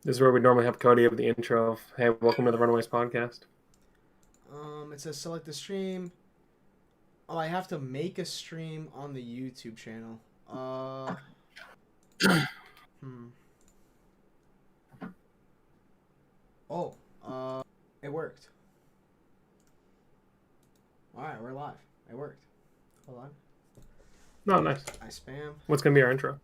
This is where we normally have Cody with the intro of, hey, welcome to the Runaways podcast. It says select the stream. Oh, I have to make a stream on the YouTube channel. Hmm. Oh, it worked. Alright, we're live. It worked. Hold on. Oh, nice. I spam. What's going to be our intro?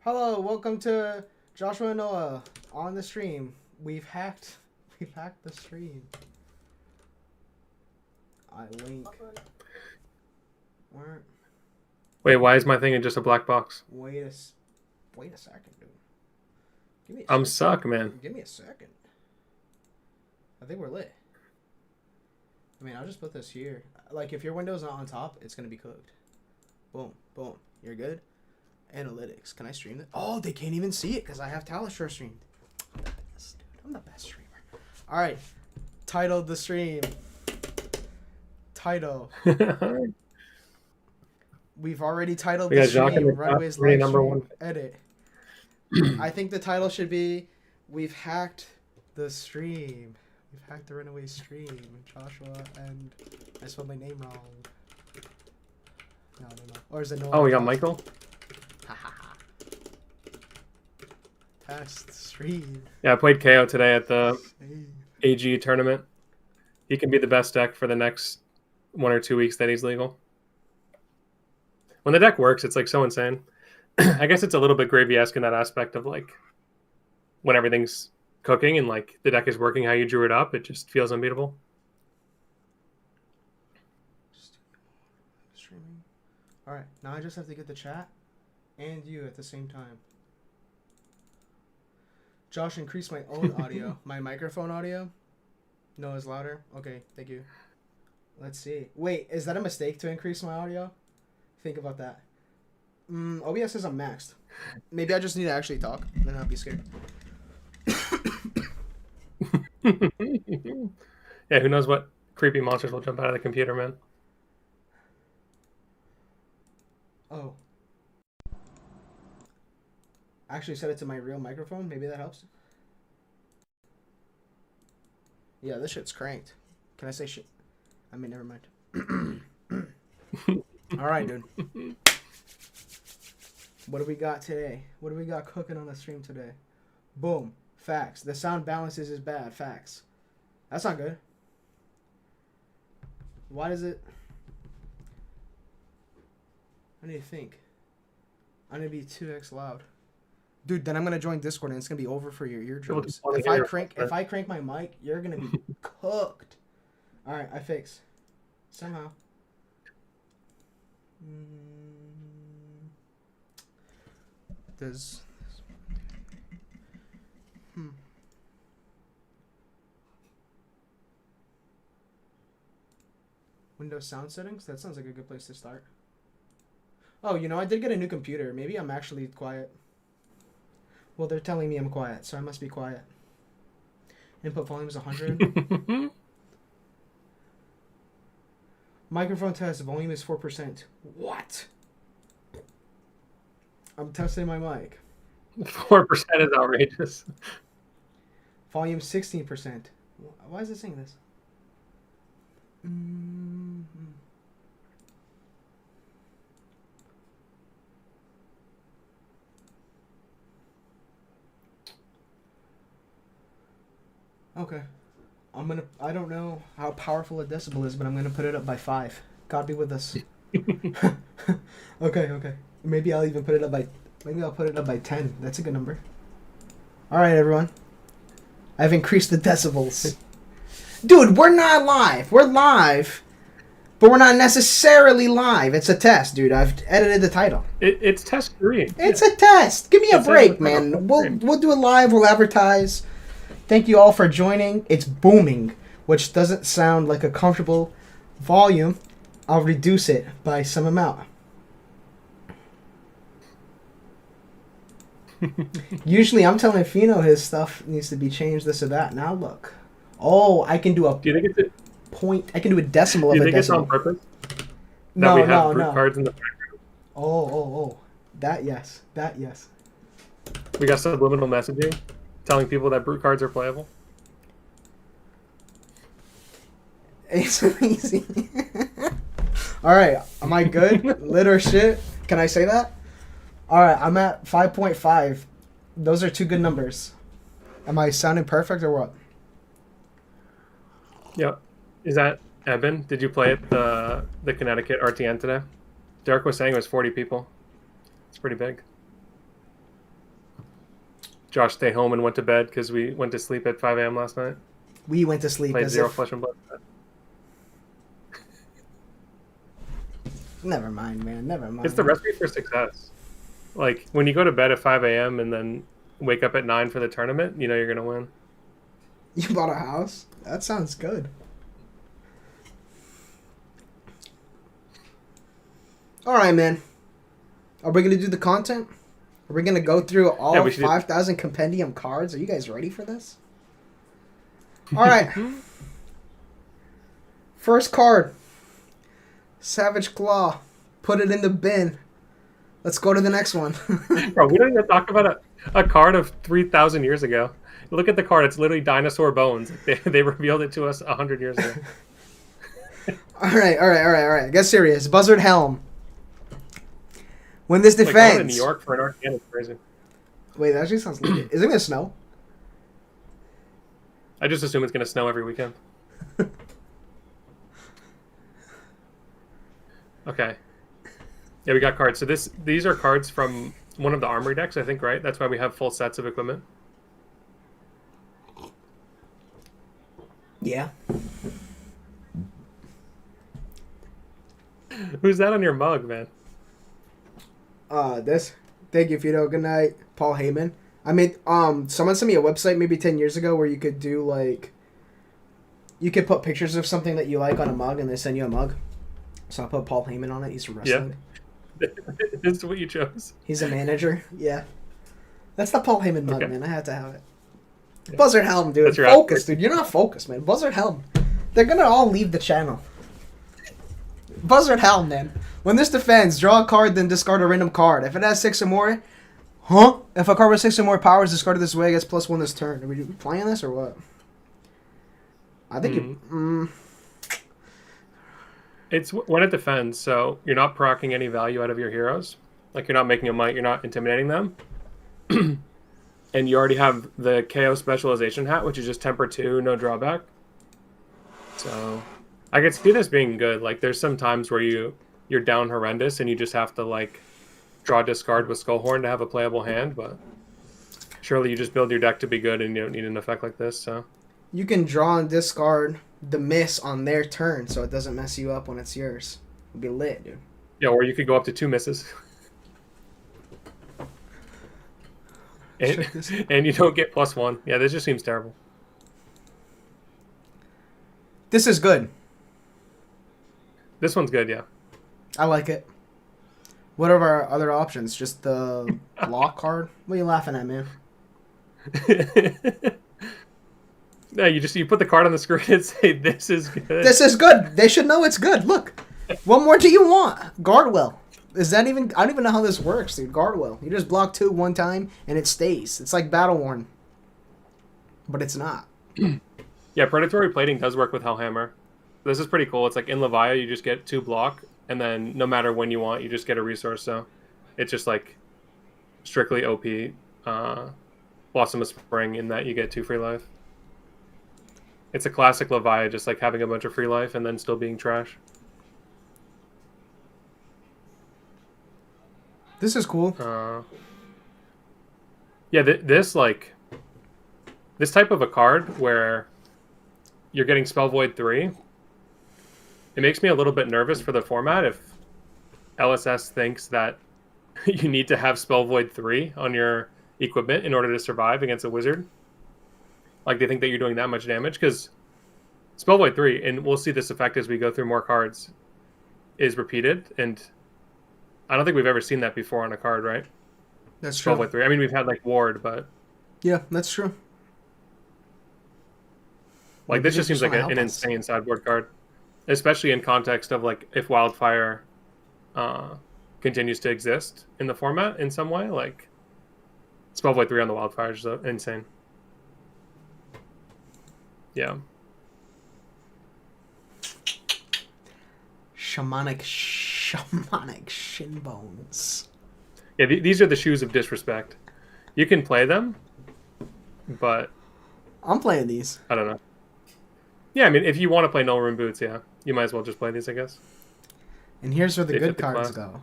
Hello, welcome to Joshua and Noah on the stream. We've hacked the stream. I link. Where? Wait, why is my thing in just a black box? Wait a second, dude. Give me a I'm second. suck, man. Give me a second. I think we're lit. I mean, I'll just put this here. Like, if your window's not on top, it's going to be cooked. Boom, boom. You're good. Analytics. Can I stream it? Oh, they can't even see it because I have Talisher streamed. I'm the best, dude. I'm the best streamer. All right. Title the stream. Title. We've already titled the stream. Runaways live stream. Edit. I think the title should be, We've hacked the stream. We've hacked the Runaway stream. Joshua and I spelled my name wrong. No. Or is it no? Oh, we got Michael? Test stream. Yeah, I played KO today at the AG tournament. He can be the best deck for the next 1 or 2 weeks that he's legal. When the deck works, it's like so insane. I guess it's a little bit gravy-esque in that aspect of like when everything's cooking and like the deck is working how you drew it up, it just feels unbeatable. Streaming. All right, now I just have to get the chat and you at the same time. Josh, increase my own audio. My microphone audio? No, it's louder? Okay, thank you. Let's see. Wait, is that a mistake to increase my audio? Think about that. OBS says I'm maxed. Maybe I just need to actually talk, then I'll be scared. Yeah, who knows what creepy monsters will jump out of the computer, man. Oh. I actually set it to my real microphone. Maybe that helps. Yeah, this shit's cranked. Can I say shit? I mean, never mind. All right, dude. What do we got today? What do we got cooking on the stream today? Boom. Facts. The sound balances is bad. Facts. That's not good. Why does it... I need to think. I need to be 2x loud. Dude, then I'm going to join Discord and it's going to be over for your eardrums. If I crank my mic, you're going to be cooked. All right, I fix. Somehow. Does... Windows sound settings? That sounds like a good place to start. Oh, you know, I did get a new computer. Maybe I'm actually quiet. Well, they're telling me I'm quiet, so I must be quiet. Input volume is 100. Microphone test. Volume is 4%. What? I'm testing my mic. 4% is outrageous. Volume 16%. Why is it saying this? Okay. I don't know how powerful a decibel is, but I'm gonna put it up by 5. God be with us. Okay. Maybe I'll put it up by 10. That's a good number. Alright, everyone. I've increased the decibels. Dude, we're not live. We're live, but we're not necessarily live. It's a test, dude. I've edited the title. It's test free. It's a test. Give me a break, man. We'll do it live. We'll advertise. Thank you all for joining. It's booming, which doesn't sound like a comfortable volume. I'll reduce it by some amount. Usually I'm telling Fino his stuff needs to be changed, this or that. Now look. Oh, I can do a Do you think it's point. I can do a decimal of a decimal. Do you think it's on purpose? No. Cards in the background? Oh. That yes. We got subliminal messaging? telling people that brute cards are playable. It's easy. All right, am I good? Lit or shit? Can I say that? All right, I'm at 5.5. Those are two good numbers. Am I sounding perfect or what? Yep. Is that Eben? Did you play at the Connecticut RTN today? Derek was saying it was 40 people. It's pretty big. Josh stayed home and went to bed because we went to sleep at 5 a.m. last night. We went to sleep Played as Zero if... Flesh and Blood. Never mind, man. Never mind. It's the recipe for success. Like, when you go to bed at 5 a.m. and then wake up at 9 for the tournament, you know you're going to win. You bought a house? That sounds good. All right, man. Are we going to do the content? Are we going to go through all 5,000 compendium cards? Are you guys ready for this? All right. First card. Savage Claw. Put it in the bin. Let's go to the next one. Bro, we don't even talk about a card of 3,000 years ago. Look at the card. It's literally dinosaur bones. They revealed it to us 100 years ago. All right. Get serious. Buzzard Helm. When this defends... Like, going to New York for an arcane is crazy. Wait, that actually sounds legit. Is it going to snow? I just assume it's going to snow every weekend. Okay. Yeah, we got cards. So these are cards from one of the armory decks, I think, right? That's why we have full sets of equipment. Yeah. Who's that on your mug, man? This. Thank you, Fido. Good night. Paul Heyman. I made, someone sent me a website maybe 10 years ago where you could do, like, you could put pictures of something that you like on a mug and they send you a mug. So I put Paul Heyman on it. He's from wrestling. Yeah. This is what you chose. He's a manager. Yeah. That's the Paul Heyman mug, okay. Man. I had to have it. Yeah. Buzzard Helm, dude. Focus, dude. You're not focused, man. Buzzard Helm. They're going to all leave the channel. Buzzard Helm, man. When this defends, draw a card, then discard a random card. If it has 6 or more... Huh? If a card with 6 or more powers discarded this way, it gets +1 this turn. Are we playing this or what? I think It's when it defends, so you're not proccing any value out of your heroes. Like, you're not making a might, you're not intimidating them. And you already have the KO specialization hat, which is just temper 2, no drawback. So I could see this being good. Like, there's some times where you're down horrendous and you just have to, like, draw discard with Skullhorn to have a playable hand, but surely you just build your deck to be good and you don't need an effect like this, so. You can draw and discard the miss on their turn so it doesn't mess you up when it's yours. It'd be lit, dude. Yeah, or you could go up to 2 misses. And you don't get +1. Yeah, this just seems terrible. This is good. This one's good, yeah. I like it. What are our other options? Just the block card? What are you laughing at, man? No, you put the card on the screen and say, this is good. This is good. They should know it's good. Look. What more do you want? Guardwell. Is that even... I don't even know how this works, dude. Guardwell. You just block 2 one time and it stays. It's like Battle Worn. But it's not. Yeah, Predatory Plating does work with Hellhammer. This is pretty cool. It's like in Leviah, you just get 2 block, and then no matter when you want, you just get a resource. So it's just like strictly OP Blossom of Spring in that you get 2 free life. It's a classic Leviah, just like having a bunch of free life and then still being trash. This is cool. Yeah, this type of a card where you're getting Spellvoid 3, it makes me a little bit nervous for the format if LSS thinks that you need to have Spellvoid 3 on your equipment in order to survive against a wizard. Like, they think that you're doing that much damage, because Spellvoid 3, and we'll see this effect as we go through more cards, is repeated, and I don't think we've ever seen that before on a card, right? That's true. Spellvoid 3. I mean, we've had, like, Ward, but... Yeah, that's true. Like, this just seems like an insane sideboard card. Especially in context of, like, if Wildfire continues to exist in the format in some way. Like, Spellvoid 3 on the Wildfire is insane. Yeah. Shamanic shin bones. Yeah, these are the shoes of disrespect. You can play them, but I'm playing these. I don't know. Yeah, I mean, if you want to play Null Rune Boots, yeah, you might as well just play these, I guess. And here's where the They good fit the cards class. go.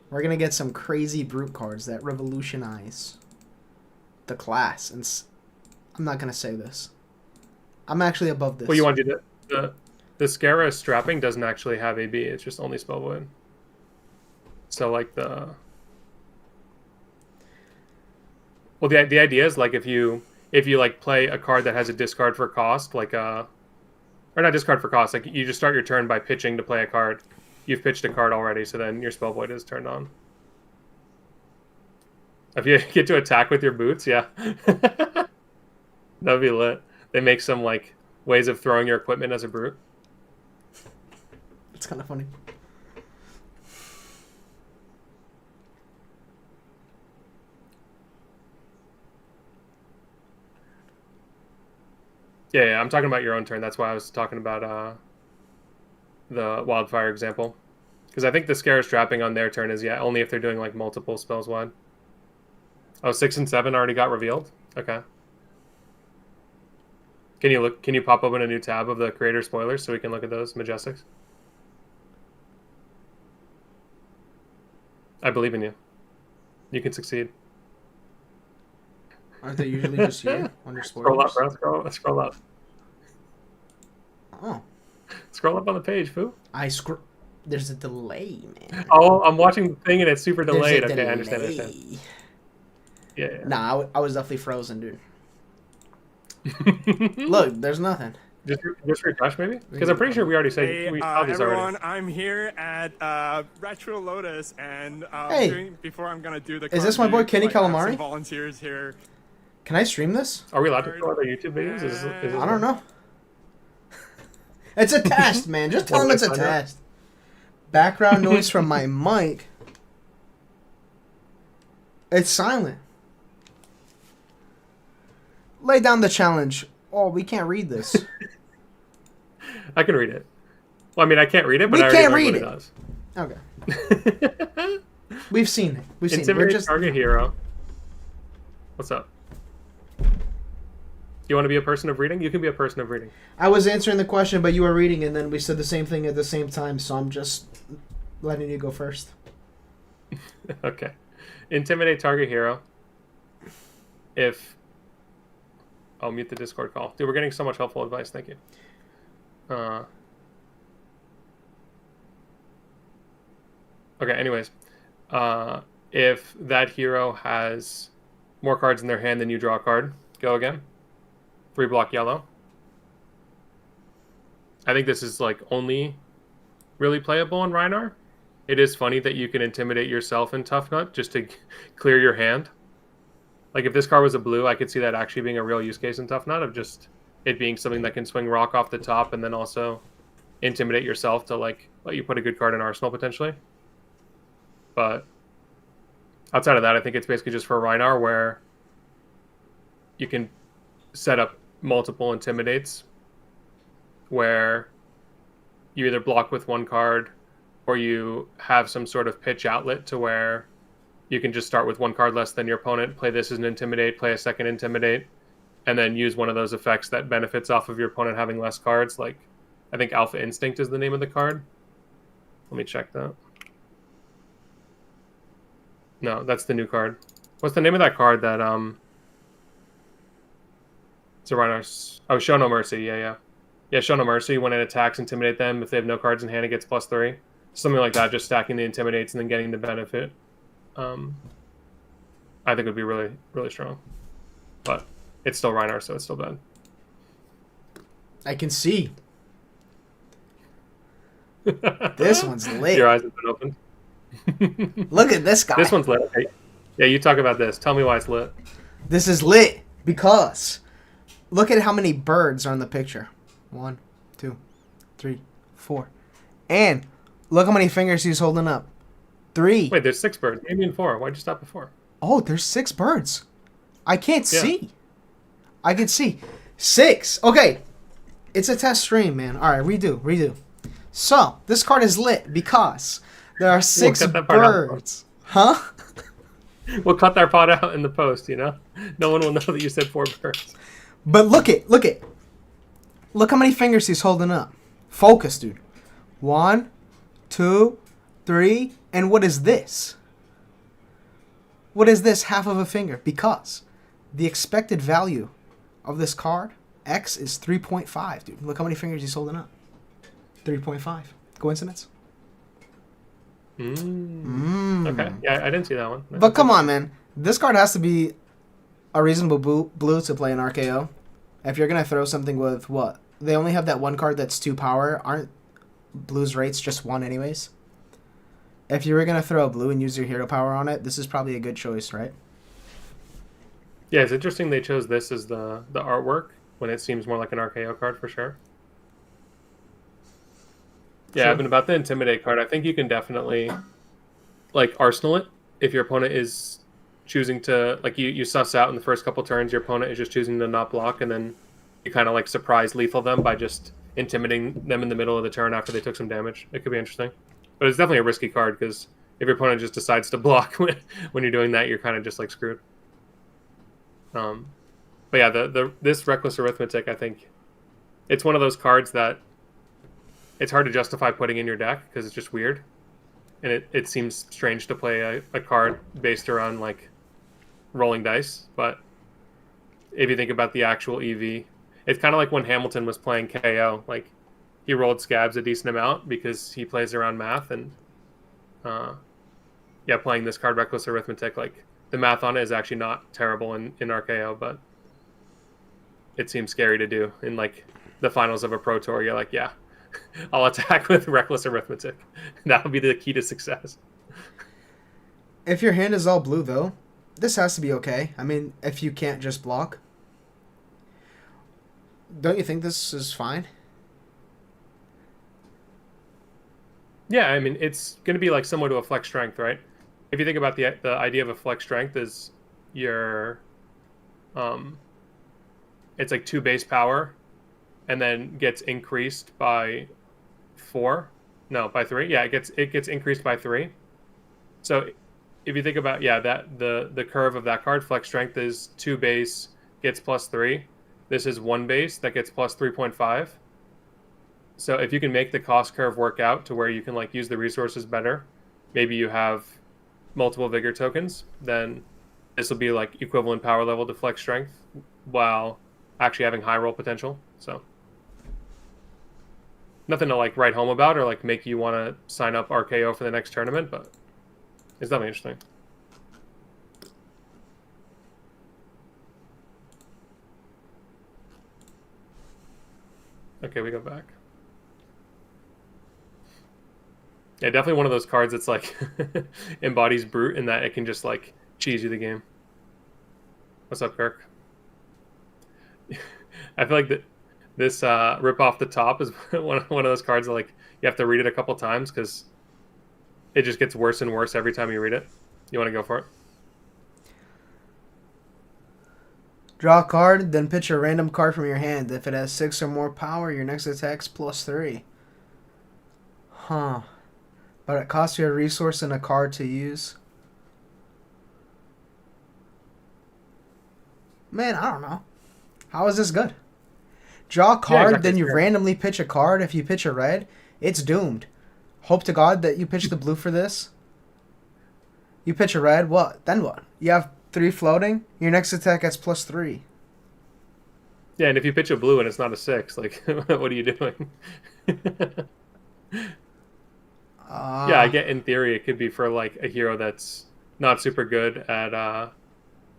We're gonna get some crazy brute cards that revolutionize the class. And I'm not gonna say this. I'm actually above this. Well, you want to do the Scara strapping doesn't actually have AB. It's just only spellvoid. So like well, the idea is like if you like play a card that has a discard for cost, like or not discard for cost, like you just start your turn by pitching to play a card. You've pitched a card already, so then your spellvoid is turned on. If you get to attack with your boots, yeah, that'd be lit. They make some like ways of throwing your equipment as a brute. It's kind of funny. Yeah, I'm talking about your own turn. That's why I was talking about the wildfire example, because I think the Scara strapping on their turn is only if they're doing like multiple spells wide. Oh, 6 and 7 already got revealed. Okay. Can you pop open a new tab of the creator spoilers so we can look at those Majestics? I believe in you. You can succeed. Aren't they usually just here on your spoilers? Scroll up, bro. Scroll up. Oh. Scroll up on the page, foo. There's a delay, man. Oh, I'm watching the thing and it's super delayed. There's a Okay, I delay. understand. Yeah. Nah, I was definitely frozen, dude. Look, there's nothing. Just refresh, maybe? Because I'm pretty sure we already said we saw these everyone, already. I'm here at Retro Lotus, and Hey. before I'm gonna do the. Is this my boy Kenny I have Calamari? some volunteers here. Can I stream this? Are we allowed to show other YouTube videos? Is I don't know. It's a test, man. Just tell them it's a test. Background noise from my mic. It's silent. Lay down the challenge. Oh, we can't read this. I can read it. Well, I mean, I can't read it, but We I already can't know read what it. it does. Okay. We've seen it. We're Intimidate just target hero. What's up? You want to be a person of reading? You can be a person of reading. I was answering the question, but you were reading, and then we said the same thing at the same time, so I'm just letting you go first. Okay. Intimidate target hero. I'll mute the Discord call. Dude, we're getting so much helpful advice. Thank you. Okay, anyways. If that hero has more cards in their hand than you draw a card, go again. 3 block yellow. I think this is like only really playable in Rhinar. It is funny that you can intimidate yourself in Tough Nut just to clear your hand. Like if this card was a blue, I could see that actually being a real use case in Tough Nut of just it being something that can swing rock off the top and then also intimidate yourself to like let you put a good card in Arsenal potentially. But outside of that, I think it's basically just for Rhinar where you can set up multiple intimidates where you either block with one card or you have some sort of pitch outlet to where you can just start with one card less than your opponent, play this as an intimidate, play a second intimidate, and then use one of those effects that benefits off of your opponent having less cards. Like, I think Alpha Instinct is the name of the card. Let me check that. No, that's the new card. What's the name of that card that, it's a Rhinos. Oh, Show No Mercy, yeah. Yeah, Show No Mercy. When it attacks, intimidate them. If they have no cards in hand, it gets +3. Something like that, just stacking the intimidates and then getting the benefit. I think would be really, really strong. But it's still Rhinar, so it's still bad. I can see. This one's lit. Your eyes have been opened. Look at this guy. This one's lit. Okay. Yeah, you talk about this. Tell me why it's lit. This is lit because look at how many birds are in the picture. 1, 2, 3, 4. And look how many fingers he's holding up. 3. Wait, there's 6 birds. Maybe in 4. Why'd you stop before? Oh, there's 6 birds. I can't see. I can see. 6. Okay. It's a test stream, man. All right, redo. So, this card is lit because there are 6 cut that part out. birds. Huh? We'll cut that part out in the post, you know? No one will know that you said 4 birds. But look it. Look how many fingers he's holding up. Focus, dude. 1, 2, 3, and what is this? What is this half of a finger? Because the expected value of this card, X, is 3.5, dude. Look how many fingers he's holding up. 3.5. Coincidence? Okay. Yeah, I didn't see that one. But come on, man. This card has to be a reasonable blue to play in RKO. If you're going to throw something with what? They only have that one card that's 2 power. Aren't blue's rates just 1 anyways? If you were going to throw a blue and use your hero power on it, this is probably a good choice, right? Yeah, it's interesting they chose this as the artwork when it seems more like an RKO card for sure. Yeah, Sure. I've been about the Intimidate card. I think you can definitely like arsenal it if your opponent is choosing to like you suss out in the first couple turns your opponent is just choosing to not block, and then you kind of like surprise lethal them by just intimidating them in the middle of the turn after they took some damage. It could be interesting, but it's definitely a risky card because if your opponent just decides to block when you're doing that, you're kind of just like screwed. But yeah, this Reckless Arithmetic, I think it's one of those cards that it's hard to justify putting in your deck because it's just weird. And it seems strange to play a card based around like rolling dice. But if you think about the actual EV, it's kind of like when Hamilton was playing KO. Like he rolled scabs a decent amount because he plays around math. And yeah, playing this card Reckless Arithmetic, like the math on it is actually not terrible in RKO, but it seems scary to do in like the finals of a Pro Tour. You're like, yeah, I'll attack with Reckless Arithmetic. That'll be the key to success. If your hand is all blue, though, this has to be okay. I mean, if you can't just block. Don't you think this is fine? Yeah, I mean, it's going to be like similar to a Flex Strength, right? If you think about the idea of a Flex Strength is your... it's like 2 base power and then gets increased by 4. No, by 3. Yeah, it gets increased by 3. So if you think about that the curve of that card, Flex Strength is 2 base gets +3. This is 1 base that gets +3.5. So if you can make the cost curve work out to where you can like use the resources better, maybe you have multiple vigor tokens, then this will be like equivalent power level to Flex Strength while actually having high roll potential. So nothing to like write home about or like make you want to sign up RKO for the next tournament, but it's definitely interesting. Okay, we go back. Yeah, definitely one of those cards that's like embodies brute in that it can just like cheese you the game. What's up, Kirk? I feel like this rip off the top is one of those cards that like you have to read it a couple times because it just gets worse and worse every time you read it. You want to go for it? Draw a card, then pitch a random card from your hand. If it has 6 or more power, your next attack's +3. Huh. But it costs you a resource and a card to use. Man, I don't know. How is this good? Draw a card, exactly. then you randomly pitch a card. If you pitch a red, it's doomed. Hope to God that you pitch the blue for this. You pitch a red, what? Then what? You have 3 floating, your next attack gets +3. Yeah, and if you pitch a blue and it's not a 6, like, what are you doing? Yeah, I get in theory it could be for, like, a hero that's not super good at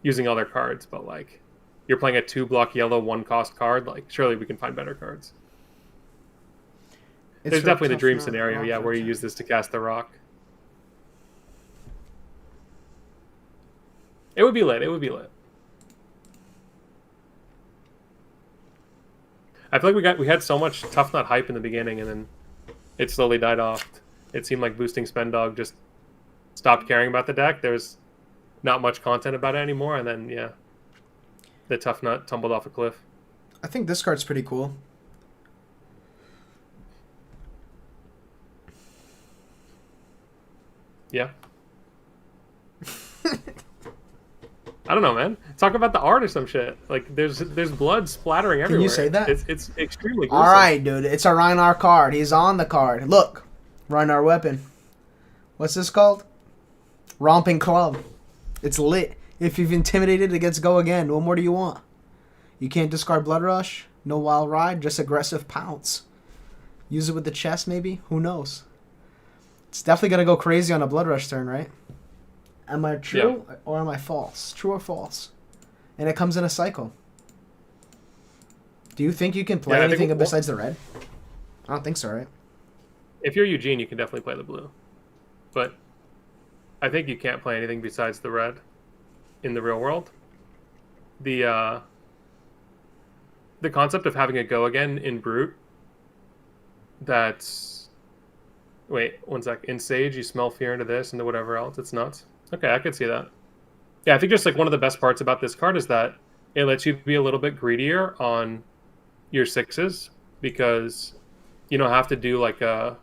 using all their cards, but, like, you're playing a 2-block yellow 1-cost card, like, surely we can find better cards. There's definitely the dream scenario, where you use this to cast the rock. It would be lit. I feel like we had so much Tough Nut hype in the beginning, and then it slowly died off. It seemed like boosting Spendog just stopped caring about the deck. There's not much content about it anymore, and then the Tough Nut tumbled off a cliff. I think this card's pretty cool. Yeah. I don't know, man. Talk about the art or some shit. Like, there's blood splattering everywhere. Can you say that? It's extremely gruesome. All right, dude. It's a Rhinar card. He's on the card. Look. Rhinar weapon. What's this called? Romping Club. It's lit. If you've intimidated, it gets go again. What more do you want? You can't discard Blood Rush. No Wild Ride. Just aggressive pounce. Use it with the chest, maybe? Who knows? It's definitely going to go crazy on a Blood Rush turn, right? Am I true or am I false? True or false? And it comes in a cycle. Do you think you can play anything besides the red? I don't think so, right? If you're Eugene, you can definitely play the blue. But I think you can't play anything besides the red in the real world. The concept of having it go again in Brute, that's... Wait, one sec. In Sage, you smell fear into this, into whatever else. It's nuts. Okay, I could see that. Yeah, I think just like one of the best parts about this card is that it lets you be a little bit greedier on your 6s because you don't have to do like a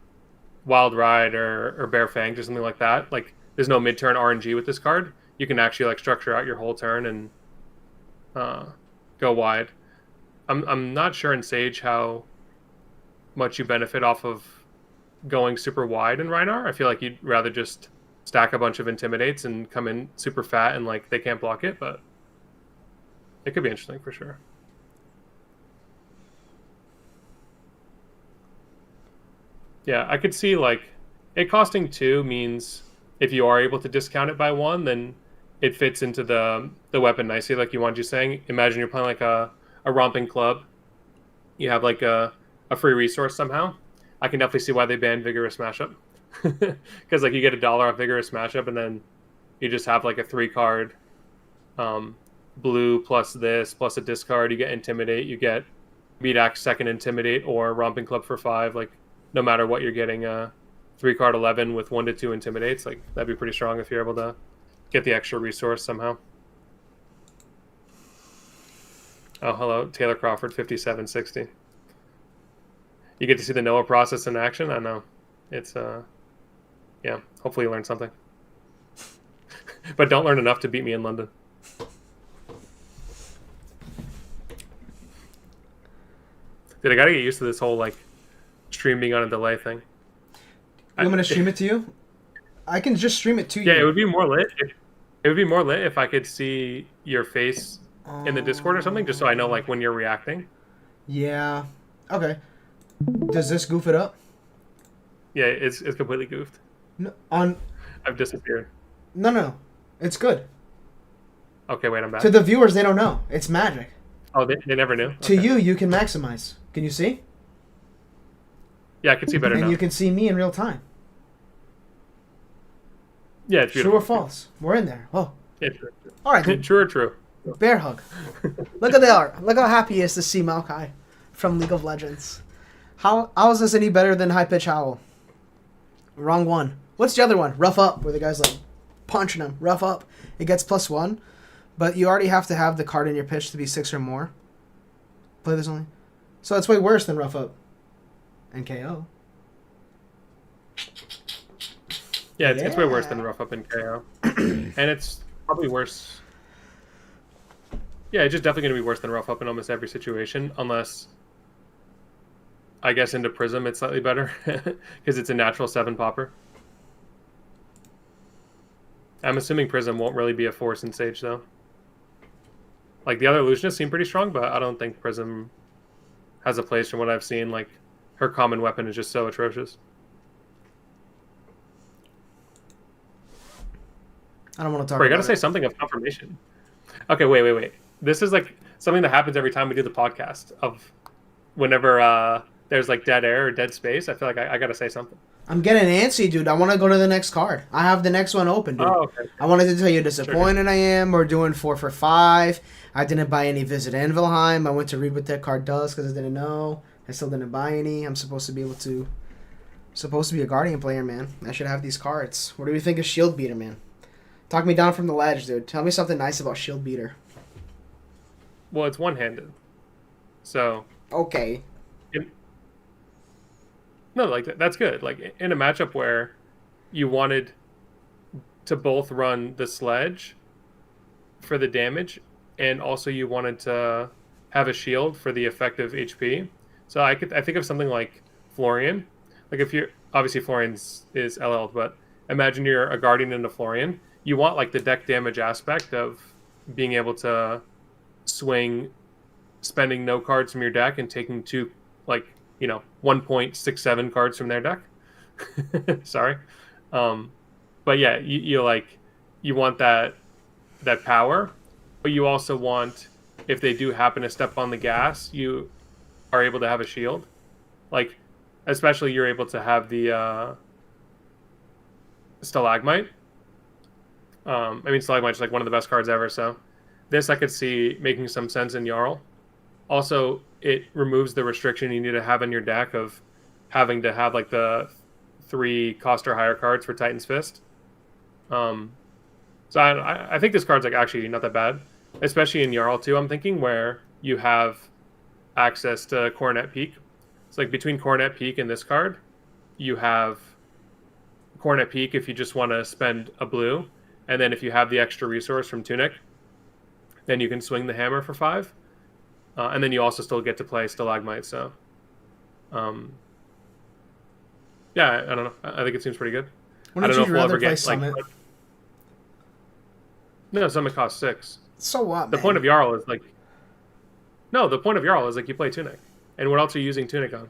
Wild Ride or Bare Fangs or something like that. Like, there's no mid-turn RNG with this card. You can actually like structure out your whole turn and go wide. I'm not sure in Sage how much you benefit off of going super wide in Rhinar. I feel like you'd rather just stack a bunch of Intimidates and come in super fat and like they can't block it, but it could be interesting for sure. Yeah, I could see like it costing 2 means if you are able to discount it by 1, then it fits into the weapon nicely, like you wanted you saying. Imagine you're playing like a Romping Club. You have like a free resource somehow. I can definitely see why they banned Vigorous Mashup. Because like you get $1 off Vigorous Mashup and then you just have like a 3-card blue plus this plus a discard. You get Intimidate, you get Beat Axe second Intimidate or Romping Club for 5. Like no matter what, you're getting a 3-card 11 with 1 to 2 Intimidates. Like that'd be pretty strong if you're able to get the extra resource somehow. Oh, hello, Taylor Crawford 5760. You get to see the Noah process in action. I know it's yeah, hopefully you learn something. But don't learn enough to beat me in London. Dude, I gotta get used to this whole like stream being on a delay thing. You want me to stream it to you? I can just stream it to you. Yeah, it would be more lit. It would be more lit if I could see your face in the Discord or something, just so I know like when you're reacting. Yeah. Okay. Does this goof it up? Yeah, it's completely goofed. No, I've disappeared. No. It's good. Okay, wait, I'm back. To the viewers, they don't know. It's magic. Oh, they never knew? To you, you can maximize. Can you see? Yeah, I can see better now. And you can see me in real time. Yeah, it's beautiful. True or false? We're in there. Oh. Yeah, true. All right, dude. True or true? Bear hug. Look at the art. Look how happy he is to see Maokai from League of Legends. How is this any better than High Pitch Howl? Wrong one. What's the other one? Rough Up, where the guy's like punching him. Rough Up. It gets +1, but you already have to have the card in your pitch to be 6 or more. Play this only. So it's way worse than Rough Up and KO. Yeah, it's way worse than Rough Up and KO. And it's probably worse. Yeah, it's just definitely going to be worse than Rough Up in almost every situation, unless, I guess, into Prism it's slightly better, because it's a natural 7-popper. I'm assuming Prism won't really be a force in Sage, though. Like, the other illusionists seem pretty strong, but I don't think Prism has a place from what I've seen. Like, her common weapon is just so atrocious. I don't want to talk Bro, about I gotta say something of confirmation. Okay, wait. This is like something that happens every time we do the podcast. Of whenever there's like dead air or dead space, I feel like I gotta say something. I'm getting antsy, dude. I want to go to the next card. I have the next one open, dude. Oh, okay. I wanted to tell you how disappointed I am. We're doing 4 for 5. I didn't buy any Visit Anvilheim. I went to read what that card does because I didn't know. I still didn't buy any. I'm supposed to be a Guardian player, man. I should have these cards. What do you think of Shield Beater, man? Talk me down from the ledge, dude. Tell me something nice about Shield Beater. Well, it's one-handed, so okay. No, like that's good. Like in a matchup where you wanted to both run the sledge for the damage, and also you wanted to have a shield for the effective HP. So I think of something like Florian. Like if you're obviously Florian's is LL, but imagine you're a guardian into Florian. You want like the deck damage aspect of being able to swing, spending no cards from your deck and taking 1.67 cards from their deck. Sorry. But yeah, you want that power, but you also want, if they do happen to step on the gas, you are able to have a shield. Like, especially you're able to have the Stalagmite. Stalagmite's like one of the best cards ever, so this I could see making some sense in Yarl. Also, it removes the restriction you need to have in your deck of having to have like the 3 cost or higher cards for Titan's Fist. So I think this card's like actually not that bad, especially in Yarl too. I'm thinking where you have access to Coronet Peak. It's like between Coronet Peak and this card, you have Coronet Peak if you just want to spend a blue, and then if you have the extra resource from Tunic, then you can swing the hammer for 5, and then you also still get to play Stalagmite. So, yeah, I don't know. I think it seems pretty good. I don't know if we'll ever get Summit? No, Summit costs 6. So what? The point of Yarl is like, no, the point of Yarl is like you play Tunic, and what else are you using Tunic on?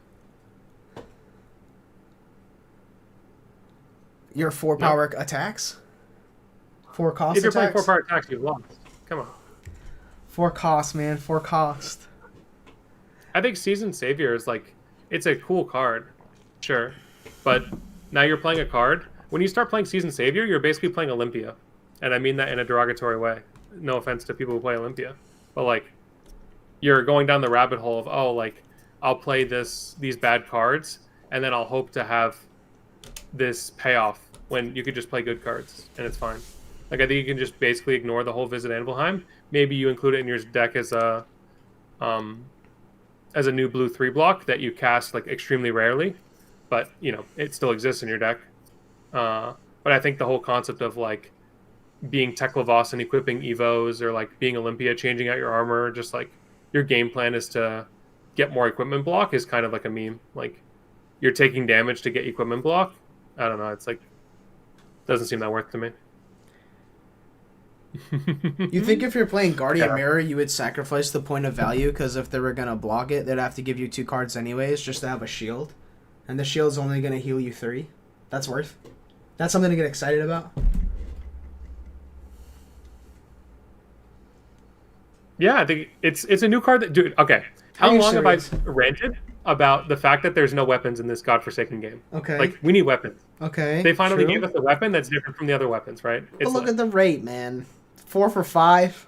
Your 4 power attacks. 4 cost. If you're attacks? playing 4 power attacks, you've lost. Come on. 4 cost, man. 4 cost. I think Seasoned Savior is like, it's a cool card, sure, but now you're playing a card. When you start playing Seasoned Savior, you're basically playing Olympia, and I mean that in a derogatory way. No offense to people who play Olympia, but like, you're going down the rabbit hole of, oh, like, I'll play these bad cards, and then I'll hope to have this payoff when you could just play good cards, and it's fine. Like, I think you can just basically ignore the whole Visit Anvilheim. Maybe you include it in your deck as a new blue 3 block that you cast like extremely rarely, but it still exists in your deck. But I think the whole concept of like being Tekla and equipping Evos, or like being Olympia, changing out your armor, just like your game plan is to get more equipment block, is kind of like a meme. Like, you're taking damage to get equipment block. I don't know. It's like, doesn't seem that worth to me. You think if you're playing Guardian Mirror, you would sacrifice the point of value, because if they were going to block it, they'd have to give you 2 cards anyways just to have a shield, and the shield's only going to heal you 3. That's worth. That's something to get excited about. Yeah, I think it's a new card that, dude, okay. How long have I ranted about the fact that there's no weapons in this godforsaken game? Okay. Like, we need weapons. Okay. They finally gave us a weapon that's different from the other weapons, right? But look at the rate, man. 4 for 5.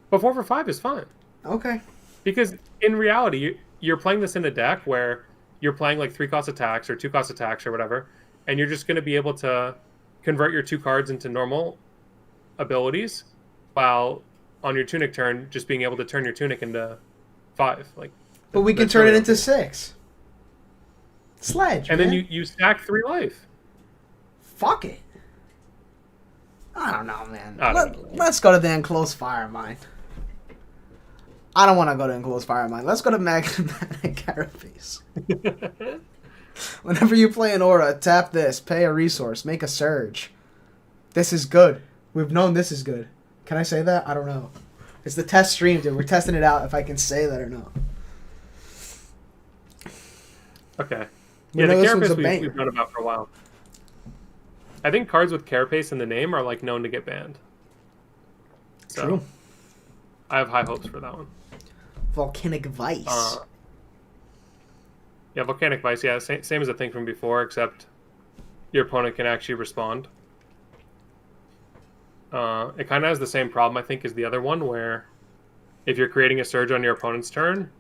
But 4 for 5 is fine. Okay. Because in reality, you're playing this in a deck where you're playing like 3 cost attacks or 2 cost attacks or whatever, and you're just going to be able to convert your 2 cards into normal abilities, while on your Tunic turn, just being able to turn your Tunic into 5. Like, but we can turn it into 6. Sledge, and man. then you stack 3 life. Fuck it. I don't know, man. Let's go to the Enclosed Fire Mine. I don't want to go to Enclosed Fire Mine. Let's go to Magmatic Carapace. Whenever you play an aura, tap this, pay a resource, make a surge. This is good. We've known this is good. Can I say that? I don't know. It's the test stream, dude. We're testing it out if I can say that or not. Okay. Yeah, the Carapace we've known about for a while. I think cards with Carapace in the name are like known to get banned. So, true. I have high hopes for that one. Volcanic Vice. Yeah, Volcanic Vice. Yeah, same as the thing from before, except your opponent can actually respond. It kind of has the same problem, I think, as the other one, where if you're creating a surge on your opponent's turn,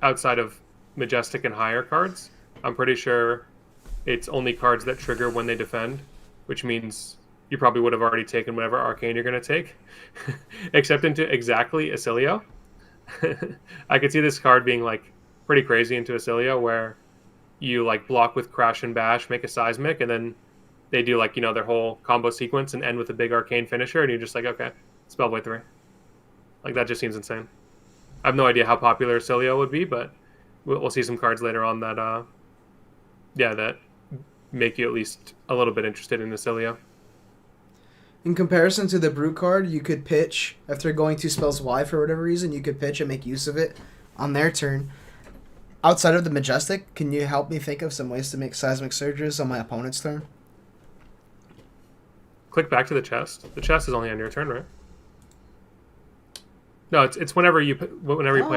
outside of Majestic and higher cards, I'm pretty sure it's only cards that trigger when they defend, which means you probably would have already taken whatever arcane you're going to take, except into exactly Acilio. I could see this card being like pretty crazy into Acilio, where you like block with Crash and Bash, make a Seismic, and then they do like, their whole combo sequence and end with a big arcane finisher, and you're just like, okay, spellvoid 3. Like, that just seems insane. I have no idea how popular Cilio would be, but we'll see some cards later on that, that make you at least a little bit interested in the Cilio. In comparison to the Brute card, you could pitch, if they're going to spells Y for whatever reason, you could pitch and make use of it on their turn. Outside of the Majestic, can you help me think of some ways to make Seismic Surges on my opponent's turn? Click back to the chest. The chest is only on your turn, right? No, it's whenever you play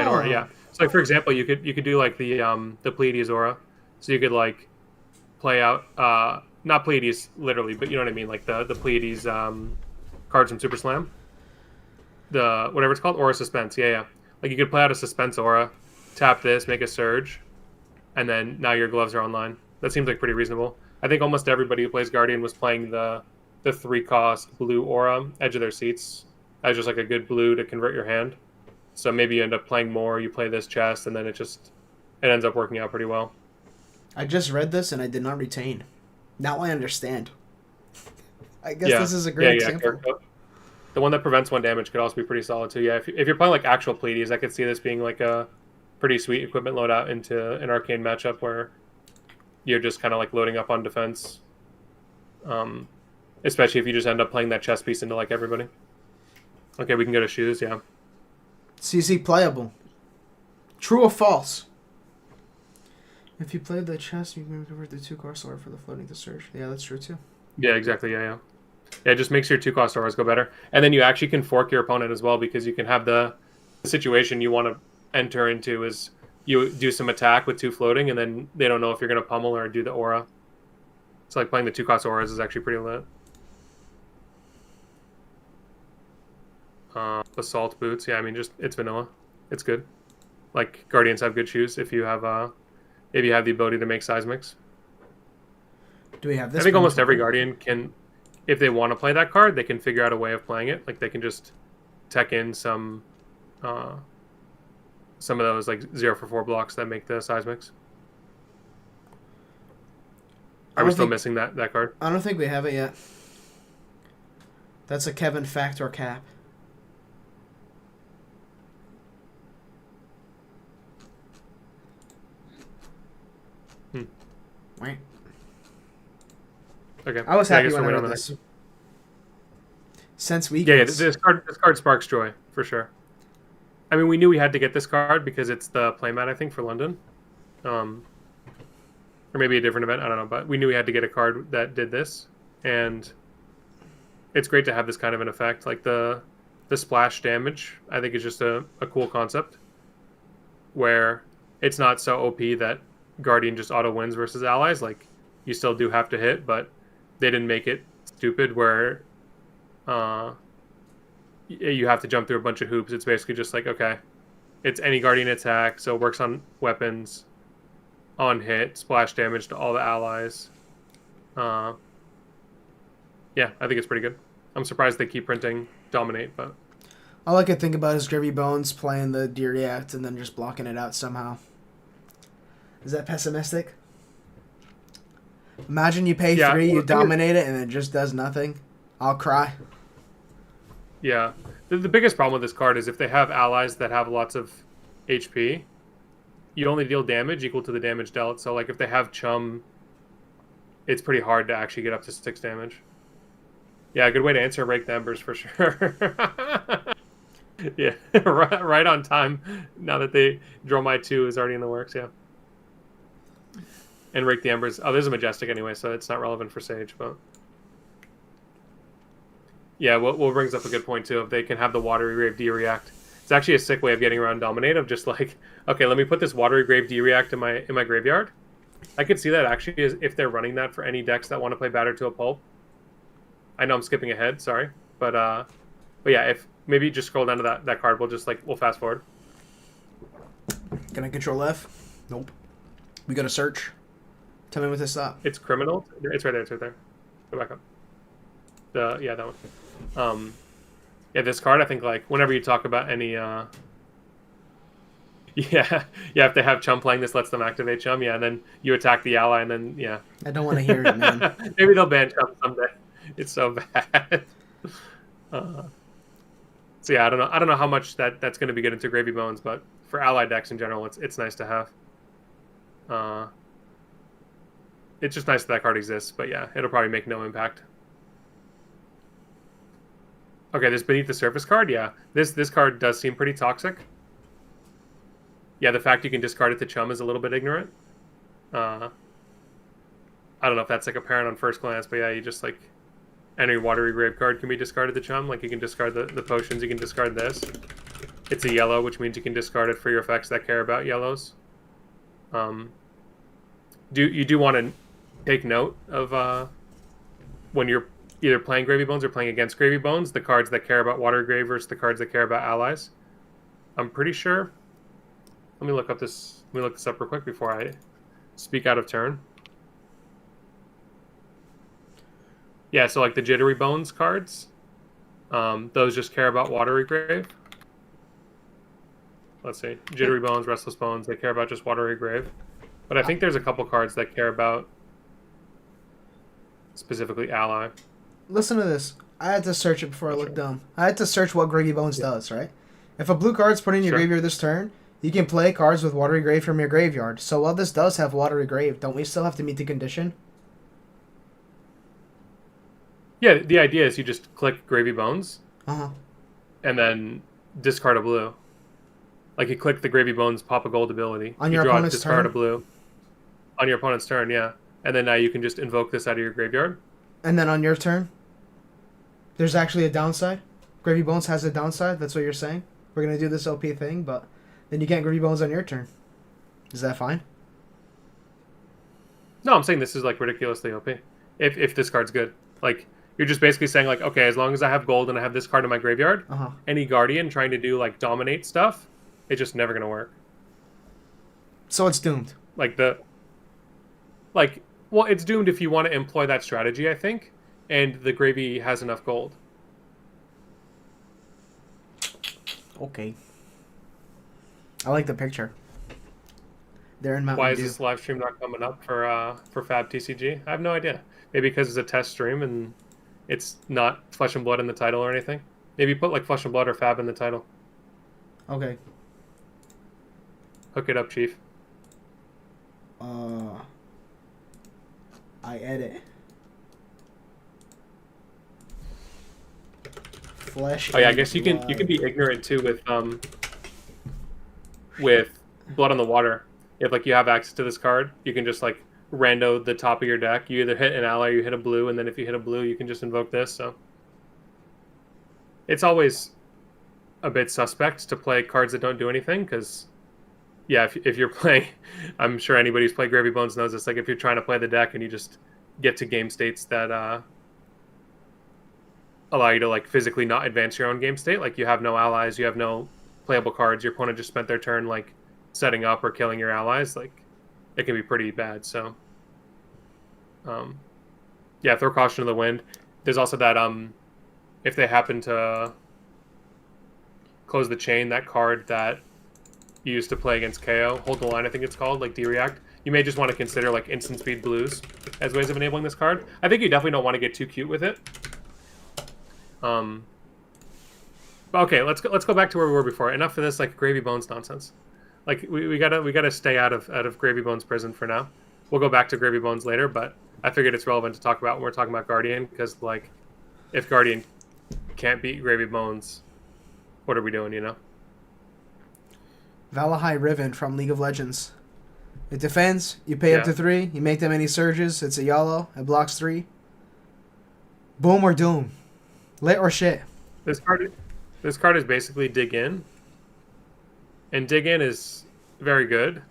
an aura. Yeah. So like for example, you could do like the Pleiades aura. So you could like play out not Pleiades literally, but you know what I mean, like the Pleiades cards from Super Slam. The whatever it's called, Aura Suspense. Yeah. Like you could play out a Suspense aura, tap this, make a surge, and then now your gloves are online. That seems like pretty reasonable. I think almost everybody who plays Guardian was playing the 3-cost blue aura, Edge of Their Seats, as just like a good blue to convert your hand. So maybe you end up playing more, you play this chest, and then it ends up working out pretty well. I just read this and I did not retain. Now I understand. I guess this is a great example. The one that prevents 1 damage could also be pretty solid too. Yeah, if you're playing like actual Pleiades, I could see this being like a pretty sweet equipment loadout into an arcane matchup where you're just kind of like loading up on defense. Especially if you just end up playing that chess piece into like everybody. Okay, we can go to shoes, yeah. CC playable. True or false? If you play the chess, you can convert the 2-cost aura for the floating to surge. Yeah, that's true too. Yeah, exactly. Yeah. It just makes your 2-cost auras go better. And then you actually can fork your opponent as well, because you can have the situation you want to enter into is you do some attack with 2 floating, and then they don't know if you're going to pummel or do the aura. So like playing the 2-cost auras is actually pretty lit. Assault boots, yeah, I mean, just it's vanilla. It's good. Like Guardians have good shoes if you have the ability to make seismics. Do we have this? I think almost every Guardian can, if they want to play that card, they can figure out a way of playing it. Like they can just tech in some of those like 0-for-4 blocks that make the seismics. Are we still missing that card? I don't think we have it yet. That's a Kevin Factor Cap. Right. Okay. I was happy when I read read this. Since we this card sparks joy for sure. I mean, we knew we had to get this card because it's the playmat, I think, for London, or maybe a different event. I don't know, but we knew we had to get a card that did this, and it's great to have this kind of an effect. Like the splash damage, I think is just a cool concept, where it's not so OP that Guardian just auto wins versus allies. Like you still do have to hit, but they didn't make it stupid where you have to jump through a bunch of hoops. It's basically just like, okay, it's any Guardian attack, so it works on weapons, on hit, splash damage to all the allies. Yeah, I think it's pretty good. I'm surprised they keep printing Dominate, but all I could think about is Gravy Bones playing the D-React and then just blocking it out somehow. Is that pessimistic? Imagine you pay 3, you dominate it, and it just does nothing. I'll cry. Yeah. The biggest problem with this card is if they have allies that have lots of HP, you only deal damage equal to the damage dealt. So, like, if they have Chum, it's pretty hard to actually get up to 6 damage. Yeah, a good way to answer Rake the Embers for sure. Yeah, right on time. Now that they draw my 2 is already in the works, yeah. And Rake the Embers. Oh, there's a Majestic anyway, so it's not relevant for Sage, but yeah, what brings up a good point too. If they can have the Watery Grave D-React, it's actually a sick way of getting around Dominate. Of just like, okay, let me put this Watery Grave D-React in my graveyard. I could see that actually is if they're running that for any decks that want to play Battered to a Pulp. I know I'm skipping ahead, sorry, but yeah, if maybe just scroll down to that card, we'll fast forward. Can I control F? Nope. We got to search. Tell me what this up. It's Criminal. It's right there. It's right there. Go back up. Yeah, that one. Yeah, this card, I think, like, whenever you talk about any Yeah, yeah. If they have Chum playing, this lets them activate Chum. Yeah, and then you attack the ally, and then yeah. I don't want to hear it, man. Maybe they'll ban Chum someday. It's so bad. Uh, so yeah, I don't know how much that's going to be good into Gravy Bones, but for ally decks in general, it's nice to have. It's just nice that card exists, but yeah, it'll probably make no impact. Okay, this Beneath the Surface card, yeah. This card does seem pretty toxic. Yeah, the fact you can discard it to Chum is a little bit ignorant. I don't know if that's like apparent on first glance, but yeah, you just like any Watery Grave card can be discarded to Chum. Like you can discard the potions, you can discard this. It's a yellow, which means you can discard it for your effects that care about yellows. You do want to take note of when you're either playing Gravy Bones or playing against Gravy Bones, the cards that care about Watery Grave versus the cards that care about allies. I'm pretty sure. Let me look this up real quick before I speak out of turn. Yeah, so like the Jittery Bones cards, those just care about Watery Grave. Let's see, Jittery Bones, Restless Bones, they care about just Watery Grave. But I think there's a couple cards that care about specifically ally. Listen to this. I had to search it before I looked dumb. I had to search what Gravy Bones does, right? If a blue card's put in your graveyard this turn, you can play cards with Watery Grave from your graveyard. So while this does have Watery Grave, don't we still have to meet the condition? Yeah, the idea is you just click Gravy Bones, and then discard a blue. Like you click the Gravy Bones pop a gold ability. On your opponent's discard turn? a blue. On your opponent's turn, yeah. And then now you can just invoke this out of your graveyard. And then on your turn, there's actually a downside? Gravy Bones has a downside? That's what you're saying? We're going to do this OP thing, but then you can't Gravy Bones on your turn. Is that fine? No, I'm saying this is like ridiculously OP. If this card's good. Like, you're just basically saying like, okay, as long as I have gold and I have this card in my graveyard, any Guardian trying to do like dominate stuff, it's just never going to work. So it's doomed. Well, it's doomed if you want to employ that strategy, I think, and the Gravy has enough gold. Okay. I like the picture. They're in Mountain Why Dew. is this live stream not coming up for Fab TCG? I have no idea. Maybe because it's a test stream and it's not Flesh and Blood in the title or anything. Maybe put like Flesh and Blood or Fab in the title. Okay. Hook it up, Chief. I edit. Flesh. Oh yeah, I guess you can be ignorant too with Blood on the Water. If like you have access to this card, you can just like rando the top of your deck. You either hit an ally or you hit a blue, and then if you hit a blue, you can just invoke this. So it's always a bit suspect to play cards that don't do anything because, yeah, if you're playing, I'm sure anybody who's played Gravy Bones knows this. Like if you're trying to play the deck and you just get to game states that allow you to like physically not advance your own game state, like you have no allies, you have no playable cards, your opponent just spent their turn like setting up or killing your allies, like it can be pretty bad. So yeah, throw caution to the wind. There's also that if they happen to close the chain, that card that you used to play against KO, Hold the Line I think it's called, like D-React, you may just want to consider like instant speed blues as ways of enabling this card. I think you definitely don't want to get too cute with it. But okay, let's go back to where we were before. Enough of this like Gravy Bones nonsense. Like we gotta stay out of Gravy Bones prison for now. We'll go back to Gravy Bones later, but I figured it's relevant to talk about when we're talking about Guardian, because like if Guardian can't beat Gravy Bones, what are we doing, you know? Valahai Riven from League of Legends. It defends, you pay up to 3, you make them any surges, it's a YOLO, it blocks 3. Boom or doom. Lit or shit. This card is basically Dig In. And Dig In is very good,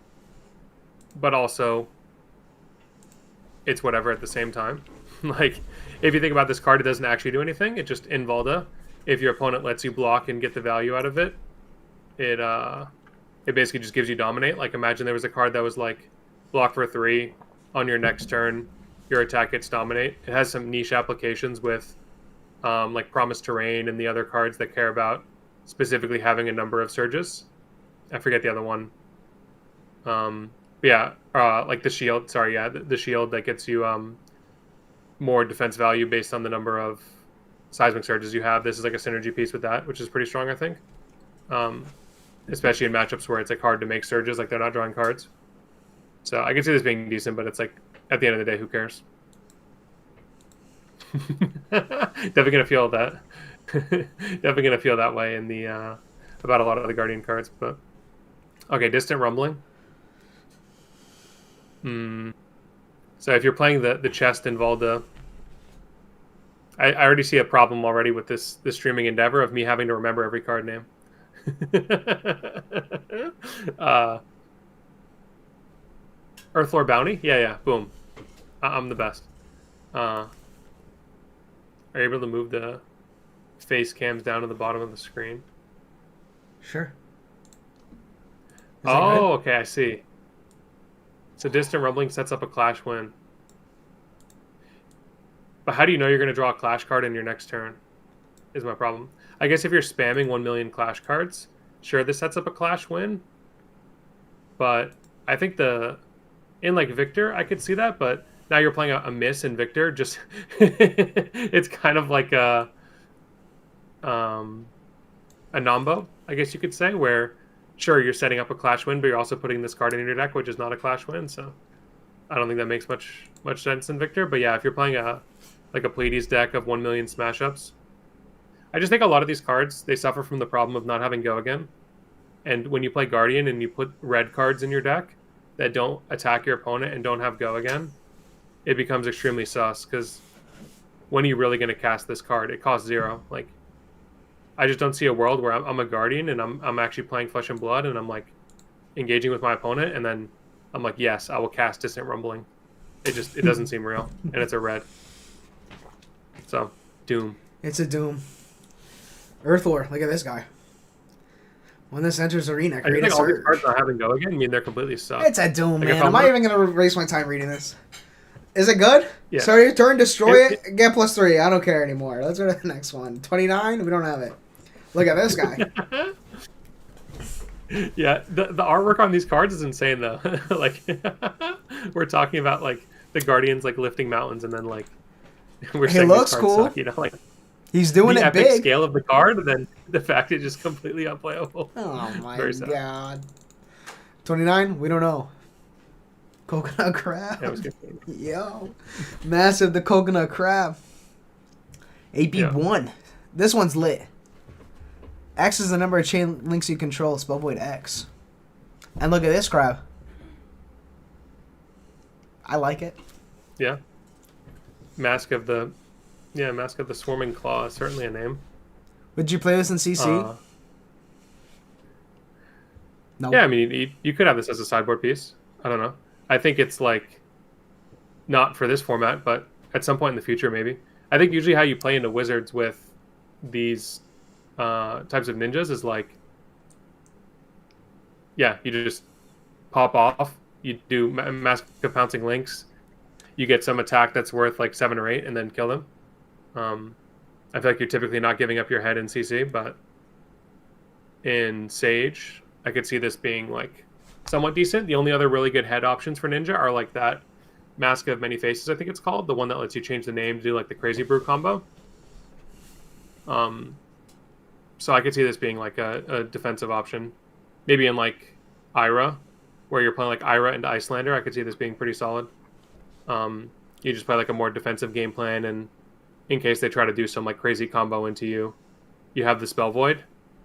but also it's whatever at the same time. Like, if you think about this card, it doesn't actually do anything. It just Invalda. If your opponent lets you block and get the value out of it, it basically just gives you Dominate. Like, imagine there was a card that was like block for 3 on your next turn, your attack gets Dominate. It has some niche applications with like Promised Terrain and the other cards that care about specifically having a number of surges. I forget the other one. Like the shield. Sorry, yeah, the shield that gets you more defense value based on the number of seismic surges you have. This is like a synergy piece with that, which is pretty strong, I think. Especially in matchups where it's like hard to make surges, like they're not drawing cards. So I can see this being decent, but it's like at the end of the day, who cares? Definitely gonna feel that. Definitely gonna feel that way in the about a lot of the Guardian cards. But okay, Distant Rumbling. So if you're playing the chest in Volda, I already see a problem already with this streaming endeavor of me having to remember every card name. Earthlore Bounty? Yeah, boom. I'm the best. Are you able to move the face cams down to the bottom of the screen? Sure. Oh, okay, I see. So Distant Rumbling sets up a Clash win. But how do you know you're going to draw a Clash card in your next turn? Is my problem. I guess if you're spamming 1 million Clash cards, sure, this sets up a Clash win. But I think in like Victor, I could see that, but now you're playing a miss in Victor. Just it's kind of like a Nombo, I guess you could say, where sure you're setting up a Clash win, but you're also putting this card in your deck, which is not a Clash win. So I don't think that makes much sense in Victor. But yeah, if you're playing a Pleiades deck of 1 million smash ups, I just think a lot of these cards, they suffer from the problem of not having Go Again. And when you play Guardian and you put red cards in your deck that don't attack your opponent and don't have Go Again, it becomes extremely sus, because when are you really going to cast this card? It costs 0. Like, I just don't see a world where I'm a Guardian and I'm actually playing Flesh and Blood and I'm like engaging with my opponent and then I'm like, yes, I will cast Distant Rumbling. It doesn't seem real, and it's a red. So, Doom. It's a Doom. Earthlore, look at this guy. When this enters arena, create a surge. All these cards not having Go Again mean they're completely sus. It's a Doom, like, man. I'm not even going to waste my time reading this. Is it good? Yeah. Start your turn, destroy it, get +3. I don't care anymore. Let's go to the next one. 29, we don't have it. Look at this guy. Yeah, the artwork on these cards is insane, though. Like, we're talking about, like, the Guardians, like, lifting mountains, and then, like, we're saying looks these cards cool. suck, you know? Like, he's doing the it epic big. scale of the card, and then the fact it's just completely unplayable. Oh, my God. 29, we don't know. Coconut crab. Yeah, it was good. Yo. Massive the coconut crab. AP1. Yeah. This one's lit. X is the number of chain links you control. Spellvoid X. And look at this crab. I like it. Yeah. Mask of the Swarming Claw is certainly a name. Would you play this in CC? No. Yeah, I mean, you could have this as a sideboard piece. I don't know. I think it's like not for this format, but at some point in the future, maybe. I think usually how you play into Wizards with these types of ninjas is like, yeah, you just pop off. You do Mask of Pouncing Links. You get some attack that's worth like 7 or 8, and then kill them. I feel like you're typically not giving up your head in CC, but in Sage, I could see this being like somewhat decent. The only other really good head options for Ninja are like that Mask of Many Faces, I think it's called, the one that lets you change the name to do like the Crazy Brew combo. So I could see this being like a defensive option. Maybe in like Ira, where you're playing like Ira and Icelander, I could see this being pretty solid. You just play like a more defensive game plan, and in case they try to do some like crazy combo into you, you have the Spell Void.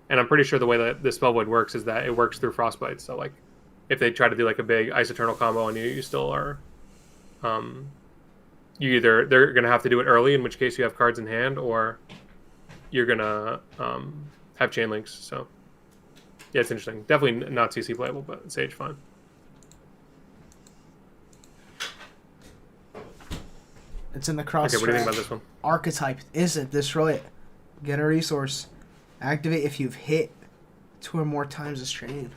And I'm pretty sure the way that the Spell Void works is that it works through Frostbite. So like if they try to do like a big Ice Eternal combo on you, you still are they're gonna have to do it early, in which case you have cards in hand, or you're gonna have chain links. So yeah, it's interesting. Definitely not CC playable, but Sage fine. It's in the cross. Okay, what do you think about this one? Archetype. Is it? Destroy it. Get a resource. Activate if you've hit 2 or more times this chain.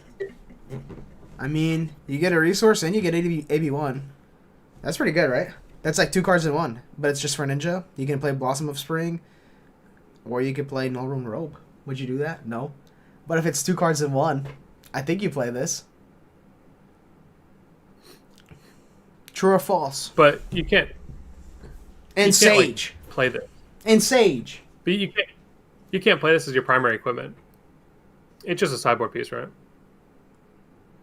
I mean, you get a resource and you get AB1. That's pretty good, right? That's like 2 cards in 1, but it's just for Ninja. You can play Blossom of Spring, or you could play Null Rune Robe. Would you do that? No. But if it's 2 cards in 1, I think you play this. True or false? But you can't. And you Sage. Can't, play this. And Sage. But you can't. You can't play this as your primary equipment. It's just a sideboard piece, right?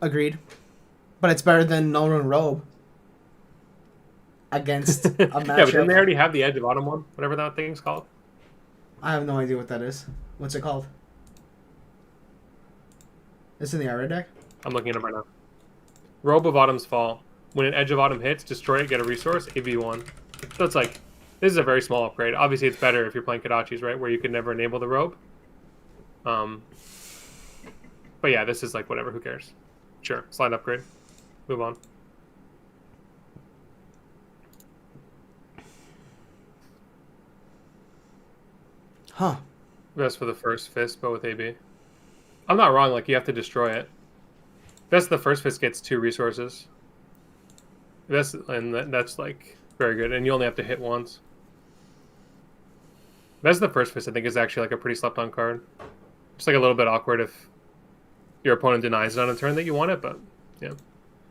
Agreed. But it's better than Null Rune Robe. Against a matchup. Yeah, but didn't they already have the Edge of Autumn one? Whatever that thing's called. I have no idea what that is. What's it called? It's in the Aaru deck? I'm looking at it right now. Robe of Autumn's Fall. When an Edge of Autumn hits, destroy it, get a resource, AV1. So it's like, this is a very small upgrade. Obviously, it's better if you're playing Kodachis, right? Where you could never enable the Robe. But yeah, this is like, whatever, who cares? Sure, slight upgrade. Move on. Huh. Best for the first fist, but with AB. I'm not wrong, like, you have to destroy it. Best of the first fist gets 2 resources. That's like very good, and you only have to hit once. Best of the first fist, I think, is actually like a pretty slept on card. Just like a little bit awkward if your opponent denies it on a turn that you want it, but yeah,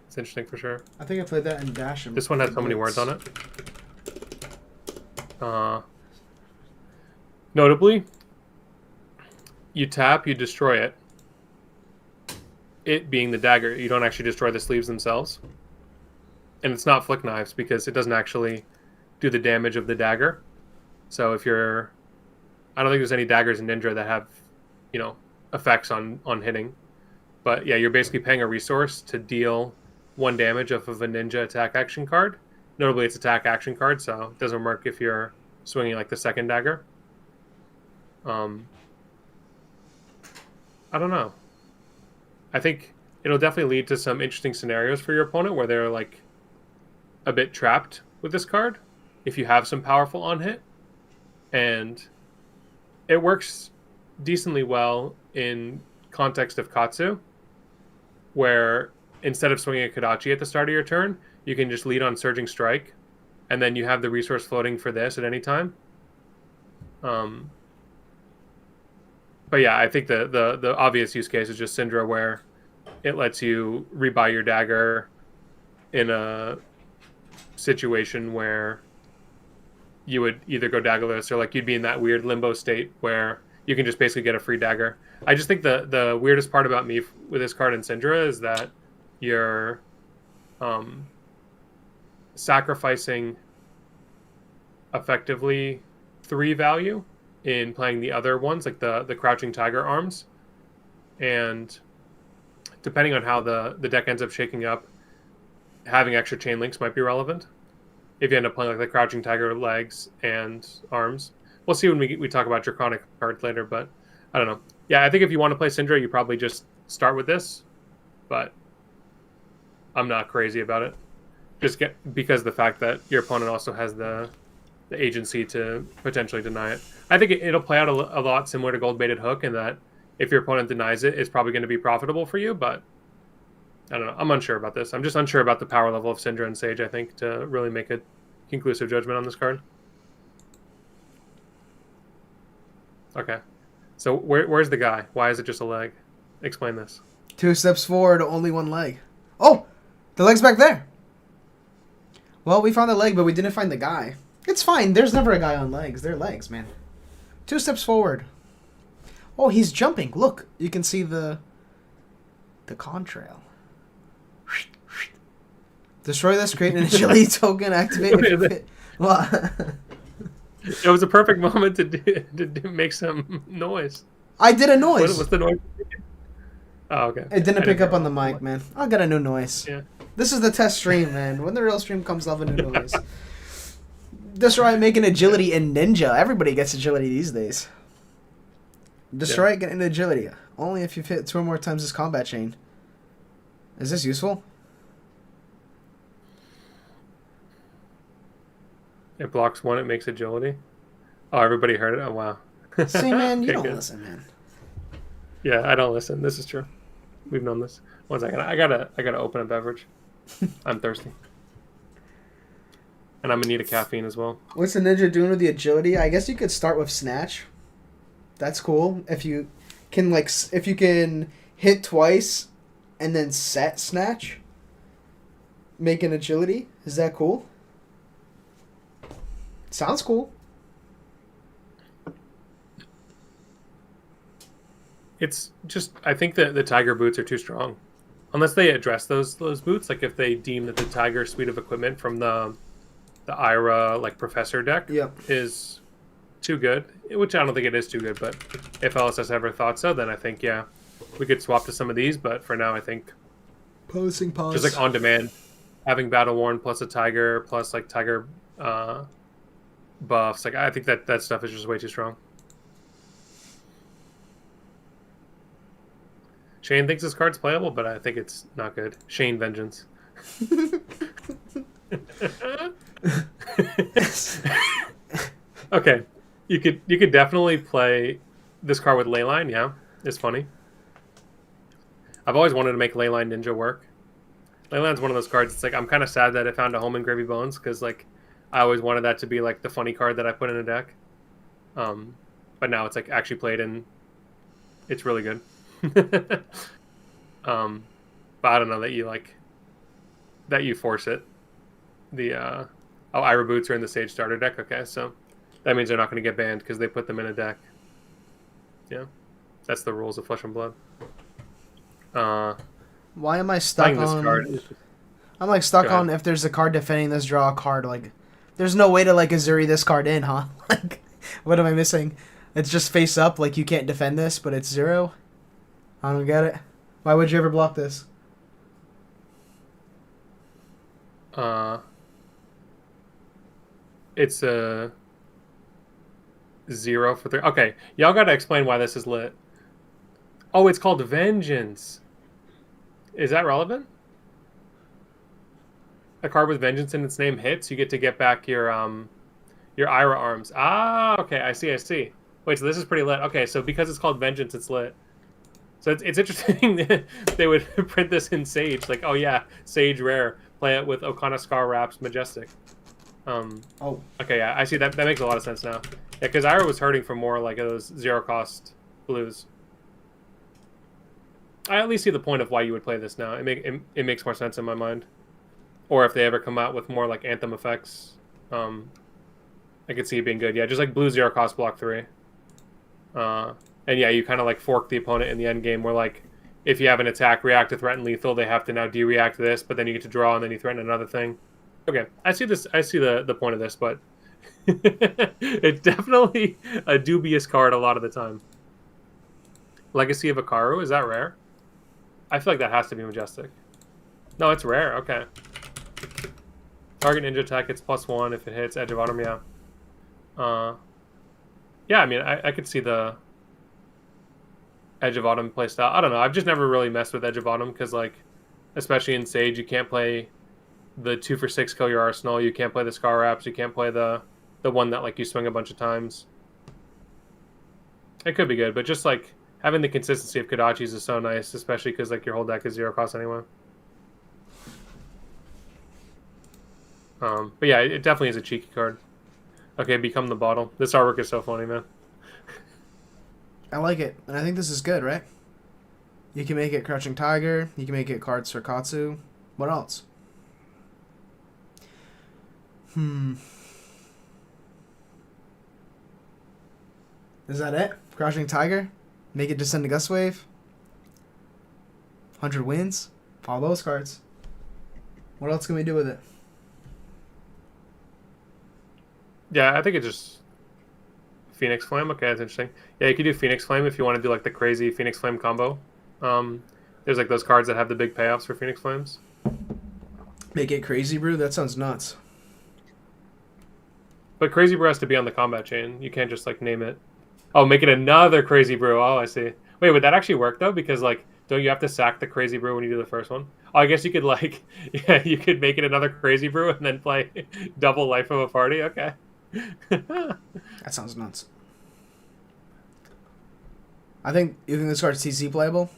it's interesting for sure. I think I played that in Dash. This one has so many words on it. Notably, you tap, you destroy it. It being the dagger, you don't actually destroy the sleeves themselves. And it's not flick knives because it doesn't actually do the damage of the dagger. So if you're... I don't think there's any daggers in Ninja that have, you know, effects on hitting. But yeah, you're basically paying a resource to deal 1 damage off of a Ninja attack action card. Notably, it's attack action card, so it doesn't work if you're swinging like the second dagger. I don't know. I think it'll definitely lead to some interesting scenarios for your opponent where they're like a bit trapped with this card if you have some powerful on hit. And it works decently well in context of Katsu, where instead of swinging a Kodachi at the start of your turn, you can just lead on Surging Strike, and then you have the resource floating for this at any time. But yeah, I think the obvious use case is just Syndra, where it lets you rebuy your dagger in a situation where you would either go daggerless or like you'd be in that weird limbo state where you can just basically get a free dagger. I just think the weirdest part about me with this card in Syndra is that you're sacrificing effectively 3 value in playing the other ones, like the Crouching Tiger arms. And depending on how the deck ends up shaking up, having extra chain links might be relevant. If you end up playing like the Crouching Tiger legs and arms. We'll see when we talk about Draconic cards later, but I don't know. Yeah, I think if you want to play Syndra, you probably just start with this, but I'm not crazy about it. Just because of the fact that your opponent also has the agency to potentially deny it. I think it'll play out a lot similar to Gold Baited Hook in that if your opponent denies it, it's probably going to be profitable for you, but I don't know. I'm unsure about this. I'm just unsure about the power level of Syndra and Sage, I think, to really make a conclusive judgment on this card. Okay. So where's the guy? Why is it just a leg? Explain this. 2 steps forward, only 1 leg. Oh! The leg's back there! Well, we found the leg, but we didn't find the guy. It's fine. There's never a guy on legs. They're legs, man. 2 steps forward. Oh, he's jumping. Look. You can see the contrail. Destroy this, create an agility token, activate... What? It was a perfect moment to make some noise. I did a noise. What's the noise? Oh, okay. It didn't pick up on the mic, man. I'll get a new noise. Yeah. This is the test stream, man. When the real stream comes, I'll have a new noise. Destroy, make an agility in Ninja. Everybody gets agility these days. Destroy, get an agility. Only if you've hit 2 or more times this combat chain. Is this useful? It blocks 1, it makes agility. Oh, everybody heard it? Oh, wow. See, man, you Okay, don't good. listen, man. Yeah, I don't listen. This is true. We've known this. 1 second. I gotta open a beverage. I'm thirsty. And I'm gonna need a caffeine as well. What's the Ninja doing with the agility? I guess you could start with Snatch. That's cool. If you can hit twice, and then set snatch. Make an agility. Is that cool? Sounds cool. It's just, I think that the Tiger boots are too strong. Unless they address those boots, like if they deem that the Tiger suite of equipment from the Ira like Professor deck is too good, which I don't think it is too good, but if LSS ever thought so, then I think, yeah, we could swap to some of these, but for now I think Pause. just like on demand, having Battle Worn plus a Tiger plus like Tiger buffs, like I think that stuff is just way too strong. Shane thinks this card's playable, but I think it's not good. Shane Vengeance. Okay, you could definitely play this card with Leyline. Yeah, it's funny. I've always wanted to make Leyline Ninja work. Leyline's one of those cards. It's like I'm kind of sad that I found a home in Gravy Bones because like I always wanted that to be like the funny card that I put in a deck. But now it's like actually played and it's really good. But I don't know that you force it. The Ira boots are in the Sage starter deck. Okay, so that means they're not going to get banned because they put them in a deck. Yeah, that's the rules of Flesh and Blood. Why am I stuck this on? card. I'm like stuck on if there's a card defending this, draw a card. Like, there's no way to like Azuri this card in, huh? Like, what am I missing? It's just face up. Like you can't defend this, but it's 0. I don't get it. Why would you ever block this? It's a 0 for 3. Okay, y'all got to explain why this is lit. Oh, it's called Vengeance. Is that relevant? A card with Vengeance in its name hits, you get back your Ira arms. Ah, okay, I see. Wait, so this is pretty lit. Okay, so because it's called Vengeance, it's lit. So it's interesting that they would print this in Sage. Like, oh yeah, Sage rare. Play it with Okana Scar Wraps Majestic. Okay, yeah, I see that. That makes a lot of sense now. Yeah, because Ira was hurting for more like those 0 cost blues. I at least see the point of why you would play this now. It makes more sense in my mind. Or if they ever come out with more like Anthem effects, I could see it being good. Yeah, just like blue 0 cost block 3. And yeah, you kind of like fork the opponent in the end game where like if you have an attack, react to threaten lethal, they have to now de-react this, but then you get to draw and then you threaten another thing. Okay, I see this. I see the point of this, but it's definitely a dubious card a lot of the time. Legacy of Aaru, is that rare? I feel like that has to be Majestic. No, it's rare. Okay. Target ninja attack, it's +1 if it hits Edge of Autumn. Yeah. Yeah, I mean, I could see the Edge of Autumn playstyle. I don't know. I've just never really messed with Edge of Autumn because, like, especially in Sage, you can't play the 2 for 6 kill your arsenal. You can't play the Scar Wraps. You can't play the one that like you swing a bunch of times. It could be good, but just like having the consistency of Kodachis is so nice, especially because like your whole deck is 0 cost anyway. But yeah, it definitely is a cheeky card. Okay, Become the Bottle. This artwork is so funny, man. I like it, and I think this is good, right? You can make it Crouching Tiger. You can make it Card Surkatsu. What else? Is that it? Crouching Tiger? Make it Descend to Gust Wave? 100 wins? All those cards. What else can we do with it? Yeah, I think it's just Phoenix Flame. Okay, that's interesting. Yeah, you could do Phoenix Flame if you want to do like the crazy Phoenix Flame combo. There's like those cards that have the big payoffs for Phoenix Flames. Make it Crazy Brew? That sounds nuts. But Crazy Brew has to be on the combat chain. You can't just like name it. Oh, make it another Crazy Brew. Oh, I see. Wait, would that actually work though? Because like, don't you have to sack the Crazy Brew when you do the first one? Oh, I guess you could like, yeah, you could make it another Crazy Brew and then play double Life of a Party. Okay. That sounds nuts. You think this card's TC playable?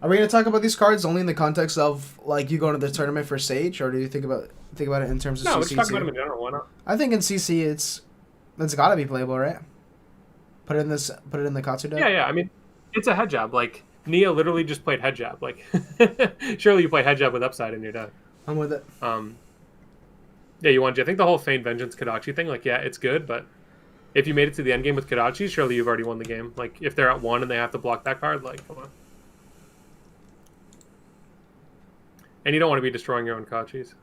Are we going to talk about these cards only in the context of like you going to the tournament for Sage, or do you think about it in terms of CC? No, let's talk about them in general. Why not? I think in CC it's got to be playable, right? Put it in this. Put it in the Katsu deck. Yeah. I mean, it's a head jab. Like Nia literally just played head jab. Like surely you play head jab with upside in your deck. I'm with it. Yeah, you want. I think the whole Feign Vengeance Kodachi thing. Like, yeah, it's good, but if you made it to the end game with Kodachi, surely you've already won the game. Like, if they're at 1 and they have to block that card, like, come on. And you don't want to be destroying your own Kodachis.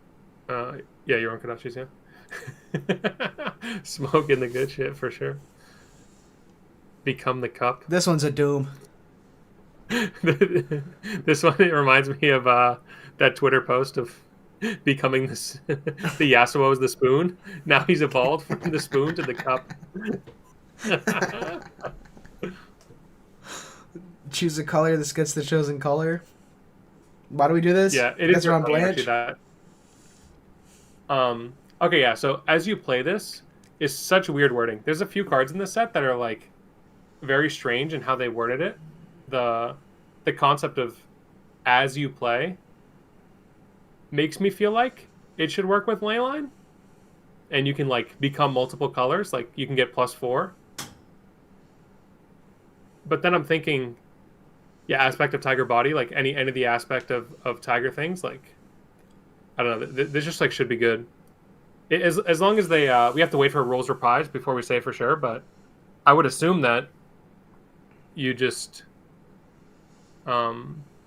Yeah, your own Kodachis, yeah. Smoking the good shit, for sure. Become the cup. This one's a doom. This one, it reminds me of that Twitter post of becoming this, the Yasuo is the spoon. Now he's evolved from the spoon to the cup. Choose a color. This gets the chosen color. Why do we do this? Yeah, it is around Blanche. That. Okay, yeah. So as you play this, is such weird wording. There's a few cards in this set that are like very strange in how they worded it. The concept of as you play makes me feel like it should work with Leyline, and you can like become multiple colors. Like you can get +4. But then I'm thinking, yeah, aspect of Tiger body, like any of the aspect of Tiger things, like I don't know. This just like should be good. As long as they we have to wait for rules reprise before we say for sure. But I would assume that you just yeah,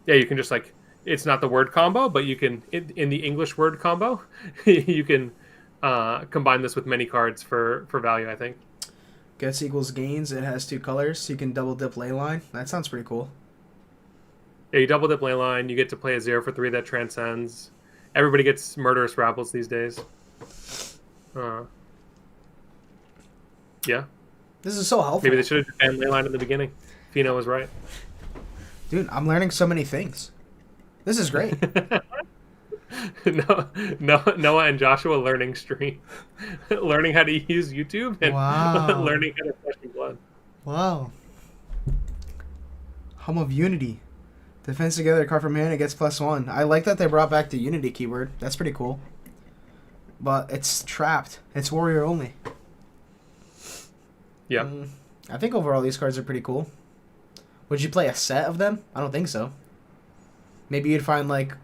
you can just like, it's not the word combo, but you can in the English word combo you can combine this with many cards for value, I think. Gets equals gains. It has 2 colors, so you can double dip Leyline. That sounds pretty cool. Yeah, you double dip Leyline, you get to play a 0 for 3 that transcends. Everybody gets murderous rapples these days. Yeah. This is so helpful. Maybe they should have banned Leyline in the beginning. Fino was right. Dude, I'm learning so many things. This is great. No, Noah and Joshua learning stream. Learning how to use YouTube and learning how to flesh and blood. Wow. Hum of Unity. Defense together, card from hand, it gets +1. I like that they brought back the Unity keyword. That's pretty cool. But it's trapped. It's warrior only. Yeah. I think overall these cards are pretty cool. Would you play a set of them? I don't think so. Maybe you'd find, like,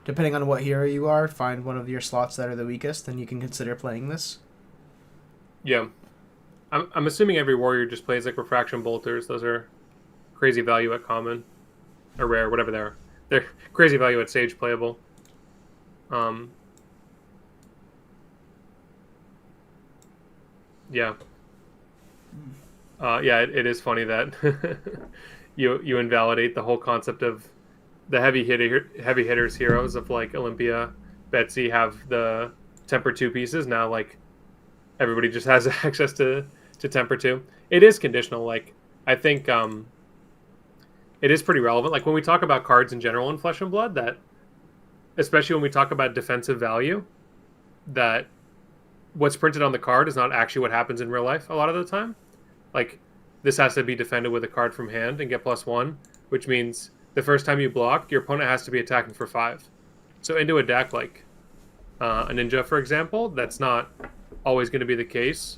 depending on what hero you are, find one of your slots that are the weakest, and you can consider playing this. Yeah. I'm assuming every warrior just plays, like, Refraction Bolters. Those are crazy value at common. Or rare, whatever they are. They're crazy value at Sage playable. Yeah. Yeah, it is funny that you invalidate the whole concept of the heavy hitters heroes of like Olympia, Betsy have the Temper 2 pieces. Now like everybody just has access to Temper 2. It is conditional. Like I think it is pretty relevant. Like when we talk about cards in general in Flesh and Blood, that especially when we talk about defensive value, that what's printed on the card is not actually what happens in real life a lot of the time. Like, this has to be defended with a card from hand and get +1, which means the first time you block, your opponent has to be attacking for 5. So into a deck like a Ninja, for example, that's not always going to be the case,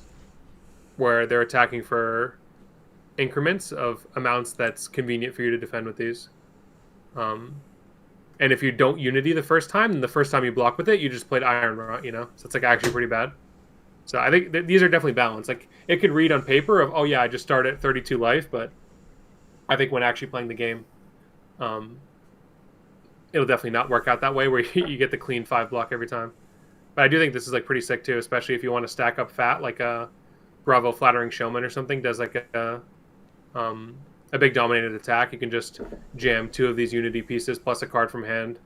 where they're attacking for increments of amounts that's convenient for you to defend with these. And if you don't Unity the first time, then the first time you block with it, you just played Iron Rot, you know? So it's like actually pretty bad. So I think these are definitely balanced. Like it could read on paper of, oh yeah, I just started at 32 life, but I think when actually playing the game, it'll definitely not work out that way where you get the clean 5 block every time. But I do think this is like pretty sick too, especially if you want to stack up fat, like a Bravo Flattering Showman or something does like a big dominated attack. You can just jam 2 of these Unity pieces plus a card from hand,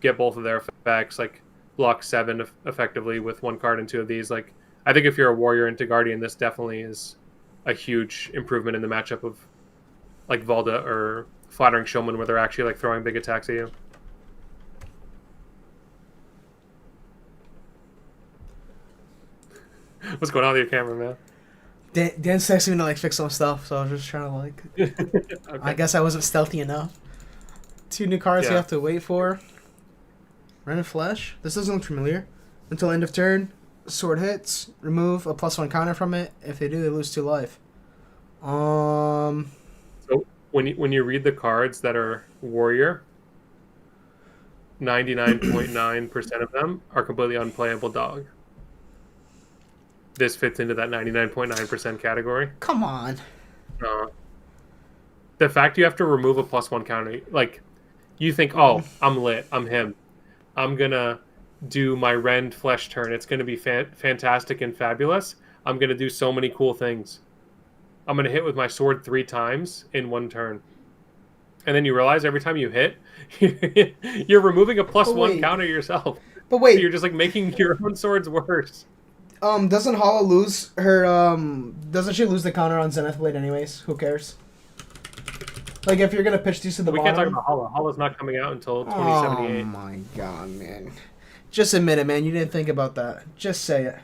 get both of their effects, like block 7 effectively with 1 card and 2 of these. Like I think if you're a warrior into Guardian, this definitely is a huge improvement in the matchup of like Valda or Flattering Showman, where they're actually like throwing big attacks at you. What's going on with your camera, man? Dan's texting me to like fix some stuff, so I was just trying to like. Okay. I guess I wasn't stealthy enough. 2 new cards you have to wait for. Rend Flesh. This doesn't look familiar. Until end of turn, sword hits. Remove a +1 counter from it. If they do, they lose 2 life. So when you read the cards that are warrior, 99.9% of them are completely unplayable dog. This fits into that 99.9% category. Come on. The fact you have to remove a +1 counter, like, you think, oh, I'm lit, I'm him. I'm going to do my Rend Flesh turn. It's going to be fantastic and fabulous. I'm going to do so many cool things. I'm going to hit with my sword 3 times in 1 turn. And then you realize every time you hit, you're removing a +1 counter yourself. But wait. So you're just like making your own swords worse. Doesn't Hala lose her, doesn't she lose the counter on Zenith Blade anyways? Who cares? Like, if you're going to pitch these to the bottom... We can't talk about Hala. Hala's not coming out until 2078. Oh my god, man. Just admit it, man. You didn't think about that. Just say it.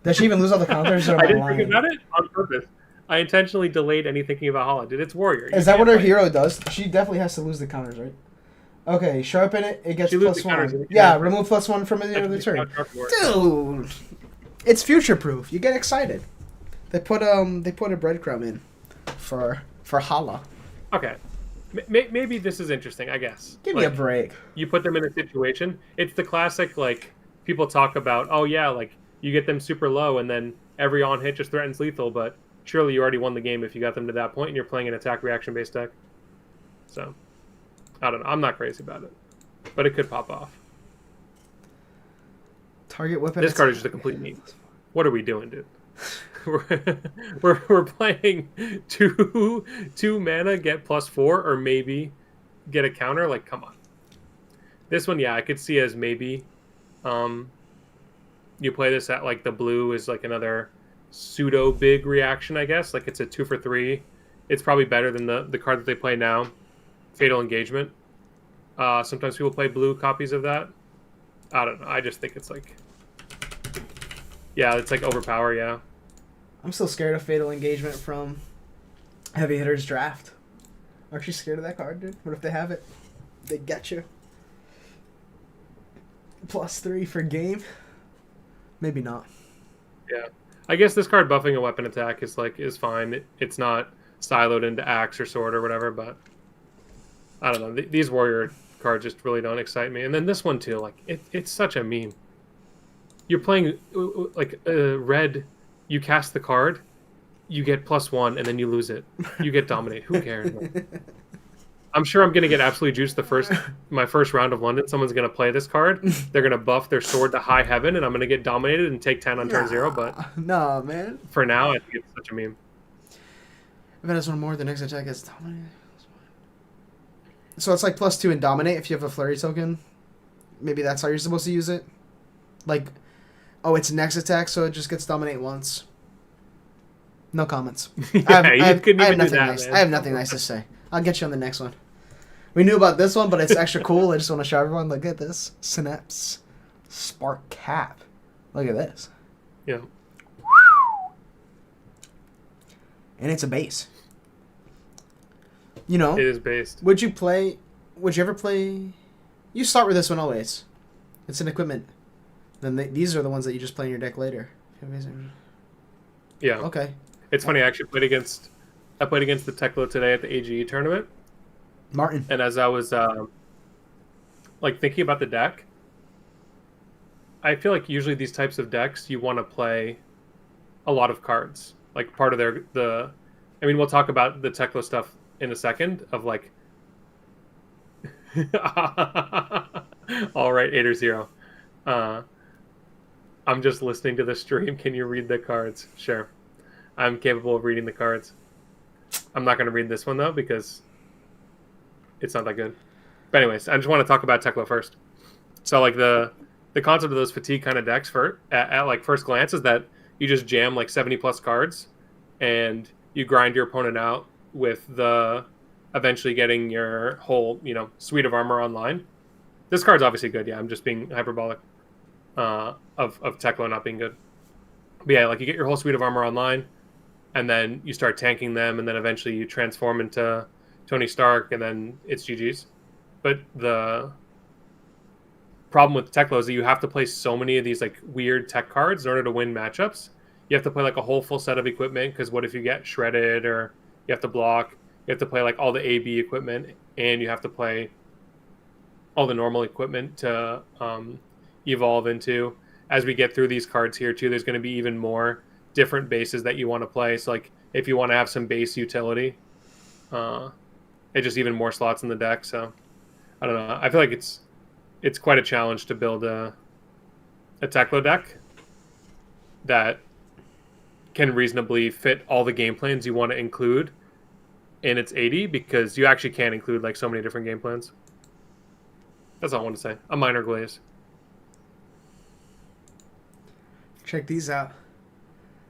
Does she even lose all the counters? Or I didn't think about it on purpose. I intentionally delayed any thinking about Hala. Dude, it's warrior. Is that what her hero does? She definitely has to lose the counters, right? Okay, sharpen it. It gets +1. Yeah, remove +1 from the end of the turn. Dude, it's future proof. You get excited. They put a breadcrumb in for Hala. Okay, maybe this is interesting. I guess. Give me a break. You put them in a situation. It's the classic, like, people talk about. Oh yeah, like, you get them super low, and then every on hit just threatens lethal. But surely you already won the game if you got them to that point, and you're playing an attack reaction based deck. So, I don't know. I'm not crazy about it, but it could pop off. Target weapon. This card is just a complete meme. What are we doing, dude? we're playing two mana, get +4, or maybe get a counter. Like, come on. This one, yeah, I could see as maybe. You play this at, like, the blue is like another pseudo big reaction, I guess. Like, it's a 2 for 3. It's probably better than the card that they play now, Fatal Engagement. Sometimes people play blue copies of that. I don't know. I just think it's like, yeah, it's like overpower. Yeah. I'm still scared of Fatal Engagement from Heavy Hitters Draft. Aren't you scared of that card, dude? What if they have it? They get you. +3 for game? Maybe not. Yeah. I guess this card buffing a weapon attack is fine. It's not siloed into axe or sword or whatever, but I don't know. These warrior cards just really don't excite me. And then this one too, like, it's such a meme. You're playing like red. You cast the card, you get +1, and then you lose it. You get dominate. Who cares? I'm sure I'm gonna get absolutely juiced my first round of London. Someone's gonna play this card. They're gonna buff their sword to high heaven, and I'm gonna get dominated and take 10 on turn 0. But no, man. For now, I think it's such a meme. If it has one more, the next attack is dominate. So it's like +2 in dominate if you have a flurry token. Maybe that's how you're supposed to use it. Like, oh, it's next attack, so it just gets dominate once. No comments. I have nothing nice to say. I'll get you on the next one. We knew about this one, but it's extra cool. I just want to show everyone. Look at this. Synapse Spark Cap. Look at this. Yeah. And it's a base. You know. It is based. Would you ever play... You start with this one always. It's an equipment. Then these are the ones that you just play in your deck later. Yeah. Okay. It's funny, I actually played against the Techlo today at the AGE tournament. Martin. And as I was like thinking about the deck, I feel like usually these types of decks you want to play a lot of cards. Like part of I mean, we'll talk about the Techlo stuff in a second of like all right, 8 or 0. I'm just listening to the stream. Can you read the cards? Sure. I'm capable of reading the cards. I'm not going to read this one, though, because it's not that good. But anyways, I just want to talk about Techlo first. So, like, the concept of those fatigue kind of decks at like first glance is that you just jam like 70+ cards and you grind your opponent out with the eventually getting your whole, suite of armor online. This card's obviously good. Yeah, I'm just being hyperbolic of Techlo not being good. But yeah, like you get your whole suite of armor online, and then you start tanking them, and then eventually you transform into Tony Stark, and then it's GG's. But the problem with Techlo is that you have to play so many of these like weird tech cards in order to win matchups. You have to play like a whole full set of equipment, because what if you get shredded or You have to block. You have to play like all the AB equipment, and you have to play all the normal equipment to evolve into. As we get through these cards here too, there's going to be even more different bases that you want to play. So like if you want to have some base utility, it's just even more slots in the deck. So I don't know. I feel like it's quite a challenge to build a Techlo deck that can reasonably fit all the game plans you want to include in its 80, because you actually can include like so many different game plans. That's all I want to say. A minor glaze. Check these out.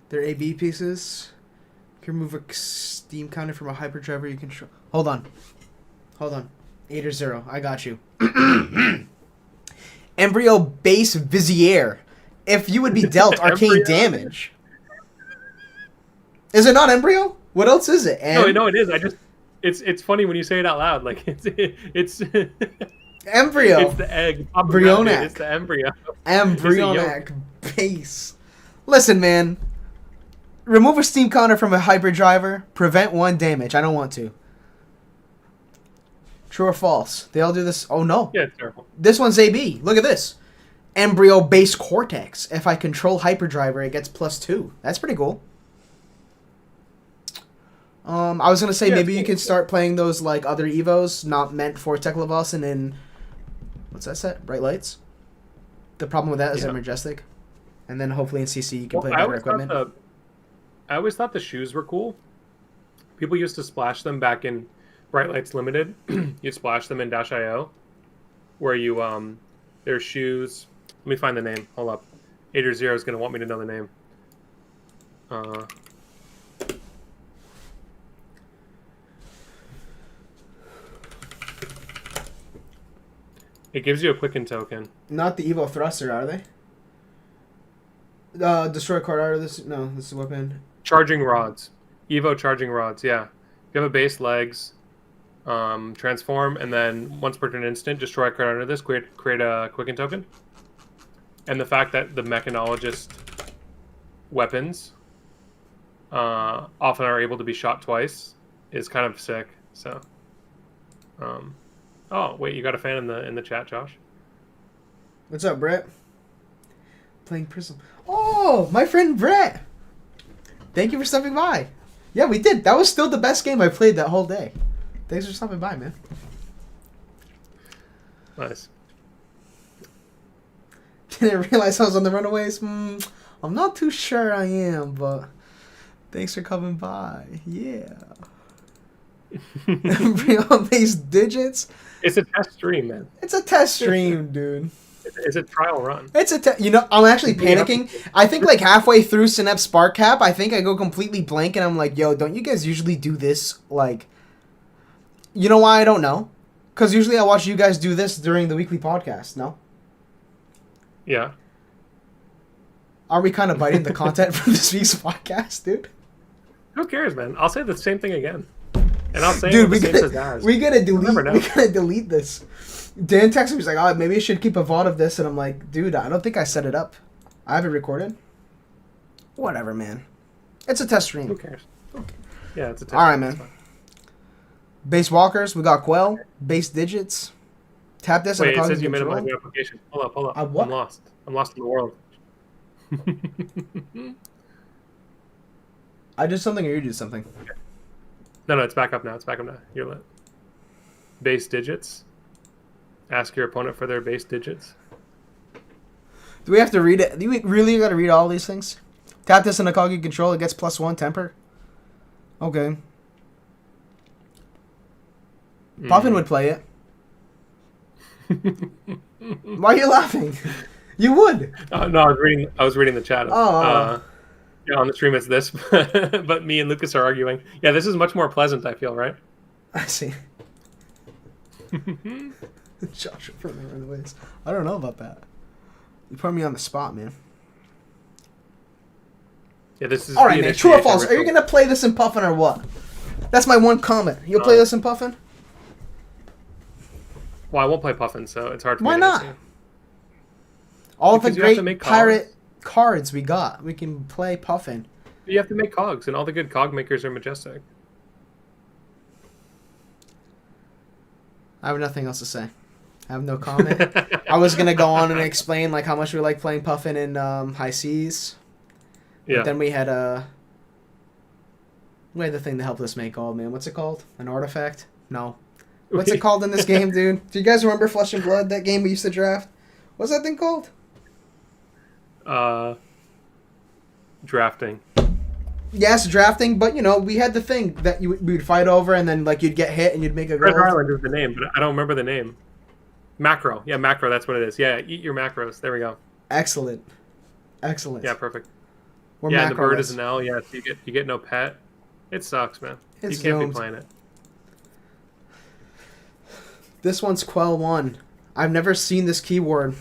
They're AB pieces. You can remove a steam counter from a hyperdriver you control. Hold on. 8 or 0. I got you. Embryo base Vizier. If you would be dealt arcane damage. Is it not Embryo? What else is it? No, it is. It's funny when you say it out loud. Like it's Embryo. It's the egg. Embryonic. It's the embryo. Embryonic base. Listen, man. Remove a steam counter from a hyperdriver. Prevent 1 damage. I don't want to. True or false? They all do this. Oh, no. Yeah, it's terrible. This one's AB. Look at this. Embryo base Cortex. If I control hyperdriver, it gets +2. That's pretty cool. I was gonna say maybe you can start playing those like other Evos not meant for Techlo Vice and in what's that set? Bright Lights. The problem with that is they're majestic, and then hopefully in CC you can play better equipment. I always thought the shoes were cool. People used to splash them back in Bright Lights Limited. You'd splash them in -IO, where you their shoes. Let me find the name. Hold up. 8 or 0 is gonna want me to know the name. It gives you a quicken token. Not the Evo Thruster, are they? Destroy card art of this. No, this is a weapon. Charging rods. Evo charging rods. Yeah. You have a base legs, transform, and then once per turn instant, destroy a card under this. Create a quicken token. And the fact that the Mechanologist weapons often are able to be shot twice is kind of sick. So. Oh, wait, you got a fan in the chat, Josh? What's up, Brett? Playing Prism. Oh, my friend Brett! Thank you for stopping by. Yeah, we did. That was still the best game I played that whole day. Thanks for stopping by, man. Nice. Didn't realize I was on the Runaways. I'm not too sure I am, but thanks for coming by. Yeah. Embryo-based digits. It's a test stream, man. It's a test stream, dude. It's a trial run. I'm actually panicking. I think like halfway through Synapse Spark Cap, I think I go completely blank and I'm like, yo, don't you guys usually do this? Like, you know why I don't know? Because usually I watch you guys do this during the weekly podcast, no? Yeah. Are we kind of biting the content from this week's podcast, dude? Who cares, man? I'll say the same thing again. And I'll say dude, we gotta delete this. Dan texted me, he's like, oh, maybe I should keep a VOD of this. And I'm like, dude, I don't think I set it up. I have it recorded. Whatever, man. It's a test stream. Who cares? Okay. Yeah, it's a test stream. All right, man. Base walkers, we got Quell. Base digits. Tap this. Wait, it says you made a new application. Hold up. What? I'm lost. I'm lost in the world. I did something or you did something? Okay. No, it's back up now. You're lit. Base digits. Ask your opponent for their base digits. Do we have to read it? Do we really got to read all these things? Tap this in a cog you control. It gets +1 temper. Okay. Puffin would play it. Why are you laughing? You would. No, I was reading the chat. Yeah, on the stream it's this, but me and Lucas are arguing. Yeah, this is much more pleasant, I feel, right? I see. Joshua put me in the ways. I don't know about that. You put me on the spot, man. Yeah, this is... Alright, man, true or false? Are you going to play this in Puffin or what? That's my one comment. You'll play this in Puffin? Well, I won't play Puffin, so it's hard for me to not? answer. All the great pirate cards we got. We can play Puffin. You have to make cogs, and all the good cog makers are majestic. I have nothing else to say. I have no comment. I was gonna go on and explain like how much we like playing Puffin in High Seas. But Yeah. then we had the thing that helped us make gold, man. What's it called? An artifact? No. What's it called in this game, dude? Do you guys remember Flesh and Blood? That game we used to draft. What's that thing called? Drafting. Yes, drafting. But we had the thing that we'd fight over, and then like you'd get hit and you'd make a gold. Red Island is the name, but I don't remember the name. Macro. Yeah, macro. That's what it is. Yeah, eat your macros. There we go. Excellent. Yeah, perfect. We're yeah, and the bird macroless. is an L. Yeah, so you get no pet. It sucks, man. It's you can't doomed. be playing it. This one's Quell 1. I've never seen this keyword.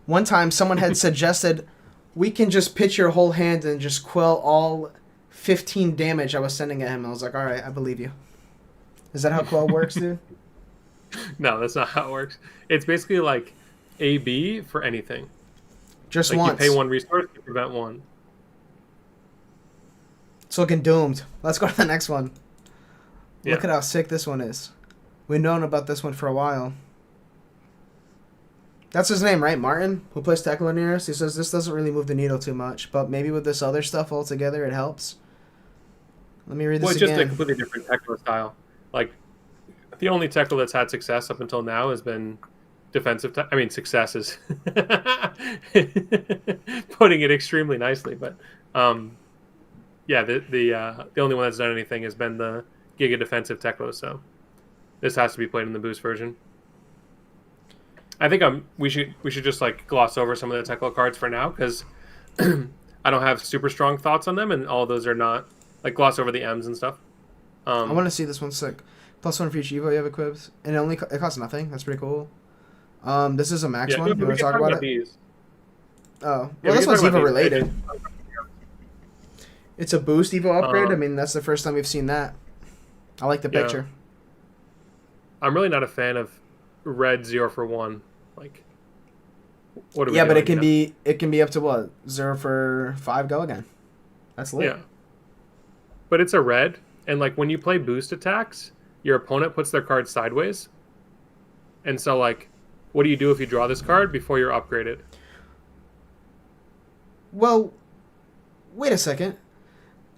One time someone had suggested we can just pitch your whole hand and just quell all 15 damage I was sending at him. I was like, alright, I believe you. Is that how Quell works, dude? No, that's not how it works. It's basically like AB for anything. Just Like once. you pay one resource to prevent one. It's looking doomed. Let's go to the next one. Yeah. Look at how sick this one is. We've known about this one for a while. That's his name, right? Martin, who plays Techlo near us. He says this doesn't really move the needle too much, but maybe with this other stuff all together, it helps. Let me read this Well, it's just a again. completely different Techlo style. Like, the only Techlo that's had success up until now has been defensive. I mean, success is putting it extremely nicely, but yeah, the only one that's done anything has been the Giga defensive Techlo. So this has to be played in the boost version. I think we should just like gloss over some of the Techlo cards for now because I don't have super strong thoughts on them, and all of those are not like gloss over the M's and stuff. I want to see this one sick. +1 for each Evo you have equipped, and it costs nothing. That's pretty cool. This is a max one. You want to talk about it? These. Oh, Yeah, well, this one's Evo related. these. It's a boost Evo upgrade. I mean, that's the first time we've seen that. I like the Yeah. picture. I'm really not a fan of red 0 for 1. Like, what are we Yeah, but doing, it can be up to what 0 for 5. Go again. That's lit. Yeah. But it's a red, and like when you play boost attacks, your opponent puts their card sideways. And so, like, what do you do if you draw this card before you're upgraded? Well, wait a second.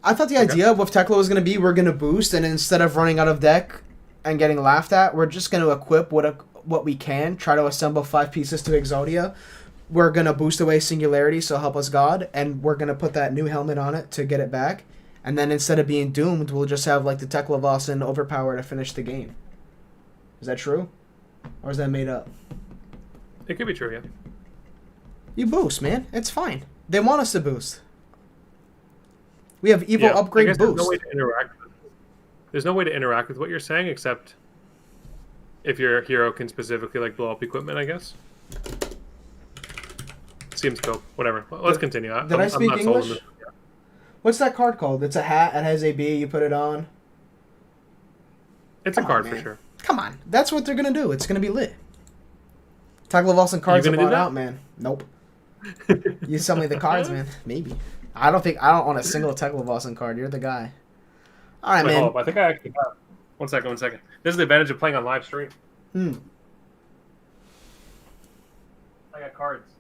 I thought the idea with Techlo was going to be we're going to boost, and instead of running out of deck and getting laughed at, we're just going to equip what we can, try to assemble 5 pieces to Exodia. We're going to boost away Singularity, so help us God, and we're going to put that new helmet on it to get it back. And then instead of being doomed, we'll just have like the Techlo Voss and Overpower to finish the game. Is that true? Or is that made up? It could be true, yeah. You boost, man. It's fine. They want us to boost. We have Evo upgrade I guess boost. There's no way to interact with what you're saying except if your hero can specifically like blow up equipment, I guess. Seems cool. Whatever. Well, let's continue. Did I speak not sold on English? this. Yeah. What's that card called? It's a hat. It has a B. You put it on. It's a Come card on, for man. sure. Come on. That's what they're going to do. It's going to be lit. Techlo Voss and cards are gonna do bought that? out, man. Nope. You sell me the cards, man. Maybe. I don't want a single Techlo Voss and card. You're the guy. All right, Wait, man. hold up. I think I actually have. One second. This is the advantage of playing on live stream. I got cards.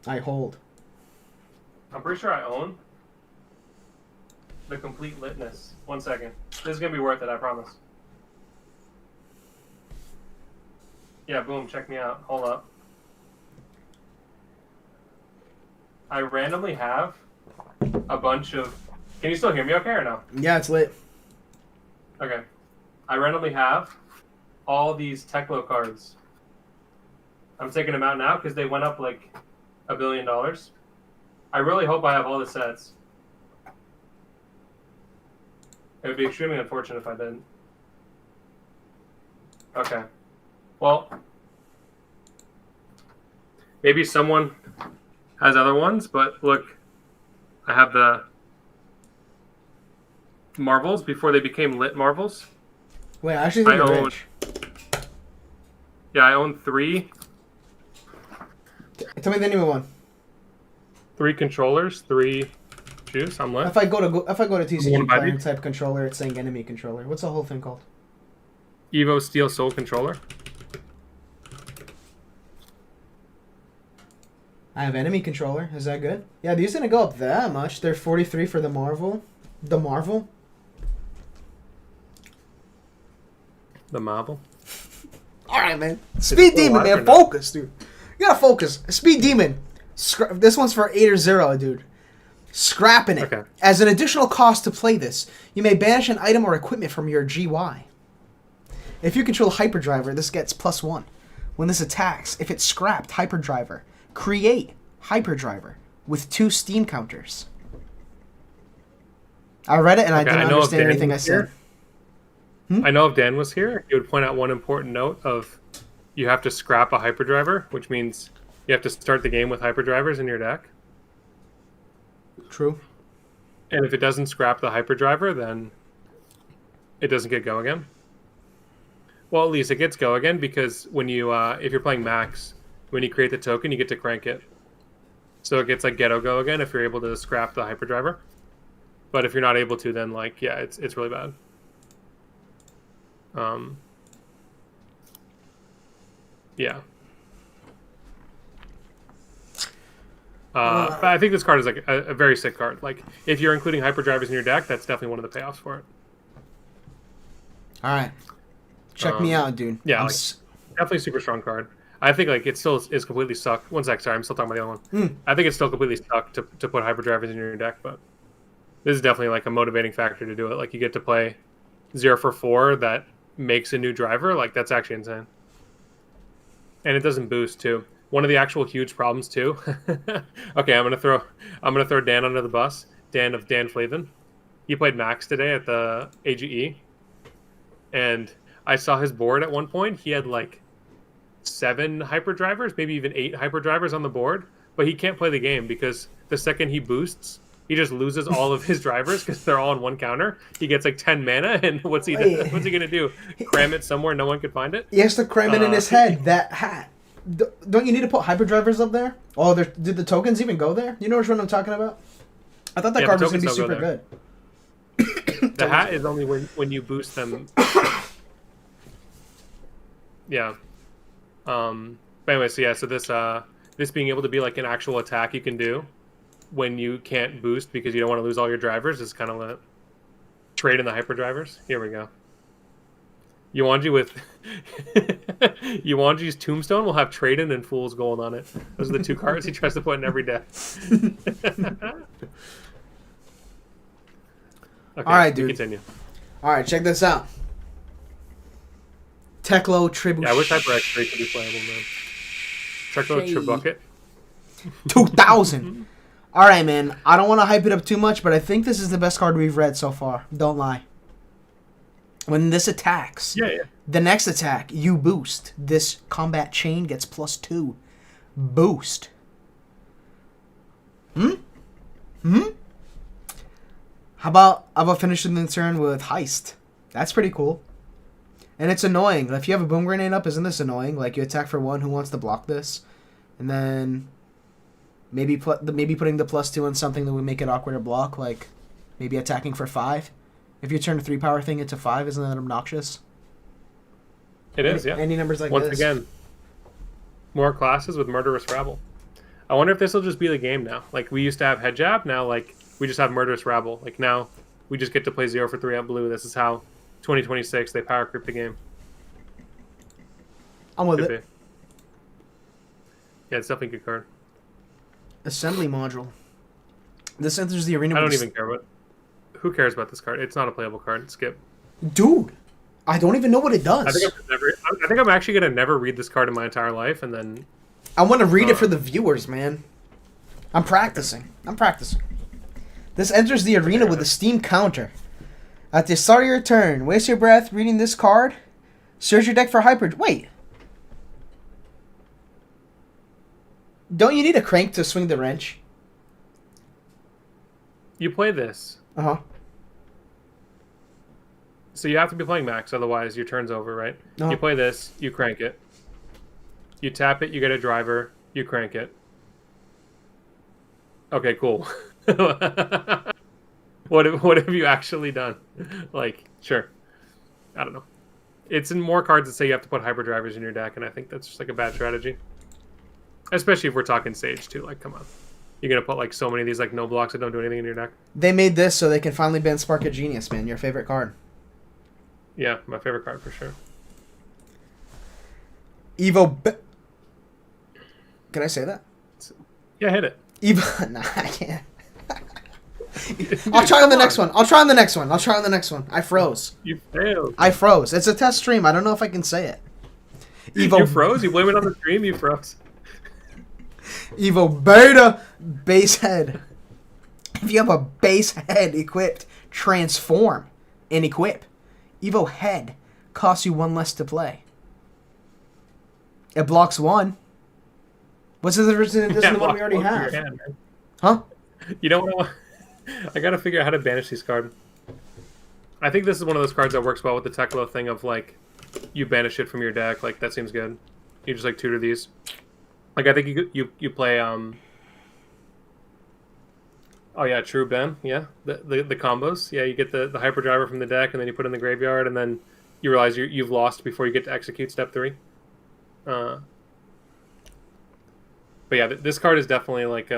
I hold. I'm pretty sure I own the complete litness. 1 second. This is going to be worth it, I promise. Yeah, boom, check me out. Hold up. I randomly have a bunch of... Can you still hear me okay or no? Yeah, it's lit. Okay. I randomly have all these Techlo cards. I'm taking them out now because they went up like $1 billion. I really hope I have all the sets. It would be extremely unfortunate if I didn't. Okay. Well, maybe someone has other ones, but look, I have the Marvels before they became lit Marvels. Wait, I actually think you're own- rich. Yeah, I own three Tell me the name of one. controllers, 3 juice. I'm lit. If I go to TCG One by player me? and type controller, it's saying enemy controller. What's the whole thing called? Evo Steel Soul Controller. I have enemy controller. Is that good? Yeah, these didn't go up that much. They're 43 for the Marvel. The Marvel. The Marvel. All right, man. Speed Demon, man. Focus, dude. You gotta focus. Speed Demon. This one's for 8 or 0, dude. Scrapping it. Okay. As an additional cost to play this, you may banish an item or equipment from your GY. If you control Hyperdriver, this gets +1. When this attacks, if it's scrapped Hyperdriver, create Hyperdriver with 2 Steam counters. I read it and I didn't understand anything I said. I know if Dan was here, he would point out one important note of you have to scrap a Hyperdriver, which means you have to start the game with Hyperdrivers in your deck. True. And if it doesn't scrap the Hyperdriver, then it doesn't get go again. Well, at least it gets go again because when you, if you're playing Max, when you create the token, you get to crank it. So it gets like ghetto go again if you're able to scrap the Hyperdriver. But if you're not able to, then like, yeah, it's really bad. Yeah. But I think this card is like a very sick card. Like, if you're including Hyperdrivers in your deck, that's definitely one of the payoffs for it. All right. Check me out, dude. Yeah, like, definitely a super strong card. I think like it still is completely stuck. One sec, sorry, I'm still talking about the other one. I think it's still completely stuck to put Hyperdrivers in your deck, but this is definitely like a motivating factor to do it. Like, you get to play 0 for 4 that makes a new driver. Like, that's actually insane. And it doesn't boost too. One of the actual huge problems too. Okay, I'm gonna throw Dan under the bus. Dan Flavin. He played Max today at the AGE, and I saw his board at one point. He had like 7 Hyperdrivers, maybe even 8 Hyperdrivers on the board, but he can't play the game because the second he boosts, he just loses all of his drivers because they're all on one counter. He gets like 10 mana, and what's he gonna do? Cram it somewhere no one can find it? He has to cram it in his head. That hat. Don't you need to put Hyperdrivers up there? Oh, did the tokens even go there? You know which one I'm talking about? I thought that card was gonna be super good. The hat is only when you boost them. Yeah. But anyway, so yeah, so this being able to be like an actual attack you can do when you can't boost because you don't want to lose all your drivers is kind of a trade in the Hyperdrivers. Here we go. Yuanji with Yuanji's Tombstone will have Trade-in and Fool's Gold on it. Those are the 2 cards he tries to put in every deck. Okay, all right, dude. Continue. All right, check this out. Techlo Tribute. Yeah, I wish Hyper X3 could be playable, man. Techlo Tribucket. 2000. All right, man. I don't want to hype it up too much, but I think this is the best card we've read so far. Don't lie. When this attacks, the next attack, you boost. This combat chain gets +2. Boost. How about finishing the turn with Heist? That's pretty cool. And it's annoying. If you have a boom grenade up, isn't this annoying? Like, you attack for 1, who wants to block this? And then maybe putting the +2 on something that would make it awkward to block, like maybe attacking for 5. If you turn a 3-power thing into 5, isn't that obnoxious? It is, yeah. Any numbers like Once this. again, more classes with Murderous Rabble. I wonder if this will just be the game now. Like, we used to have Head Jab, now like we just have Murderous Rabble. Like, now we just get to play 0 for 3 on blue. This is how 2026 they power creep the game. I'm with it. Yeah, it's definitely a good card. Assembly module. This enters the arena. I don't even care about. Who cares about this card? It's not a playable card. Skip. Dude, I don't even know what it does. I think I'm actually gonna never read this card in my entire life, and then I want to read it for the viewers, man. I'm practicing. This enters the arena with a Steam counter. At the start of your turn, waste your breath reading this card. Search your deck for Hyper. Wait. Don't you need a crank to swing the wrench? You play this. Uh-huh. So you have to be playing Max, otherwise your turn's over, right? No. You play this, you crank it. You tap it, you get a driver, you crank it. Okay, cool. What have you actually done? Like, sure. I don't know. It's in more cards that say you have to put hyperdrivers in your deck, and I think that's just like a bad strategy. Especially if we're talking Sage too. Like, come on, you're gonna put like so many of these like no blocks that don't do anything in your deck. They made this so they can finally ban Spark of Genius, man. Your favorite card. Yeah, my favorite card for sure. Can I say that? Yeah, hit it. Nah, I can't. I'll try on the next one. I froze. You failed. I froze. It's a test stream. I don't know if I can say it. You froze? You blame it on the stream? You froze. Evo Beta base head. If you have a base head equipped, transform and equip. Evo head costs you 1 less to play. It blocks 1. What's the difference in this than the one we already have? Hand, huh? You know what? I gotta figure out how to banish these cards. I think this is one of those cards that works well with the Techlo thing of like, you banish it from your deck. Like that seems good. You just like tutor these. Like I think you play Oh yeah, true Ben. Yeah, the combos. Yeah, you get the hyperdriver from the deck, and then you put it in the graveyard, and then you realize you've lost before you get to execute step 3. But yeah, this card is definitely like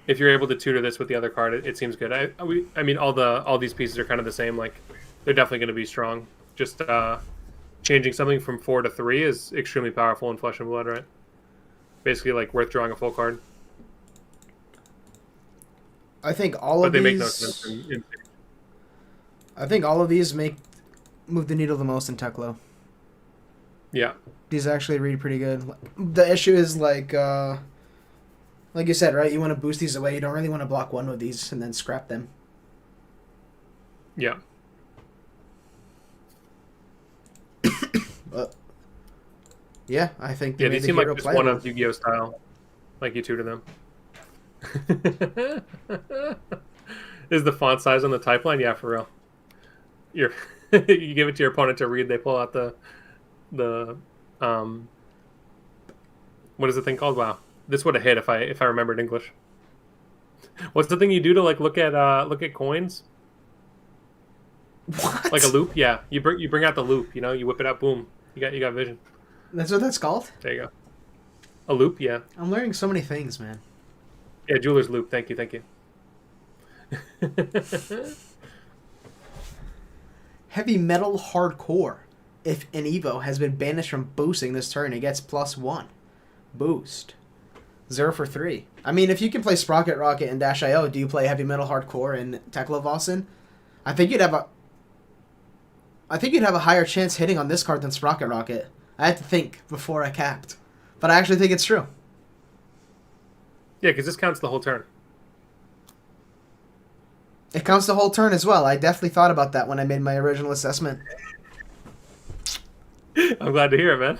if you're able to tutor this with the other card, it seems good. I mean, all these pieces are kind of the same. Like, they're definitely going to be strong. Just changing something from 4 to 3 is extremely powerful in Flesh and Blood, right? Basically, like worth drawing a full card. I think all of these. But they make no sense. I think all of these move the needle the most in Techlo. Yeah. These actually read pretty good. The issue is like you said, right? You want to boost these away. You don't really want to block 1 with these and then scrap them. Yeah. Yeah, I think they seem like just one of Yu-Gi-Oh style. Like you tutor them. Is the font size on the type line? Yeah, for real. You give it to your opponent to read. They pull out the what is the thing called? Wow, this would have hit if I remembered English. What's the thing you do to like look at coins? What? Like a loop? Yeah, you bring out the loop. You know, you whip it out. Boom, you got vision. That's what that's called? There you go. A loop, yeah. I'm learning so many things, man. Yeah, jeweler's loop. Thank you. Heavy Metal Hardcore. If an Evo has been banished from boosting this turn, it gets +1. Boost. 0 for 3. I mean, if you can play Sprocket Rocket and Dash IO, do you play Heavy Metal Hardcore and Techlo Vossen? I think you'd have a higher chance hitting on this card than Sprocket Rocket. I had to think before I capped. But I actually think it's true. Yeah, because this counts the whole turn. It counts the whole turn as well. I definitely thought about that when I made my original assessment. I'm glad to hear it, man.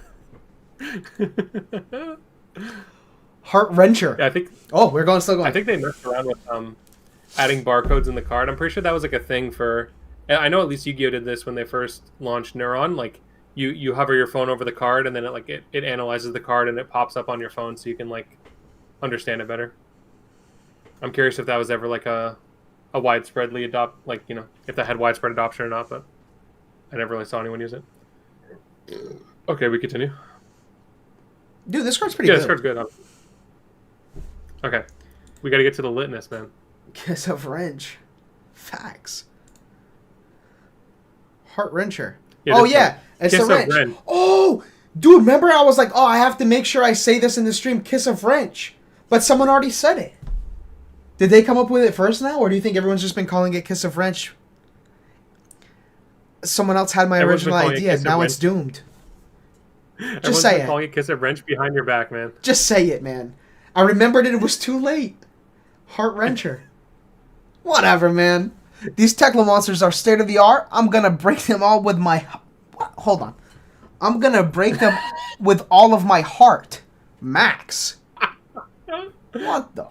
Heart Wrencher. Yeah, I think. Oh, we're still going. I think they messed around with adding barcodes in the card. I'm pretty sure that was like a thing for. I know at least Yu-Gi-Oh did this when they first launched Neuron. Like you hover your phone over the card, and then it analyzes the card and it pops up on your phone, so you can like understand it better. I'm curious if that was ever like a widespreadly if that had widespread adoption or not, but I never really saw anyone use it. Okay, we continue. Dude, this card's pretty good. Yeah, this card's good. Okay. We gotta get to the litness, man. Kiss of Wrench. Facts. Heart Wrencher. Yeah, oh, yeah. It's the wrench. Oh, dude, remember I was like, I have to make sure I say this in the stream, Kiss of Wrench. But someone already said it. Did they come up with it first now, or do you think everyone's just been calling it Kiss of Wrench? Someone else had my original idea. Now it's doomed. Just say it. Calling it Kiss of Wrench behind your back, man. Just say it, man. I remembered it was too late. Heart Wrencher. Whatever, man. These Techlo monsters are state of the art. I'm gonna break them all with my. Hold on. I'm gonna break them with all of my heart, Max. What the?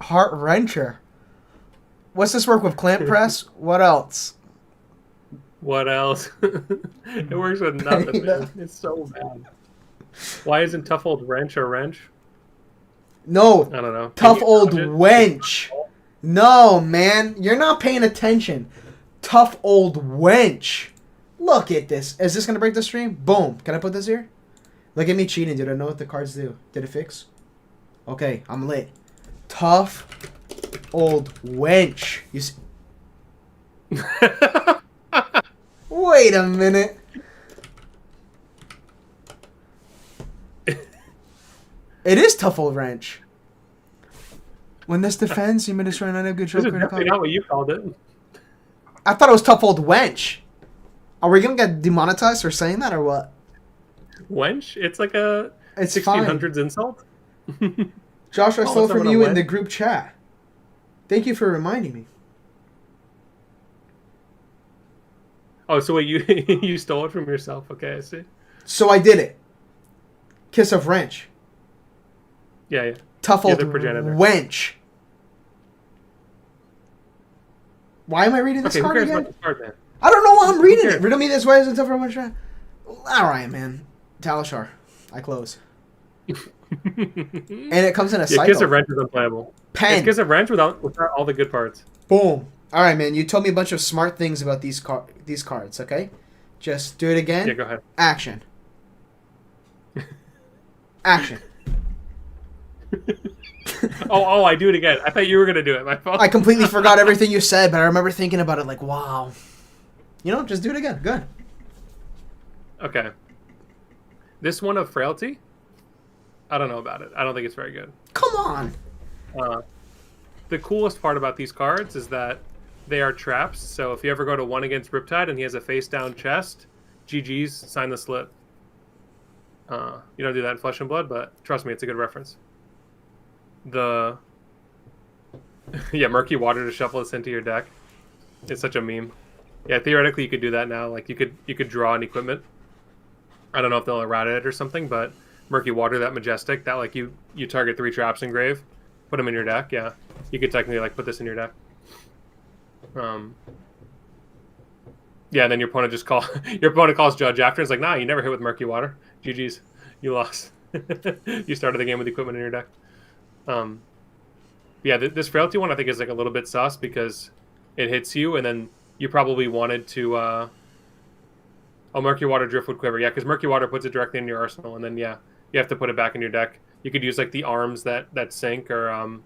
Heart Wrencher. What's this work with? Clamp press? What else? What else? It works with nothing, man. It's so bad. Why isn't Tough Old Wrench a wrench? No. I don't know. Tough Old Wench. No, man. You're not paying attention. Tough Old Wench. Look at this. Is this gonna break the stream? Boom. Can I put this here? Look at me cheating, dude. I know what the cards do. Did it fix? Okay, I'm lit. Tough old wench. You see? Wait a minute. It is tough old wrench. When this defends, you may destroy an item control. This is definitely not what you called it. I thought it was tough old wench. Are we gonna get demonetized for saying that or what? Wench? It's like a It's 1600s insult. Josh, I Oh, stole from someone you a in the wench? group chat. Thank you for reminding me. Oh, so wait, you you stole it from yourself? Okay, I see. So I did it. Kiss of wrench. Yeah, yeah. Tough You're old the progenitor. wench. Why am I reading this Okay, who card cares again? about this card, man? I don't know why I'm reading cares? it. Riddle me this. Why is it tough for wench? Alright, man. Talishar. I close. And it comes in a Yeah, cycle. Kiss of Wrench is unplayable. Pen. It's Kiss of Wrench without all the good parts. Boom. Alright, man. You told me a bunch of smart things about these cards, okay? Just do it again. Yeah, go ahead. Action. Action. Oh, I do it again. I thought you were gonna do it. My fault. I completely forgot everything you said, but I remember thinking about it like, wow. You know, just do it again. Good. Okay. This one of Frailty? I don't know about it. I don't think it's very good. Come on. The coolest part about these cards is that they are traps. So if you ever go to 1 against Riptide and he has a face-down chest, GG's, sign the slip. You don't do that in Flesh and Blood, but trust me, it's a good reference. Yeah, Murky Water to shuffle this into your deck. It's such a meme. Yeah, theoretically you could do that now. Like you could draw an equipment. I don't know if they'll errata it or something, but Murky Water, that Majestic, that like you target 3 traps in grave, put them in your deck. Yeah, you could technically like put this in your deck. Yeah, and then your opponent calls Judge after. It's like, nah, you never hit with Murky Water. GG's, you lost. You started the game with equipment in your deck. Yeah, this Frailty one I think is like a little bit sus because it hits you, and then you probably wanted to. Oh, Murky Water Driftwood Quiver. Yeah, because Murky Water puts it directly in your arsenal, and then yeah, you have to put it back in your deck. You could use like the arms that sink, or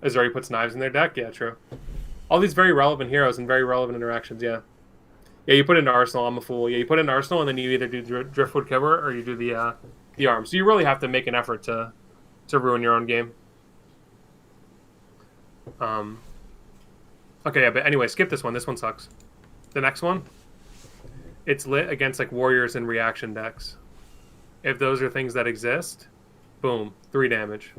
Azuri puts knives in their deck. Yeah, true. All these very relevant heroes and very relevant interactions. Yeah. Yeah, you put it into arsenal. I'm a fool. Yeah, you put it in arsenal, and then you either do Driftwood Quiver or you do the arms. So you really have to make an effort to ruin your own game. Okay, yeah, but anyway, skip this one. This one sucks. The next one, it's lit against like warriors and reaction decks. If those are things that exist, boom, 3 damage.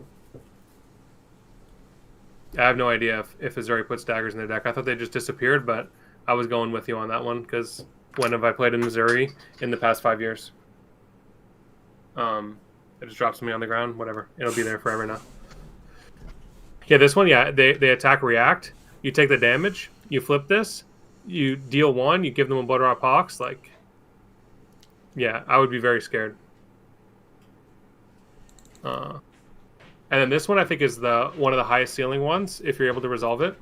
I have no idea if Azuri puts daggers in their deck. I thought they just disappeared, but I was going with you on that one because when have I played in Missouri in the past 5 years? It just drops me on the ground. Whatever, it'll be there forever now. Yeah, this one, yeah, they attack react. You take the damage. You flip this. You deal 1. You give them a Blood Rot Pox. Like, yeah, I would be very scared. And then this one I think is one of the highest ceiling ones if you're able to resolve it.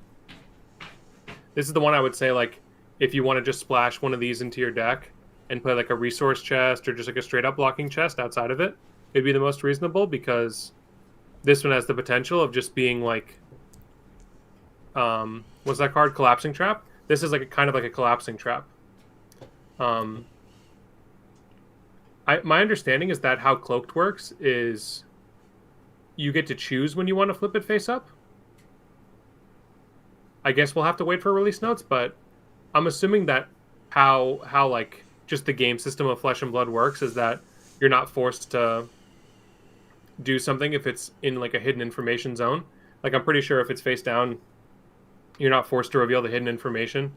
This is the one I would say like if you want to just splash one of these into your deck and play like a resource chest or just like a straight up blocking chest outside of it, it'd be the most reasonable because this one has the potential of just being like what's that card? Collapsing Trap. This is like kind of like a collapsing trap. My understanding is that how Cloaked works is you get to choose when you want to flip it face up. I guess we'll have to wait for release notes, but I'm assuming that how like just the game system of Flesh and Blood works is that you're not forced to do something if it's in like a hidden information zone. Like I'm pretty sure if it's face down, you're not forced to reveal the hidden information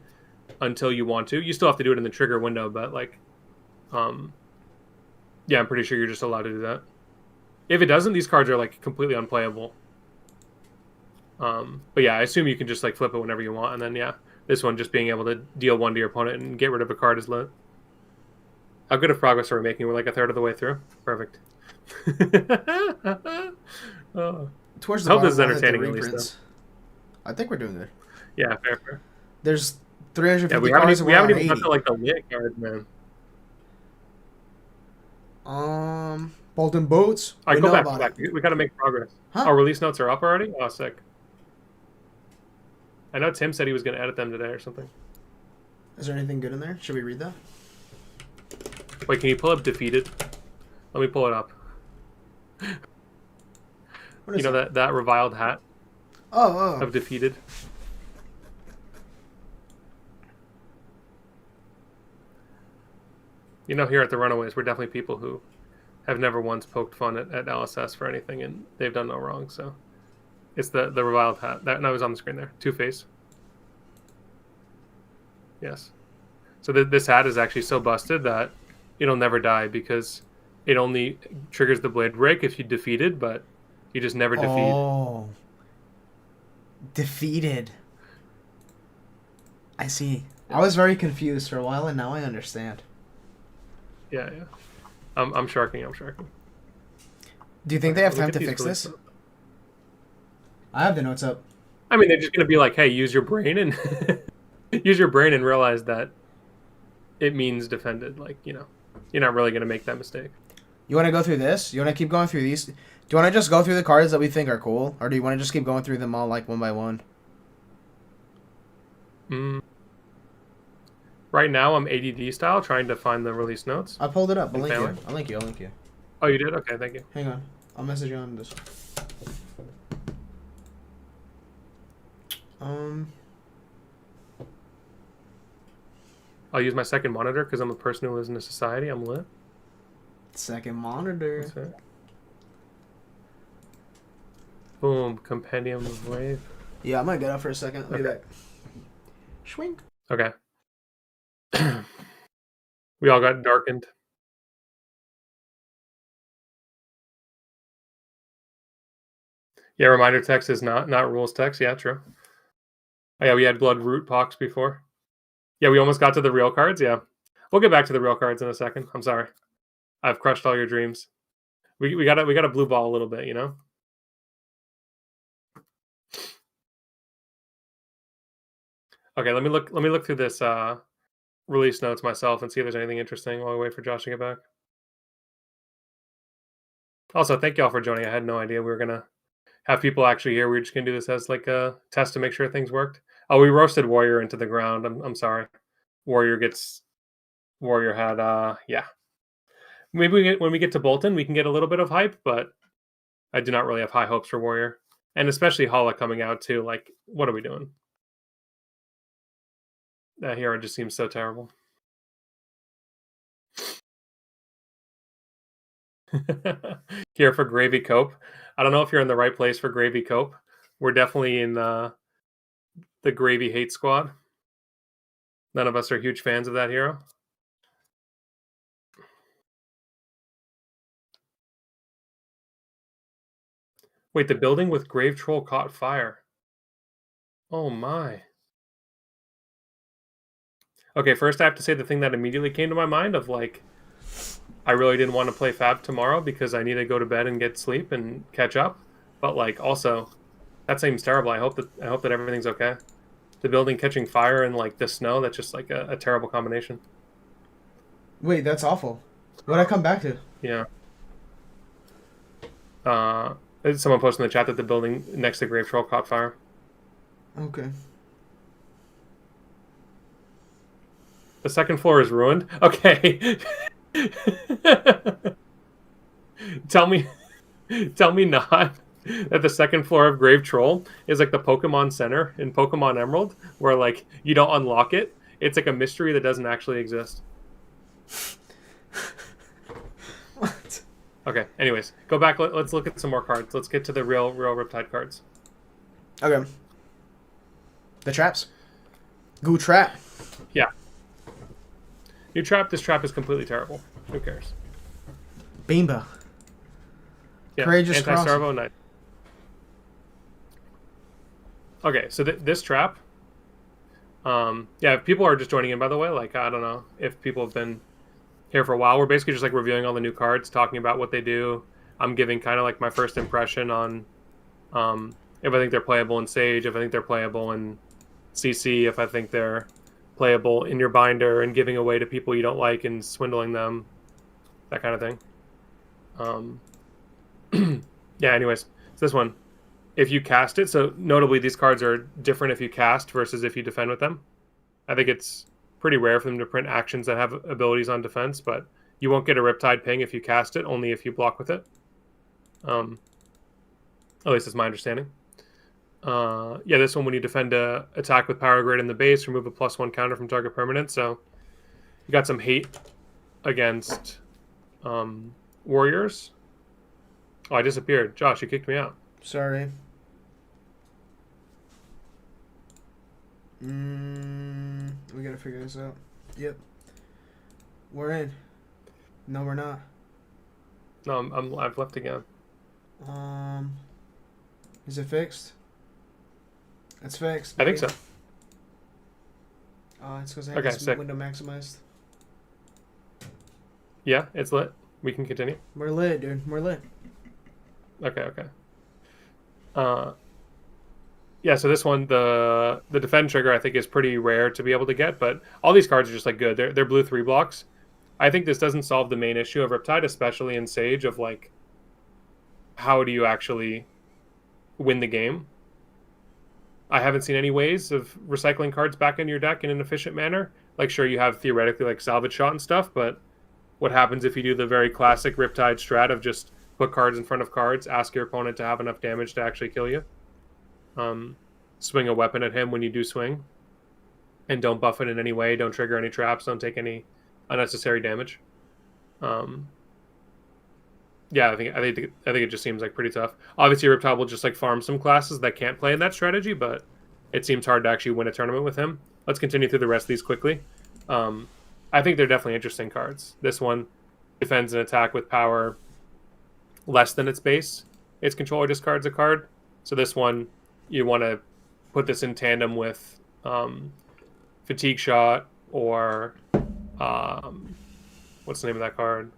until you want to. You still have to do it in the trigger window, but like yeah, I'm pretty sure you're just allowed to do that. If it doesn't, these cards are like completely unplayable. But yeah, I assume you can just like flip it whenever you want, and then yeah, this one just being able to deal 1 to your opponent and get rid of a card is lit. How good of progress are we making? We're like a third of the way through. Perfect. Towards the I hope bottom, this is I'll hit the entertaining at least. reprints. I think we're doing good. Yeah, fair. There's 350 Yeah, we cards. haven't even got to like the lit cards, man. Bolton Boots. All right, We go know back. about it. We got to make progress. Huh? Our release notes are up already? Oh, sick. I know Tim said he was going to edit them today or something. Is there anything good in there? Should we read that? Wait, can you pull up Defeated? Let me pull it up. What is you know that reviled hat Oh. of Defeated? You know, here at the Runaways, we're definitely people who have never once poked fun at LSS for anything, and they've done no wrong, so... It's the reviled hat. That was on the screen there. Two-Face. Yes. So this hat is actually so busted that it'll never die because it only triggers the blade break if you defeated, but you just never defeat. Oh. Defeated. I see. I was very confused for a while, and now I understand. Yeah. I'm sharking. Do you think they have time to fix this? I have the notes up. I mean, they're just going to be like, hey, use your brain and use your brain and realize that it means defended. Like, you know, you're not really going to make that mistake. You want to go through this? You want to keep going through these? Do you want to just go through the cards that we think are cool? Or do you want to just keep going through them all like one by one? Right now, I'm ADD style trying to find the release notes. I pulled it up. I'll link you. Oh, you did? Okay, thank you. Hang on. I'll message you on this. I'll use my second monitor because I'm a person who lives in a society. I'm lit. Second monitor. That's it. Boom. Compendium of Rathe. Yeah, I might get up for a second. I'll be Okay. back. Schwink. Okay. We all got darkened. Yeah, reminder text is not rules text. Yeah, true. Oh, yeah, we had blood root pox before. Yeah, we almost got to the real cards. Yeah, we'll get back to the real cards in a second. I'm sorry, I've crushed all your dreams. We got a blue ball a little bit, you know. Okay, let me look through this release notes myself and see if there's anything interesting while we wait for Josh to get back. Also, thank you all for joining. I had no idea we were gonna have people actually here. We were just gonna do this as like a test to make sure things worked. Oh, we roasted Warrior into the ground. I'm sorry. Warrior had yeah. Maybe when we get to Bolton, we can get a little bit of hype, but I do not really have high hopes for Warrior, and especially Hala coming out too. Like, what are we doing? That hero just seems so terrible. Here for Gravy Cope. I don't know if you're in the right place for Gravy Cope. We're definitely in the Gravy Hate Squad. None of us are huge fans of that hero. Wait, the building with Grave Troll caught fire. Oh my. Okay, first I have to say the thing that immediately came to my mind of like, I really didn't want to play Fab tomorrow because I need to go to bed and get sleep and catch up. But like, also, that seems terrible. I hope that everything's okay. The building catching fire and like the snow, that's just like a terrible combination. Wait, that's awful. What'd I come back to? Yeah. Someone posted in the chat that the building next to Grave Troll caught fire. Okay. The second floor is ruined? Okay. Tell me not that the second floor of Grave Troll is like the Pokemon Center in Pokemon Emerald, where like you don't unlock it. It's like a mystery that doesn't actually exist. What? Okay, anyways, go back. Let's look at some more cards. Let's get to the real Riptide cards. Okay. The traps. Goo trap. Yeah. New trap. This trap is completely terrible. Who cares? Beamba. Yeah. Courageous Anti-Starvo Knight. Okay, so this trap. Yeah, if people are just joining in, by the way, like I don't know if people have been here for a while. We're basically just like reviewing all the new cards, talking about what they do. I'm giving kind of like my first impression on if I think they're playable in Sage, if I think they're playable in CC, if I think they're playable in your binder and giving away to people you don't like and swindling them, that kind of thing. Yeah, anyways, so this one, if you cast it, so notably these cards are different if you cast versus if you defend with them. I think it's pretty rare for them to print actions that have abilities on defense, but you won't get a Riptide ping if you cast it, only if you block with it. At least that's my understanding. Yeah, this one, when you defend a attack with power grid in the base, remove a +1 counter from target permanent. So you got some hate against warriors. Oh, I disappeared. Josh, you kicked me out. Sorry. We gotta figure this out. Yep. We're in. No, we're not. No, I've left again. Is it fixed? It's fixed. I think so. It's because I have this window maximized. Yeah, it's lit. We can continue. We're lit, dude. We're lit. Okay. Yeah, so this one, the defend trigger, I think is pretty rare to be able to get, but all these cards are just like good. They're blue 3-blocks. I think this doesn't solve the main issue of Riptide, especially in Sage, of like, how do you actually win the game? I haven't seen any ways of recycling cards back into your deck in an efficient manner. Like, sure, you have theoretically like salvage shot and stuff, but what happens if you do the very classic Riptide strat of just put cards in front of cards, ask your opponent to have enough damage to actually kill you? Swing a weapon at him when you do swing, and don't buff it in any way, don't trigger any traps, don't take any unnecessary damage. Yeah, I think it just seems like pretty tough. Obviously, Riptide will just like farm some classes that can't play in that strategy, but it seems hard to actually win a tournament with him. Let's continue through the rest of these quickly. I think they're definitely interesting cards. This one defends an attack with power less than its base. Its controller discards a card. So this one, you want to put this in tandem with Fatigue Shot or what's the name of that card?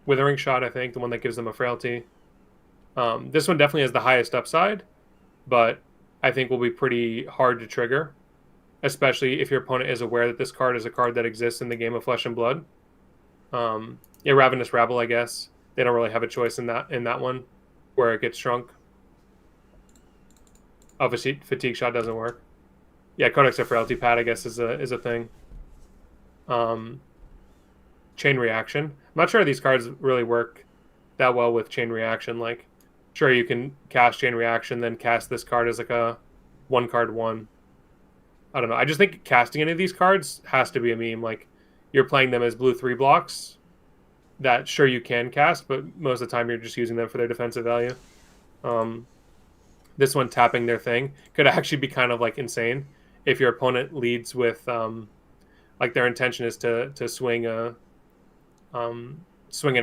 Withering Shot, I think, the one that gives them a frailty. This one definitely has the highest upside, but I think will be pretty hard to trigger, especially if your opponent is aware that this card is a card that exists in the game of Flesh and Blood. Yeah, Ravenous Rabble, I guess. They don't really have a choice in that one, where it gets shrunk. Obviously, Fatigue Shot doesn't work. Yeah, Codex of Frailty Pad, I guess, is a thing. Chain Reaction. I'm not sure these cards really work that well with Chain Reaction. Like, sure, you can cast Chain Reaction, then cast this card as like a 1-card 1. I don't know. I just think casting any of these cards has to be a meme. Like, you're playing them as blue 3-blocks that, sure, you can cast, but most of the time you're just using them for their defensive value. This one, tapping their thing, could actually be kind of like insane if your opponent leads with like their intention is to swing an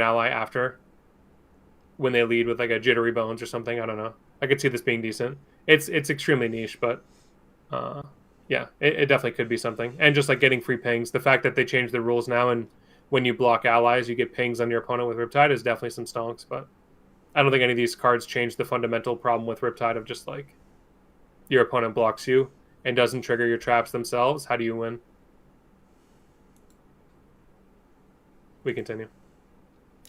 ally after when they lead with like a Jittery Bones or something. I don't know. I could see this being decent. It's extremely niche, but yeah, it definitely could be something. And just like getting free pings, the fact that they changed the rules now and when you block allies you get pings on your opponent with Riptide is definitely some stonks, but I don't think any of these cards change the fundamental problem with Riptide of just like your opponent blocks you and doesn't trigger your traps themselves. How do you win? We continue.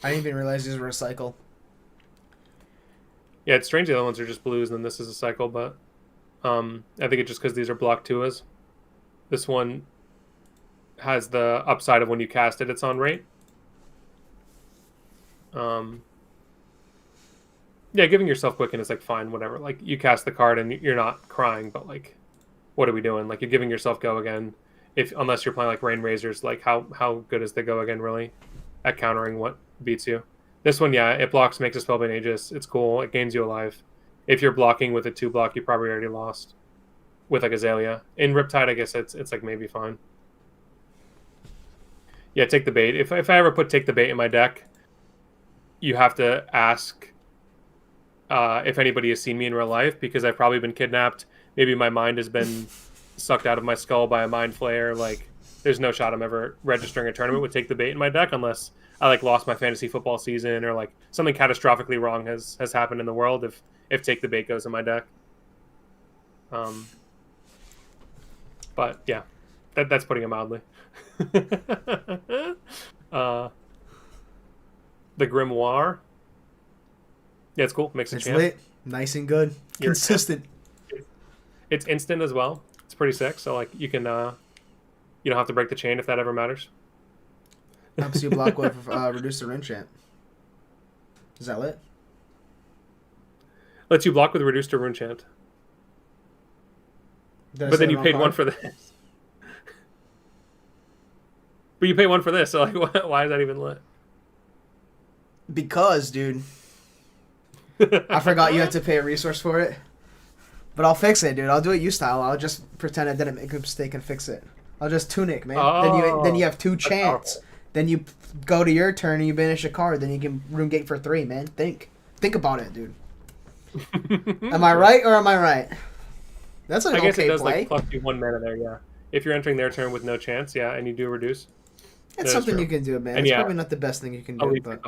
I didn't even realize these were a cycle. Yeah, it's strange the other ones are just blues and then this is a cycle, but I think it's just because these are block 2s. This one has the upside of when you cast it, it's on rate. Yeah, giving yourself Quicken is like fine, whatever. Like, you cast the card and you're not crying, but like, what are we doing? Like, you're giving yourself Go Again. Unless you're playing like Rain Razors, like how good is the Go Again really at countering what beats you? This one, yeah, it blocks, makes a Spellbane Aegis. It's cool. It gains you alive. If you're blocking with a 2-block, you probably already lost with like Azalea. In Riptide, I guess it's like maybe fine. Yeah, Take the Bait. If I ever put Take the Bait in my deck, you have to ask if anybody has seen me in real life, because I've probably been kidnapped. Maybe my mind has been sucked out of my skull by a mind flayer. Like, there's no shot I'm ever registering a tournament with Take the Bait in my deck unless I like lost my fantasy football season or like something catastrophically wrong has happened in the world if Take the Bait goes in my deck. But yeah, That's putting it mildly. The Grimoire. Yeah, it's cool. Makes a It's champ. lit. Nice and good. You're- Consistent. It's instant as well. It's pretty sick. So like you can you don't have to break the chain if that ever matters. Helps you block with reduce the rune chant. Is that lit? Lets you block with reduced to rune chant. Did I But say then the you wrong paid card? one for this. But you pay one for this, so like why is that even lit? Because, dude, I forgot you had to pay a resource for it. But I'll fix it, dude. I'll do it you style. I'll just pretend I didn't make a mistake and fix it. I'll just tunic, man. Then you have 2 chants. powerful. Then you go to your turn and you banish a card. Then you can rune gate for 3, man. Think about it, dude. Am I right or am I right? That's an I guess okay it does play. like plus you 1 mana there, yeah. If you're entering their turn with no chance, yeah, and you do reduce. It's something you can do, man. And It's yeah, probably not the best thing you can I'll do, leave but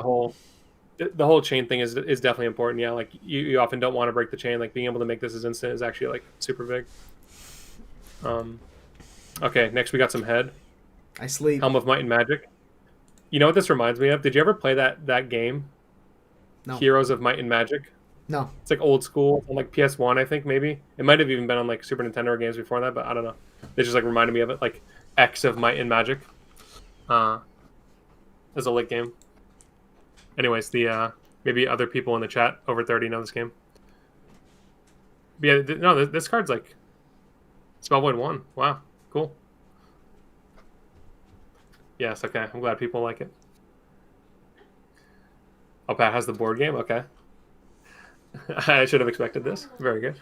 the whole chain thing is definitely important. Yeah, like you often don't want to break the chain. Like being able to make this as instant is actually like super big. Okay, next we got some head. I sleep. Helm of Might and Magic. You know what this reminds me of? Did you ever play that game? No. Heroes of Might and Magic. No. It's like old school on like PS1, I think maybe. It might have even been on like Super Nintendo games before that, but I don't know. They just like reminded me of it, like X of Might and Magic. As a lit game. Anyways, the maybe other people in the chat over 30 know this game. But yeah, no, this card's like spellvoid 1. Wow, cool. Yes, okay. I'm glad people like it. Oh, Pat has the board game. Okay. I should have expected this. Very good.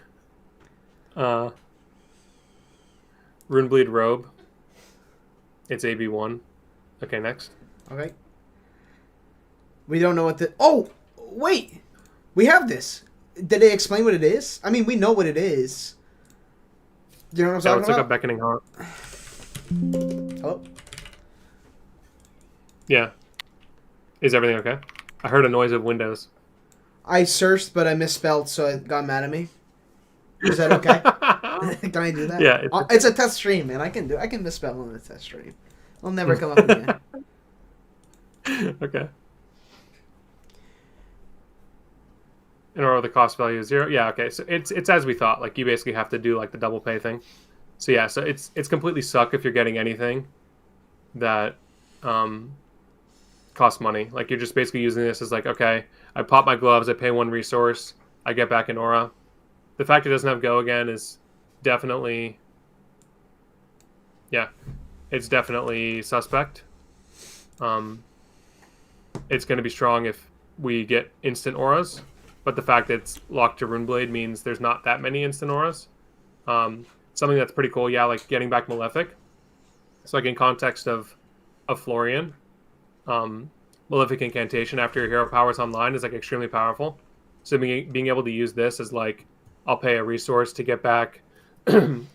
Runebleed Robe. It's AB1. Okay, next. Okay. We don't know what the... Oh! Wait! We have this. Did they explain what it is? I mean, we know what it is. Do you know what I'm It's talking like a about? beckoning heart. Oh. Yeah. Is everything okay? I heard a noise of windows. I searched, but I misspelled, so it got mad at me. Is that okay? Can I do that? Yeah. It's a test stream, man. I can misspell on a test stream. I'll never come up again. Okay. And or the cost value is 0. Yeah, okay. So it's as we thought. Like you basically have to do like the double pay thing. So yeah, so it's completely suck if you're getting anything that costs money. Like you're just basically using this as like, okay, I pop my gloves, I pay 1 resource, I get back an aura. The fact it doesn't have go again is definitely, yeah, it's definitely suspect. It's going to be strong if we get instant auras, but the fact that it's locked to Runeblade means there's not that many instant auras. Something that's pretty cool, yeah, like getting back Malefic. So like in context of Florian, Malefic Incantation after your hero power's online is like extremely powerful. So being able to use this as like, I'll pay a resource to get back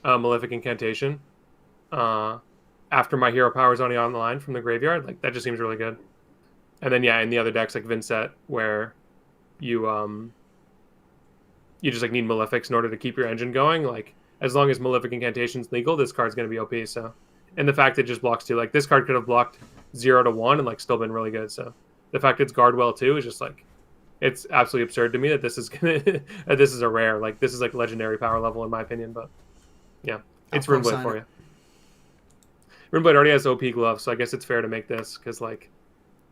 Malefic Incantation after my hero power is only online from the graveyard, like that just seems really good. And then yeah, in the other decks like Vincent, where you just like need Malefics in order to keep your engine going. Like as long as Malefic Incantation's legal, this card's gonna be OP. So, and the fact it just blocks 2, like this card could have blocked 0 to 1 and like still been really good. So the fact it's Guardwell too is just like, it's absolutely absurd to me that this is gonna that this is a rare. Like this is like legendary power level in my opinion. But yeah, it's Runeblade for you. Runeblade already has OP gloves, so I guess it's fair to make this because like,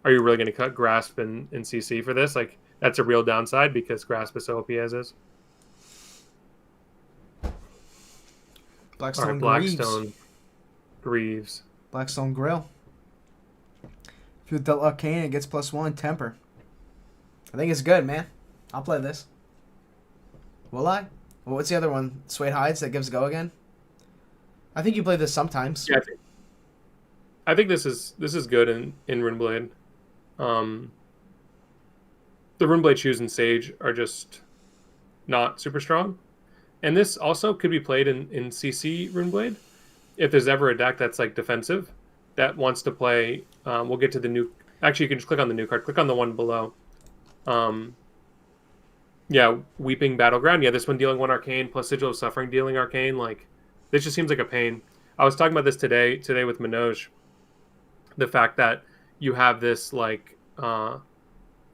are you really going to cut Grasp and CC for this? Like that's a real downside because Grasp is so OP as is. Blackstone, Blackstone Greaves. Blackstone Grill. If you dealt arcane, it gets +1 temper. I think it's good, man. I'll play this. Will I? Well, what's the other one? Suede Hides that gives go again? I think you play this sometimes. Yeah, I think this is good in Runeblade. The Runeblade Shoes and Sage are just not super strong. And this also could be played in CC Runeblade. If there's ever a deck that's like defensive that wants to play, we'll get to the new... Actually, you can just click on the new card. Click on the one below. Yeah, Weeping Battleground. Yeah, this one dealing 1 arcane plus Sigil of Suffering dealing arcane. Like, this just seems like a pain. I was talking about this today with Manoj. The fact that you have this like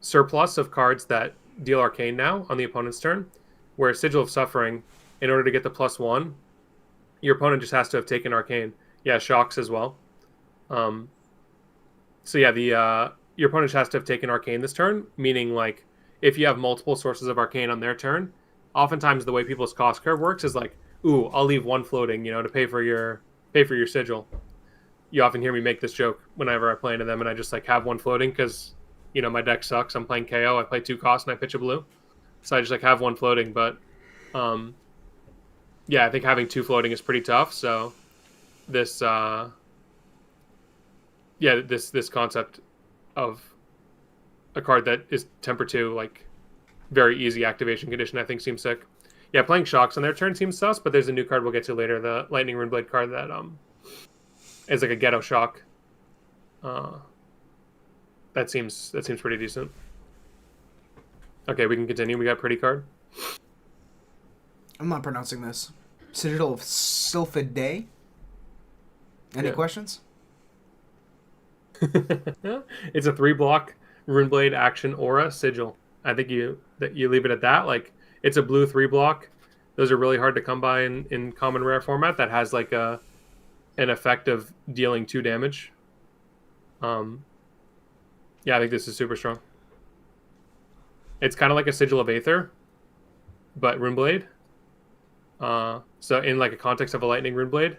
surplus of cards that deal arcane now on the opponent's turn, where Sigil of Suffering, in order to get the +1, your opponent just has to have taken arcane. Yeah, shocks as well. So yeah, the your opponent has to have taken arcane this turn, meaning like if you have multiple sources of arcane on their turn, oftentimes the way people's cost curve works is like, ooh, I'll leave one floating, to pay for your Sigil. You often hear me make this joke whenever I play into them, and I just like have one floating because my deck sucks. I'm playing KO. I play 2 costs and I pitch a blue, so I just like have one floating. But yeah, I think having 2 floating is pretty tough. So this this concept of a card that is temper 2, like very easy activation condition, I think seems sick. Yeah, playing shocks on their turn seems sus, but there's a new card we'll get to later, the Lightning Runeblade card that is like a ghetto shock. That seems pretty decent. Okay, we can continue. We got pretty card. I'm not pronouncing this. Sigil of Sylphidae. Any questions? It's a 3-block Runeblade action aura Sigil. I think you leave it at that. Like, it's a blue 3-block. Those are really hard to come by in common rare format that has like an effect of dealing 2 damage. Yeah, I think this is super strong. It's kind of like a Sigil of Aether, but Runeblade. So in like a context of a Lightning Runeblade,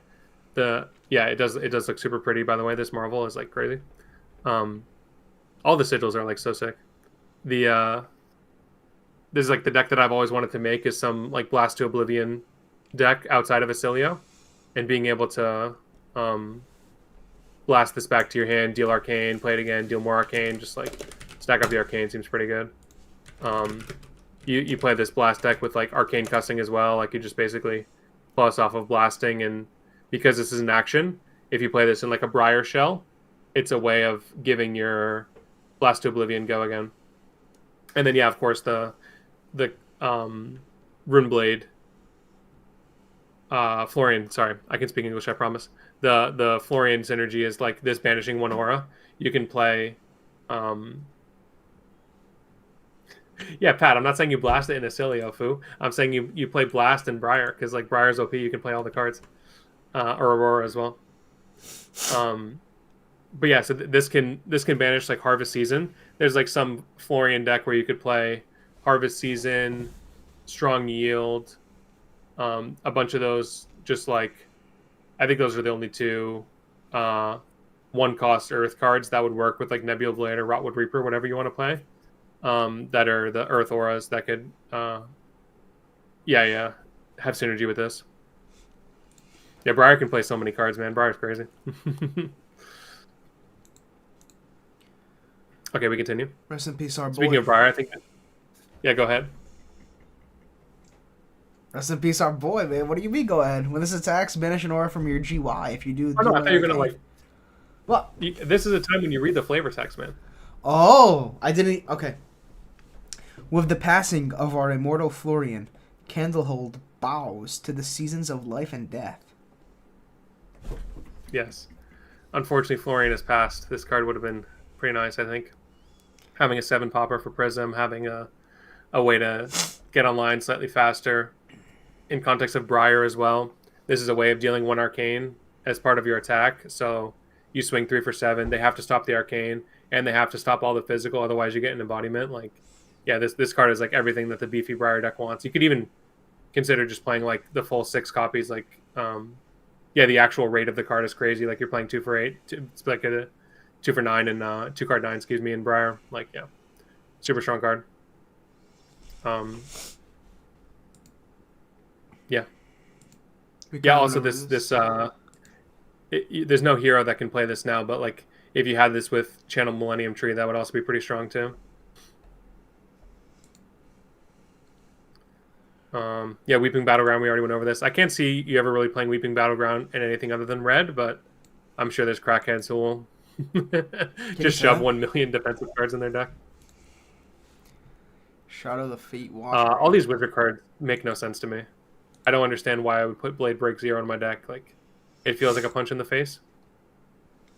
it does look super pretty. By the way, this Marvel is like crazy. All the Sigils are like so sick. This is like the deck that I've always wanted to make, is some like Blast to Oblivion deck outside of Acilio, and being able to blast this back to your hand, deal arcane, play it again, deal more arcane, just like stack up the arcane seems pretty good. You play this blast deck with like arcane cussing as well, like you just basically plus off of blasting, and because this is an action, if you play this in like a Briar Shell, it's a way of giving your Blast to Oblivion go again. And then yeah, of course the Runeblade Florian, sorry, I can speak English, I promise. The Florian synergy is like this banishing 1 aura. You can play yeah, Pat, I'm not saying you blast it in Acilio, foo. I'm saying you play blast in Briar, because like Briar's OP, you can play all the cards. Or Aurora as well. But yeah, so this can banish like Harvest Season. There's like some Florian deck where you could play Harvest Season, Strong Yield, a bunch of those. Just like, I think those are the only 2 1-cost Earth cards that would work with like Nebula Blade or Rotwood Reaper, whatever you want to play. That are the Earth auras that could, have synergy with this. Yeah, Briar can play so many cards, man. Briar's crazy. Okay, we continue. Rest in peace, our boy. Speaking of Briar, I think... Yeah, go ahead. Rest in peace, our boy, man. What do you mean, go ahead? When this attacks, banish an aura from your GY. If you do... Oh, no, I thought you were going to, like... What? This is a time when you read the flavor text, man. Oh, I didn't... Okay. With the passing of our immortal Florian, Candlehold bows to the seasons of life and death. Yes. Unfortunately, Florian has passed. This card would have been pretty nice, I think. Having a 7-popper for Prism, having a way to get online slightly faster. In context of Briar as well, this is a way of dealing 1 arcane as part of your attack. So you swing 3 for 7. They have to stop the arcane, and they have to stop all the physical, otherwise you get an embodiment. Like, yeah, this card is like everything that the beefy Briar deck wants. You could even consider just playing like the full 6 copies. Like, the actual rate of the card is crazy. Like, you're playing 2 for 8. It's like a 2 for 9 and 2 card 9, excuse me, in Briar. Like, yeah, super strong card. Yeah. Yeah. Also, this there's no hero that can play this now, but like if you had this with Channel Millennium Tree, that would also be pretty strong too. Yeah, Weeping Battleground, we already went over this. I can't see you ever really playing Weeping Battleground in anything other than red, but I'm sure there's crackheads who will just shove 1 million defensive cards in their deck. Shadow the Feet Washer. All these wizard cards make no sense to me. I don't understand why I would put Blade Break 0 in my deck. Like, it feels like a punch in the face.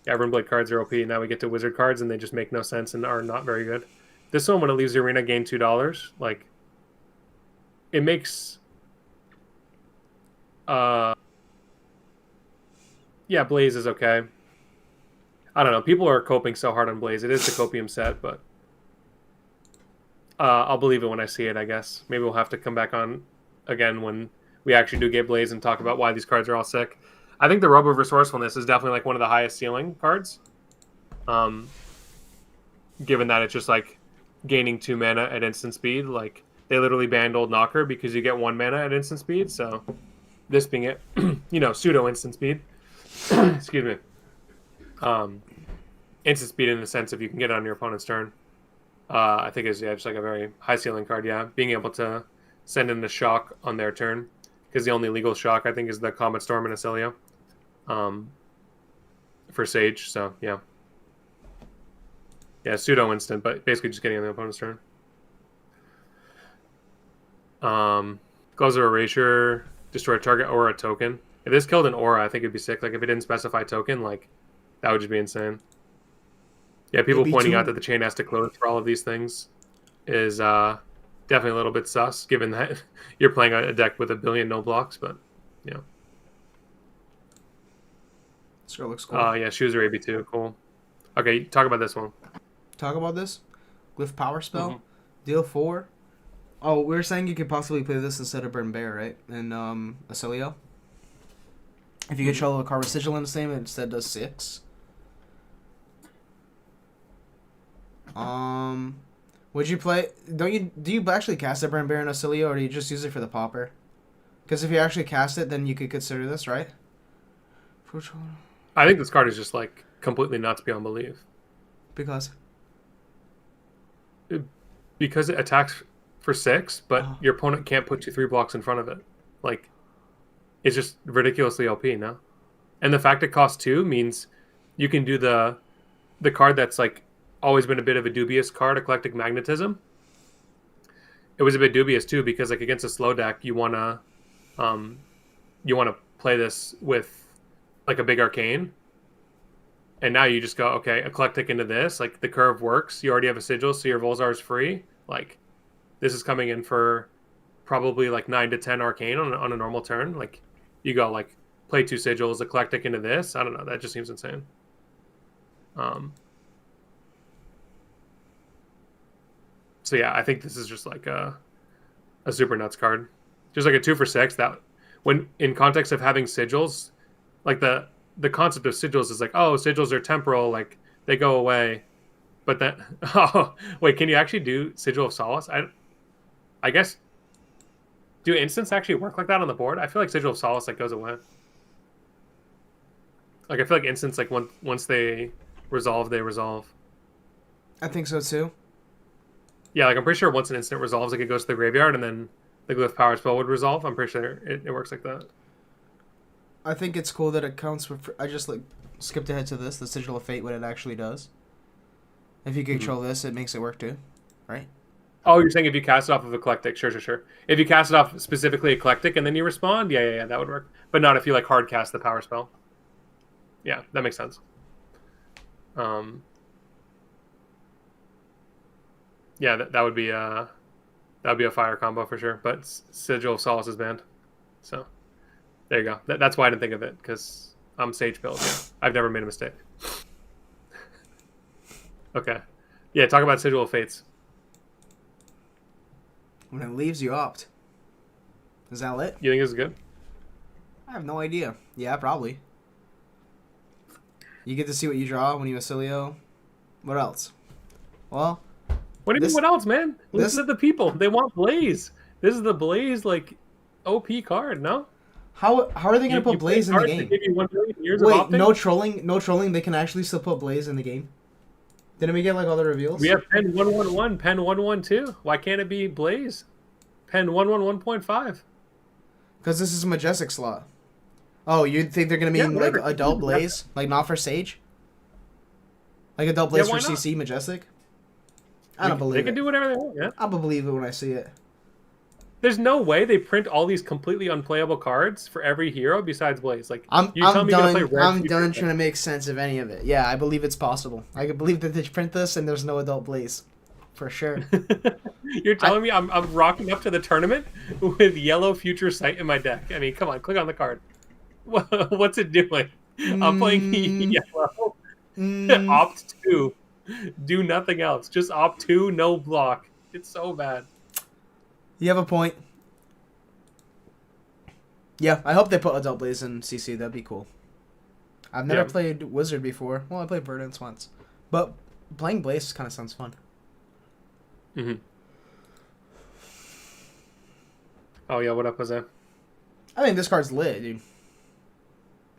Yeah, Runeblade cards are OP. Now we get to Wizard cards, and they just make no sense and are not very good. This one, when it leaves the arena, gain $2. Like, it makes... yeah, Blaze is okay. I don't know. People are coping so hard on Blaze. It is the copium set, but... I'll believe it when I see it, I guess. Maybe we'll have to come back on again when we actually do get Blaze and talk about why these cards are all sick. I think the Robe of Resourcefulness is definitely like one of the highest ceiling cards. Given that it's just like gaining 2 mana at instant speed. Like, they literally banned Old Knocker because you get 1 mana at instant speed. So this being it, you know, pseudo instant speed. Excuse me. Instant speed in the sense of you can get it on your opponent's turn. I think is just like a very high ceiling card. Yeah, being able to send in the shock on their turn, because the only legal shock I think is the Comet Storm and Acilio, for Sage. So yeah, pseudo instant, but basically just getting on the opponent's turn. Gloves of Erasure, destroy target aura token. If this killed an aura, I think it'd be sick. Like if it didn't specify token, like that would just be insane. Yeah, people pointing out that the chain has to close for all of these things is definitely a little bit sus, given that you're playing a deck with 1 billion no blocks, but, yeah. This girl looks cool. Yeah, shoes are AB too. Cool. Okay, talk about this one. Talk about this? Glyph Power Spell. Mm-hmm. Deal 4. Oh, we were saying you could possibly play this instead of Burn Bear, right? And Acilio. If you control a card with Sigil in its name, it instead does 6. Would you play? Do you actually cast a Burn Bear in Acilio, or do you just use it for the popper? Because if you actually cast it, then you could consider this, right? I think this card is just like completely nuts beyond belief. Because it attacks for 6, but your opponent can't put 2/3 blocks in front of it. Like, it's just ridiculously OP, no? And the fact it costs 2 means you can do the card that's like always been a bit of a dubious card, Eclectic Magnetism. It was a bit dubious too because like against a slow deck, you wanna play this with like a big arcane, and now you just go okay, Eclectic into this. Like the curve works. You already have a Sigil, so your Volzar is free. Like this is coming in for probably like 9 to 10 arcane on a normal turn. Like you go like play 2 Sigils, Eclectic into this. I don't know. That just seems insane. So yeah, I think this is just like a super nuts card. Just like a 2 for 6 that when in context of having Sigils, like the concept of Sigils is like, oh, Sigils are temporal, like they go away. But then oh wait, can you actually do Sigil of Solace? I guess do instants actually work like that on the board? I feel like Sigil of Solace like goes away. Like I feel like instants like once they resolve, they resolve. I think so too. Yeah, like I'm pretty sure once an instant resolves, like it goes to the graveyard, and then the Glyph Power Spell would resolve. I'm pretty sure it works like that. I think it's cool that it counts for... I just like skipped ahead to this, the Sigil of Fate, what it actually does. If you control this, it makes it work too, right? Oh, you're saying if you cast it off of Eclectic. Sure. If you cast it off specifically Eclectic and then you respond, yeah, that would work. But not if you like hard cast the Power Spell. Yeah, that makes sense. Yeah, that would be a fire combo for sure. But Sigil of Solace is banned, so there you go. That's why I didn't think of it, because I'm Sage build. Yeah. I've never made a mistake. Okay, yeah. Talk about Sigil of Fates. When it leaves, you opt. Is that lit? You think this is good? I have no idea. Yeah, probably. You get to see what you draw when you Acilio. What else? Well. What do you mean, what else, man? Listen to the people. They want Blaze. This is the Blaze, like, OP card, no? How are they going to put Blaze in the game? Give you 1 million years Wait, of opting? no trolling. They can actually still put Blaze in the game? Didn't we get, like, all the reveals? We have Pen 111, Pen 112. Why can't it be Blaze? Pen 111.5. Because this is a Majestic slot. Oh, you think they're going to mean, like, Adult Blaze? Like, not for Sage? Like, Adult Blaze for CC Majestic? I don't believe it. They can do whatever they want, yeah. I'll believe it when I see it. There's no way they print all these completely unplayable cards for every hero besides Blaze. Like, I'm telling me you're gonna done. play Red I'm Future, done like- trying to make sense of any of it. Yeah, I believe it's possible. I can believe that they print this and there's no adult Blaze, for sure. You're telling me I'm rocking up to the tournament with yellow Future Sight in my deck. I mean, come on, click on the card. What's it doing? I'm playing yellow. Opt 2. Do nothing else. Just opt 2, no block. It's so bad. You have a point. Yeah, I hope they put Adult Blaze in CC. That'd be cool. I've never played Wizard before. Well, I played Verdance once. But playing Blaze kind of sounds fun. Mm-hmm. Oh, yeah, what up, Jose? I think this card's lit, dude.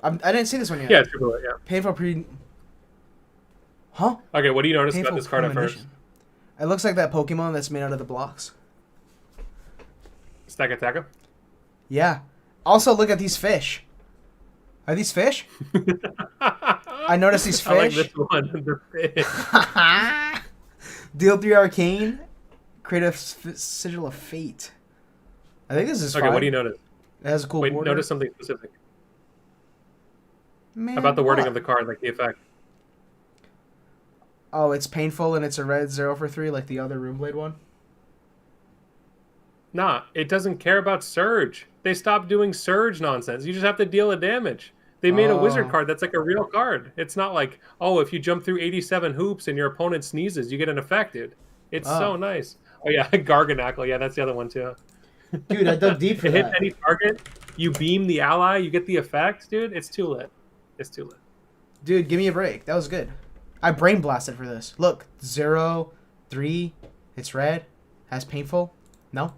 I didn't see this one yet. Yeah, it's super lit, yeah. Painful pre... Huh? Okay, what do you notice Painful about this card at first? premonition. It looks like that Pokemon that's made out of the blocks. Stack Attacker? Yeah. Also, look at these fish. Are these fish? I noticed these fish. I like this one, the fish. Deal 3 arcane. Create a sigil of fate. I think this is Okay, fine. what do you notice? It has a cool Wait, border. notice something specific. Man, About the wording what? of the card, like the effect. Oh, it's painful and it's a red 0 for 3 like the other Runeblade one? Nah, it doesn't care about Surge. They stopped doing Surge nonsense. You just have to deal a damage. They made a Wizard card that's like a real card. It's not like, oh, if you jump through 87 hoops and your opponent sneezes, you get an effect, dude. It's so nice. Oh, yeah, Garganackle. Yeah, that's the other one, too. Dude, I dug deep for It hit that. any target, you beam the ally, you get the effect, dude. It's too lit. It's too lit. Dude, give me a break. That was good. I brain blasted for this. Look, 0, 3, it's red, has painful. No?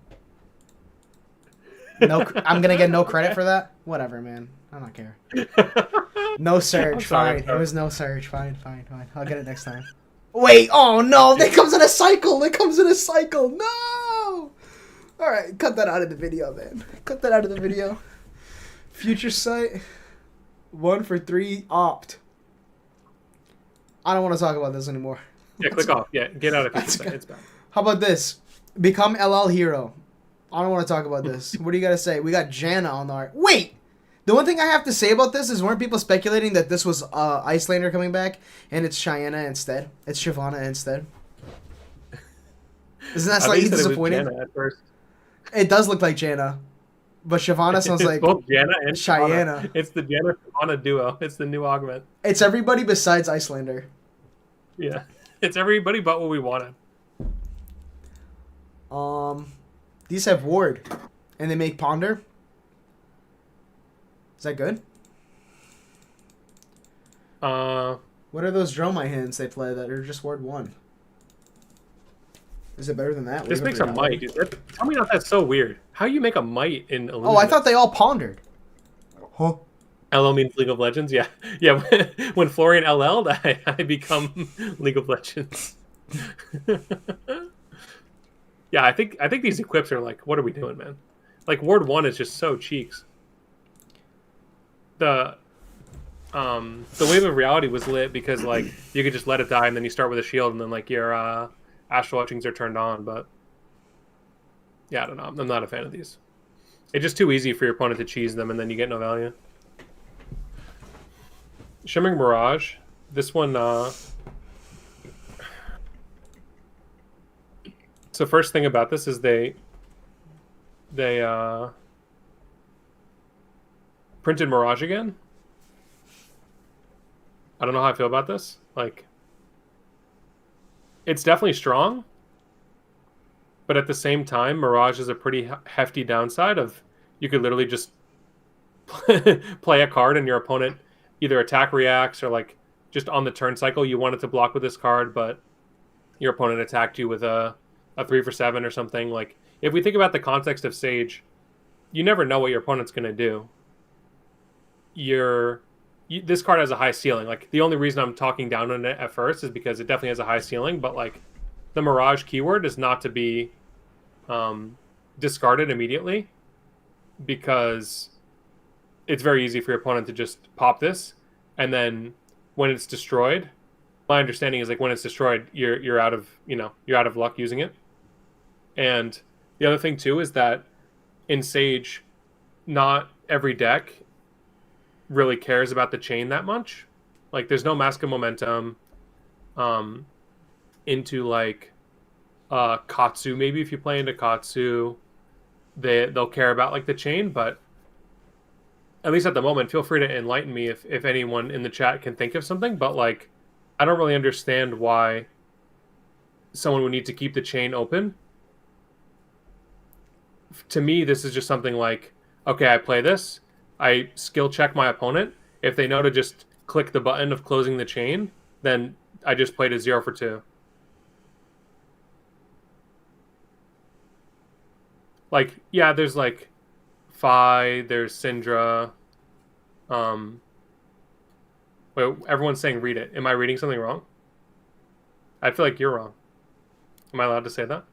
No, I'm gonna get no credit for that? Whatever, man. I don't care. No surge, sorry, fine. It was no surge. Fine. I'll get it next time. Wait, oh no, it comes in a cycle. No! Alright, cut that out of the video, man. Cut that out of the video. Future Sight. 1 for 3, opt. I don't want to talk about this anymore. Yeah, click off. Yeah, get out of Future Sight. It's bad. How about this? Become LL Hero. I don't want to talk about this. What do you got to say? We got Janna on the art. Wait! The one thing I have to say about this is weren't people speculating that this was Icelander coming back and it's Cheyenne instead? It's Shyvana instead. Isn't that slightly disappointing? Janna at first. It does look like Janna. But Shyvana sounds It's like both Janna and Cheyenne. Shyvana. It's the Janna Shyvana duo. It's the new augment. It's everybody besides Icelander. Yeah. It's everybody but what we wanted. These have Ward. And they make Ponder. Is that good? What are those Dromai hands they play that are just Ward 1? Is it better than that? This makes a might, dude. Tell me that's so weird. How you make a might in Illusion? Oh, I thought they all pondered. Huh? LL means League of Legends? Yeah. Yeah, when Florian LL'd, I become League of Legends. Yeah, I think these equips are like, what are we doing, man? Like, Ward 1 is just so cheeks. The Wave of Reality was lit because, like, you could just let it die and then you start with a shield and then, like, your Astral Etchings are turned on, but yeah, I don't know. I'm not a fan of these. It's just too easy for your opponent to cheese them and then you get no value. Shimmering Mirage. This one, so first thing about this is they printed Mirage again. I don't know how I feel about this. Like, it's definitely strong, but at the same time, Mirage is a pretty hefty downside of you could literally just play a card and your opponent either attack reacts or, like, just on the turn cycle you wanted to block with this card, but your opponent attacked you with a 3 for 7 or something. Like, if we think about the context of Sage, you never know what your opponent's going to do. This card has a high ceiling. Like, the only reason I'm talking down on it at first is because it definitely has a high ceiling, but, like, the Mirage keyword is not to be discarded immediately because it's very easy for your opponent to just pop this, and then when it's destroyed, my understanding is, like, when it's destroyed, you're out of luck using it. And the other thing too is that in Sage, not every deck really cares about the chain that much. Like, there's no Mask of Momentum into, like, Katsu. Maybe if you play into Katsu, they'll care about, like, the chain, but at least at the moment, feel free to enlighten me if anyone in the chat can think of something, but, like, I don't really understand why someone would need to keep the chain open. To me, this is just something like, okay, I play this, I skill check my opponent. If they know to just click the button of closing the chain, then I just played a 0 for 2. Like, yeah, there's like Fi, there's Syndra. Wait, everyone's saying read it. Am I reading something wrong? I feel like you're wrong. Am I allowed to say that?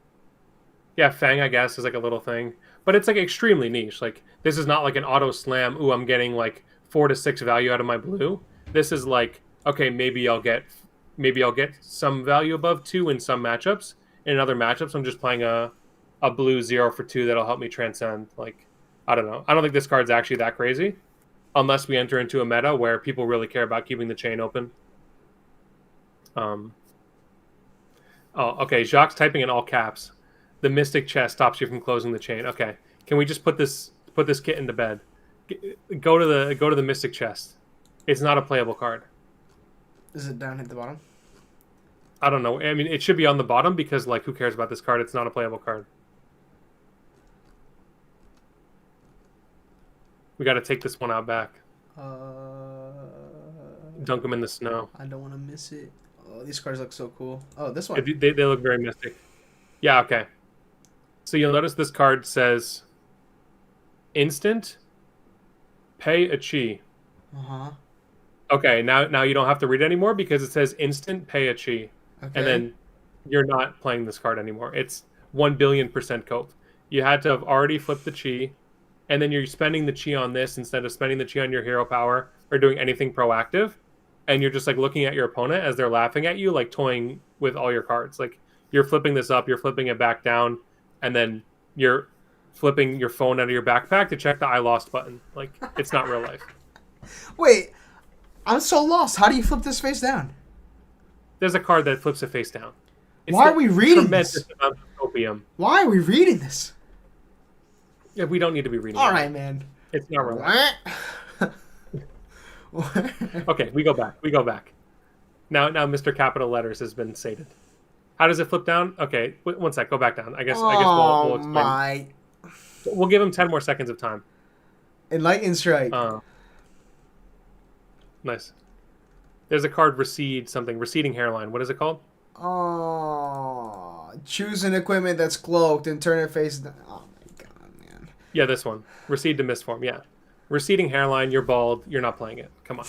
Yeah, Fang, I guess, is like a little thing. But it's like extremely niche. Like, this is not like an auto slam, ooh, I'm getting like 4 to 6 value out of my blue. This is like, okay, maybe I'll get some value above 2 in some matchups. In other matchups, I'm just playing a blue 0 for 2 that'll help me transcend. Like, I don't know. I don't think this card's actually that crazy. Unless we enter into a meta where people really care about keeping the chain open. Oh, okay. Jacques typing in all caps. The Mystic Chest stops you from closing the chain. Okay. Can we just put this kitten to bed? Go to the Mystic Chest. It's not a playable card. Is it down at the bottom? I don't know. I mean, it should be on the bottom because, like, who cares about this card? It's not a playable card. We got to take this one out back. Dunk them in the snow. I don't want to miss it. Oh, these cards look so cool. Oh, this one. They look very mystic. Yeah, okay. So you'll notice this card says instant, pay a chi. Uh-huh. Okay, now you don't have to read it anymore because it says instant, pay a chi. Okay. And then you're not playing this card anymore. It's 1 billion% cope. You had to have already flipped the chi, and then you're spending the chi on this instead of spending the chi on your hero power or doing anything proactive. And you're just like looking at your opponent as they're laughing at you, like toying with all your cards. Like, you're flipping this up, you're flipping it back down, and then you're flipping your phone out of your backpack to check the I lost button. Like, it's not real life. Wait, I'm so lost. How do you flip this face down? There's a card that flips it face down. Why are we reading this? Amount of opium. Why are we reading this? Yeah, we don't need to be reading. All right, man. It's not real life. Okay, we go back. Now Mr. Capital Letters has been sated. How does it flip down? Okay, one sec. Go back down. I guess we'll explain. We'll give him 10 more seconds of time. Enlighten Strike. Nice. There's a card receding hairline. What is it called? Oh, choose an equipment that's cloaked and turn it face down. Oh my god, man. Yeah, this one. Recede to misform. Yeah. Receding hairline, you're bald, you're not playing it. Come on.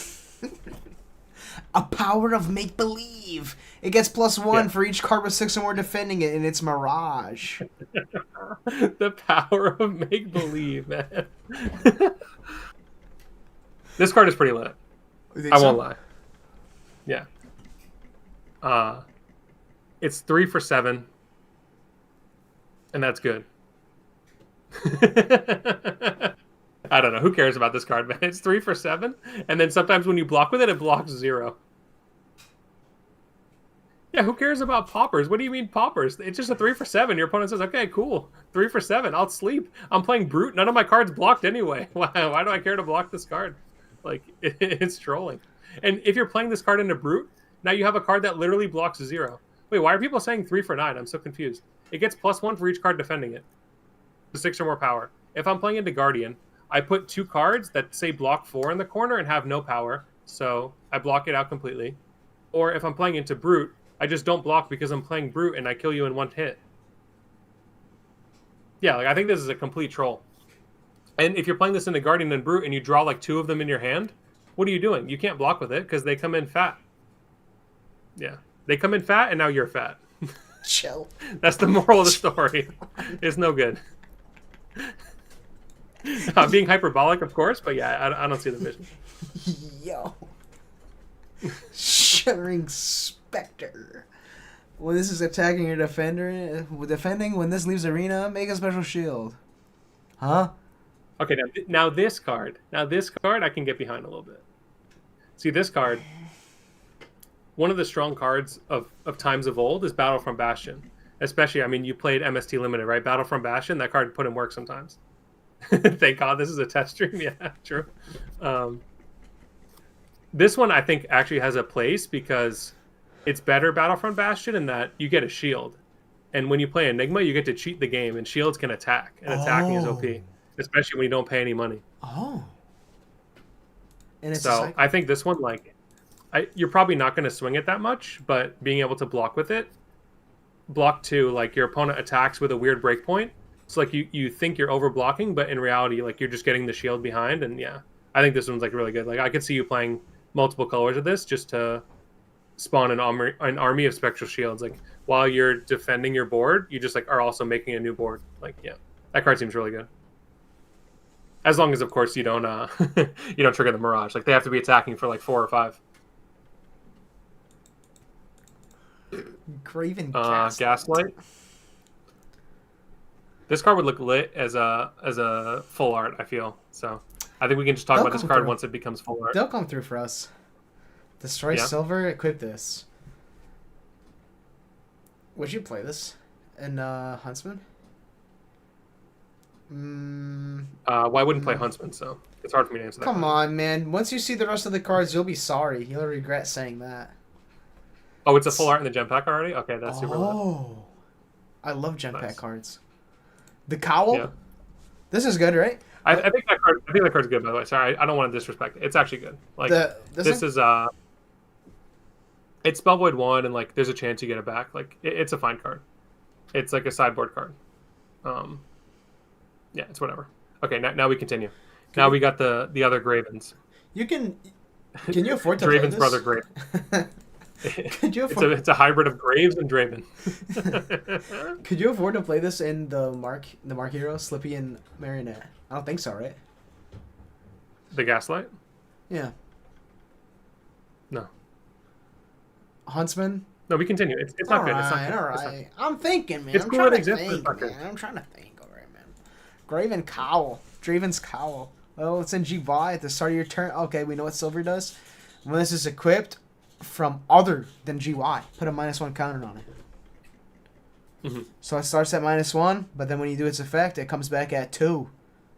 A power of make-believe. It gets +1 for each card with 6 or more defending it, and it's Mirage. The power of make-believe, man. This card is pretty lit. I won't lie. Yeah. It's 3 for 7. And that's good. I don't know. Who cares about this card, man? It's 3 for 7, and then sometimes when you block with it, it blocks 0. Yeah, who cares about poppers? What do you mean poppers? It's just a 3 for 7. Your opponent says, okay, cool. 3 for 7. I'll sleep. I'm playing Brute. None of my cards blocked anyway. Why do I care to block this card? Like, it's trolling. And if you're playing this card into Brute, now you have a card that literally blocks 0. Wait, why are people saying 3 for 9? I'm so confused. It gets +1 for each card defending it. 6 or more power. If I'm playing into Guardian, I put 2 cards that say block 4 in the corner and have no power, so I block it out completely. Or if I'm playing into Brute, I just don't block because I'm playing Brute and I kill you in 1 hit. Yeah, like, I think this is a complete troll. And if you're playing this into Guardian and Brute and you draw like 2 of them in your hand, what are you doing? You can't block with it because they come in fat. Yeah, they come in fat and now you're fat. Chill. That's the moral of the story. It's no good. I'm being hyperbolic, of course, but yeah, I don't see the vision. Yo. Shuddering Spectre. When this is attacking your defending, when this leaves arena, make a special shield. Huh? Okay, now this card. Now this card I can get behind a little bit. See, this card, one of the strong cards of times of old is Battlefront Bastion. Especially, I mean, you played MST Limited, right? Battlefront Bastion, that card put in work sometimes. Thank God this is a test stream. Yeah, true. This one I think actually has a place because it's better Battlefront Bastion in that you get a shield. And when you play Enigma, you get to cheat the game, and shields can attack. And attacking is OP, especially when you don't pay any money. Oh. And it's so I think this one, like, you're probably not going to swing it that much, but being able to block with it, block 2, like your opponent attacks with a weird breakpoint. So like you think you're over blocking, but in reality, like you're just getting the shield behind. And yeah, I think this one's like really good. Like I could see you playing multiple colors of this just to spawn an army of spectral shields. Like while you're defending your board, you just like are also making a new board. Like yeah, that card seems really good. As long as of course you don't you don't trigger the Mirage. Like they have to be attacking for like 4 or 5. Graven Gaslight. This card would look lit as a full art, I feel. So I think we can just talk about this card once it becomes full art. They'll come through for us. Destroy silver, equip this. Would you play this in Huntsman? Why wouldn't play Huntsman? So it's hard for me to answer that. Come on, man. Once you see the rest of the cards, you'll be sorry. You'll regret saying that. Oh, it's a full art in the gem pack already? Okay, that's super lit. Oh. I love gem pack cards. The cowl? Yeah. This is good, right? I think that card's good, by the way. Sorry, I don't want to disrespect it. It's actually good. Like this is it's spellvoid 1 and like there's a chance you get it back. Like it's a fine card. It's like a sideboard card. Yeah, it's whatever. Okay, now we continue. Now we got the other Gravens. Can you afford to play Draven's this? brother Graven. Could you afford... it's a hybrid of Graves and Draven. Could you afford to play this in the Mark Hero, Slippy and Marionette? I don't think so, right? The Gaslight? Yeah. No. Huntsman? No, we continue. It's not good. It's not good. All right. I'm thinking, man. It's I'm cool trying it to exists, think, but it's not man. good. I'm trying to think. All right, man. Graven Cowl. Draven's Cowl. Well, it's in GY at the start of your turn. Okay, we know what silver does. When this is equipped from other than GY, put a -1 counter on it. Mm-hmm. So it starts at -1, but then when you do its effect, it comes back at 2.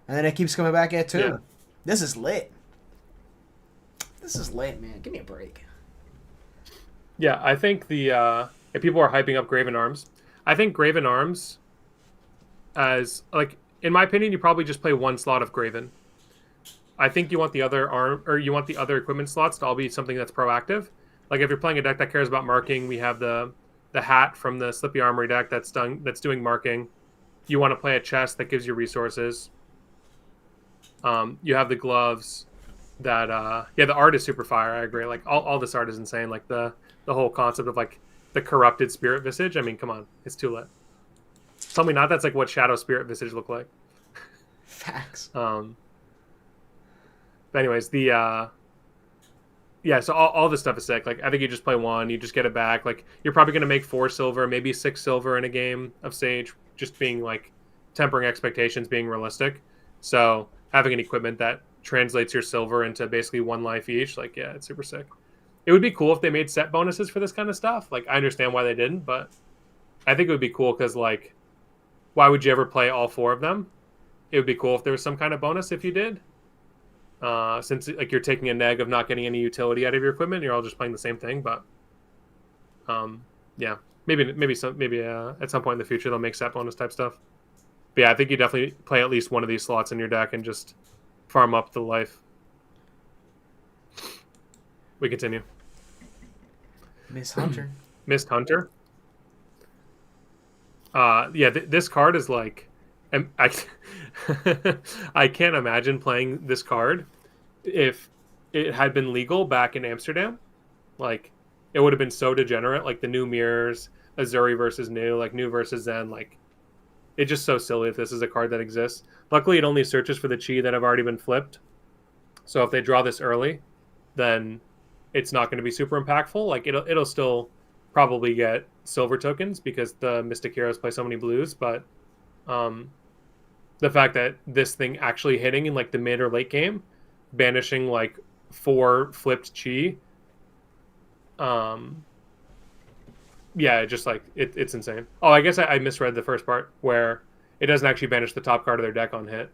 And then it keeps coming back at 2. Yeah. This is lit. This is lit, man. Give me a break. Yeah, I think if people are hyping up Graven Arms, I think Graven Arms as, like, in my opinion, you probably just play 1 slot of Graven. I think you want the other equipment slots to all be something that's proactive. Like if you're playing a deck that cares about marking, we have the hat from the Slippy Armory deck that's doing marking. You want to play a chest that gives you resources. You have the gloves that the art is super fire. I agree. Like all this art is insane. Like the whole concept of like the corrupted spirit visage. I mean, come on, it's too lit. Tell me not that's like what Shadow Spirit visage look like. Facts. But anyways, so all this stuff is sick. Like I think you just play 1, you just get it back. Like you're probably gonna make 4 silver, maybe 6 silver in a game of Sage, just being like tempering expectations, being realistic. So having an equipment that translates your silver into basically 1 life each, like yeah, it's super sick. It would be cool if they made set bonuses for this kind of stuff. Like I understand why they didn't, but I think it would be cool because like, why would you ever play all 4 of them? It would be cool if there was some kind of bonus if you did. Since like you're taking a neg of not getting any utility out of your equipment, you're all just playing the same thing. But yeah, maybe at some point in the future they'll make set bonus type stuff. But yeah, I think you definitely play at least one of these slots in your deck and just farm up the life. We continue. Miss Hunter. Mist Hunter. Yeah, this card is like, I can't imagine playing this card if it had been legal back in Amsterdam. Like, it would have been so degenerate. Like the new mirrors, Azuri versus new, like new versus Zen. Like, it's just so silly if this is a card that exists. Luckily, it only searches for the chi that have already been flipped. So if they draw this early, then it's not going to be super impactful. Like it'll still probably get silver tokens because the Mystic Heroes play so many blues, but the fact that this thing actually hitting in like the mid or late game, banishing like 4 flipped chi. Yeah, just like it's insane. Oh, I guess I misread the first part where it doesn't actually banish the top card of their deck on hit.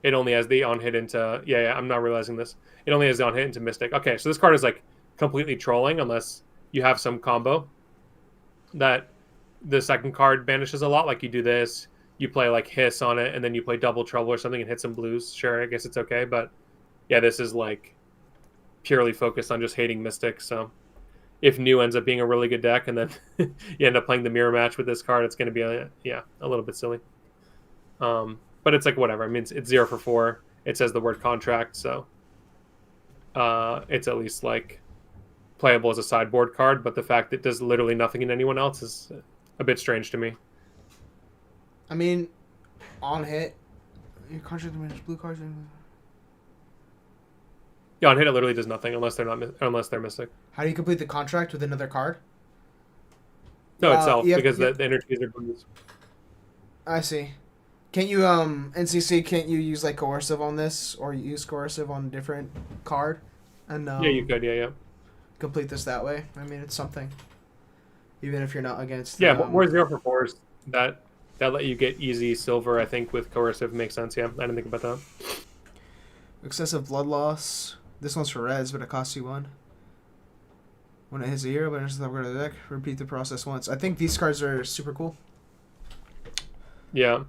It only has the on hit into I'm not realizing this. It only has the on hit into Mystic. Okay, so this card is like completely trolling unless you have some combo that the second card banishes a lot. Like you do this, you play like Hiss on it, and then you play Double Trouble or something and hit some blues. Sure, I guess it's okay, but yeah, this is like purely focused on just hating Mystic. So if New ends up being a really good deck, and then you end up playing the mirror match with this card, it's going to be a little bit silly. But it's like whatever. I mean, it's 0 for 4. It says the word contract, so it's at least like playable as a sideboard card. But the fact that it does literally nothing in anyone else is a bit strange to me. I mean, on hit, your contract diminishes blue cards. Yeah, on hit it literally does nothing unless they're Mystic. How do you complete the contract with another card? No, itself because the energies are blues. I see. Can't you NCC? Can't you use like coercive on this, or use coercive on a different card? And yeah, you could. Yeah. Complete this that way. I mean, it's something. Even if you're not against. Yeah, but more 0 for 4s that let you get easy silver. I think with coercive makes sense. Yeah, I didn't think about that. Excessive blood loss. This one's for reds, but it costs you 1. When it hits a hero, but it's the top card of the deck. Repeat the process once. I think these cards are super cool. Yeah.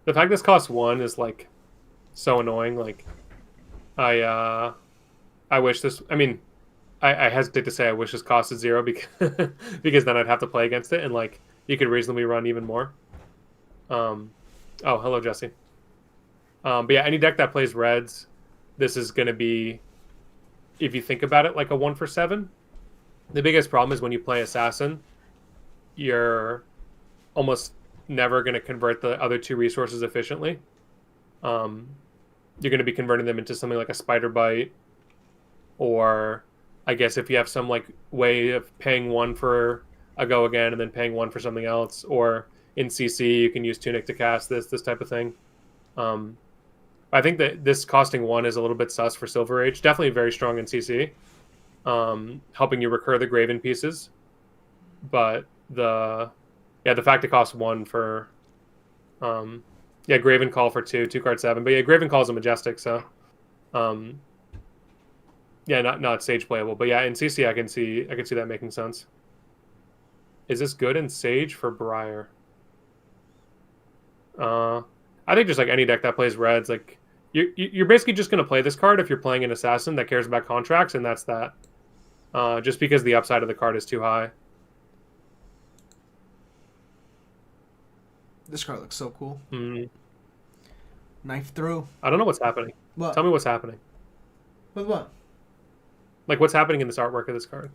The fact this costs 1 is like so annoying. Like, I wish this. I mean, I hesitate to say I wish this costed 0 because because then I'd have to play against it, and like you could reasonably run even more. Oh, hello Jesse. But yeah, any deck that plays reds, this is gonna be, if you think about it, like a 1 for 7. The biggest problem is when you play assassin, you're almost never going to convert the other 2 resources efficiently. You're going to be converting them into something like a spider bite, or I guess if you have some like way of paying 1 for a go again and then paying 1 for something else, or in CC you can use Tunic to cast this type of thing. I think that this costing 1 is a little bit sus for Silver Age. Definitely very strong in CC, helping you recur the Graven pieces, but the fact it costs 1 for, Graven Call for 2 card 7. But yeah, Graven Call is a Majestic, so, not Sage playable. But yeah, in CC I can see that making sense. Is this good in Sage for Briar? I think just like any deck that plays reds, like you're basically just going to play this card if you're playing an assassin that cares about contracts, and that's that. Just because the upside of the card is too high. This card looks so cool. Mm. Knife through. I don't know what's happening. What? Tell me what's happening. With what? Like, what's happening in this artwork of this card?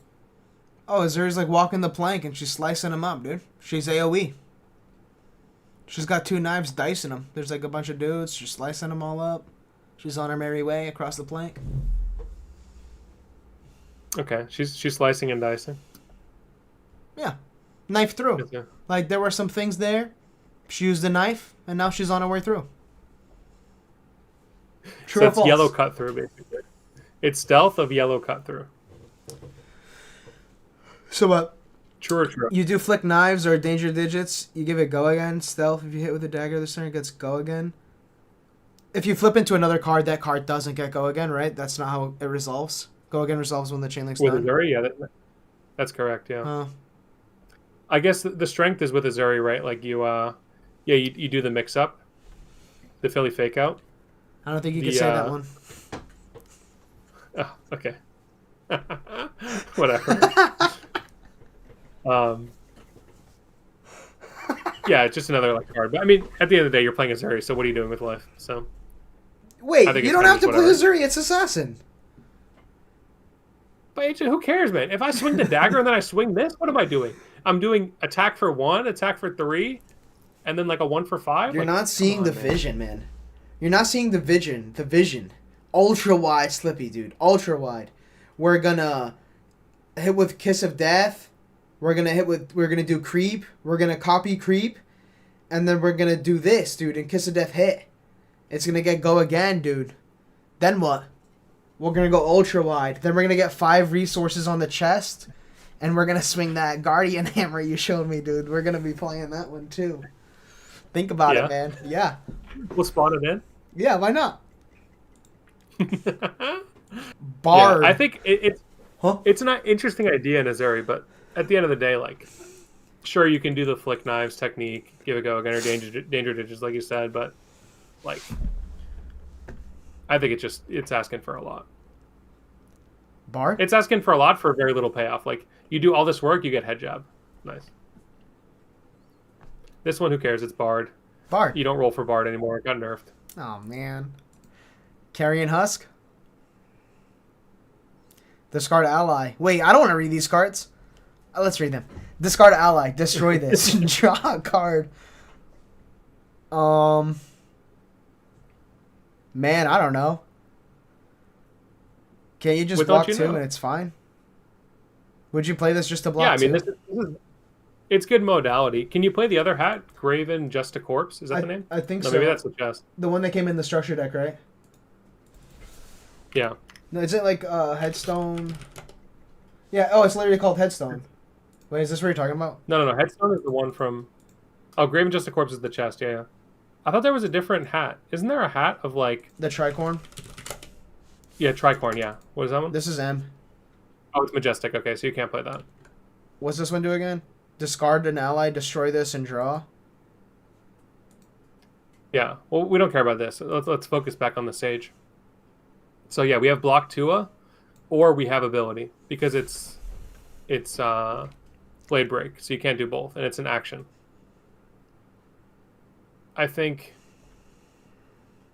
Oh, Azuri's like walking the plank and she's slicing them up, dude. She's AoE. She's got 2 knives dicing them. There's like a bunch of dudes. She's slicing them all up. She's on her merry way across the plank. Okay, she's slicing and dicing. Yeah. Knife through. Yeah. Like, there were some things there. She used the knife, and now she's on her way through. True So or it's false? yellow cut through, basically. It's stealth of yellow cut through. So what? True or true? You do flick knives or danger digits. You give it go again. Stealth, if you hit with a dagger this turn, it gets go again. If you flip into another card, that card doesn't get go again, right? That's not how it resolves. Go again resolves when the chain link's With done. Azuri, yeah, that's correct, yeah. I guess the strength is with Azuri, right? Like you do the mix up, the Philly fake out. I don't think you can say that one. Oh, okay. Whatever. Yeah, it's just another like card. But I mean, at the end of the day, you're playing Azuri, so what are you doing with life? So Wait, I think you it's don't fine, have to just play whatever. Azuri. It's Assassin. But AJ, who cares, man? If I swing the dagger and then I swing this, what am I doing? I'm doing attack for 1, attack for 3, and then like a 1 for 5. You're like, not seeing the vision, man. You're not seeing the vision. The vision. Ultra wide Slippy, dude. Ultra wide. We're gonna hit with Kiss of Death. We're gonna do Creep. We're gonna copy Creep. And then we're gonna do this, dude, and Kiss of Death hit. It's going to go again, dude. Then what? We're going to go ultra wide. Then we're going to get 5 resources on the chest. And we're going to swing that Guardian Hammer you showed me, dude. We're going to be playing that one, too. Think about it, man. Yeah. We'll spawn it in. Yeah, why not? Bard. Yeah, I think it's an interesting idea in Azuri, but at the end of the day, like, sure, you can do the flick knives technique, give a go again, or danger digits, like you said, but, like, I think it's asking for a lot. Bard? It's asking for a lot for very little payoff. Like, you do all this work, you get head jab. Nice. This one, who cares? It's Bard. Bard. You don't roll for Bard anymore. It got nerfed. Oh, man. Carrion Husk? Discard ally. Wait, I don't want to read these cards. Let's read them. Discard ally. Destroy this. Draw a card. Man, I don't know. Can't you just block 2 and it's fine? Would you play this just to block 2? Yeah, I mean, it's good modality. Can you play the other hat? Graven Just a Corpse? Is that the name? I think no, so. Maybe that's the chest. The one that came in the structure deck, right? Yeah. No, is it like Headstone? Yeah, oh, it's literally called Headstone. Wait, is this what you're talking about? No. Headstone is the one from... Oh, Graven Just a Corpse is the chest, yeah. I thought there was a different hat. Isn't there a hat of, like... The Tricorn? Yeah, Tricorn, yeah. What is that one? This is M. Oh, it's Majestic. Okay, so you can't play that. What's this one do again? Discard an ally, destroy this, and draw? Yeah, well, we don't care about this. Let's focus back on the Sage. So yeah, we have block Tua, or we have ability, because it's Blade Break, so you can't do both, and it's an action. I think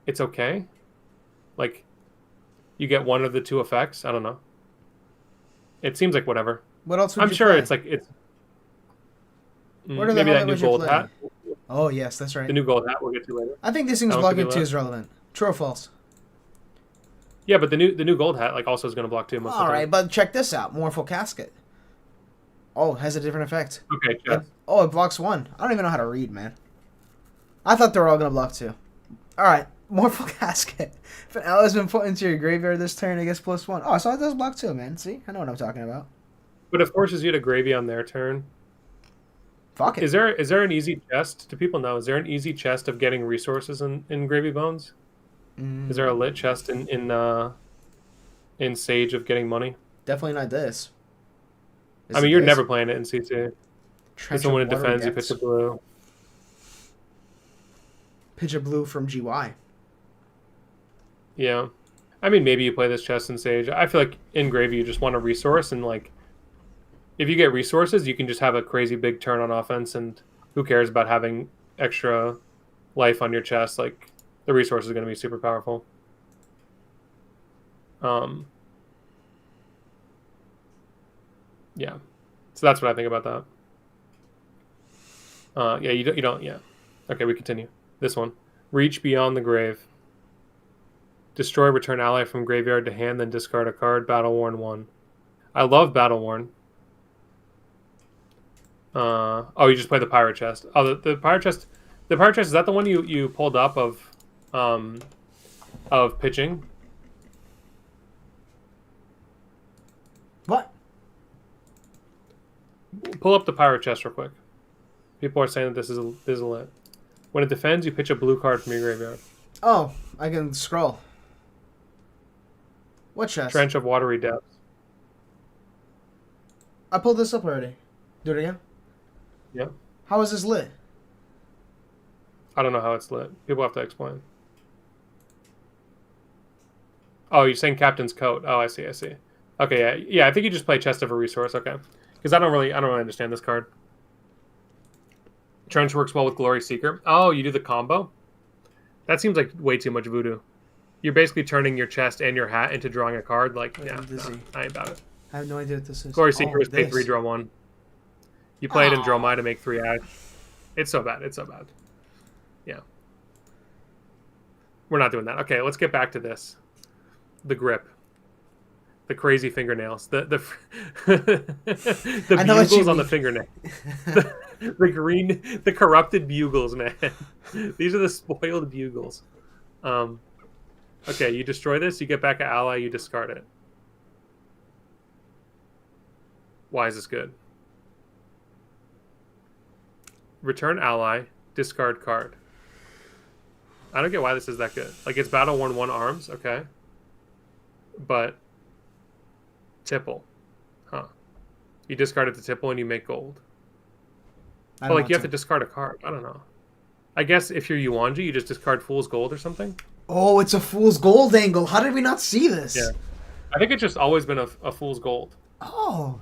it's okay. Like, you get one of the 2 effects. I don't know. It seems like whatever. What else would I'm you sure play? it's like it's What are the maybe hell that new would you gold play? hat. Oh, yes, that's right. The new gold hat we'll get to later. I think this thing's That one could blocking be 2 lit. is relevant. True or false? Yeah, but the new gold hat like also is going to block 2 most of the All time. right, but check this out. Morphle Casket. Oh, it has a different effect. Okay, chest. It blocks 1. I don't even know how to read, man. I thought they were all going to block 2. All right, Morphle Casket. If an ally has been put into your graveyard this turn, it gets +1. Oh, so it does block 2, man. See? I know what I'm talking about. But it forces you to gravy on their turn. Fuck it. Is there an easy chest? Do people know? Is there an easy chest of getting resources in Gravy Bones? Is there a lit chest in Sage of getting money? Definitely not this. I mean, you're never playing it in CC. Trench Someone of in defense, you Water pitch a blue. Pitch a blue from GY. Yeah. I mean, maybe you play this chest in Sage. I feel like in Gravy you just want a resource, and like, if you get resources, you can just have a crazy big turn on offense, and who cares about having extra life on your chest? Like, the resource is going to be super powerful. Yeah. So that's what I think about that. Yeah, you don't, yeah. Okay, we continue. This one. Reach beyond the grave. Destroy, return ally from graveyard to hand, then discard a card. Battle worn 1. I love Battle worn. Oh, you just play the pirate chest. Oh, the pirate chest. The pirate chest, is that the one you pulled up of pitching? What? Pull up the pirate chest real quick. People are saying that this is lit. When it defends, you pitch a blue card from your graveyard. Oh, I can scroll. What chest? Trench of Watery Depths. I pulled this up already. Do it again. Yep. How is this lit? I don't know how it's lit. People have to explain. Oh, you're saying Captain's Coat. Oh, I see. Okay, yeah. I think you just play Chest of a Resource. Okay, because I don't really understand this card. Trench works well with Glory Seeker. Oh, you do the combo? That seems like way too much voodoo. You're basically turning your chest and your hat into drawing a card. Like, yeah, no, I ain't about it. I have no idea what this is. Glory Seeker is pay 3, draw 1. You play it in Draw My to make 3 add. It's so bad. Yeah. We're not doing that. Okay, let's get back to this. The grip. The crazy fingernails. The bugles on the fingernail. The corrupted bugles, man. These are the spoiled bugles. Okay, you destroy this, you get back an ally, you discard it. Why is this good? Return ally, discard card. I don't get why this is that good. Like, it's battle 1/1 arms, okay. But tipple. Huh. You discard it to tipple and you make gold. But like you have to discard a card. I don't know. I guess if you're Yuanji, you just discard Fool's Gold or something. Oh, it's a Fool's Gold angle. How did we not see this? Yeah. I think it's just always been a Fool's Gold. Oh.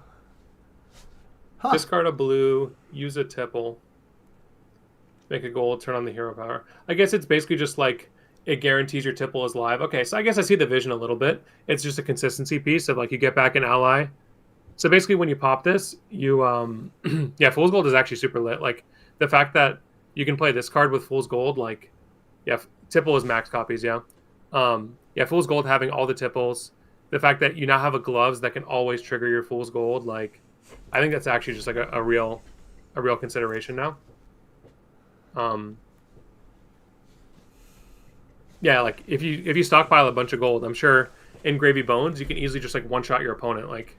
Huh. Discard a blue, use a tipple, make a gold, turn on the hero power. I guess it's basically just like it guarantees your tipple is live. Okay, so I guess I see the vision a little bit. It's just a consistency piece of like you get back an ally. So basically when you pop this, you yeah, Fool's Gold is actually super lit. Like the fact that you can play this card with Fool's Gold, like yeah, tipple is max copies, yeah. Yeah, Fool's Gold having all the tipples. The fact that you now have a gloves that can always trigger your Fool's Gold, like I think that's actually just like a real consideration now. Yeah, like if you stockpile a bunch of gold, I'm sure in Gravy Bones you can easily just like one shot your opponent. Like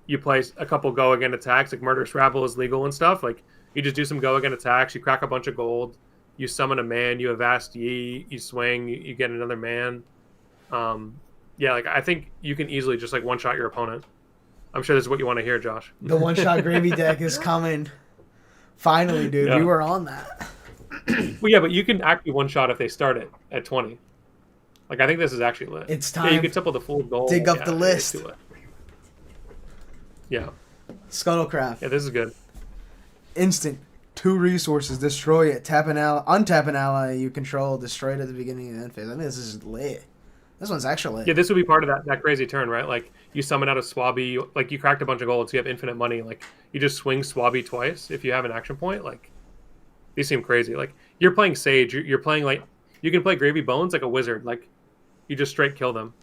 you play a couple go again attacks, like Murderous Rabble is legal and stuff. Like you just do some go again attacks, you crack a bunch of gold, you summon a man, you avast ye, you swing, you get another man. Yeah, like I think you can easily just like one shot your opponent. I'm sure this is what you want to hear, Josh. The one shot Gravy deck is coming. Finally, dude, Yeah. We were on that. Well, yeah, but you can actually one shot if they start it at 20. Like I think this is actually lit. It's time. Yeah, you can tipple the full gold. Dig up the list. Yeah. Scuttlecraft. Yeah, this is good. Instant. 2 resources. Destroy it. Untap an ally you control. Destroy it at the beginning of the end phase. I think this is lit. This one's extra lit. Yeah, this would be part of that crazy turn, right? Like you summon out a Swabby, like you cracked a bunch of gold, so you have infinite money. Like you just swing Swabby twice if you have an action point. Like these seem crazy. Like you're playing Sage, you're playing like you can play Gravy Bones like a wizard. Like you just straight kill them.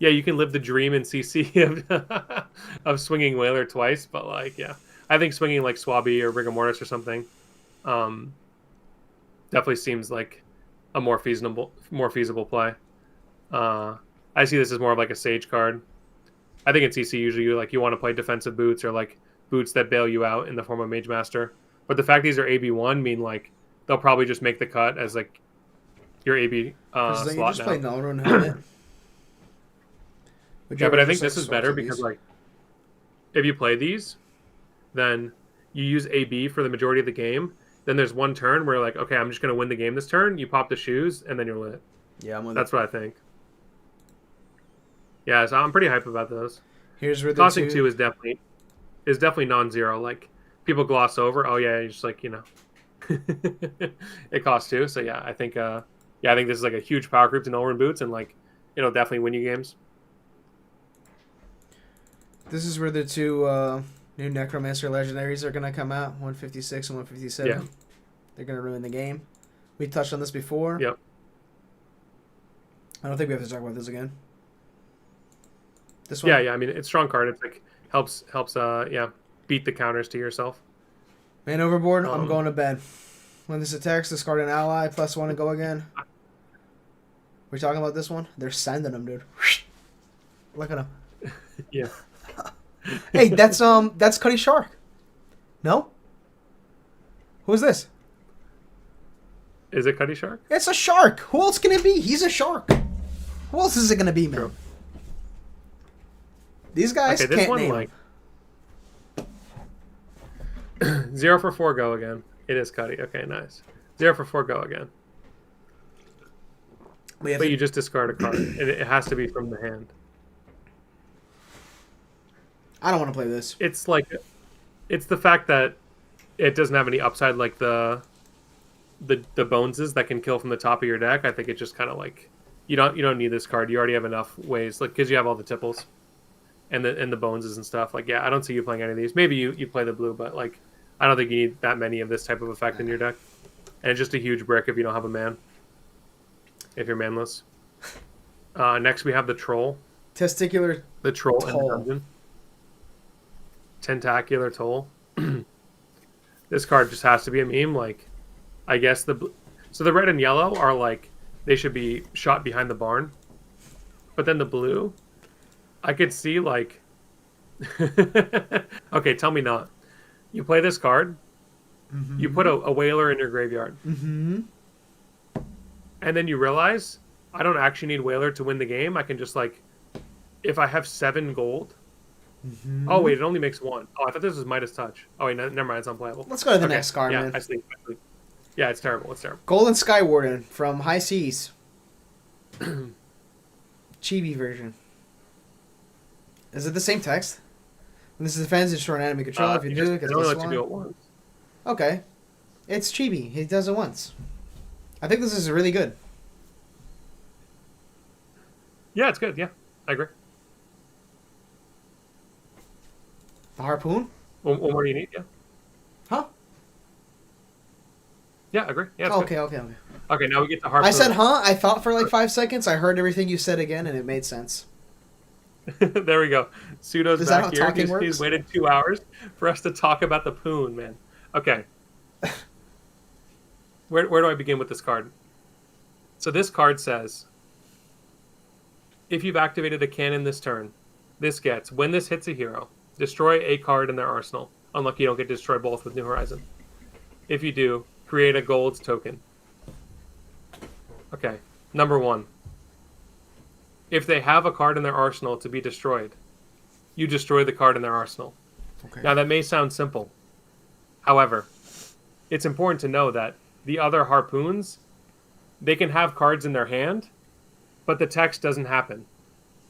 Yeah, you can live the dream in CC of swinging Whaler twice, but like yeah, I think swinging like Swabby or Rigor Mortis or something, definitely seems like a more feasible play. I see this as more of like a Sage card. I think in CC usually you want to play defensive boots or like boots that bail you out in the form of Mage Master. But the fact these are AB1 mean like they'll probably just make the cut as like your AB slot you just now. play Nullrune Helmet. Yeah, but I think this is better because like if you play these, then you use AB for the majority of the game. Then there's one turn where like, okay, I'm just gonna win the game this turn. You pop the shoes and then you're lit. Yeah, I'm with That's what I think. Yeah, so I'm pretty hyped about those. Here's where Tossing 2 is definitely non-zero. Like people gloss over. Oh yeah, you're just like it costs 2. So yeah, I think I think this is like a huge power creep to Nullrune boots and like it'll definitely win you games. This is where the 2 new Necromancer legendaries are gonna come out. 156 and 157. Yeah. They're gonna ruin the game. We touched on this before. Yep. I don't think we have to talk about this again. This one? Yeah. I mean, it's strong card. It's like helps beat the counters to yourself. Man overboard. I'm going to bed. When this attacks, discard an ally +1 and go again. We're talking about this one. They're sending them, dude. Look at them. Yeah. Hey, that's Cuddy Shark. No? Who's this? Is it Cuddy Shark? It's a shark. Who else can it be? He's a shark. Who else is it gonna be, man? True. These guys Okay, this can't one name like 0 for 4 go again. It is Cuddy. Okay, nice. 0 for 4 go again. But you just discard a card, and it has to be from the hand. I don't want to play this. It's the fact that it doesn't have any upside like the boneses that can kill from the top of your deck. I think it just kind of like you don't need this card. You already have enough ways, like because you have all the tipples and the boneses and stuff. Like yeah, I don't see you playing any of these. Maybe you play the blue, but like I don't think you need that many of this type of effect in your deck. And it's just a huge brick if you don't have a man. If you're manless. Next we have the troll. Testicular. The troll in the Toll. dungeon. Tentacular Toll. This card just has to be a meme. Like, I guess the red and yellow are like they should be shot behind the barn. But then the blue, I could see like... Okay, tell me not. You play this card, you put a whaler in your graveyard. And then you realize, I don't actually need whaler to win the game. I can just like, if I have 7 gold... Oh, wait, it only makes 1. Oh, I thought this was Midas Touch. Oh, wait, never mind, it's unplayable. Let's go to the next card, yeah, man. I sleep. Yeah, it's terrible. It's terrible. Golden Sky Warden from High Seas. Chibi version. Is it the same text? When this is defense, destroy an enemy control. If you do, it gets only plus lets you 1. do it once. Okay. It's chibi. He does it once. I think this is really good. Yeah, it's good. Yeah, I agree. The harpoon? What more do you need? Yeah. Huh? Yeah, I agree. Yeah. Okay. Okay, now we get the harpoon. I said, huh? I thought for like 5 seconds. I heard everything you said again, and it made sense. There we go. Pseudo's Is that back how here. talking works? He's waited 2 hours for us to talk about the poon, man. Okay. Where do I begin with this card? So this card says, if you've activated a cannon this turn, this gets, when this hits a hero, destroy a card in their arsenal. Unlucky you don't get to destroy both with New Horizon. If you do, create a gold token. Okay, number 1. If they have a card in their arsenal to be destroyed, you destroy the card in their arsenal. Okay. Now that may sound simple. However, it's important to know that the other harpoons, they can have cards in their hand, but the text doesn't happen.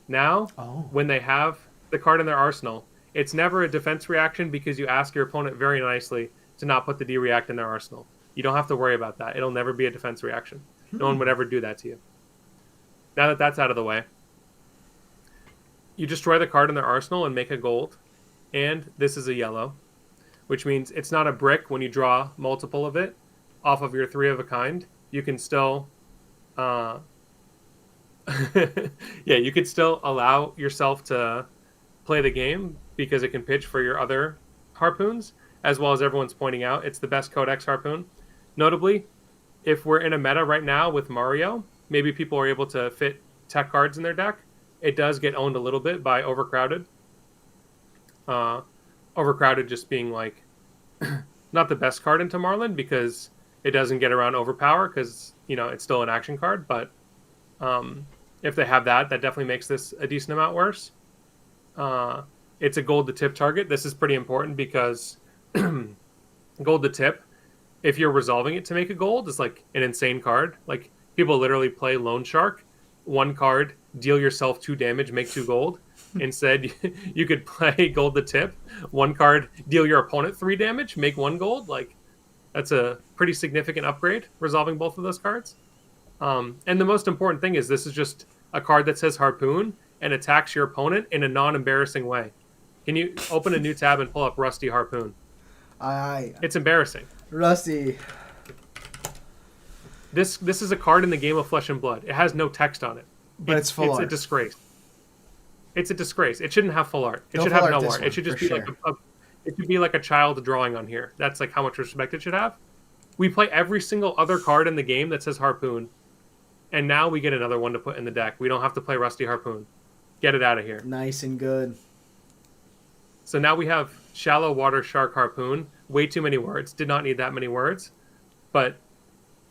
Now, when they have the card in their arsenal, it's never a defense reaction because you ask your opponent very nicely to not put the D-React in their arsenal. You don't have to worry about that. It'll never be a defense reaction. No one would ever do that to you. Now that that's out of the way, you destroy the card in their arsenal and make a gold, and this is a yellow, which means it's not a brick when you draw multiple of it off of your 3 of a kind. You can still... yeah, you could still allow yourself to play the game because it can pitch for your other harpoons, as well as everyone's pointing out, it's the best Codex harpoon. Notably, if we're in a meta right now with Mario, maybe people are able to fit tech cards in their deck. It does get owned a little bit by Overcrowded. Overcrowded just being like not the best card into Marlin because it doesn't get around Overpower because, you know, it's still an action card, but if they have that, that definitely makes this a decent amount worse. It's a gold to tip target. This is pretty important because gold to tip, if you're resolving it to make a gold, is like an insane card. Like people literally play Loan Shark, 1 card, deal yourself 2 damage, make 2 gold. Instead, you could play gold to tip, 1 card, deal your opponent 3 damage, make 1 gold. Like that's a pretty significant upgrade, resolving both of those cards. And the most important thing is this is just a card that says Harpoon and attacks your opponent in a non-embarrassing way. Can you open a new tab and pull up Rusty Harpoon? It's embarrassing. Rusty. This is a card in the game of Flesh and Blood. It has no text on it. But it's full art. It's a disgrace. It's a disgrace. It shouldn't have full art. It should have no art. It should just be like it should be like a child drawing on here. That's like how much respect it should have. We play every single other card in the game that says Harpoon. And now we get another one to put in the deck. We don't have to play Rusty Harpoon. Get it out of here. Nice and good. So now we have Shallow Water Shark Harpoon. Way too many words. Did not need that many words. But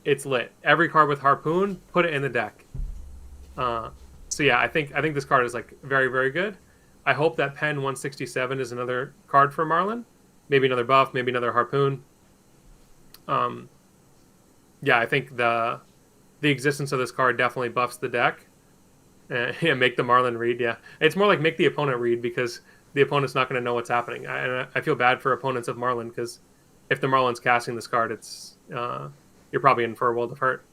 it's lit. Every card with Harpoon, put it in the deck. So yeah, I think this card is like very, very good. I hope that Pen 167 is another card for Marlin. Maybe another buff, maybe another Harpoon. Yeah, I think the existence of this card definitely buffs the deck. Yeah, make the Marlin read, yeah. It's more like make the opponent read because the opponent's not going to know what's happening. I feel bad for opponents of Marlin because if the Marlin's casting this card, it's you're probably in for a world of hurt.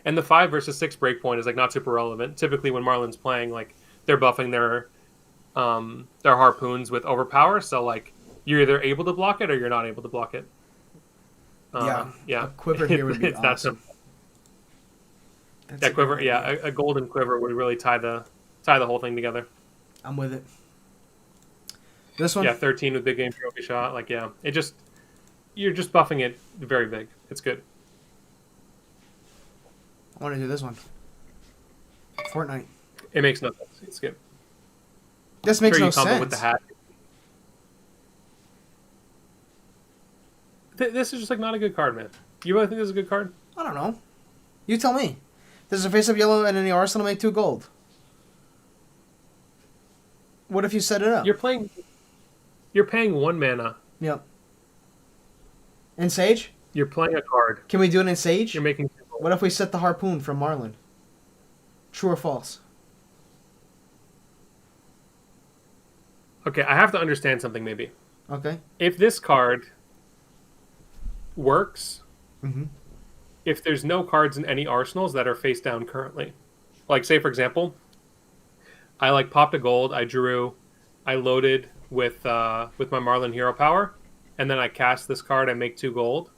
And the 5 versus 6 breakpoint is like not super relevant. Typically when Marlin's playing, like they're buffing their harpoons with overpower, so like you're either able to block it or you're not able to block it. Yeah. A quiver here would be it's awesome. That quiver, yeah, a golden quiver would really tie the whole thing together. I'm with it. This one? Yeah, 13 with big game trophy shot. Like, yeah, you're just buffing it very big. It's good. I want to do this one. Fortnite. It makes no sense. Skip. This makes no combo sense. with the hat. This is just like not a good card, man. You really think this is a good card? I don't know. You tell me. This is a face-up yellow and in the arsenal make 2 gold. What if you set it up? You're paying 1 mana. Yep. In Sage? You're playing a card. Can we do it in Sage? You're making. What if we set the Harpoon from Marlin? True or false? Okay, I have to understand something maybe. Okay. If this card works, Mm-hmm. if there's no cards in any arsenals that are face down currently, like say for example, I like popped a gold, I loaded with my Marlin hero power, and then I cast this card, I make 2 gold,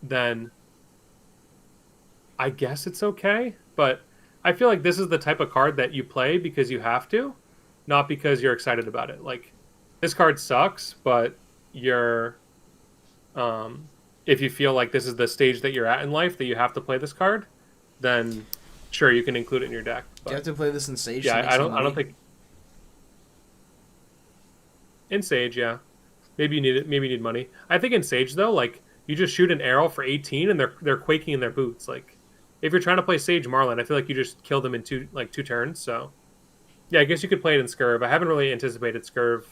then I guess it's okay. But I feel like this is the type of card that you play because you have to, not because you're excited about it. Like, this card sucks, but you're if you feel like this is the stage that you're at in life that you have to play this card, then sure, you can include it in your deck. But, Do you have to play this in Sage? yeah, to make I some don't money? think in Sage, yeah. Maybe you need money. I think in Sage though, like, you just shoot an arrow for 18 and they're quaking in their boots. Like, if you're trying to play Sage Marlin, I feel like you just kill them in 2 turns. So yeah, I guess you could play it in Scurv. I haven't really anticipated Scurv,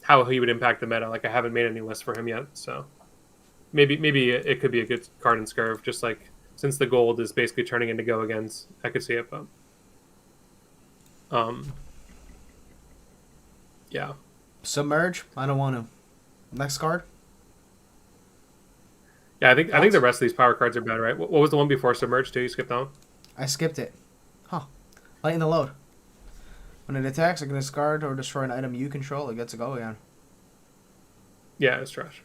how he would impact the meta. Like, I haven't made any list for him yet, so maybe it could be a good card in Scurv. Just like, since the gold is basically turning into go agains, I could see it. But yeah. Submerge? I don't want to. Next card? Yeah, I think the rest of these power cards are better, right? What was the one before Submerge too? You skipped that one? I skipped it. Huh. Lighten the load. When it attacks, it can discard or destroy an item you control. It gets to go again. Yeah, it's trash.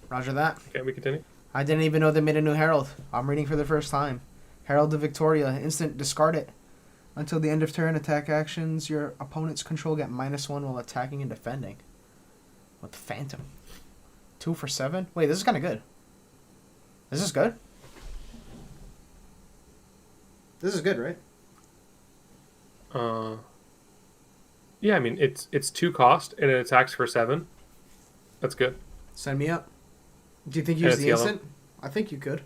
Roger that. Okay, we continue. I didn't even know they made a new Herald. I'm reading for the first time. Herald of Victoria. Instant, discard it. Until the end of turn, attack actions your opponent's control get -1 while attacking and defending. With the Phantom. 2 for 7? Wait, this is kind of good. This is good? This is good, right? Yeah, I mean, it's 2 cost and it attacks for 7. That's good. Sign me up. Do you think you And use it's the yellow. instant? I think you could.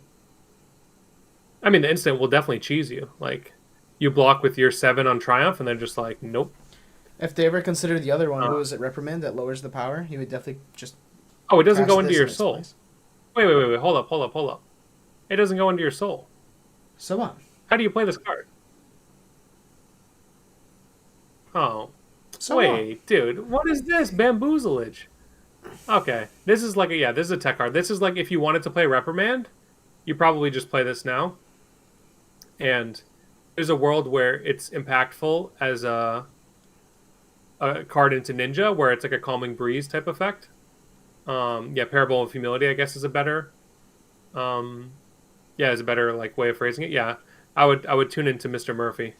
I mean, the instant will definitely cheese you. Like, you block with your 7 on Triumph, and they're just like, nope. If they ever consider the other one, what was it, Reprimand, that lowers the power, he would definitely just... Oh, it doesn't cast go into this your in its soul. place. Wait. Hold up. It doesn't go into your soul. So what? How do you play this card? Oh. So Wait, dude. What is this? Bamboozlage. Okay. This is like this is a tech card. This is like if you wanted to play Reprimand, you probably just play this now. And there's a world where it's impactful as a card into Ninja, where it's like a Calming Breeze type effect. Parable of Humility, I guess, is a better is a better like way of phrasing it. Yeah. I would tune into Mr. Murphy.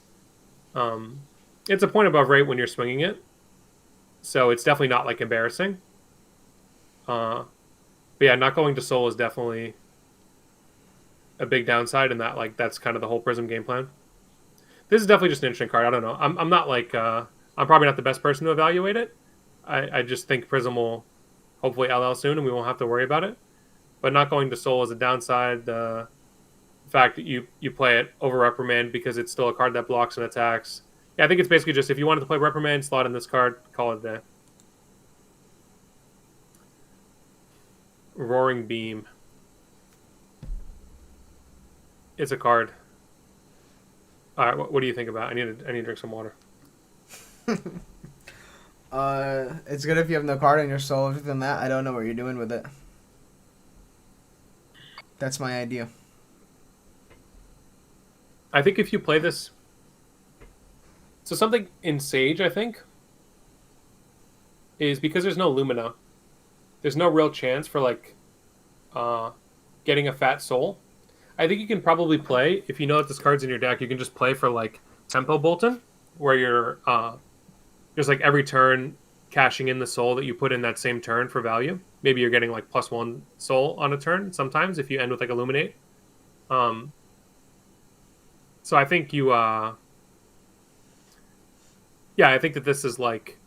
It's a point above rate when you're swinging it. So it's definitely not like embarrassing. But yeah, not going to soul is definitely a big downside, and that's kind of the whole Prism game plan. This is definitely just an interesting card. I don't know. I'm not like I'm probably not the best person to evaluate it. I just think Prism will hopefully LL soon, and we won't have to worry about it. But not going to soul is a downside. The fact that you play it over Reprimand because it's still a card that blocks and attacks. Yeah, I think it's basically just if you wanted to play Reprimand, slot in this card, call it a day. Roaring Beam. It's a card. All right, what do you think about it? I need to drink some water. It's good if you have no card in your soul. Other than that, I don't know what you're doing with it. That's my idea. I think if you play this... So something in Sage, I think, is because there's no Lumina, there's no real chance for, like, getting a fat soul. I think you can probably play, if you know that this card's in your deck, you can just play for, like, Tempo Bolton, where you're just, like, every turn cashing in the soul that you put in that same turn for value. Maybe you're getting, like, +1 soul on a turn sometimes if you end with, like, Illuminate. Um, so I think you, yeah, I think that this is like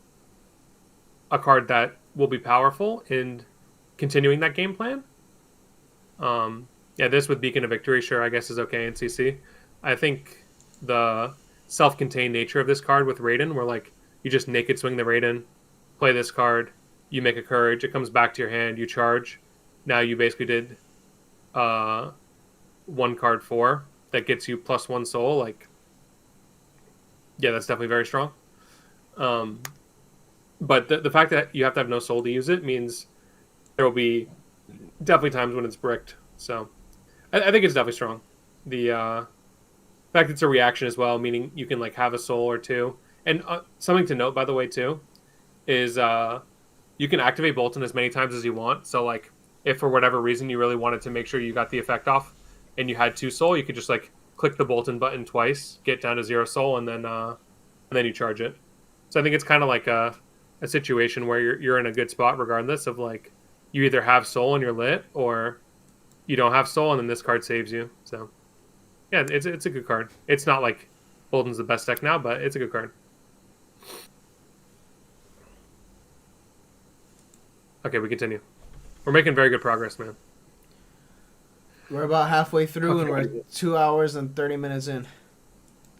a card that will be powerful in continuing that game plan. Yeah, this with Beacon of Victory, sure, I guess is okay in CC. I think the self-contained nature of this card with Raiden, where like you just naked swing the Raiden, play this card, you make a Courage, it comes back to your hand, you charge. Now you basically did 1 card 4 that gets you +1 soul. Like, yeah, that's definitely very strong. But the fact that you have to have no soul to use it means there will be definitely times when it's bricked. So I think it's definitely strong. The fact that it's a reaction as well, meaning you can like have a soul or two. And something to note, by the way, too, is you can activate Bolton as many times as you want. So like if for whatever reason you really wanted to make sure you got the effect off and you had 2 soul, you could just like click the Bolton button twice, get down to 0 soul, and then you charge it. So I think it's kind of like a situation where you're in a good spot regardless of like you either have soul and you're lit or you don't have soul and then this card saves you. So yeah, it's a good card. It's not like Bolton's the best deck now, but it's a good card. Okay, we continue. We're making very good progress, man. We're about halfway through, Okay. and we're 2 hours and 30 minutes in.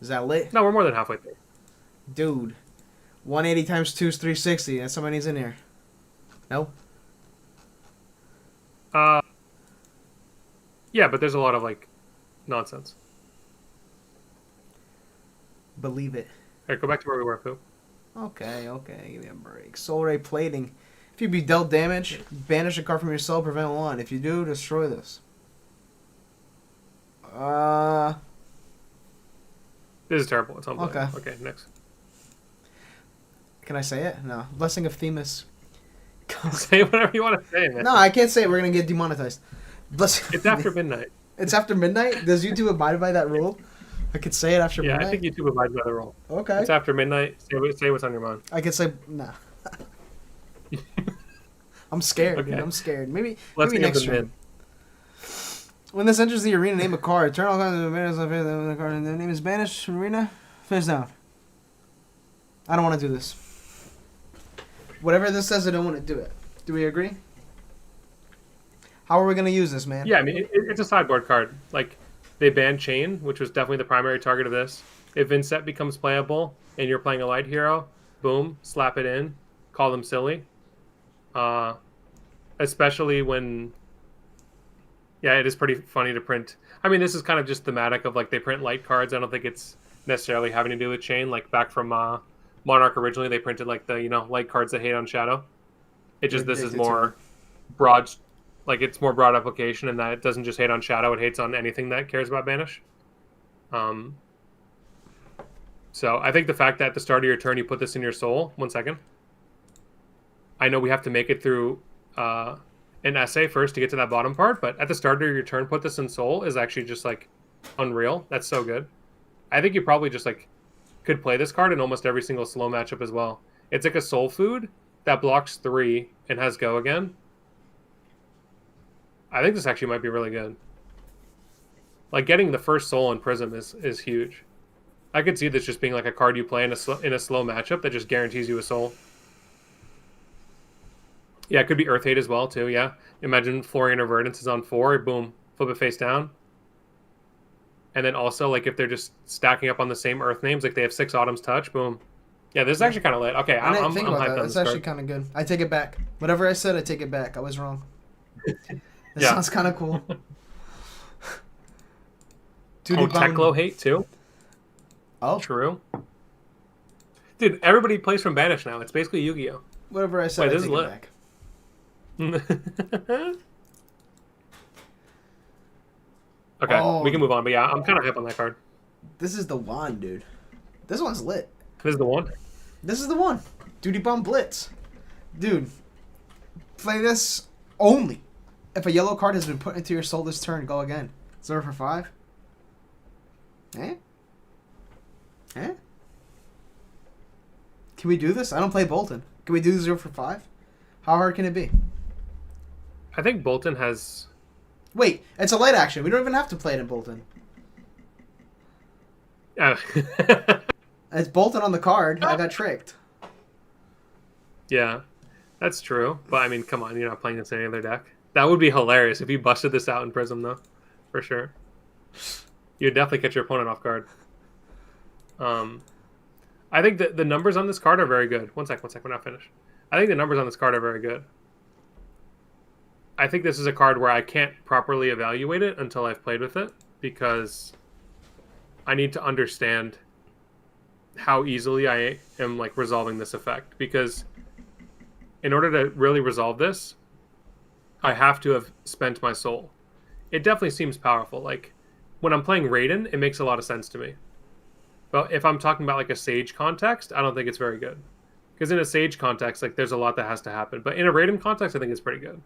Is that lit? No, we're more than halfway through. Dude, 180 times 2 is 360. That's how many's in here. No? Yeah, but there's a lot of like nonsense. Believe it. All right, go back to where we were, Pooh. Okay, give me a break. Soul Ray Plating. If you be dealt damage, banish a card from your soul, prevent 1. If you do, destroy this. This is terrible. It's unbelievable. Okay. Okay, next. Can I say it? No. Blessing of Themis. Say whatever you want to say, man. No, I can't say it. We're going to get demonetized. Blessing It's after midnight. It's after midnight? Does YouTube abide by that rule? I could say it after Yeah, midnight? I think YouTube abides by the rule. Okay. It's after midnight. Say what's on your mind. I could say, nah. I'm scared, Okay. dude. I'm scared. Maybe Blessing next of the stream. mid. When this enters the arena, name a card. Turn all kinds of banners on the card, and the name is banished. Arena, finish down. I don't want to do this. Whatever this says, I don't want to do it. Do we agree? How are we going to use this, man? Yeah, I mean, it's a sideboard card. Like, they banned Chain, which was definitely the primary target of this. If Vincent becomes playable and you're playing a light hero, boom, slap it in, call them silly. Especially when... Yeah, it is pretty funny to print. I mean, this is kind of just thematic of, like, they print light cards. I don't think it's necessarily having to do with Chain. Like, back from Monarch originally, they printed, like, the, light cards that hate on Shadow. This is more broad... Like, it's more broad application in that it doesn't just hate on Shadow, it hates on anything that cares about Banish. So I think the fact that at the start of your turn you put this in your soul... 1 second. I know we have to make it through an essay first to get to that bottom part, but at the start of your turn, put this in soul is actually just, like, unreal. That's so good. I think you probably just, like, could play this card in almost every single slow matchup as well. It's like a soul food that blocks 3 and has go again. I think this actually might be really good. Like, getting the first soul in Prism is huge. I could see this just being like a card you play in a slow matchup that just guarantees you a soul. Yeah, it could be Earth Hate as well, too, yeah. Imagine Florian Verdance is on 4, boom, flip it face down. And then also, like, if they're just stacking up on the same Earth names, like they have 6 Autumn's Touch, boom. Yeah, this is actually kind of lit. Okay, I didn't I'm think hyped about on that. this It's actually card. kind of good. I take it back. Whatever I said, I take it back. I was wrong. It Yeah. sounds kind of cool. Oh, Techlo Hate, too? Oh, True. Dude, everybody plays from Banish now. It's basically Yu-Gi-Oh! whatever I said, Wait, I this take is it lit. back. Okay, Oh. we can move on, but yeah, I'm kind of hype on that card. This is the one, dude. This one's lit. This is the one. This is the one. Duty Bomb Blitz. Dude, play this only. If a yellow card has been put into your soul this turn, go again. 0 for 5. Eh? Eh? Can we do this? I don't play Bolton. Can we do 0 for 5? How hard can it be? I think Bolton has Wait, it's a light action. We don't even have to play it in Bolton. It's Bolton on the card. I got tricked. Yeah, that's true. But I mean, come on, you're not playing this in any other deck. That would be hilarious if you busted this out in Prism, though, for sure. You'd definitely catch your opponent off guard. I think that the numbers on this card are very good. One sec, we're not finished. I think the numbers on this card are very good. I think this is a card where I can't properly evaluate it until I've played with it, because I need to understand how easily I am like resolving this effect. Because in order to really resolve this, I have to have spent my soul. It definitely seems powerful. Like when I'm playing Raiden, it makes a lot of sense to me. But if I'm talking about like a Sage context, I don't think it's very good. Because in a Sage context, like there's a lot that has to happen. But in a Raiden context, I think it's pretty good.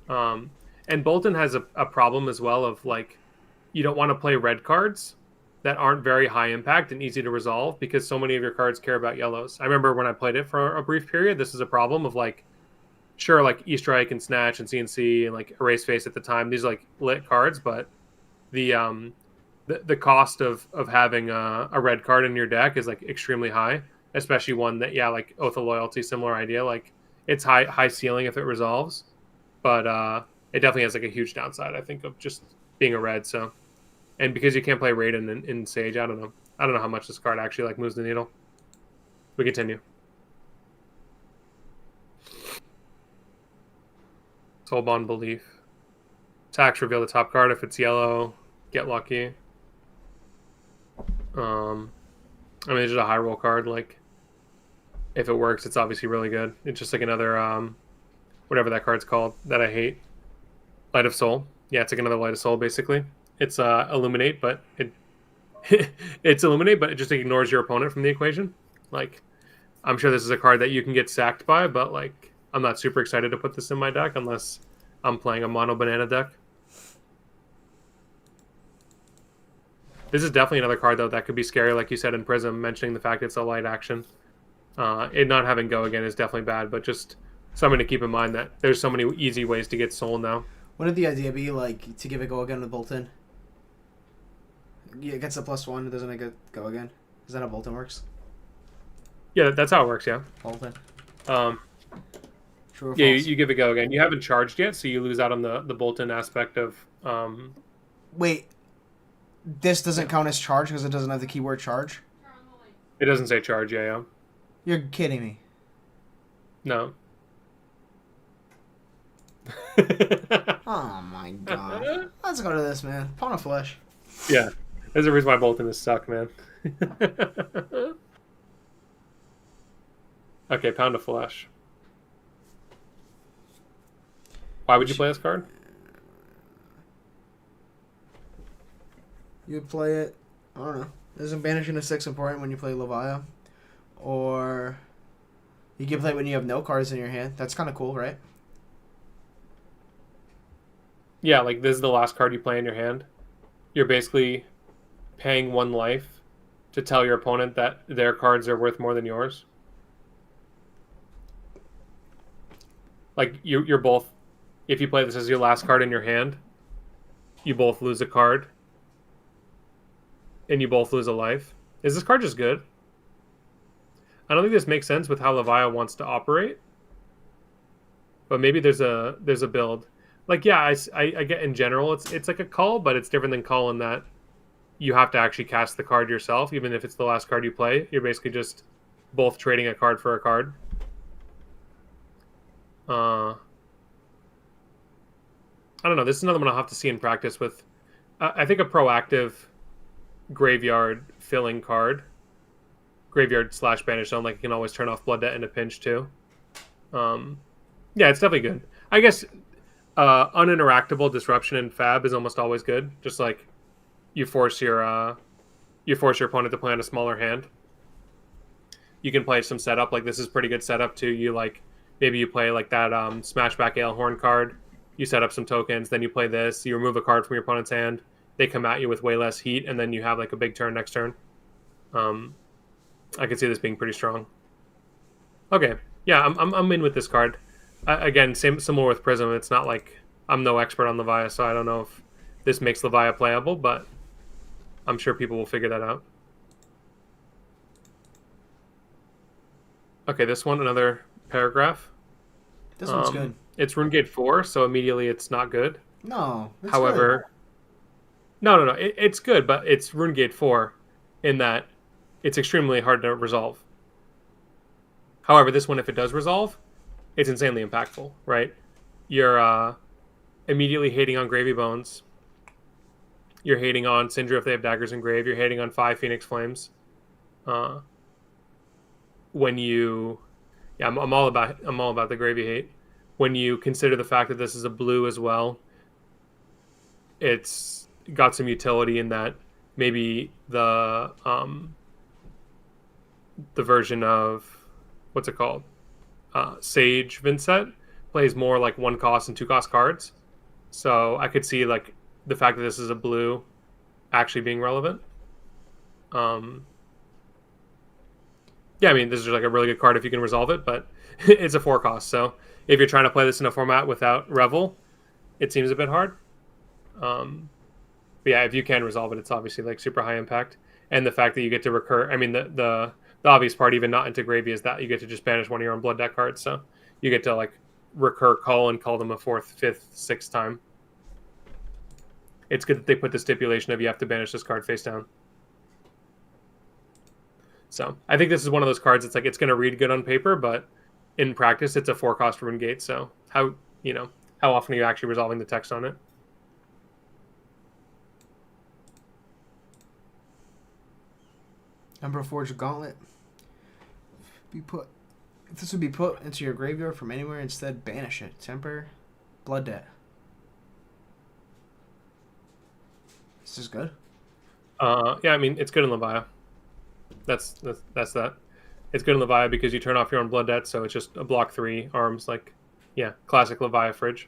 And Bolton has a problem as well of like, you don't want to play red cards that aren't very high impact and easy to resolve, because so many of your cards care about yellows. I remember when I played it for a brief period, this is a problem of like, sure, like E-Strike and Snatch and CNC and like Erase Face at the time, these are like lit cards, but the cost of having a red card in your deck is like extremely high, especially one that, yeah, like Oath of Loyalty, similar idea. Like it's high ceiling if it resolves, but it definitely has like a huge downside, I think, of just being a red. So, and because you can't play Raiden in Sage, I don't know how much this card actually like moves the needle. We continue. Soulbond Belief. Tax, reveal the top card. If it's yellow, get lucky. I mean, it's just a high roll card. Like, if it works, it's obviously really good. It's just like another, whatever that card's called that I hate. Light of Soul. Yeah, it's like another Light of Soul, basically. It's Illuminate, but it's Illuminate, but it just ignores your opponent from the equation. Like, I'm sure this is a card that you can get sacked by, but like, I'm not super excited to put this in my deck unless I'm playing a mono banana deck. This is definitely another card, though, that could be scary, like you said in Prism, mentioning the fact it's a light action. It not having Go Again is definitely bad, but just something to keep in mind that there's so many easy ways to get Soul now. Wouldn't the idea be, like, to give it Go Again with Bolton? Yeah, it gets a +1, doesn't it get Go Again? Is that how Bolton works? Yeah, that's how it works, yeah. Bolton. True or false? You give it Go Again. You haven't charged yet, so you lose out on the Bolton aspect of... Wait, this doesn't count as charge because it doesn't have the keyword charge? It doesn't say charge, yeah. You're kidding me. No. Oh my god. Let's go to this, man. Pound of Flesh. Yeah. There's a reason why Bolton is suck, man. Okay, Pound of Flesh. Why would you play this card? You would play it, I don't know. Isn't banishing a 6 important when you play Levia? Or you can play it when you have no cards in your hand. That's kind of cool, right? Yeah, like this is the last card you play in your hand. You're basically paying 1 life to tell your opponent that their cards are worth more than yours. Like you're both, if you play this as your last card in your hand, you both lose a card. And you both lose a life. Is this card just good? I don't think this makes sense with how Levia wants to operate. But maybe there's a build. Like, yeah, I get in general it's like a call, but it's different than call in that you have to actually cast the card yourself, even if it's the last card you play. You're basically just both trading a card for a card. I don't know. This is another one I'll have to see in practice with. I think a proactive graveyard filling card. Graveyard / banish zone. Like, you can always turn off Blood Debt in a pinch, too. Yeah, it's definitely good. I guess uninteractable disruption in Fab is almost always good. Just like you force your opponent to play on a smaller hand. You can play some setup. Like, this is pretty good setup, too. You, like, maybe you play, like, that Smashback Alehorn card. You set up some tokens. Then you play this. You remove a card from your opponent's hand. They come at you with way less heat, and then you have, like, a big turn next turn. I could see this being pretty strong. Okay. Yeah, I'm in with this card. Again, similar with Prism. It's not, like, I'm no expert on Levia, so I don't know if this makes Levia playable, but I'm sure people will figure that out. Okay, this one, another paragraph. This one's good. It's Runegate 4, so immediately it's not good. No, it's However, no, it's good, but it's Runegate 4 in that it's extremely hard to resolve. However, this one, if it does resolve, it's insanely impactful, right? You're immediately hating on Gravy Bones. You're hating on Syndra if they have daggers in grave. You're hating on 5 Phoenix Flames. When you, yeah, I'm all about the Gravy hate. When you consider the fact that this is a blue as well, it's got some utility in that maybe the version of what's it called, Sage Vincent plays more like 1 cost and 2 cost cards. So I could see like the fact that this is a blue actually being relevant. Yeah, I mean, this is like a really good card if you can resolve it, but it's a 4 cost. So if you're trying to play this in a format without Revel, it seems a bit hard. But yeah, if you can resolve it, it's obviously like super high impact. And the fact that you get to recur, I mean, the obvious part, even not into Gravy, is that you get to just banish one of your own blood deck cards. So you get to like recur call and call them a 4th, 5th, 6th time. It's good that they put the stipulation of you have to banish this card face down. So I think this is one of those cards. It's like it's going to read good on paper, but in practice, it's a 4 cost rune gate. So how often are you actually resolving the text on it? Ember Forge Gauntlet. If this would be put into your graveyard from anywhere, instead banish it. Temper, Blood Debt. This is good. Yeah, I mean it's good in Levia. That's that. It's good in Levia because you turn off your own Blood Debt, so it's just a block 3 arms, like, yeah, classic Levia fridge.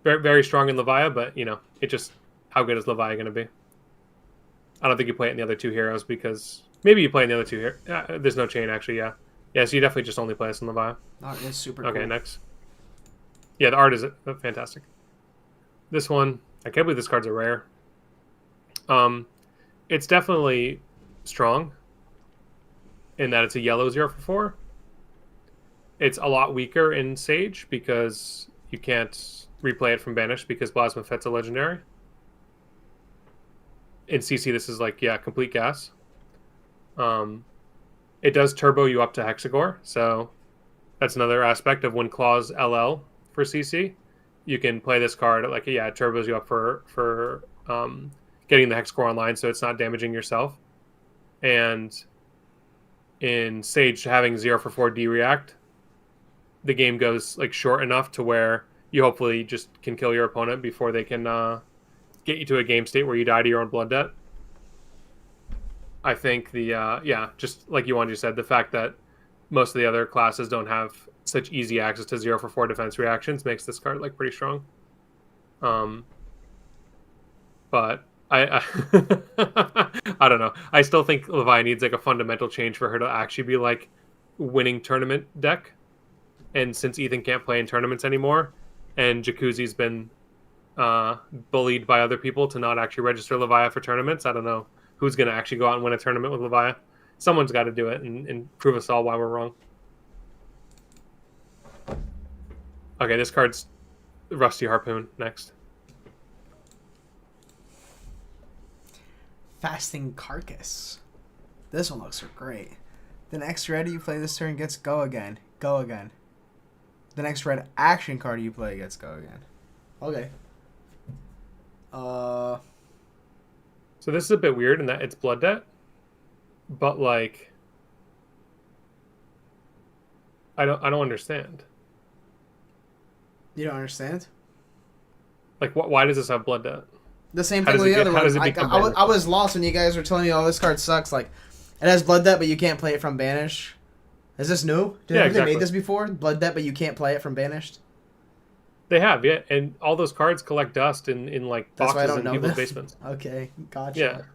Very, very strong in Levia, but you know, it just, how good is Levia going to be? I don't think you play it in the other 2 heroes because maybe you play in the other 2 heroes. There's no chain actually. Yeah, so you definitely just only play this in Levia. Art is super Okay, cool. next. Yeah, the art is fantastic. This one, I can't believe this card's a rare. It's definitely strong in that it's a yellow 0/4. It's a lot weaker in Sage because you can't replay it from Banish because Plasma Fet's a legendary. In CC, this is like, yeah, complete gas. It does turbo you up to Hexagore, so that's another aspect of when Claw's LL for CC. You can play this card, like, yeah, it turbos you up for getting the Hexagore online, so it's not damaging yourself. And in Sage, having 0/4 D-React, the game goes like short enough to where you hopefully just can kill your opponent before they can get you to a game state where you die to your own Blood Debt. I think yeah, just like you just said, the fact that most of the other classes don't have such easy access to 0/4 defense reactions makes this card like pretty strong. But I I don't know. I still think Levia needs like a fundamental change for her to actually be like winning tournament deck. And since Ethan can't play in tournaments anymore, and Jacuzzi's been bullied by other people to not actually register Levia for tournaments, I don't know who's going to actually go out and win a tournament with Levia. Someone's got to do it and prove us all why we're wrong. Okay, this card's Rusty Harpoon next. Fasting Carcass. This one looks great. The next red you play this turn gets go again. Go again. The next red action card you play gets go again. Okay. So this is a bit weird in that it's Blood Debt, but like I don't understand. You don't understand? Like why does this have Blood Debt? The same thing with the other one. Like, I was lost when you guys were telling me, oh, this card sucks. Like, it has Blood Debt, but you can't play it from Banish. Is this new? Have they made this before? Blood Debt, but you can't play it from Banished? They have, yeah. And all those cards collect dust in like boxes in people's basements. Okay, gotcha.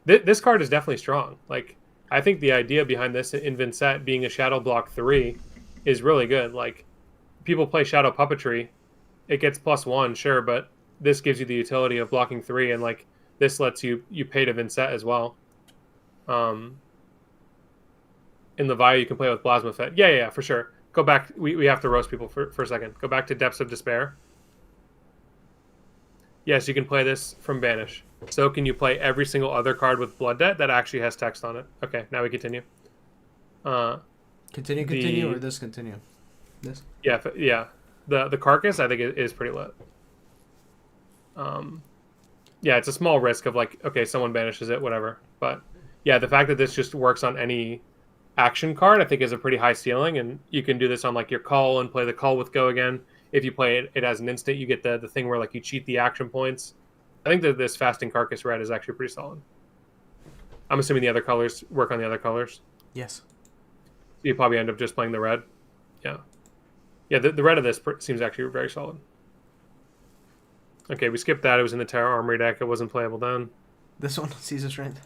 Yeah. This card is definitely strong. Like, I think the idea behind this in Vincent being a Shadow Block 3 is really good. Like, people play Shadow Puppetry it gets +1, sure, but this gives you the utility of blocking 3, and like this lets you pay to Vincent as well. In Leviathan, you can play with Plasma Fed. Yeah, for sure. Go back. We have to roast people for a second. Go back to Depths of Despair. Yes, you can play this from Banish. So can you play every single other card with Blood Debt that actually has text on it. Okay, now we continue. Continue, or this continue? This? Yeah. The Carcass, I think, is pretty lit. Yeah, it's a small risk of like, okay, someone banishes it, whatever. But yeah, the fact that this just works on any action card, I think, is a pretty high ceiling, and you can do this on like your call and play the call with Go again. If you play it as an instant, you get the thing where like you cheat the action points. I think that this Fasting Carcass red is actually pretty solid. I'm assuming the other colors work on the other colors. Yes. You probably end up just playing the red. Yeah, the red of this seems actually very solid. Okay, we skipped that. It was in the Terra Armory deck. It wasn't playable then. This one, Caesar Strength.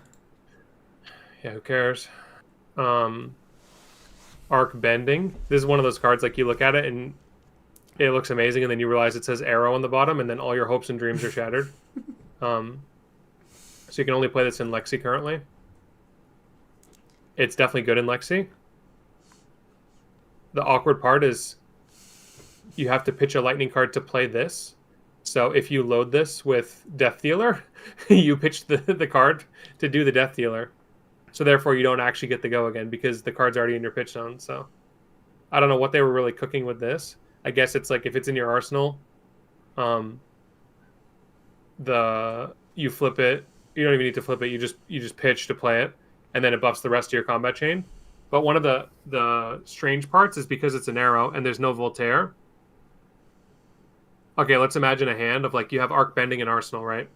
Yeah, who cares? Arc Bending. This is one of those cards, like, you look at it and it looks amazing, and then you realize it says Arrow on the bottom, and then all your hopes and dreams are shattered. So you can only play this in Lexi currently. It's definitely good in Lexi. The awkward part is you have to pitch a lightning card to play this. So if you load this with Death Dealer, you pitch the card to do the Death Dealer. So therefore you don't actually get the go again because the card's already in your pitch zone. So I don't know what they were really cooking with this. I guess it's like if it's in your arsenal, you flip it. You don't even need to flip it. You just pitch to play it, and then it buffs the rest of your combat chain. But one of the strange parts is because it's an arrow and there's no Voltaire. Okay, let's imagine a hand of like you have Arc Bending in Arsenal, right?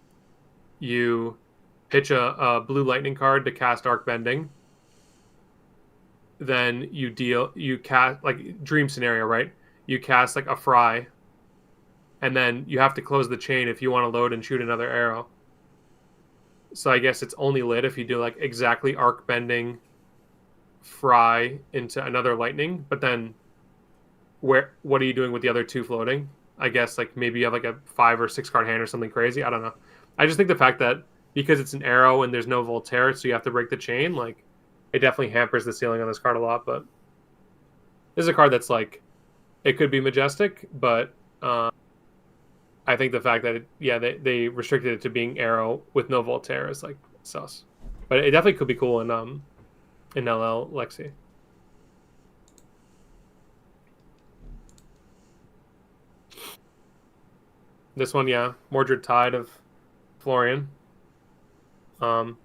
You pitch a blue lightning card to cast Arc Bending. Then you cast, like, dream scenario, right? You cast like a Fry, and then you have to close the chain if you want to load and shoot another arrow. So I guess it's only lit if you do like exactly Arc Bending Fry into another lightning, but then what are you doing with the other two floating? I guess like maybe you have like a 5 or 6 card hand or something crazy. I don't know. I just think the fact that because it's an arrow and there's no Voltaire, so you have to break the chain, like, it definitely hampers the ceiling on this card a lot. But this is a card that's like, it could be majestic, but I think the fact that they restricted it to being arrow with no Voltaire is like sus. But it definitely could be cool in LL Lexi. This one, yeah, Mordred Tide of Florian. It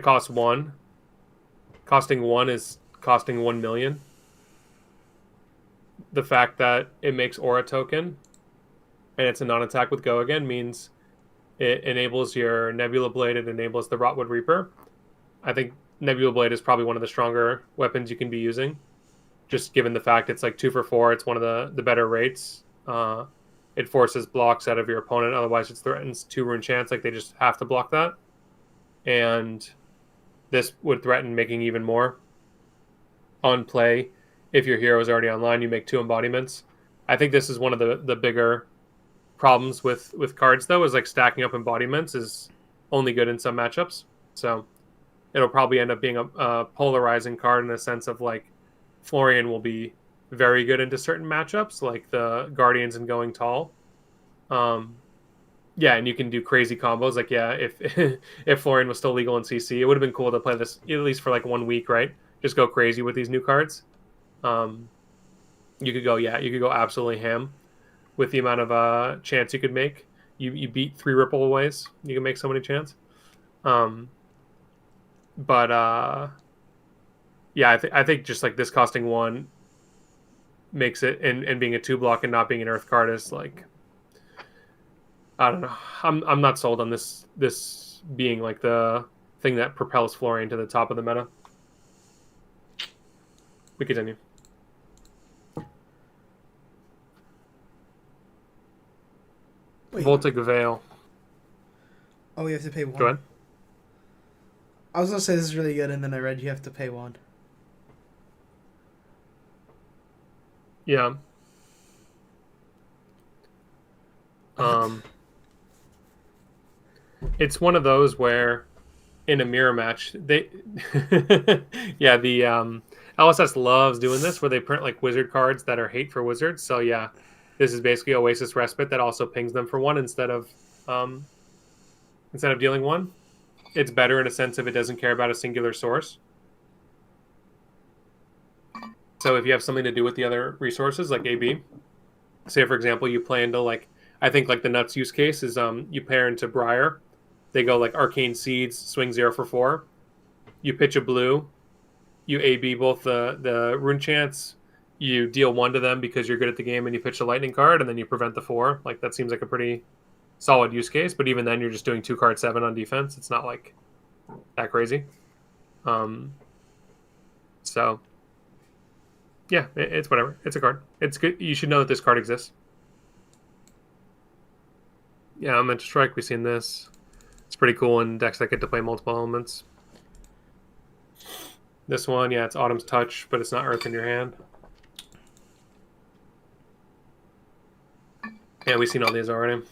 costs 1. Costing 1 is costing 1 million. The fact that it makes Aura token and it's a non-attack with Go again means it enables your Nebula Blade. It enables the Rotwood Reaper. I think Nebula Blade is probably one of the stronger weapons you can be using, just given the fact it's like 2 for 4. It's one of the better rates. It forces blocks out of your opponent. Otherwise, it threatens 2 rune chance. Like, they just have to block that. And this would threaten making even more on play. If your hero is already online, you make 2 embodiments. I think this is one of the bigger problems with cards, though, is like stacking up embodiments is only good in some matchups. So it'll probably end up being a polarizing card in the sense of like Florian will be very good into certain matchups, like the Guardians and Going Tall. Yeah, and you can do crazy combos. Like, yeah, if Florian was still legal in CC, it would have been cool to play this at least for like 1 week, right? Just go crazy with these new cards. You could go absolutely ham with the amount of chance you could make. You beat 3 Ripple ways. You can make so many chance. Yeah, I think just like this costing 1 makes it, and being a 2 block and not being an Earth card is like, I don't know. I'm not sold on this being like the thing that propels Florian to the top of the meta. We continue. Wait. Voltic Veil. Oh, you have to pay 1. Go ahead. I was gonna say this is really good, and then I read you have to pay 1. Yeah. it's one of those where in a mirror match they yeah, the LSS loves doing this where they print like wizard cards that are hate for wizards. So yeah, this is basically Oasis Respite that also pings them for 1 instead of dealing 1. It's better in a sense if it doesn't care about a singular source. So if you have something to do with the other resources like AB, say for example you play into like, I think like the nuts use case is you pair into Briar. They go like Arcane Seeds, swing 0 for 4. You pitch a blue. You AB both the rune chants. You deal 1 to them because you're good at the game, and you pitch a lightning card, and then you prevent the 4. Like that seems like a pretty solid use case. But even then, you're just doing 2 card 7 on defense. It's not like that crazy. So yeah, it's whatever. It's a card. It's good. You should know that this card exists. Yeah, I'm meant to strike. We've seen this. It's pretty cool in decks that get to play multiple elements. This one, yeah, it's Autumn's Touch, but it's not Earth in your hand. Yeah, we've seen all these already.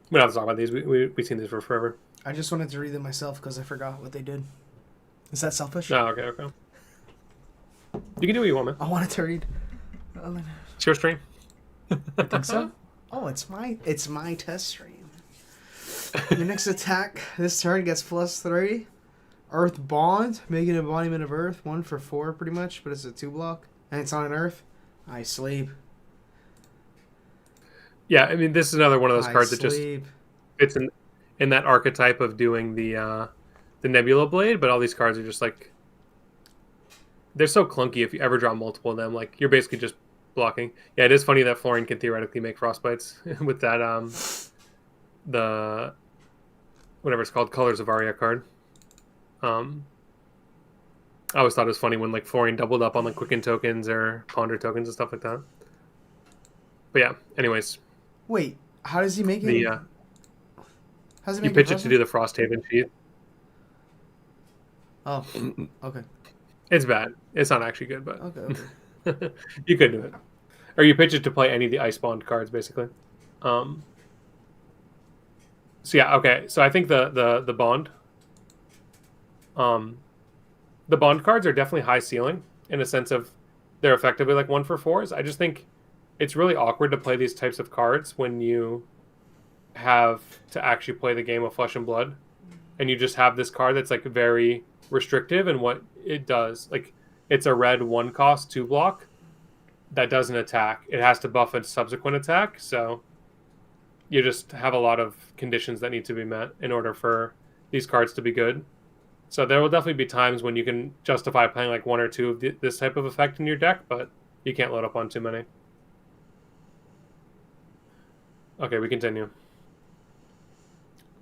We don't have to talk about these. We've seen these for forever. I just wanted to read them myself because I forgot what they did. Is that selfish? Oh, okay. You can do what you want, man. I wanted to read. It's your stream. I think so. Oh, it's my test stream. Your next attack this turn gets +3. Earth Bond, make an embodiment of Earth, 1 for 4 pretty much, but it's a 2 block, and it's on an Earth. I sleep. Yeah, I mean this is another one of those cards that just fits in that archetype of doing the Nebula Blade, but all these cards are just like, they're so clunky if you ever draw multiple of them. Like you're basically just blocking. Yeah, it is funny that Florian can theoretically make Frostbites with that the whatever it's called, Colors of Aria card. I always thought it was funny when like Florian doubled up on like Quicken tokens or Ponder tokens and stuff like that. But yeah, anyways. Wait, how does he make it? How does he make you pitch it to do the Frosthaven Sheath. Oh, okay. It's bad. It's not actually good, but okay. You could do it. Or you pitch it to play any of the Ice Bond cards, basically. So yeah, okay. So I think the Bond... the Bond cards are definitely high ceiling in a sense of they're effectively like 1 for 4s. I just think it's really awkward to play these types of cards when you have to actually play the game of Flesh and Blood, and you just have this card that's like very restrictive in what it does. Like it's a red 1 cost 2 block that doesn't attack. It has to buff a subsequent attack, so you just have a lot of conditions that need to be met in order for these cards to be good. So there will definitely be times when you can justify playing like 1 or 2 of this type of effect in your deck, but you can't load up on too many. Okay, we continue.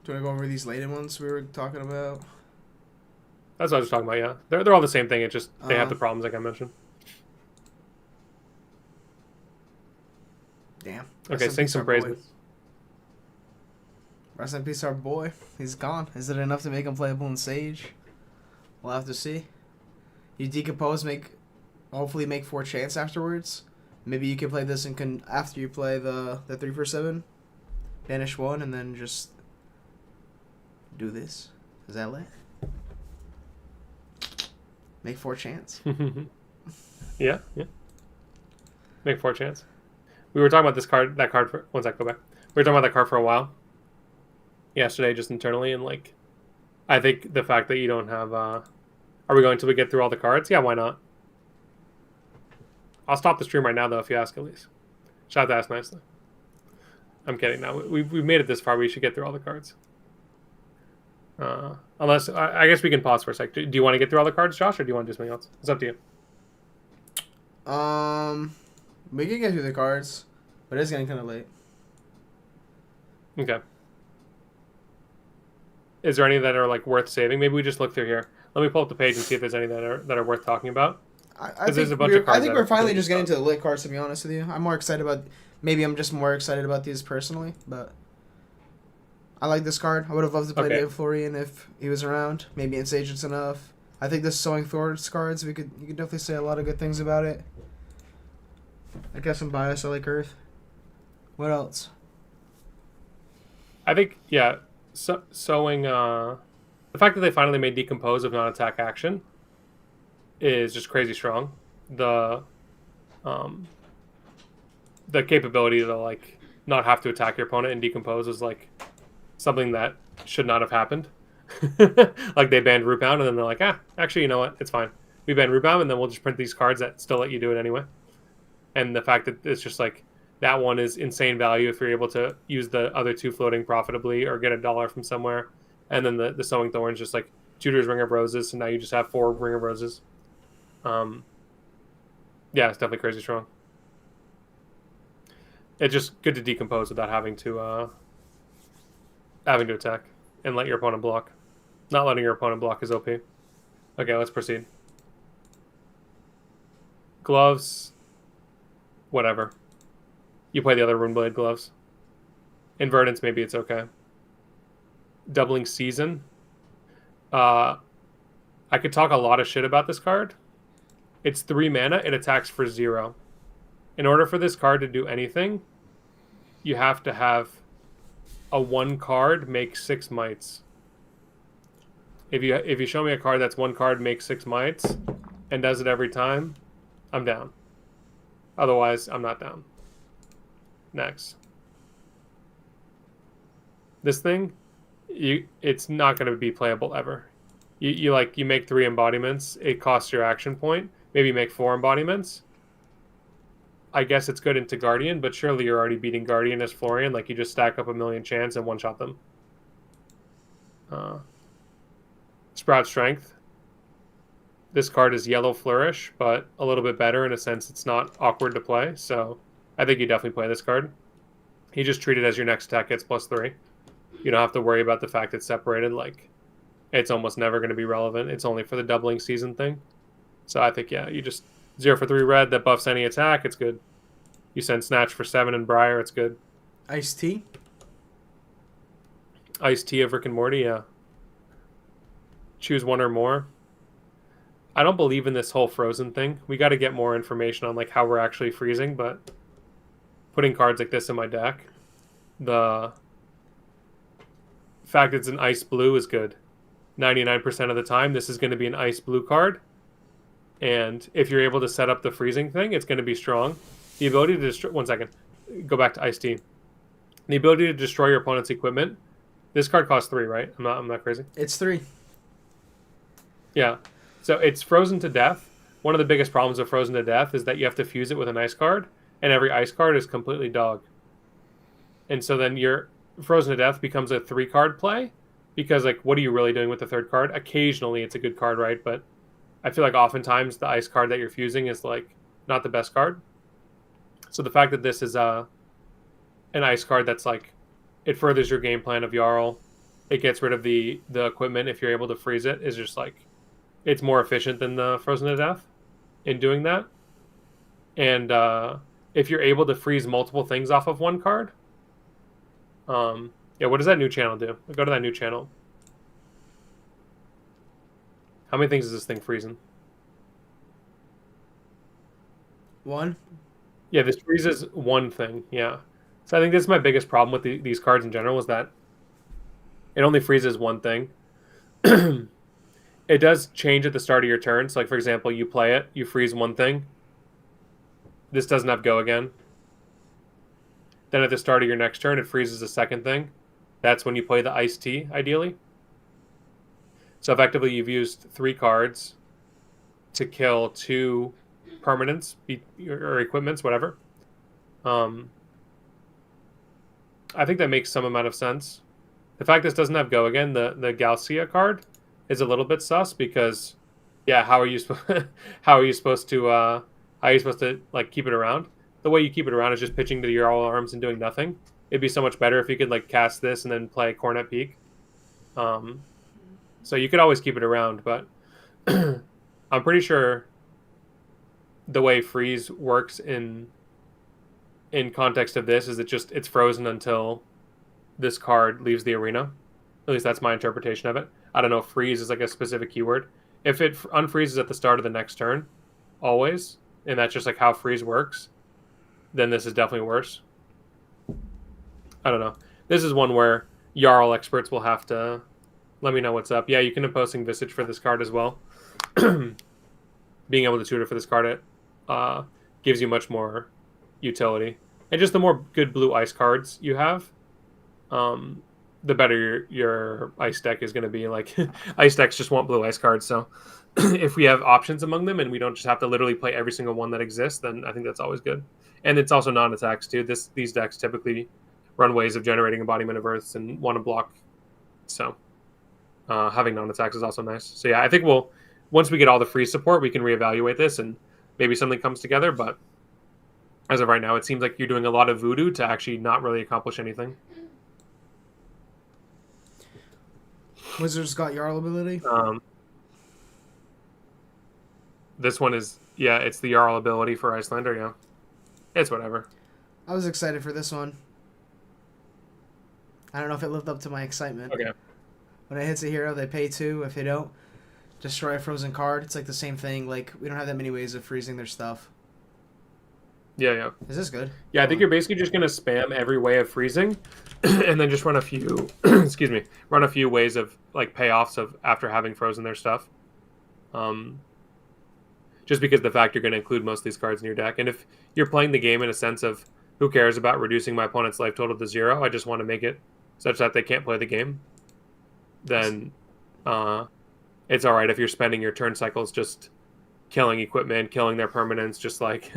Do you want to go over these Laden ones we were talking about? That's what I was talking about, yeah. They're all the same thing, it's just they have the problems like I mentioned. Damn. Okay, sing some praises. Rest in peace, our boy. He's gone. Is it enough to make him playable in Sage? We'll have to see. You decompose, hopefully make 4 chance afterwards. Maybe you can play this and after you play the 3 for 7, banish 1, and then just do this. Is that lit? Make 4 chance. Yeah. Make 4 chance. We were talking about that card for one sec, go back. We were talking about that card for a while. Yesterday, just internally, and like, I think the fact that you don't have, are we going till we get through all the cards? Yeah, why not? I'll stop the stream right now, though, if you ask at least. Shout out to Ask Nicely. I'm kidding now. We've made it this far. We should get through all the cards. Unless, I guess we can pause for a sec. Do you want to get through all the cards, Josh, or do you want to do something else? It's up to you. We can get through the cards, but it's getting kind of late. Okay. Is there any that are like worth saving? Maybe we just look through here. Let me pull up the page and see if there's any that are worth talking about. I think we're finally just getting to the lit cards, to be honest with you. I'm more excited about... Maybe I'm just more excited about these personally, but... I like this card. I would have loved to play Dave Florian if he was around. Maybe in Sage it's enough. I think this Sowing Thorns cards, you could definitely say a lot of good things about it. I guess I'm biased. I like Earth. What else? I think, yeah, sowing... the fact that they finally made Decompose of non-attack action is just crazy strong. The capability to, like, not have to attack your opponent and Decompose is, like, something that should not have happened. Like, they banned Rootbound, and then they're like, actually, you know what? It's fine. We ban Rootbound, and then we'll just print these cards that still let you do it anyway. And the fact that it's just, like, that one is insane value if you're able to use the other two floating profitably or get $1 from somewhere. And then the Sowing Thorns just, like, Tutor's Ring of Roses, so now you just have 4 Ring of Roses. Yeah, it's definitely crazy strong. It's just good to Decompose without having to attack and let your opponent block. Not letting your opponent block is OP. Okay, let's proceed. Gloves. Whatever. You play the other Runeblade gloves. Invertance, maybe it's okay. Doubling Season. I could talk a lot of shit about this card. It's 3 mana. It attacks for 0. In order for this card to do anything, you have to have a 1 card make 6 mites. If you show me a card that's 1 card makes 6 mites and does it every time, I'm down. Otherwise, I'm not down. Next. This thing, it's not going to be playable ever. You make 3 embodiments. It costs your action point. Maybe you make 4 embodiments. I guess it's good into Guardian, but surely you're already beating Guardian as Florian. Like, you just stack up a million chance and one-shot them. Sprout Strength. This card is Yellow Flourish, but a little bit better in a sense it's not awkward to play. So I think you definitely play this card. You just treat it as your next attack gets +3. You don't have to worry about the fact it's separated. Like, it's almost never going to be relevant. It's only for the doubling season thing. So I think, yeah, you just 0 for 3 red that buffs any attack. It's good. You send Snatch for 7 and Briar. It's good. Iced Tea? Iced Tea of Rick and Morty, yeah. Choose 1 or more. I don't believe in this whole frozen thing. We got to get more information on, like, how we're actually freezing, but putting cards like this in my deck, the fact it's an ice blue is good. 99% of the time, this is going to be an ice blue card. And if you're able to set up the freezing thing, it's going to be strong. The ability to destroy... One second. Go back to Ice Tea. The ability to destroy your opponent's equipment. This card costs 3, right? I'm not crazy. It's 3. Yeah. So it's frozen to death. One of the biggest problems of frozen to death is that you have to fuse it with an ice card, and every ice card is completely dog. And so then your frozen to death becomes a 3-card play, because, like, what are you really doing with the 3rd card? Occasionally it's a good card, right? But I feel like oftentimes the ice card that you're fusing is, like, not the best card. So the fact that this is an ice card that's, like, it furthers your game plan of Yarl, it gets rid of the equipment if you're able to freeze it, is just, like, it's more efficient than the frozen to death in doing that. And if you're able to freeze multiple things off of 1 card, yeah, what does that new channel do? Go to that new channel. How many things is this thing freezing? 1. Yeah, this freezes 1 thing, yeah. So I think this is my biggest problem with these cards in general, is that it only freezes 1 thing. It does change at the start of your turn. So, like, for example, you play it, you freeze 1 thing. This doesn't have go again. Then at the start of your next turn, it freezes a 2nd thing. That's when you play the Iced Tea, ideally. So effectively, you've used 3 cards to kill 2 permanents or equipments, whatever. I think that makes some amount of sense. The fact this doesn't have go again, the Galcia card, is a little bit sus because, yeah, how are you supposed to like keep it around? The way you keep it around is just pitching to your all arms and doing nothing. It'd be so much better if you could, like, cast this and then play Cornet Peak. So you could always keep it around, but I'm pretty sure the way freeze works in context of this is it's frozen until this card leaves the arena. At least that's my interpretation of it. I don't know if freeze is, like, a specific keyword. If it unfreezes at the start of the next turn, always, and that's just, like, how freeze works, then this is definitely worse. I don't know. This is one where Yarl experts will have to let me know what's up. Yeah, you can Imposing Visage for this card as well. Being able to tutor for this card gives you much more utility. And just the more good blue ice cards you have, the better your ice deck is going to be. Like, ice decks just want blue ice cards, so if we have options among them and we don't just have to literally play every single one that exists, then I think that's always good. And it's also non-attacks too. These decks typically run ways of generating Embodiment of Earths and want to block, so having non-attacks is also nice. So yeah, I think once we get all the free support, we can reevaluate this and maybe something comes together. But as of right now, it seems like you're doing a lot of voodoo to actually not really accomplish anything. Wizards got Yarl ability. This one is, yeah, it's the Yarl ability for Icelander. Yeah, it's whatever. I was excited for this one. I don't know if it lived up to my excitement. Okay. When it hits a hero, they pay 2. If they don't, destroy a frozen card. It's like the same thing. Like, we don't have that many ways of freezing their stuff. Yeah. Is this good? Yeah, I think you're basically just going to spam every way of freezing and then just run a few, excuse me, run a few ways of, like, payoffs of after having frozen their stuff. Just because of the fact you're going to include most of these cards in your deck. And if you're playing the game in a sense of, who cares about reducing my opponent's life total to 0, I just want to make it such that they can't play the game, then it's all right if you're spending your turn cycles just killing equipment, killing their permanents, just like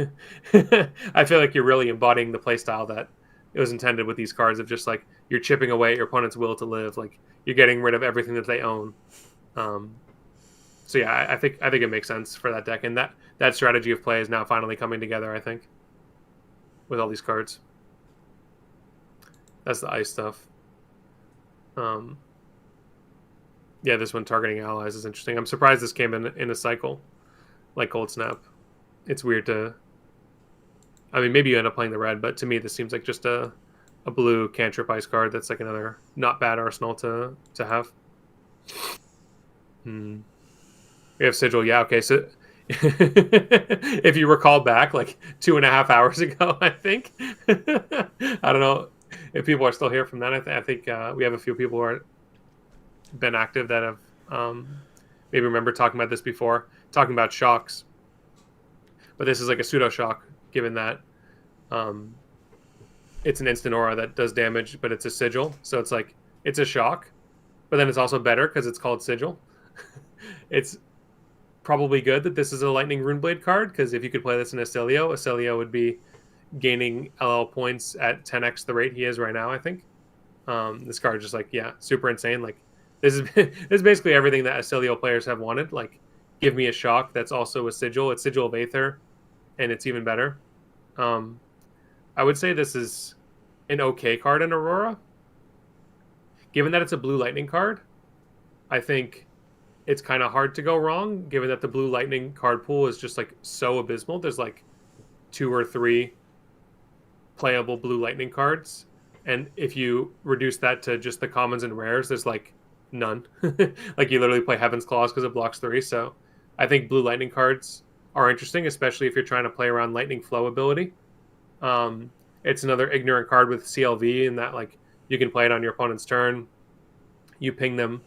I feel like you're really embodying the playstyle that it was intended with these cards of just like you're chipping away at your opponent's will to live, like you're getting rid of everything that they own. So yeah, I think it makes sense for that deck, and that strategy of play is now finally coming together, I think, with all these cards. That's the ice stuff. Yeah, this one targeting allies is interesting. I'm surprised this came in a cycle like Cold Snap. It's weird to... I mean, maybe you end up playing the red, but to me this seems like just a blue cantrip ice card that's like another not bad arsenal to have. We have Sigil. Yeah, okay, so... if you recall back like 2.5 hours ago, I think. I don't know if people are still here from that. I think we have a few people who are been active that have maybe remember talking about this before, talking about shocks. But this is like a pseudo shock, given that it's an instant aura that does damage, but it's a sigil, so it's like it's a shock, but then it's also better because it's called Sigil. It's probably good that this is a Lightning Runeblade card, because if you could play this in Acilio would be gaining LL points at 10x the rate he is right now, I think. This card is just like, yeah, super insane. Like this is basically everything that Acilio players have wanted. Like, give me a shock that's also a Sigil. It's Sigil of Aether, and it's even better. I would say this is an okay card in Aurora. Given that it's a blue lightning card, I think it's kind of hard to go wrong, given that the blue lightning card pool is just like so abysmal. There's like 2 or 3 playable blue lightning cards, and if you reduce that to just the commons and rares, there's like none. Like you literally play Heaven's Claws because it blocks 3. So I think blue lightning cards are interesting, especially if you're trying to play around lightning flow ability. It's another ignorant card with CLV in that like you can play it on your opponent's turn, you ping them,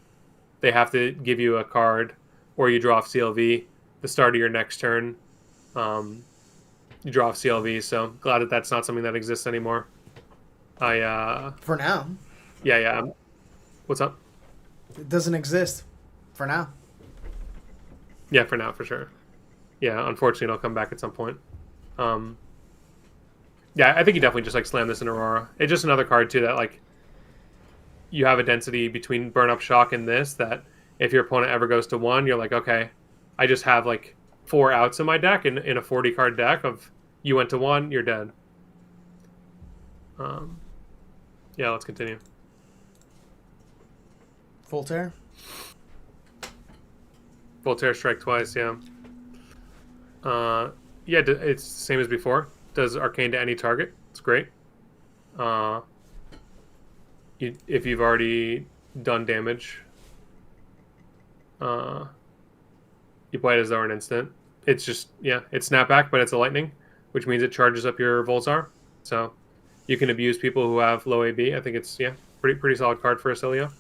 they have to give you a card, or you draw off CLV the start of your next turn. You draw off CLV, so glad that that's not something that exists anymore. For now. Yeah. What's up? It doesn't exist. For now. Yeah, for now, for sure. Yeah, unfortunately, it'll come back at some point. Yeah, I think you definitely just like slam this in Aurora. It's just another card too that like you have a density between Burn Up Shock and this that if your opponent ever goes to 1, you're like, okay, I just have like 4 outs in my deck in a 40 card deck of you went to 1, you're dead. Yeah, let's continue. Voltaire Strike twice, yeah. Yeah, it's the same as before. Does arcane to any target. It's great. If you've already done damage, you play it as though an instant. It's just, yeah, it's snapback, but it's a lightning, which means it charges up your Volzar. So you can abuse people who have low AB. I think it's, yeah, Pretty solid card for Acilio.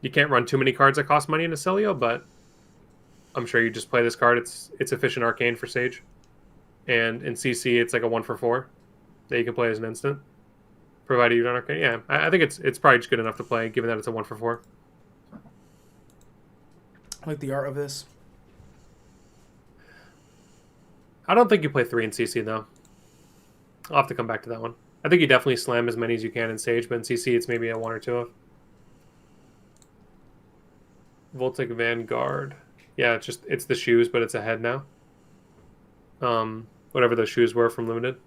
You can't run too many cards that cost money in Acilio, but I'm sure you just play this card. It's efficient arcane for Sage. And in CC, it's like a 1-for-4 that you can play as an instant, provided you don't arcane. Yeah, I think it's probably just good enough to play, given that it's a 1-for-4. I like the art of this. I don't think you play 3 in CC, though. I'll have to come back to that one. I think you definitely slam as many as you can in Sage, but in CC, it's maybe a 1 or 2 of. Voltic Vanguard. Yeah, it's the shoes, but it's a head now. Whatever those shoes were from Limited.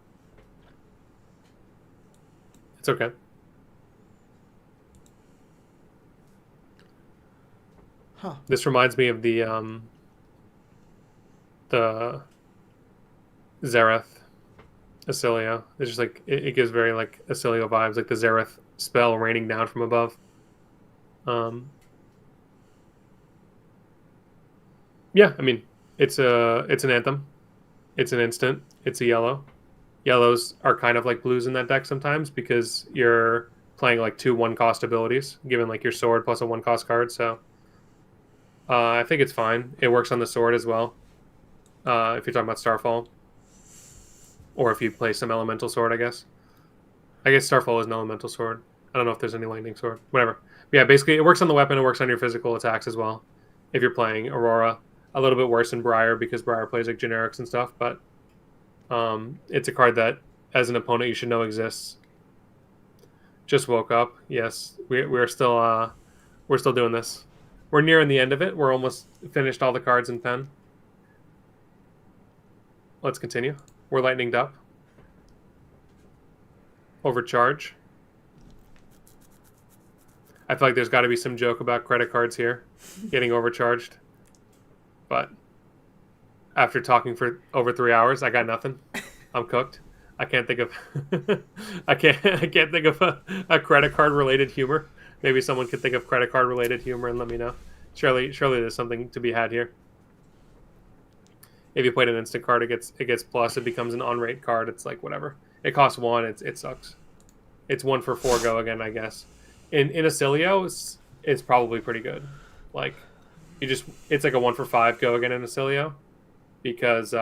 It's okay. Huh. This reminds me of the Zareth Acilio. It's just like it gives very like Acilio vibes, like the Zareth spell raining down from above. Yeah, I mean it's an anthem. It's an instant. It's a yellow. Yellows are kind of like blues in that deck sometimes because you're playing like 2 1-cost abilities, given like your sword plus a 1-cost card. So I think it's fine. It works on the sword as well. If you're talking about Starfall, or if you play some elemental sword, I guess. I guess Starfall is an elemental sword. I don't know if there's any lightning sword. Whatever. But yeah, basically it works on the weapon. It works on your physical attacks as well. If you're playing Aurora. A little bit worse than Briar because Briar plays like generics and stuff, but it's a card that, as an opponent, you should know exists. Just woke up. Yes, we're still doing this. We're nearing the end of it. We're almost finished all the cards in pen. Let's continue. We're lightninged up. Overcharge. I feel like there's got to be some joke about credit cards here getting overcharged. But after talking for over 3 hours, I got nothing. I'm cooked. I can't think of I can't think of a credit card related humor. Maybe someone could think of credit card related humor and let me know. Surely there's something to be had here. If you played an instant card, it gets plus. It becomes an on-rate card. It's like whatever. It costs 1. It sucks. It's 1-for-4 go again, I guess. In Acilio, it's probably pretty good. Like. It's like a 1-for-5 go again in Acilio because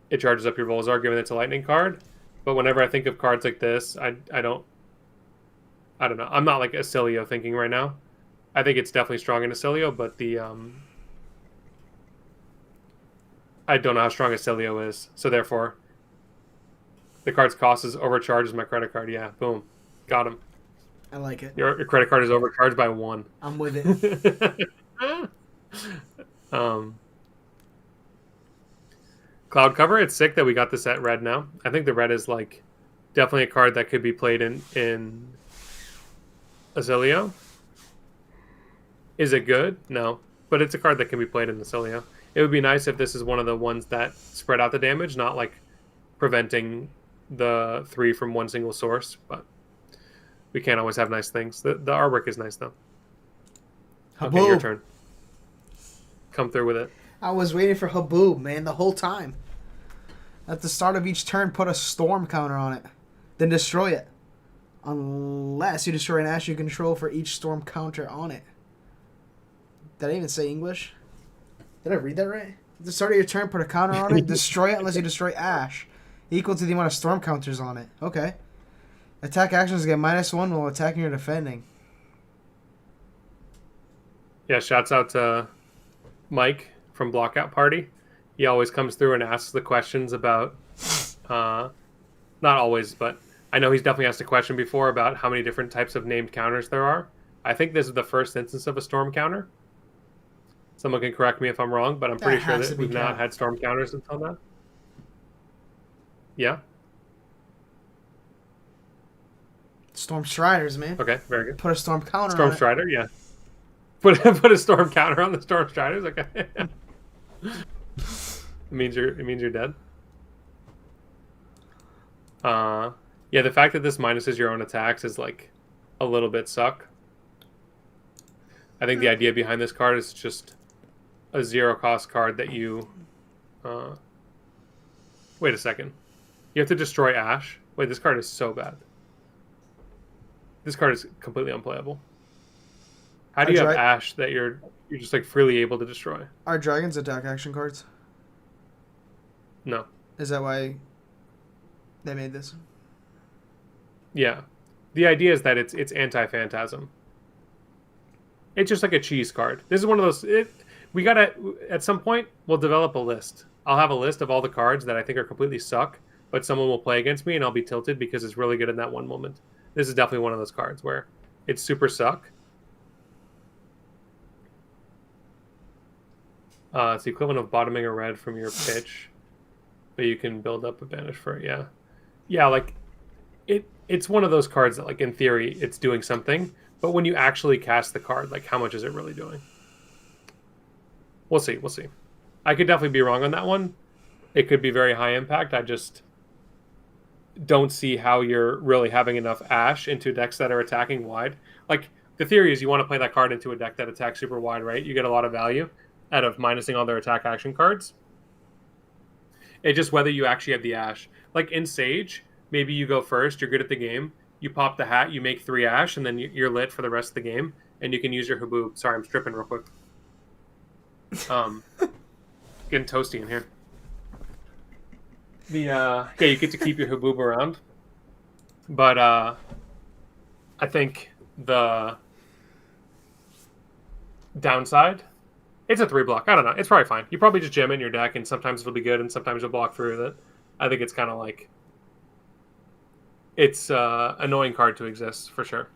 it charges up your Volzar given it's a lightning card. But whenever I think of cards like this, I don't know. I'm not like Acilio thinking right now. I think it's definitely strong in Acilio, but I don't know how strong Acilio is. So therefore, the card's cost is overcharges my credit card. Yeah, boom, got him. I like it. Your credit card is overcharged by 1. I'm with it. Cloud Cover, it's sick that we got this at red now. I think the red is like definitely a card that could be played in Acilio. Is it good? No. But it's a card that can be played in Acilio. It would be nice if this is one of the ones that spread out the damage, not like preventing the 3 from one single source, but we can't always have nice things. The artwork is nice, though. Okay, your turn. Come through with it. I was waiting for Haboob, man, the whole time. At the start of each turn, put a storm counter on it. Then destroy it. Unless you destroy an ash you control for each storm counter on it. Did I even say English? Did I read that right? At the start of your turn, put a counter on it. Destroy it unless you destroy ash. Equal to the amount of storm counters on it. Okay. Attack actions get -1 while attacking or defending. Yeah, shouts out to Mike from Blockout Party. He always comes through and asks the questions about, not always, but I know he's definitely asked a question before about how many different types of named counters there are. I think this is the first instance of a storm counter. Someone can correct me if I'm wrong, but I'm pretty sure that we've not had storm counters until now. Yeah? Storm Striders, man. Okay, very good. Put a storm counter Storm on it. Strider, yeah. Put a storm counter on the Storm Striders, okay. it means you're dead. Yeah, the fact that this minuses your own attacks is like a little bit suck. I think the idea behind this card is just a 0-cost card that you wait a second. You have to destroy Ash. Wait, this card is so bad. This card is completely unplayable. How do you have Ash that you're just like freely able to destroy? Are dragons attack action cards? No. Is that why they made this? Yeah. The idea is that it's anti-phantasm. It's just like a cheese card. This is one of those... we gotta... At some point, we'll develop a list. I'll have a list of all the cards that I think are completely suck, but someone will play against me and I'll be tilted because it's really good in that one moment. This is definitely one of those cards where it's super suck. It's the equivalent of bottoming a red from your pitch, but you can build up a banish for it. Yeah. Yeah, like... It's one of those cards that, like, in theory, it's doing something, but when you actually cast the card, like, how much is it really doing? We'll see. I could definitely be wrong on that one. It could be very high impact. I just don't see how you're really having enough Ash into decks that are attacking wide. Like, the theory is you want to play that card into a deck that attacks super wide, right? You get a lot of value out of minusing all their attack action cards. It's just whether you actually have the Ash. Like, in Sage... Maybe you go first, you're good at the game, you pop the hat, you make 3 Ash, and then you're lit for the rest of the game, and you can use your Haboob. Sorry, I'm stripping real quick. Getting toasty in here. Yeah, you get to keep your Haboob around. But I think the downside, it's a 3-block. I don't know. It's probably fine. You probably just jam in your deck, and sometimes it'll be good, and sometimes you'll block through with it. I think it's kind of like... It's an annoying card to exist, for sure.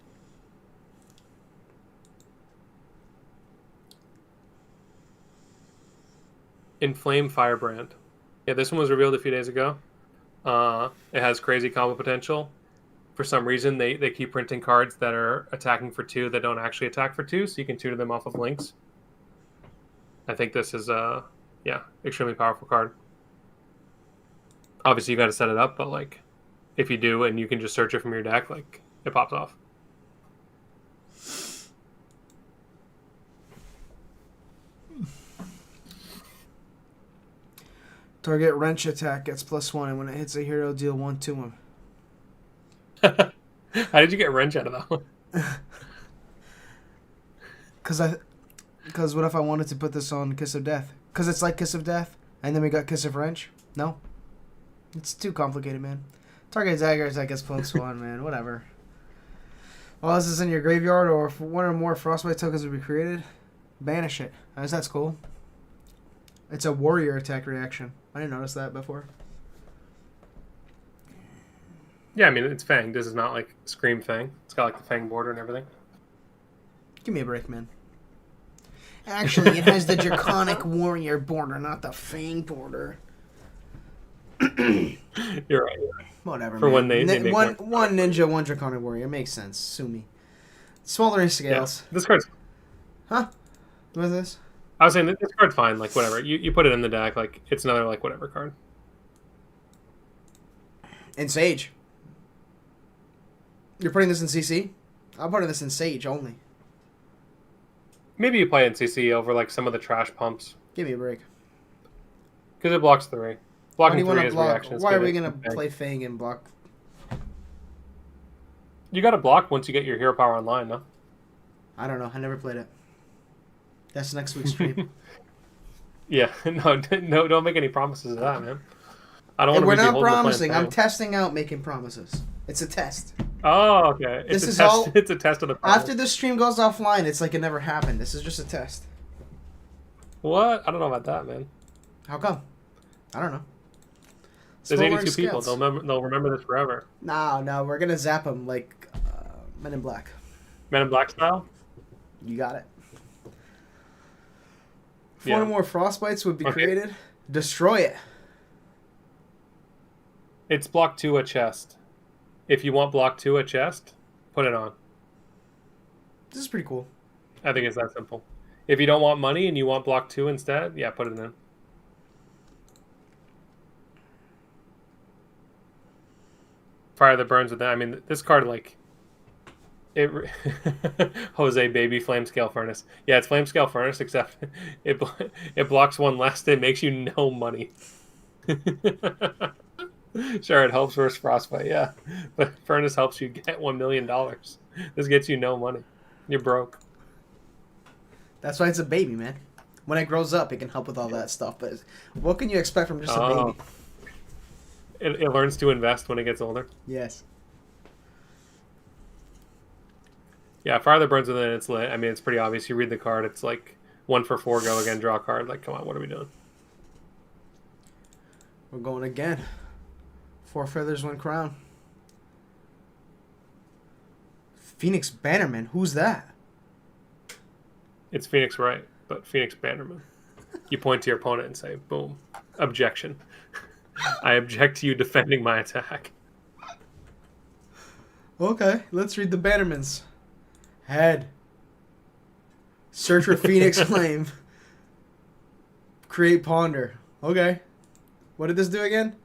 Inflame Firebrand. Yeah, this one was revealed a few days ago. It has crazy combo potential. For some reason, they keep printing cards that are attacking for 2 that don't actually attack for 2, so you can tutor them off of links. I think this is a, extremely powerful card. Obviously, you got to set it up, but, like... If you do, and you can just search it from your deck, like, it pops off. Target wrench attack gets +1, and when it hits a hero, deal 1 to him. How did you get wrench out of that one? Because what if I wanted to put this on Kiss of Death? Because it's like Kiss of Death, and then we got Kiss of Wrench? No? It's too complicated, man. Target Dagger attack gets +1, man. Whatever. While this is in your graveyard, or if 1 or more Frostbite tokens will be created, banish it. That's cool. It's a warrior attack reaction. I didn't notice that before. Yeah, I mean, it's Fang. This is not like Scream Fang. It's got like the Fang border and everything. Give me a break, man. Actually, it has the Draconic Warrior border, not the Fang border. You're right. Whatever. For man. when they make one ninja, 1 Draconic Warrior. It makes sense. Sue me. Smaller scales. Yeah. This card's... Huh? What is this? I was saying this card's fine. Like, whatever. You put it in the deck. Like, it's another, like, whatever card. In Sage. You're putting this in CC? I'm putting this in Sage only. Maybe you play in CC over, like, some of the trash pumps. Give me a break. Because it blocks 3. Blocking 3 is block? reaction. Why are we going to play Fang and block? You got to block once you get your hero power online, no? I don't know. I never played it. That's next week's stream. Yeah. No, don't make any promises of that, man. I don't want to We're be not beholden to promising. playing I'm testing out making promises. It's a test. Oh, okay. It's This a is test. all... It's a test of the promise. After the stream goes offline, it's like it never happened. This is just a test. What? I don't know about that, man. How come? I don't know. There's Spoiler 82 people. scales. They'll remember this forever. No, we're gonna zap them like Men in Black. Men in Black style? You got it. 4 more Frostbites would be created. Destroy it. It's block 2 a chest. If you want block 2 a chest, put it on. This is pretty cool. I think it's that simple. If you don't want money and you want block 2 instead, yeah, put it in. Fire that burns with that. I mean, this card, like, it. Jose baby flame scale furnace. Yeah, it's flame scale furnace, except it blocks 1 less. It makes you no money. Sure, it helps versus frostbite. Yeah, but furnace helps you get $1 million. This gets you no money. You're broke. That's why it's a baby, man. When it grows up, it can help with all that stuff. But what can you expect from just a baby? It learns to invest when it gets older. Yes. Yeah, Fire that Burns Within, it's lit. I mean, it's pretty obvious. You read the card, it's like 1 for 4, go again, draw a card. Like, come on, what are we doing? We're going again. 4 feathers, 1 crown. Phoenix Bannerman, who's that? It's Phoenix Wright, but Phoenix Bannerman. You point to your opponent and say, boom, objection. I object to you defending my attack. Okay, let's read the Bannermans. Head. Search for Phoenix Flame. Create Ponder. Okay. What did this do again?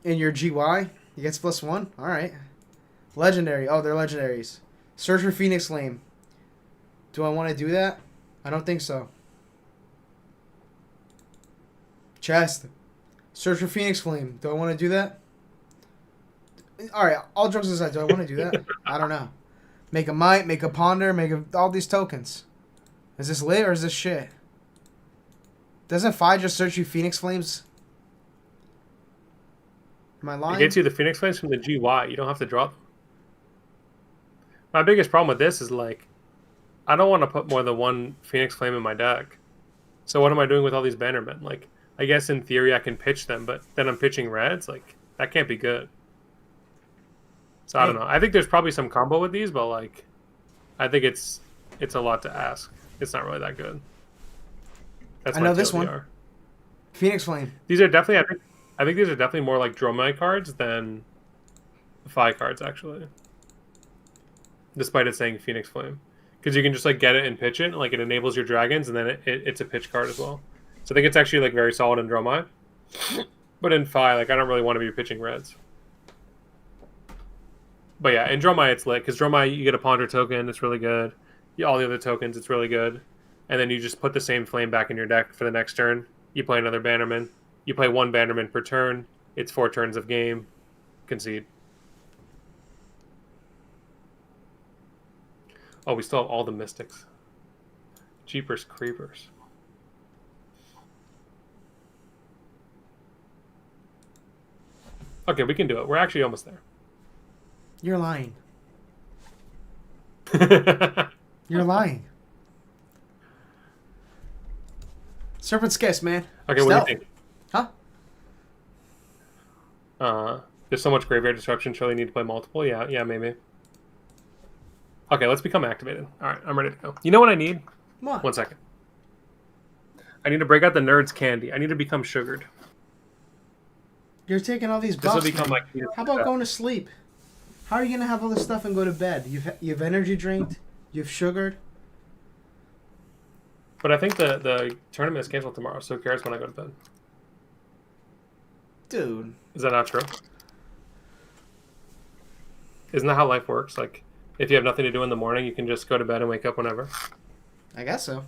In your GY, he gets +1. Alright. Legendary. Oh, they're legendaries. Search for Phoenix Flame. Do I want to do that? I don't think so. Chest. Search for Phoenix Flame. Do I want to do that? Alright, all jokes aside, do I want to do that? I don't know. Make a Might, make a Ponder, all these tokens. Is this lit or is this shit? Doesn't Fi just search you Phoenix Flames? Am I lying? It gets you the Phoenix Flames from the GY. You don't have to draw them. My biggest problem with this is, like, I don't want to put more than 1 Phoenix Flame in my deck. So what am I doing with all these Bannermen? Like, I guess in theory I can pitch them, but then I'm pitching reds? Like, that can't be good. So I don't know. I think there's probably some combo with these, but, like, I think it's a lot to ask. It's not really that good. That's I know this one. Phoenix Flame. These are definitely, I think these are definitely more like Dromai cards than Fi cards, actually. Despite it saying Phoenix Flame. Because you can just, like, get it and pitch it. Like, it enables your dragons, and then it's a pitch card as well. So I think it's actually, like, very solid in Dromai. But in Fi, like, I don't really want to be pitching reds. But yeah, in Dromai it's lit, because Dromai you get a Ponder token, it's really good. All the other tokens, it's really good. And then you just put the same flame back in your deck for the next turn. You play another Bannerman. You play 1 Bannerman per turn. It's 4 turns of game. Concede. Oh, we still have all the Mystics. Jeepers Creepers. Okay, we can do it. We're actually almost there. You're lying. You're lying. Serpent's Kiss, man. Okay, what do you think? Huh? There's so much graveyard disruption. Surely need to play multiple. Yeah, maybe. Okay, let's become activated. All right, I'm ready to go. You know what I need? What? 1 second. I need to break out the Nerd's Candy. I need to become sugared. You're taking all these This buffs. will become Man. like. How about going to sleep? How are you gonna have all this stuff and go to bed? You've energy drinked. You've sugared. But I think the tournament is canceled tomorrow, so who cares when I go to bed? Dude. Is that not true? Isn't that how life works? Like, if you have nothing to do in the morning, you can just go to bed and wake up whenever. I guess so.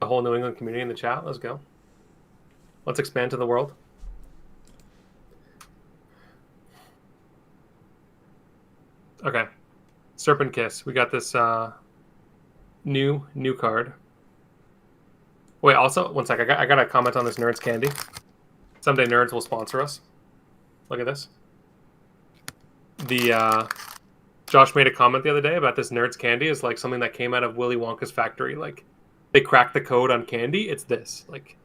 The whole New England community in the chat. Let's go. Let's expand to the world. Okay. Serpent Kiss. We got this new card. Wait, also, 1 sec. I got to comment on this Nerd's Candy. Someday Nerds will sponsor us. Look at this. Josh made a comment the other day about this Nerd's Candy is like something that came out of Willy Wonka's factory. Like, they cracked the code on candy. It's this. Like,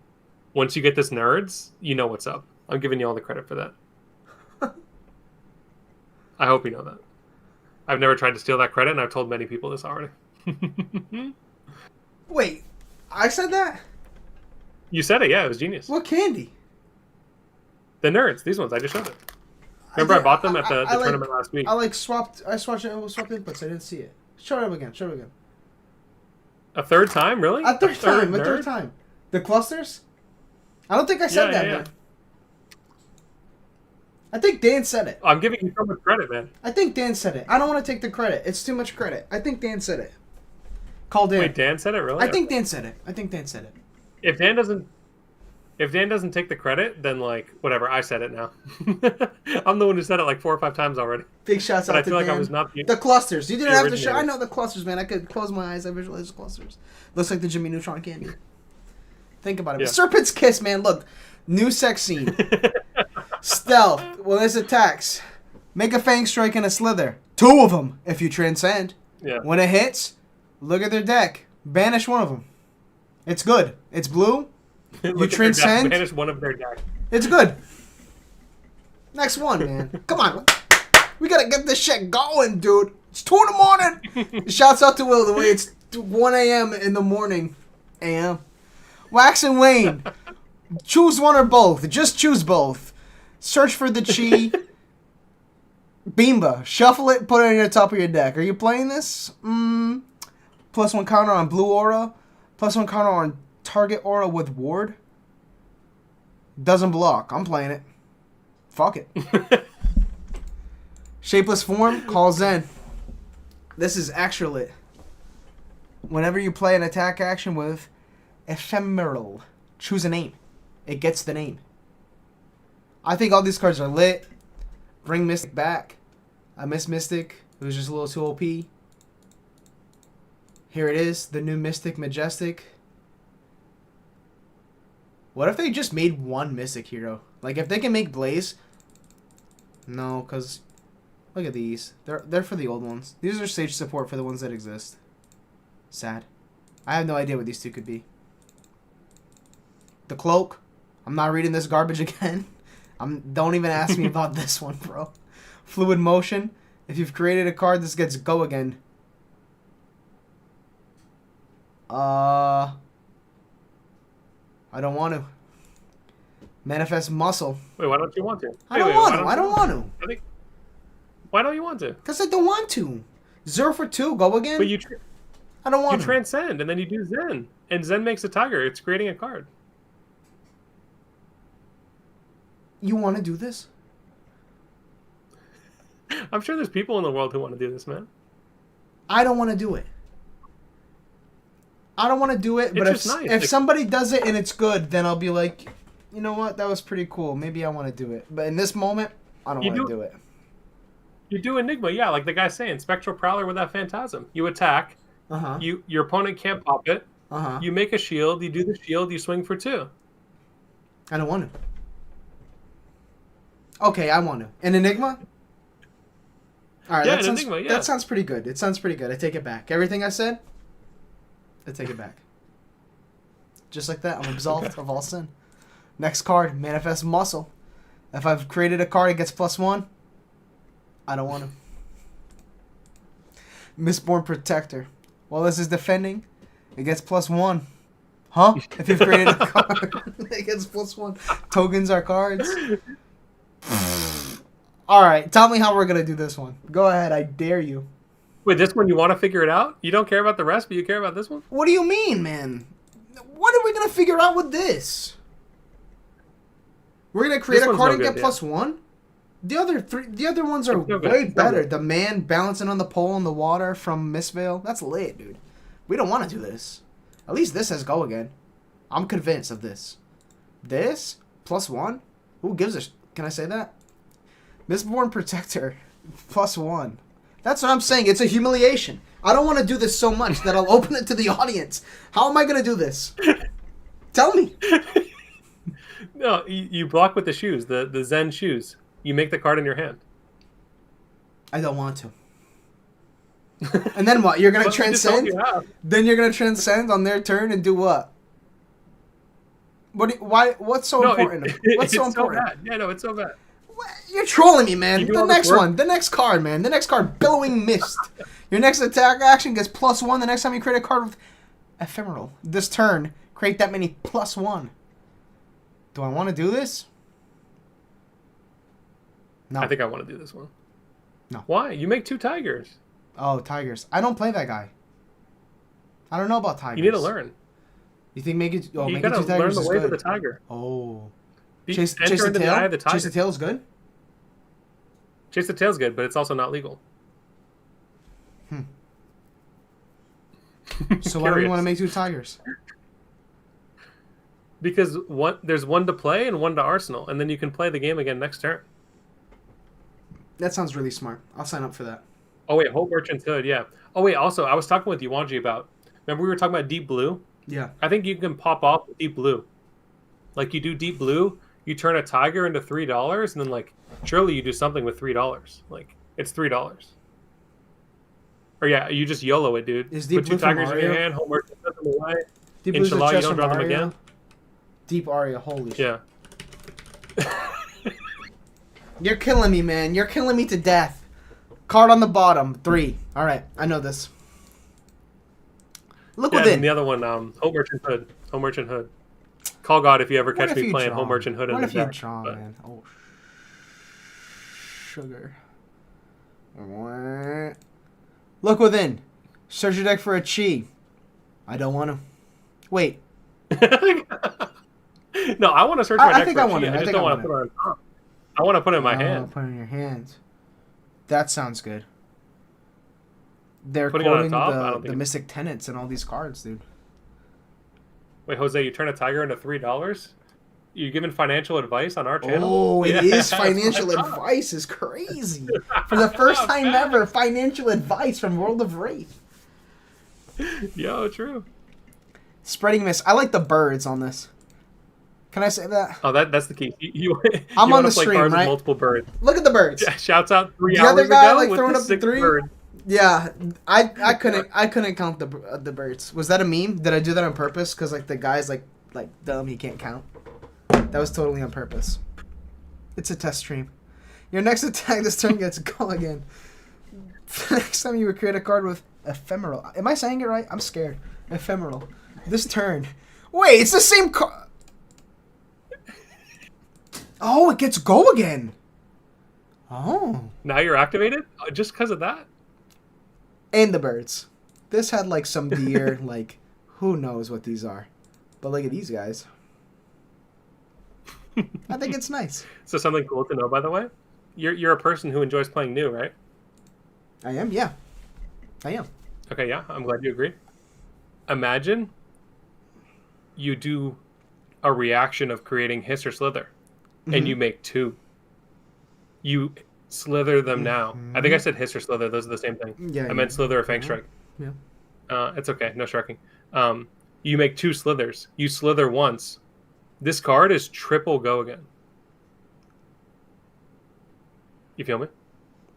once you get this Nerds, you know what's up. I'm giving you all the credit for that. I hope you know that. I've never tried to steal that credit, and I've told many people this already. Wait, I said that? You said it, yeah. It was genius. What candy? The Nerds. These ones. I just showed it. Remember I bought them at the tournament last week. I swapped inputs. I didn't see it. Show it up again. A third time? Really? A third time. The clusters? I don't think I said that, man. I think Dan said it. I'm giving you so much credit, man. I think Dan said it. I don't want to take the credit. It's too much credit. I think Dan said it. Call Dan. Wait, Dan said it, really? I think Dan said it. If Dan doesn't... If Dan doesn't take the credit, then like whatever. I said it now. I'm the one who said it like 4 or 5 times already. Big shouts But out I to feel like Dan. I was not The clusters. You didn't have to show. originator. I know the clusters, man. I could close my eyes. I visualize the clusters. Looks like the Jimmy Neutron candy. Think about it. Yeah. Serpent's Kiss, man. Look. New sex scene. Stealth. When this attacks, make a Fang Strike and a Slither. 2 of them if you transcend. Yeah. When it hits, look at their deck. Banish one of them. It's good. It's blue. You transcend. Banish one of their deck. It's good. Next one, man. Come on. We gotta get this shit going, dude. It's 2 in the morning. Shouts out to Will the way it's 1 a.m. in the morning. A.m. Wax and Wane. Choose one or both. Just choose both. Search for the chi. Beamba. Shuffle it, put it in the top of your deck. Are you playing this? +1 counter on blue aura. +1 counter on target aura with ward. Doesn't block. I'm playing it. Fuck it. Shapeless form. Call Zen. This is extra lit. Whenever you play an attack action with ephemeral, choose a name. It gets the name. I think all these cards are lit. Bring Mystic back. I miss Mystic. It was just a little too OP. Here it is. The new Mystic Majestic. What if they just made one Mystic hero? Like, if they can make Blaze... No, because... Look at these. They're for the old ones. These are stage support for the ones that exist. Sad. I have no idea what these two could be. The Cloak. I'm not reading this garbage again. Don't even ask me about this one, bro. Fluid Motion. If you've created a card, this gets go again. I don't want to. Manifest Muscle. Wait, why don't you want to? I don't want to. I don't want to. I think. Why don't you want to? Because I don't want to. 0 for 2. Go again. But I don't want to. You transcend, and then you do Zen. And Zen makes a Tiger. It's creating a card. You want to do this? I'm sure there's people in the world who want to do this, man. I don't want to do it. I don't want to do it, but if somebody does it and it's good, then I'll be like, you know what? That was pretty cool. Maybe I want to do it. But in this moment, I don't want to do it. You do Enigma, yeah, like the guy's saying. Spectral Prowler with that Phantasm. You attack. Your opponent can't pop it. You make a shield. You do the shield. You swing for 2. I don't want to. Okay, I want to. An Enigma? Alright, yeah, Enigma, yeah. That sounds pretty good. It sounds pretty good. I take it back. Everything I said, I take it back. Just like that, I'm absolved of all sin. Next card, Manifest Muscle. If I've created a card, it gets +1. I don't want to. Mistborn Protector. While this is defending, it gets +1. Huh? If you've created a card, it gets +1. Tokens are cards. Alright, tell me how we're going to do this one. Go ahead, I dare you. Wait, this one you want to figure it out? You don't care about the rest, but you care about this one? What do you mean, man? What are we going to figure out with this? We're going to create a card and get +1? The other ones are way better. The man balancing on the pole in the water from Mistveil. That's lit, dude. We don't want to do this. At least this has go again. I'm convinced of this. This? +1? Who gives a... Can I say that? Mistborn Protector. +1. That's what I'm saying. It's a humiliation. I don't want to do this so much that I'll open it to the audience. How am I going to do this? Tell me. No, you block with the shoes, the Zen shoes. You make the card in your hand. I don't want to. And then what? You're going to transcend? Then you're going to transcend on their turn and do what? What's so important? What's so important? So bad. Yeah, no, it's so bad. You're trolling me, man. The next one. The next card, man. The next card, Billowing Mist. Your next attack action gets +1 the next time you create a card with Ephemeral. This turn, create that many +1. Do I want to do this? No. I think I want to do this one. No. Why? You make 2 tigers. Oh, tigers. I don't play that guy. I don't know about tigers. You need to learn. You think make it... Oh, you make gotta it 2 tigers learn the is way good. of the tiger. Oh. Chase the tail? Chase the tail is good? Chase the tail's good, but it's also not legal. So why do we want to make 2 tigers? Because there's one to play and one to arsenal, and then you can play the game again next turn. That sounds really smart. I'll sign up for that. Oh wait, Whole Merchant's Hood, yeah. Oh wait, also I was talking with Yuanji about. Remember we were talking about Deep Blue? Yeah. I think you can pop off with Deep Blue. Like you do Deep Blue, you turn a tiger into $3, and then like surely you do something with $3. Like it's $3. Or yeah, you just YOLO it, dude. Is Deep Put Blue two tigers from in your Mario? hand, Whole Merchant put them away. Deep Blue's the Inshallah, you chest don't from draw them Mario. again. Deep Aria, holy shit. Yeah. You're killing me, man. You're killing me to death. Card on the bottom, 3. All right, I know this. Look Yeah, within. and the other one, Home Merchant Hood. Home Merchant Hood. Call God if you ever catch me playing Home Merchant Hood in What the if you deck. draw, but- man? Oh, sugar. Look within. Search your deck for a chi. I don't want to. Wait. No, I want to search I my deck think for I a want chi. it. I I just think don't I want to want put it on top. I want to put it in my Oh, hand. put it in your hands. That sounds good. They're Putting it on quoting top? I don't the think- Mystic Tenets and all these cards, dude. Wait, Jose, you turn a tiger into $3? You giving financial advice on our channel? Oh, it Yeah, is that's financial what I thought. advice is crazy. For the first time ever, financial advice from World of Wraith. Yo, true. Spreading Mist. I like the birds on this. Can I say that? Oh, that's the key. You I'm you on wanna the play stream, cards with right? multiple birds. Look at the birds. Shouts out 3 The hours other guy, ago like, with throwing the up the 6 3? bird. Yeah, I couldn't count the birds. Was that a meme? Did I do that on purpose? Because like the guy's like dumb, he can't count. That was totally on purpose. It's a test stream. Your next attack this turn gets go again. Next time you would create a card with ephemeral. Am I saying it right? I'm scared. Ephemeral. This turn. Wait, it's the same card. Oh, it gets go again. Oh. Now you're activated? Just because of that? And the birds. This had like some deer, like who knows what these are. But look at these guys. I think it's nice. So something cool to know, by the way. You're a person who enjoys playing new, right? I am, yeah. I am. Okay, yeah, I'm glad you agree. Imagine you do a reaction of creating hiss or slither, and you make 2. You slither them now. I think I said hiss or slither. Those are the same thing. Yeah. I meant slither or fang strike. Yeah. It's okay. No striking. You make 2 slithers. You slither once. This card is triple go again. You feel me?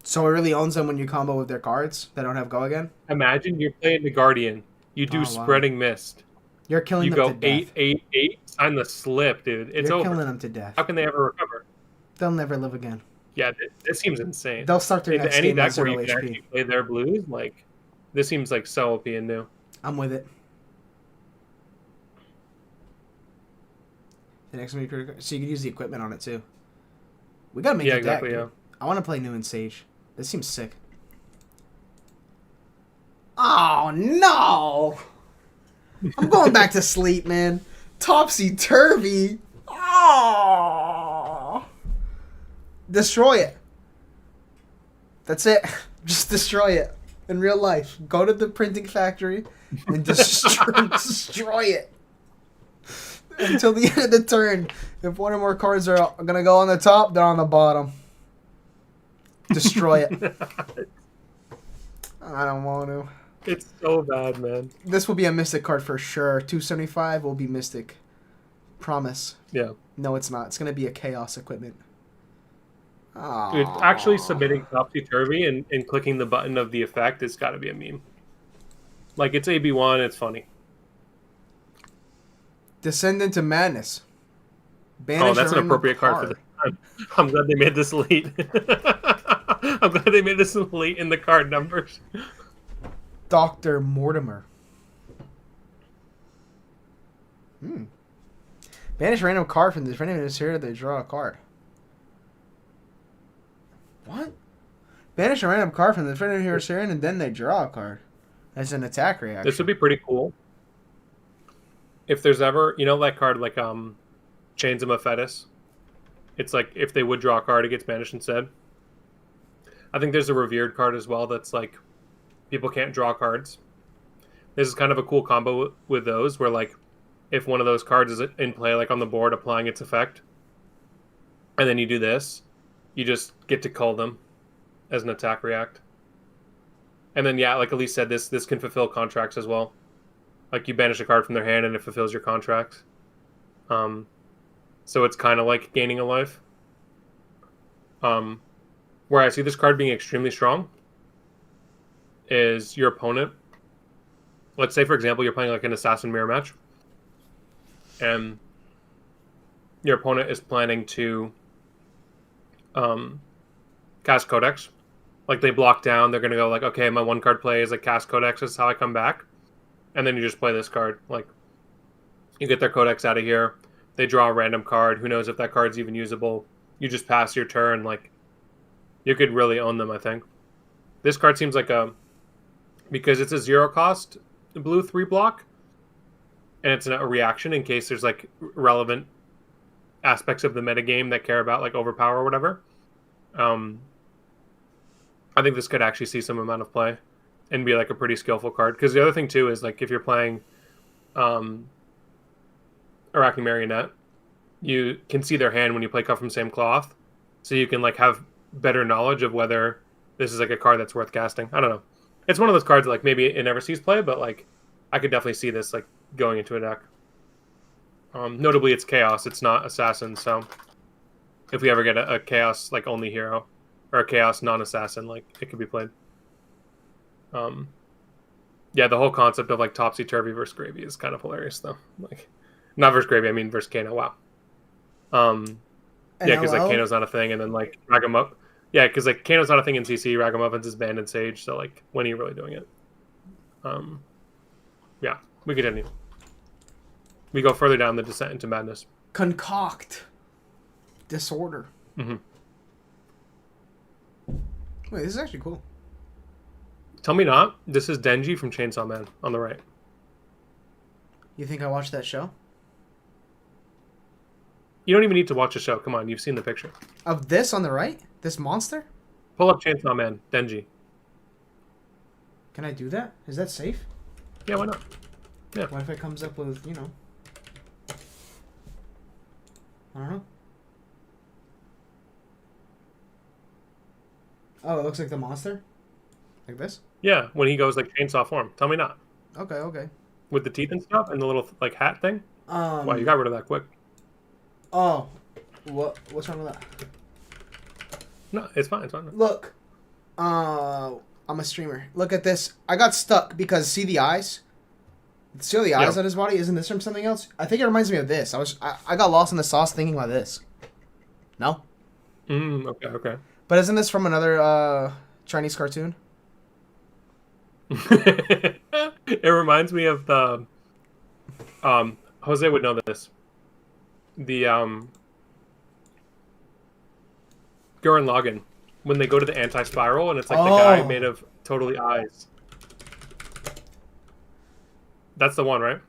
So it really owns them when you combo with their cards that don't have go again? Imagine you're playing the Guardian. You do Oh, wow. Spreading Mist. You're killing You them go to death. 8-8-8. Sign the slip, dude. It's You're over. killing them to death. How can they ever recover? They'll never live again. Yeah, this seems insane. They'll start their Into next any game at deck where 0 you can HP. actually play their blues, like this seems like so OP and new. I'm with it. The next one, so you can use the equipment on it too. We gotta make Yeah, a deck. exactly. Dude. Yeah. I want to play New and Sage. This seems sick. Oh no! I'm going back to sleep, man. Topsy turvy. Oh! Destroy it. That's it. Just destroy it in real life. Go to the printing factory and destroy it until the end of the turn. If one or more cards are gonna go on the top, they're on the bottom. Destroy it. I don't want to. It's so bad, man. This will be a Mystic card for sure. 275 will be Mystic. Promise. Yeah. No, it's not. It's going to be a Chaos equipment. Aww. Dude, actually submitting Topsy Turvy and clicking the button of the effect has got to be a meme. Like, it's AB1, it's funny. Descend into Madness. Banish Oh, that's a an random appropriate card for this time. I'm glad they made this late. I'm glad they made this late in the card numbers. Dr. Mortimer. Banish a random card from the friend of this here, they draw a card. What? Banish a random card from the friend of here, and then they draw a card. That's an attack reaction. This would be pretty cool. If there's ever, you know that card like Chains of Mephetis? It's like if they would draw a card, it gets banished instead. I think there's a Revered card as well that's like people can't draw cards. This is kind of a cool combo with those where like if one of those cards is in play, like on the board, applying its effect, and then you do this, you just get to call them as an attack react. And then, yeah, like Elise said, this can fulfill contracts as well. Like, you banish a card from their hand and it fulfills your contracts. So it's kind of like gaining a life. Where I see this card being extremely strong is your opponent. Let's say, for example, you're playing like an Assassin Mirror match. And your opponent is planning to cast Codex. Like, they block down, they're going to go like, okay, my one card play is like cast Codex, this is how I come back. And then you just play this card. Like, you get their Codex out of here, they draw a random card, who knows if that card's even usable. You just pass your turn, like, you could really own them, I think. This card seems like because it's a 0 cost blue 3 block, and it's a reaction in case there's like relevant aspects of the metagame that care about like overpower or whatever. I think this could actually see some amount of play and be like a pretty skillful card. Because the other thing too is like if you're playing Arachne Marionette, you can see their hand when you play Cut from Same Cloth, so you can like have better knowledge of whether this is like a card that's worth casting. I don't know. It's one of those cards that, like, maybe it never sees play, but like I could definitely see this like going into a deck. Notably, it's Chaos. It's not Assassin. So if we ever get a Chaos like only hero or a Chaos non-Assassin, like it could be played. Yeah, the whole concept of like topsy-turvy versus gravy is kind of hilarious, though. Like, not versus gravy, I mean versus Kano. Wow. Yeah, because like Kano's not a thing, and then like Ragamuffin. Yeah, because like Kano's not a thing in CC. Ragamuffin's is banned in Sage. So like, when are you really doing it? Yeah, we continue. We go further down the descent into madness. Concoct disorder. Mm-hmm. Wait, this is actually cool. Tell me not. This is Denji from Chainsaw Man on the right. You think I watched that show? You don't even need to watch the show. Come on, you've seen the picture. Of this on the right? This monster? Pull up Chainsaw Man, Denji. Can I do that? Is that safe? Yeah, why not? Yeah. What if it comes up with, you know... I don't know. Oh, it looks like the monster? Like this? Yeah, when he goes like chainsaw form. Tell me not. Okay, okay. With the teeth and stuff and the little like hat thing? Wow, you got rid of that quick. Oh. What's wrong with that? No, it's fine, it's fine. Look. I'm a streamer. Look at this. I got stuck because see the eyes? See the eyes on his body? Isn't this from something else? I think it reminds me of this. I got lost in the sauce thinking about this. No? Okay. But isn't this from another Chinese cartoon? It reminds me of the Jose would know this. The Gurren Lagann, when they go to the anti-spiral and it's like the guy made of totally eyes. That's the one, right?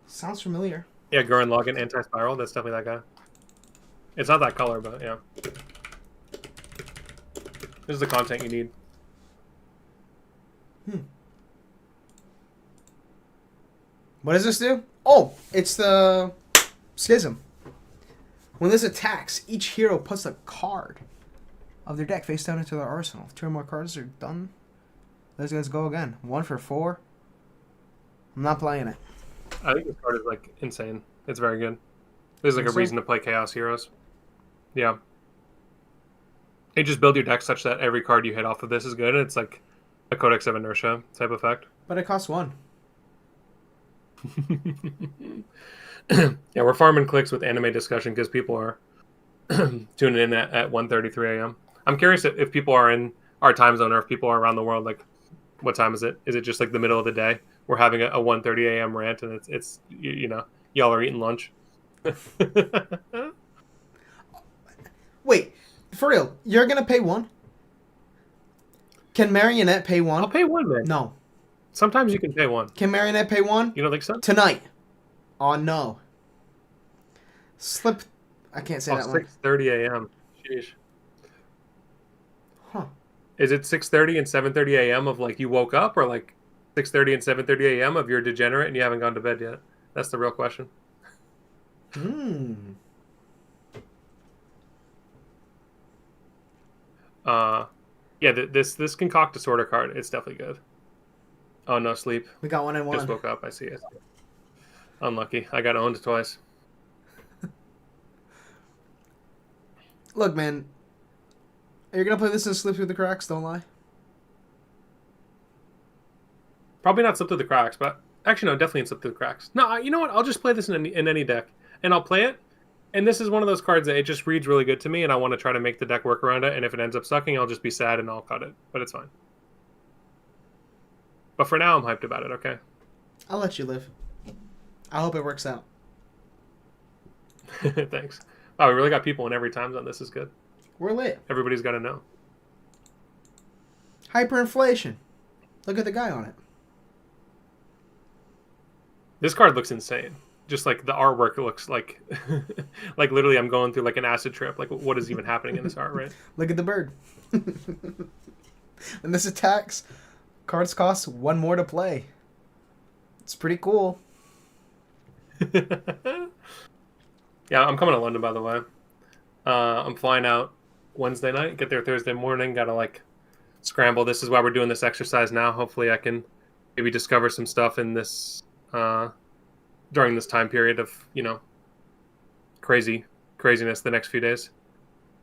Sounds familiar. Yeah, Gurren Lagann anti-spiral. That's definitely that guy. It's not that color, but yeah. This is the content you need. What does this do? Oh, it's the Schism. When this attacks, each hero puts a card of their deck face down into their arsenal. If 2 or more cards are done, let's go again. 1 for 4. I'm not playing it. I think this card is like insane. It's very good. There's like a reason to play Chaos Heroes. Yeah. You just build your deck such that every card you hit off of this is good. And it's like a Codex of Inertia type effect. But it costs 1. Yeah, we're farming clicks with anime discussion because people are tuning in at 1:33 a.m. I'm curious if people are in our time zone or if people are around the world. Like, what time is it? Is it just like the middle of the day? We're having a 1:30 a.m. rant, and it's you know, y'all are eating lunch. Wait, for real? You're gonna pay 1? Can Marionette pay 1? I'll pay 1, man. No. Sometimes you can pay 1. Can Marionette pay 1? You don't think so? Tonight. Oh no. Slip. I can't say that one. 6:30 a.m. Sheesh. Huh. Is it 6:30 and 7:30 a.m. of like you woke up, or like 6:30 and 7:30 a.m. of you're degenerate and you haven't gone to bed yet? That's the real question. Yeah, this Concoct Disorder card, it's definitely good. Oh, no sleep. We got 1 and 1. Just woke up, I see it. Unlucky. I got owned twice. Look, man. Are you going to play this and slip through the cracks? Don't lie. Probably not slip through the cracks, but... Actually, no, definitely slip through the cracks. No, you know what? I'll just play this in any deck. And I'll play it. And this is one of those cards that it just reads really good to me, and I want to try to make the deck work around it. And if it ends up sucking, I'll just be sad and I'll cut it. But it's fine. But for now, I'm hyped about it, okay? I'll let you live. I hope it works out. Thanks. Wow, we really got people in every time zone. This is good. We're lit. Everybody's got to know. Hyperinflation. Look at the guy on it. This card looks insane. Just like the artwork looks like... like literally I'm going through like an acid trip. Like what is even happening in this art, right? Look at the bird. When this attacks, cards cost 1 more to play. It's pretty cool. Yeah, I'm coming to London, by the way. I'm flying out Wednesday night, get there Thursday morning. Gotta like scramble. This is why we're doing this exercise now. Hopefully I can maybe discover some stuff in this during this time period of, you know, craziness the next few days.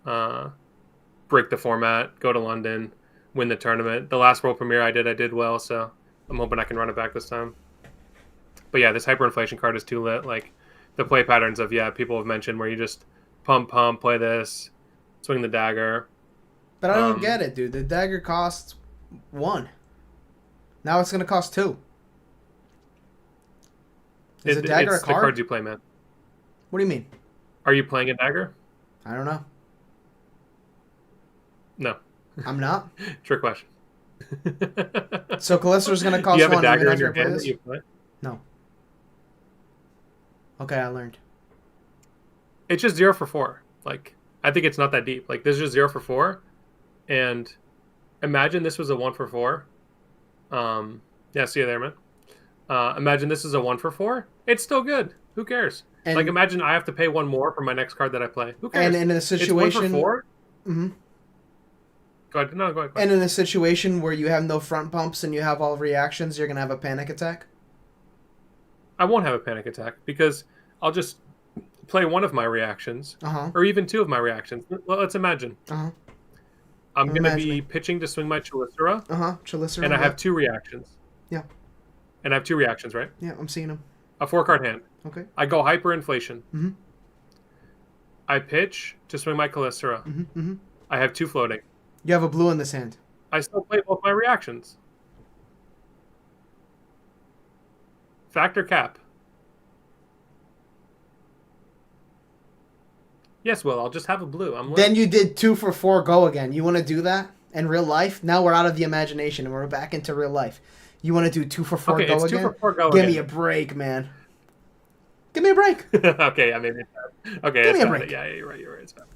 Break the format, go to London, win the tournament. The last world premiere I did well, so I'm hoping I can run it back this time. But yeah, this hyperinflation card is too lit. Like the play patterns of, yeah, people have mentioned where you just pump, play this, swing the dagger. But I don't get it, dude. The dagger costs 1. Now it's going to cost 2. Is a dagger it's a card? The cards you play, man. What do you mean? Are you playing a dagger? I don't know. No. I'm not? Trick question. So Callisto's going to cost 1. Do you have a dagger even in your after I play hand this? that you play? No. Okay, I learned. It's just 0 for 4. Like, I think it's not that deep. Like, this is just 0 for 4. And imagine this was a 1 for 4. Yeah, see you there, man. Imagine this is a 1 for 4. It's still good. Who cares? And, like, imagine I have to pay 1 more for my next card that I play. Who cares? And in a situation... It's 1 for 4? Mm-hmm. Go ahead. No, go ahead. And in a situation where you have no front pumps and you have all reactions, you're going to have a panic attack? I won't have a panic attack because I'll just play 1 of my reactions, or even 2 of my reactions. Well, let's imagine. I'm going to be pitching to swing my Chelicera, Chelicera. and I have 2 reactions. Yeah. And I have 2 reactions, right? Yeah, I'm seeing them. A 4-card hand. Okay. I go hyperinflation. Mm-hmm. I pitch to swing my Chelicera. Mm-hmm. I have 2 floating. You have a blue in this hand. I still play both my reactions. Factor cap. Yes, Will, I'll just have a blue. Then you did 2 for 4 go again. You want to do that in real life? Now we're out of the imagination and we're back into real life. You want to do 2 for 4 okay, go it's again? 2 for 4 go Give again. me a break, man. Give me a break. Okay, I mean, okay, give me a bad. break. Yeah, you're right. It's bad.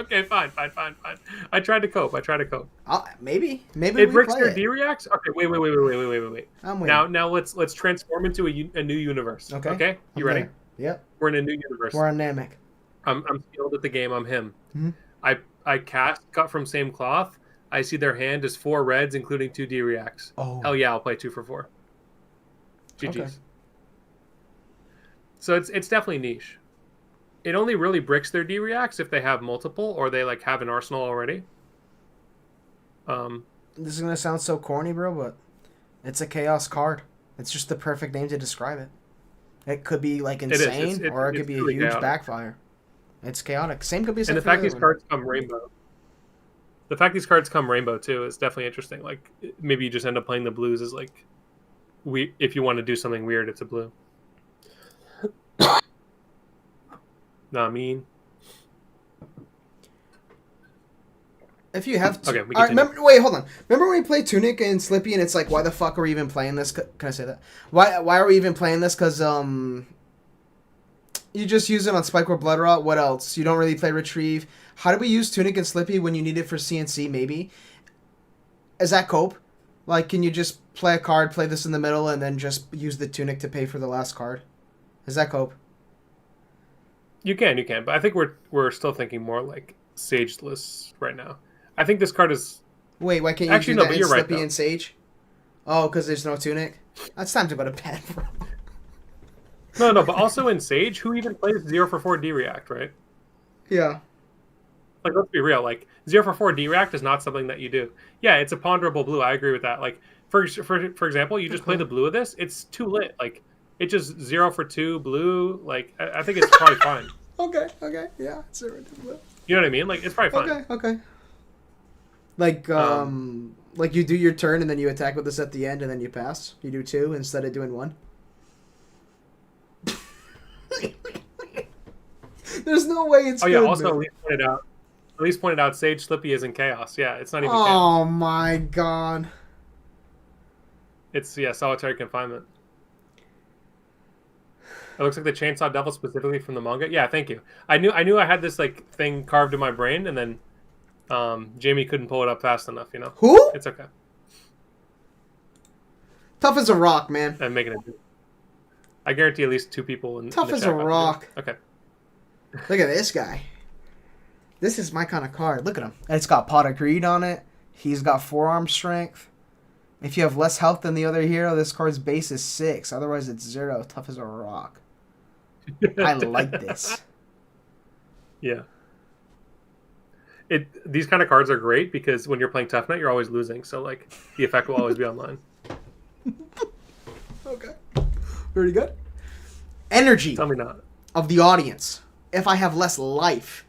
Okay, fine. I tried to cope. Maybe it bricks replay your it. D-reacts? Okay, wait. I'm waiting. Now let's transform into a new universe. Okay? You ready? There. Yep. We're in a new universe. We're on Namek. I'm skilled at the game. I'm him. Mm-hmm. I cast Cut from Same Cloth. I see their hand is 4 reds, including 2 D-reacts. Oh. Hell yeah, I'll play 2 for 4. GG's. Okay. So it's definitely niche. It only really bricks their D-reacts if they have multiple or they like have an arsenal already. This is gonna sound so corny, bro, but it's a chaos card. It's just the perfect name to describe it. It could be like insane, or it could be a huge chaotic. backfire. It's chaotic. Same could be. And the fact these cards come rainbow. The fact these cards come rainbow too is definitely interesting. Like maybe you just end up playing the blues as like, if you want to do something weird, it's a blue. Nah, mean. If you have... Okay, we wait, hold on. Remember when we played Tunic and Slippy and it's like, why the fuck are we even playing this? Can I say that? Why are we even playing this? Because, you just use it on Spikecore Blood Rot. What else? You don't really play Retrieve. How do we use Tunic and Slippy when you need it for CNC, maybe? Is that cope? Like, can you just play a card, play this in the middle, and then just use the tunic to pay for the last card? Is that cope? You can, but I think we're still thinking more like Sageless right now. I think this card is... Wait, why can't you Actually, do no, that but in you're right, Slippy though. and Sage? Oh, because there's no tunic? It's time to go to bed, bro. No, but also in Sage, who even plays 0 for 4 D-React, right? Yeah. Like, let's be real. Like, 0 for 4 D-React is not something that you do. Yeah, it's a ponderable blue. I agree with that. Like, for example, you just play the blue of this. It's too lit. Like, it's just 0 for 2 blue. Like, I think it's probably fine. Okay, yeah. 0 to blue. You know what I mean? Like, it's probably fine. Okay. Like you do your turn and then you attack with this at the end and then you pass. You do 2 instead of doing 1. There's no way it's. Oh yeah. good, Also, man. At least pointed out. Sage Slippy is in chaos. Yeah, it's not even. Oh chaos. my god. It's solitary confinement. It looks like the Chainsaw Devil specifically from the manga. Yeah, thank you. I knew I had this like thing carved in my brain, and then Jamie couldn't pull it up fast enough. You know. Who? It's okay. Tough as a rock, man. I'm making it. I guarantee at least 2 people in Tough the as chat a got it. rock. Okay. Look at this guy. This is my kind of card. Look at him. It's got Pot of Greed on it. He's got forearm strength. If you have less health than the other hero, this card's base is 6. Otherwise, it's 0. Tough as a rock. I like this. Yeah. These kind of cards are great because when you're playing Tough Knight, you're always losing. So like the effect will always be online. Okay. Very good. Energy Tell me not. of the audience. If I have less life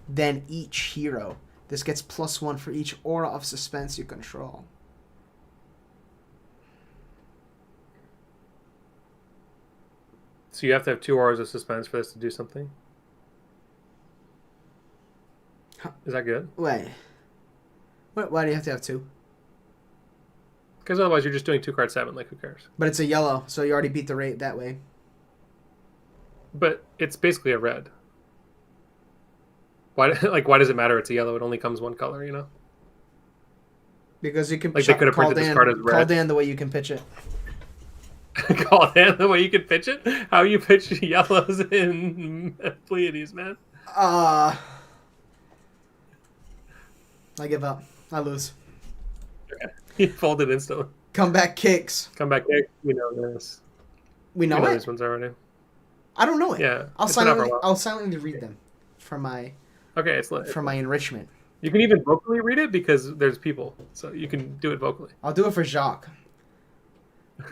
than each hero, this gets +1 for each aura of suspense you control. So you have to have 2 auras of suspense for this to do something? Is that good? Wait. Why do you have to have 2? Because otherwise you're just doing 2 card 7. Like, who cares? But it's a yellow, so you already beat the rate that way. But it's basically a red. Why does it matter it's a yellow? It only comes 1 color, you know? Because you can Like, they could have printed this card as red. Call Dan the way you can pitch it. Call Dan the way you can pitch it? How you pitch yellows in Pleiades, man? I give up. I lose. Okay. He folded instantly. Comeback kicks. Come back there. We know this. We know it? These ones already. I don't know it. Yeah. I'll silently read them for my enrichment. You can even vocally read it because there's people, so you can do it vocally. I'll do it for Jacques.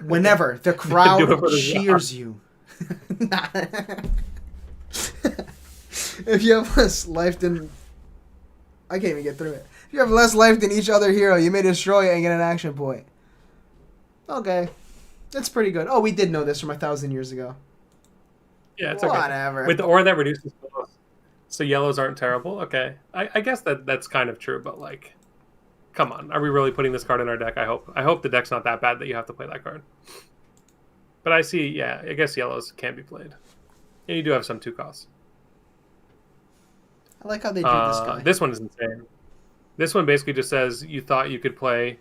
Whenever the crowd cheers you. If you have less life than... I can't even get through it. If you have less life than each other hero, you may destroy it and get an action point. Okay. That's pretty good. Oh, we did know this from 1,000 years ago. Yeah, it's okay. Whatever. With the aura that reduces spells, so yellows aren't terrible. Okay, I guess that's kind of true, but like, come on, are we really putting this card in our deck? I hope the deck's not that bad that you have to play that card. But I see, yeah, I guess yellows can be played, and you do have some 2 costs. I like how they drew this guy. This one is insane. This one basically just says you thought you could play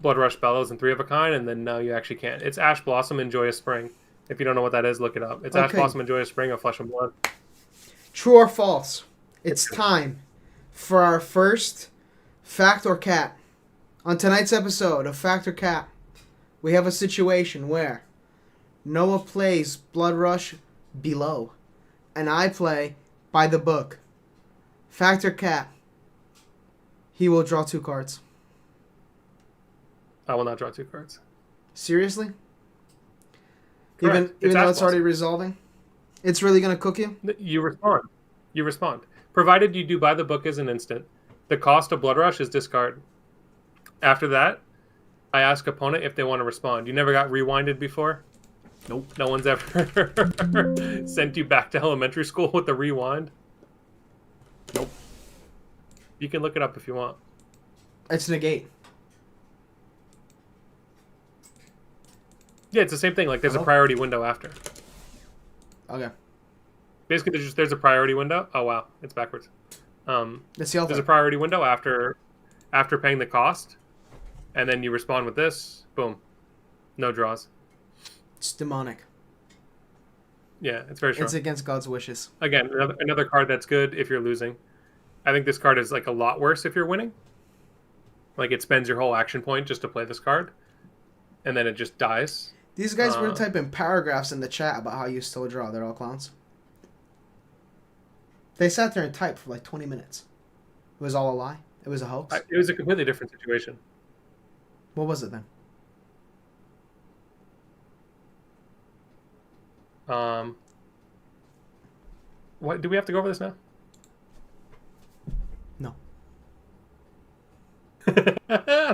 Blood Rush Bellows and 3 of a kind, and then now you actually can't. It's Ash Blossom and Joyous Spring. If you don't know what that is, look it up. It's Ash Blossom and Joyous Spring of Flesh and Blood. True or false? It's time for our first Fact or Cap. On tonight's episode of Fact or Cap, we have a situation where Noah plays Blood Rush below, and I play by the book. Fact or Cap? He will draw 2 cards. I will not draw 2 cards. Seriously? Correct. Even though it's already resolving? It's really going to cook you? You respond. Provided you do buy the book as an instant, the cost of Blood Rush is discard. After that, I ask opponent if they want to respond. You never got rewinded before? Nope. No one's ever sent you back to elementary school with the rewind? Nope. You can look it up if you want. It's negate. Yeah, it's the same thing. Like, there's a priority window after. Okay. Basically, there's a priority window. Oh, wow. It's backwards. There's a priority window after paying the cost. and then you respond with this. Boom. No draws. It's demonic. Yeah, it's very strong. It's against God's wishes. Again, another card that's good if you're losing. I think this card is like a lot worse if you're winning. Like it spends your whole action point just to play this card, and then it just dies. These guys were typing paragraphs in the chat about how you still draw. They're all clowns. They sat there and typed for like 20 minutes. It was all a lie. It was a hoax. It was a completely different situation. What was it then? What do we have to go over this now? No.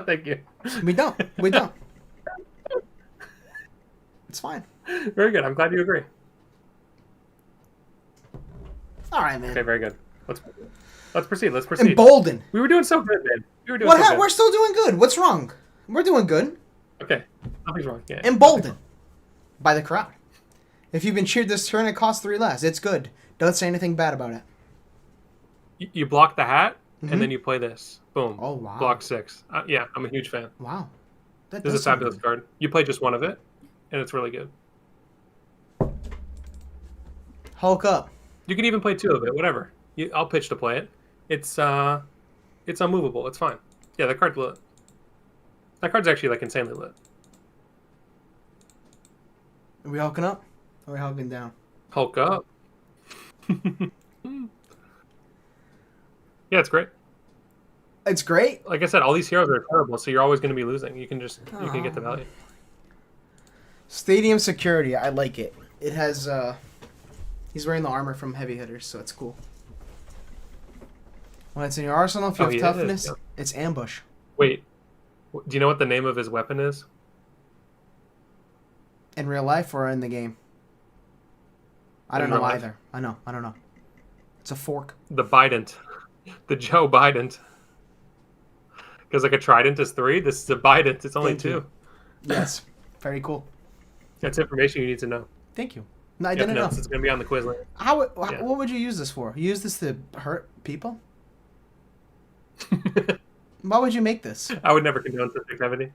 Thank you. We don't. We don't. It's fine. Very good. I'm glad you agree. All right, man. Okay, very good. Let's proceed. Let's proceed. Embolden. We were doing so good, man. We were doing so good. We're still doing good. What's wrong? We're doing good. Okay. Nothing's wrong. Yeah. Embolden by the crowd. If you've been cheered this turn, it costs 3 less. It's good. Don't say anything bad about it. You block the hat, and then you play this. Boom. Oh, wow. Block 6. Yeah, I'm a huge fan. Wow. This is a fabulous card. You play just one of it, and it's really good. Hulk up. You can even play 2 of it, whatever. I'll pitch to play it. It's unmovable. It's fine. Yeah, that card's lit. That card's actually like insanely lit. Are we hulking up? Or are we hulking down? Hulk up. Yeah, it's great. It's great. Like I said, all these heroes are terrible, so you're always going to be losing. You can get the value. Stadium security. I like it. It has he's wearing the armor from heavy hitters, so it's cool. When it's in your arsenal, if you have toughness, it's ambush. Wait, do you know what the name of his weapon is? In real life or in the game? I don't know either. I don't know. It's a fork. The Bident. The Joe Bident. Because like a trident is 3, this is a Bident. It's only 2. Yes. Very cool. That's information you need to know. Thank you. No, I didn't know. It's going to be on the quiz later. What would you use this for? You use this to hurt people? Why would you make this? I would never condone such activity.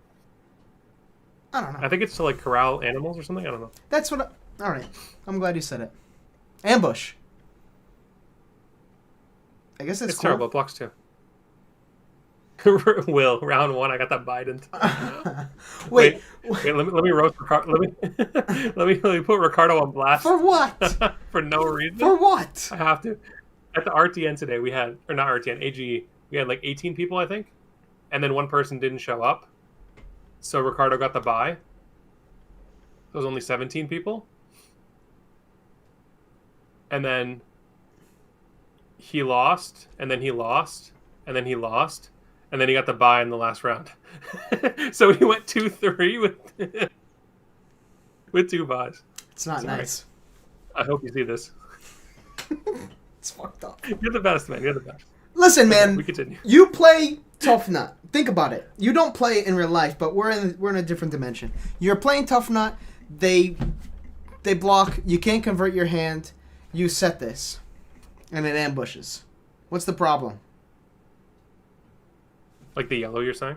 I don't know. I think it's to like corral animals or something. I don't know. That's what. All right. I'm glad you said it. Ambush. I guess it's cool. Terrible. It blocks 2. Will round 1. I got that Bident. wait. Let me roast Ricardo. Let me put Ricardo on blast. For what? For no reason. For what? I have to. At the RTN today, we had, or not RTN, AGE, we had like 18 people, I think, and then one person didn't show up, so Ricardo got the bye. There was only 17 people, and then he lost, and then he lost, and then he lost, and then he got the bye in the last round. So he went 2-3 with 2 buys. It's not nice. I hope you see this. It's fucked up. You're the best, man. You're the best. Listen, man. We continue. You play Tough Nut. Think about it. You don't play in real life, but we're in a different dimension. You're playing Tough Nut. They block. You can't convert your hand. You set this, and it ambushes. What's the problem? Like the yellow, you're saying?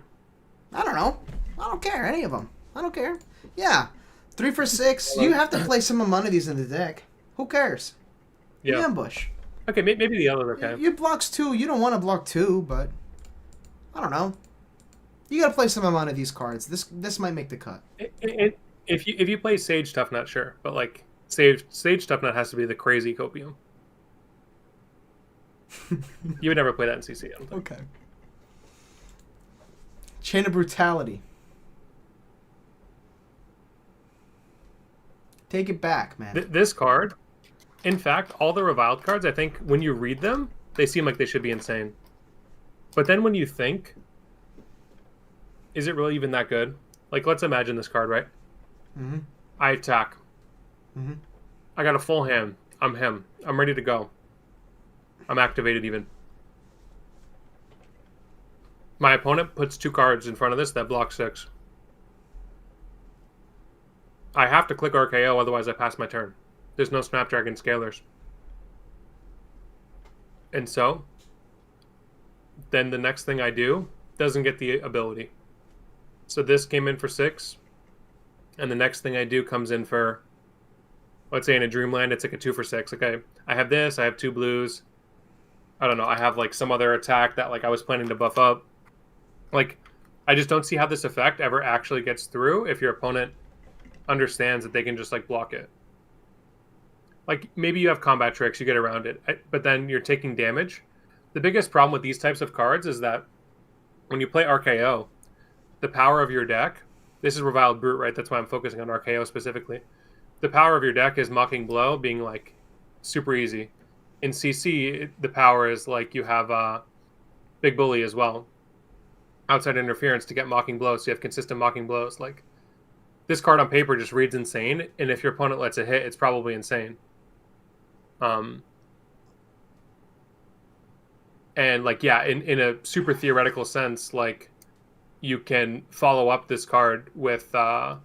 I don't know. I don't care. Any of them. I don't care. Yeah. 3 for 6. You have to play some amount of these in the deck. Who cares? Yeah. You ambush. Okay, maybe the yellow, okay. You blocks 2. You don't want to block 2, but I don't know. You got to play some amount of these cards. This might make the cut. If you play Sage Tough Nut, sure. But like Sage Tough Nut has to be the crazy copium. You would never play that in CC, I don't think. Okay. Chain of Brutality. Take it back, man. This card, in fact, all the reviled cards, I think, when you read them, they seem like they should be insane. But then when you think, is it really even that good? Like, let's imagine this card, right? Mm-hmm. I attack. Mm-hmm. I got a full hand. I'm him. I'm ready to go. I'm activated even. My opponent puts 2 cards in front of this that block 6. I have to click RKO, otherwise I pass my turn. There's no Snapdragon Scalers. And so, then the next thing I do doesn't get the ability. So this came in for 6. And the next thing I do comes in for, let's say in a Dreamland, it's like a 2 for 6. Okay, I have this, I have 2 blues. I don't know, I have like some other attack that like I was planning to buff up. Like, I just don't see how this effect ever actually gets through if your opponent understands that they can just like block it. Like, maybe you have combat tricks, you get around it, but then you're taking damage. The biggest problem with these types of cards is that when you play RKO, the power of your deck, this is Reviled Brute, right? That's why I'm focusing on RKO specifically. The power of your deck is Mocking Blow being like super easy. In CC, the power is like you have Big Bully as well. Outside interference to get Mocking Blow, so you have consistent Mocking Blows. Like, this card on paper just reads insane, and if your opponent lets it hit, it's probably insane. And like, yeah, in a super theoretical sense, like, you can follow up this card with a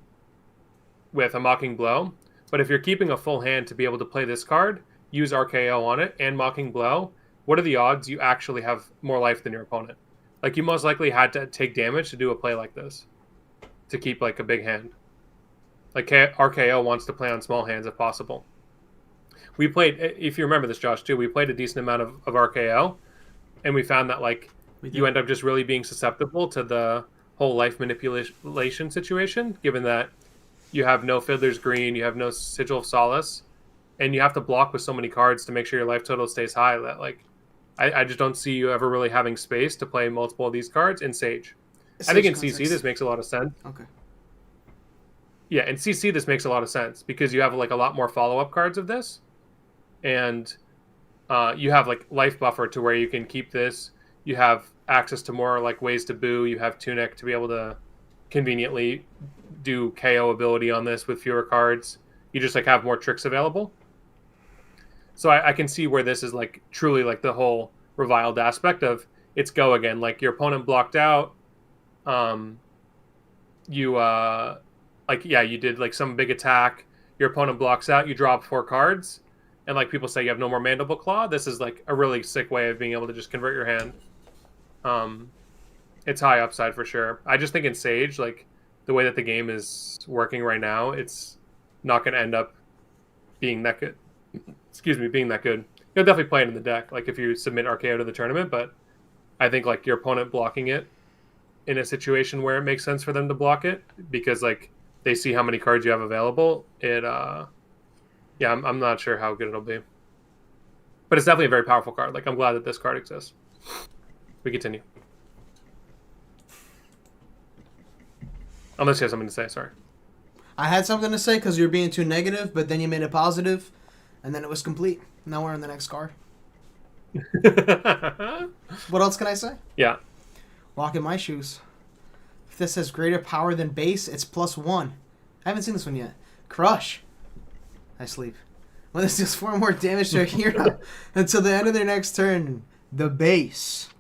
Mocking Blow. But if you're keeping a full hand to be able to play this card, use RKO on it and Mocking Blow, what are the odds you actually have more life than your opponent? Like, you most likely had to take damage to do a play like this, to keep like a big hand. Like, RKO wants to play on small hands if possible. We played, if you remember this, Josh, too, we played a decent amount of RKO, and we found that like you end up just really being susceptible to the whole life manipulation situation, given that you have no Fiddler's Green, you have no Sigil of Solace, and you have to block with so many cards to make sure your life total stays high that like I just don't see you ever really having space to play multiple of these cards in Sage. I think in CC this makes a lot of sense. Okay. Yeah, in CC this makes a lot of sense because you have like a lot more follow-up cards of this, and you have like life buffer to where you can keep this. You have access to more like ways to boo. You have Tunic to be able to conveniently do KO ability on this with fewer cards. You just like have more tricks available. So I can see where this is like truly like the whole reviled aspect of it's go again. Like, your opponent blocked out. You you did like some big attack. Your opponent blocks out. You drop 4 cards, and like people say you have no more Mandible Claw. This is like a really sick way of being able to just convert your hand. It's high upside for sure. I just think in Sage, like the way that the game is working right now, it's not going to end up being that good. Being that good. You'll definitely play it in the deck, like if you submit RKO to the tournament, but I think like your opponent blocking it in a situation where it makes sense for them to block it because like they see how many cards you have available, I'm not sure how good it'll be. But it's definitely a very powerful card. Like, I'm glad that this card exists. We continue. Unless you have something to say, sorry. I had something to say because you were being too negative, but then you made it positive, and then it was complete. Now we're on the next card. What else can I say? Yeah. Walk in my shoes. If this has greater power than base, it's +1. I haven't seen this one yet. Crush. I sleep. When this deals 4 more damage to a hero until the end of their next turn, the base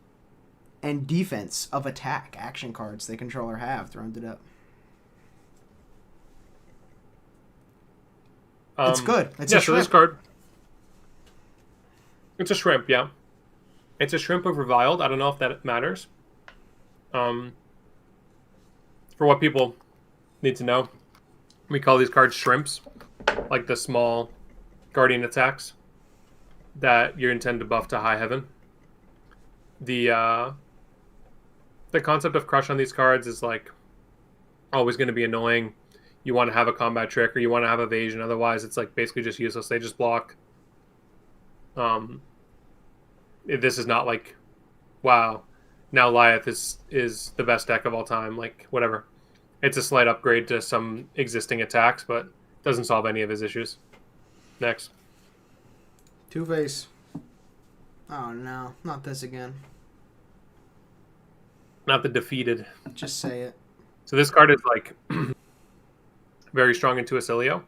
and defense of attack action cards they control or have rounded up. It's good. It's a shrimp. So this card, it's a shrimp, yeah. It's a shrimp of reviled. I don't know if that matters. For what people need to know, we call these cards shrimps, like the small guardian attacks that you intend to buff to high heaven. The concept of crush on these cards is like always going to be annoying. You want to have a combat trick or you want to have evasion, otherwise it's like basically just useless. They just block. This is not like, wow, now Lyeth is the best deck of all time, like whatever. It's a slight upgrade to some existing attacks, but doesn't solve any of his issues. Next. Two-Face. Oh no, not this again. Not the defeated. Just say it. So this card is like very strong into Acilio.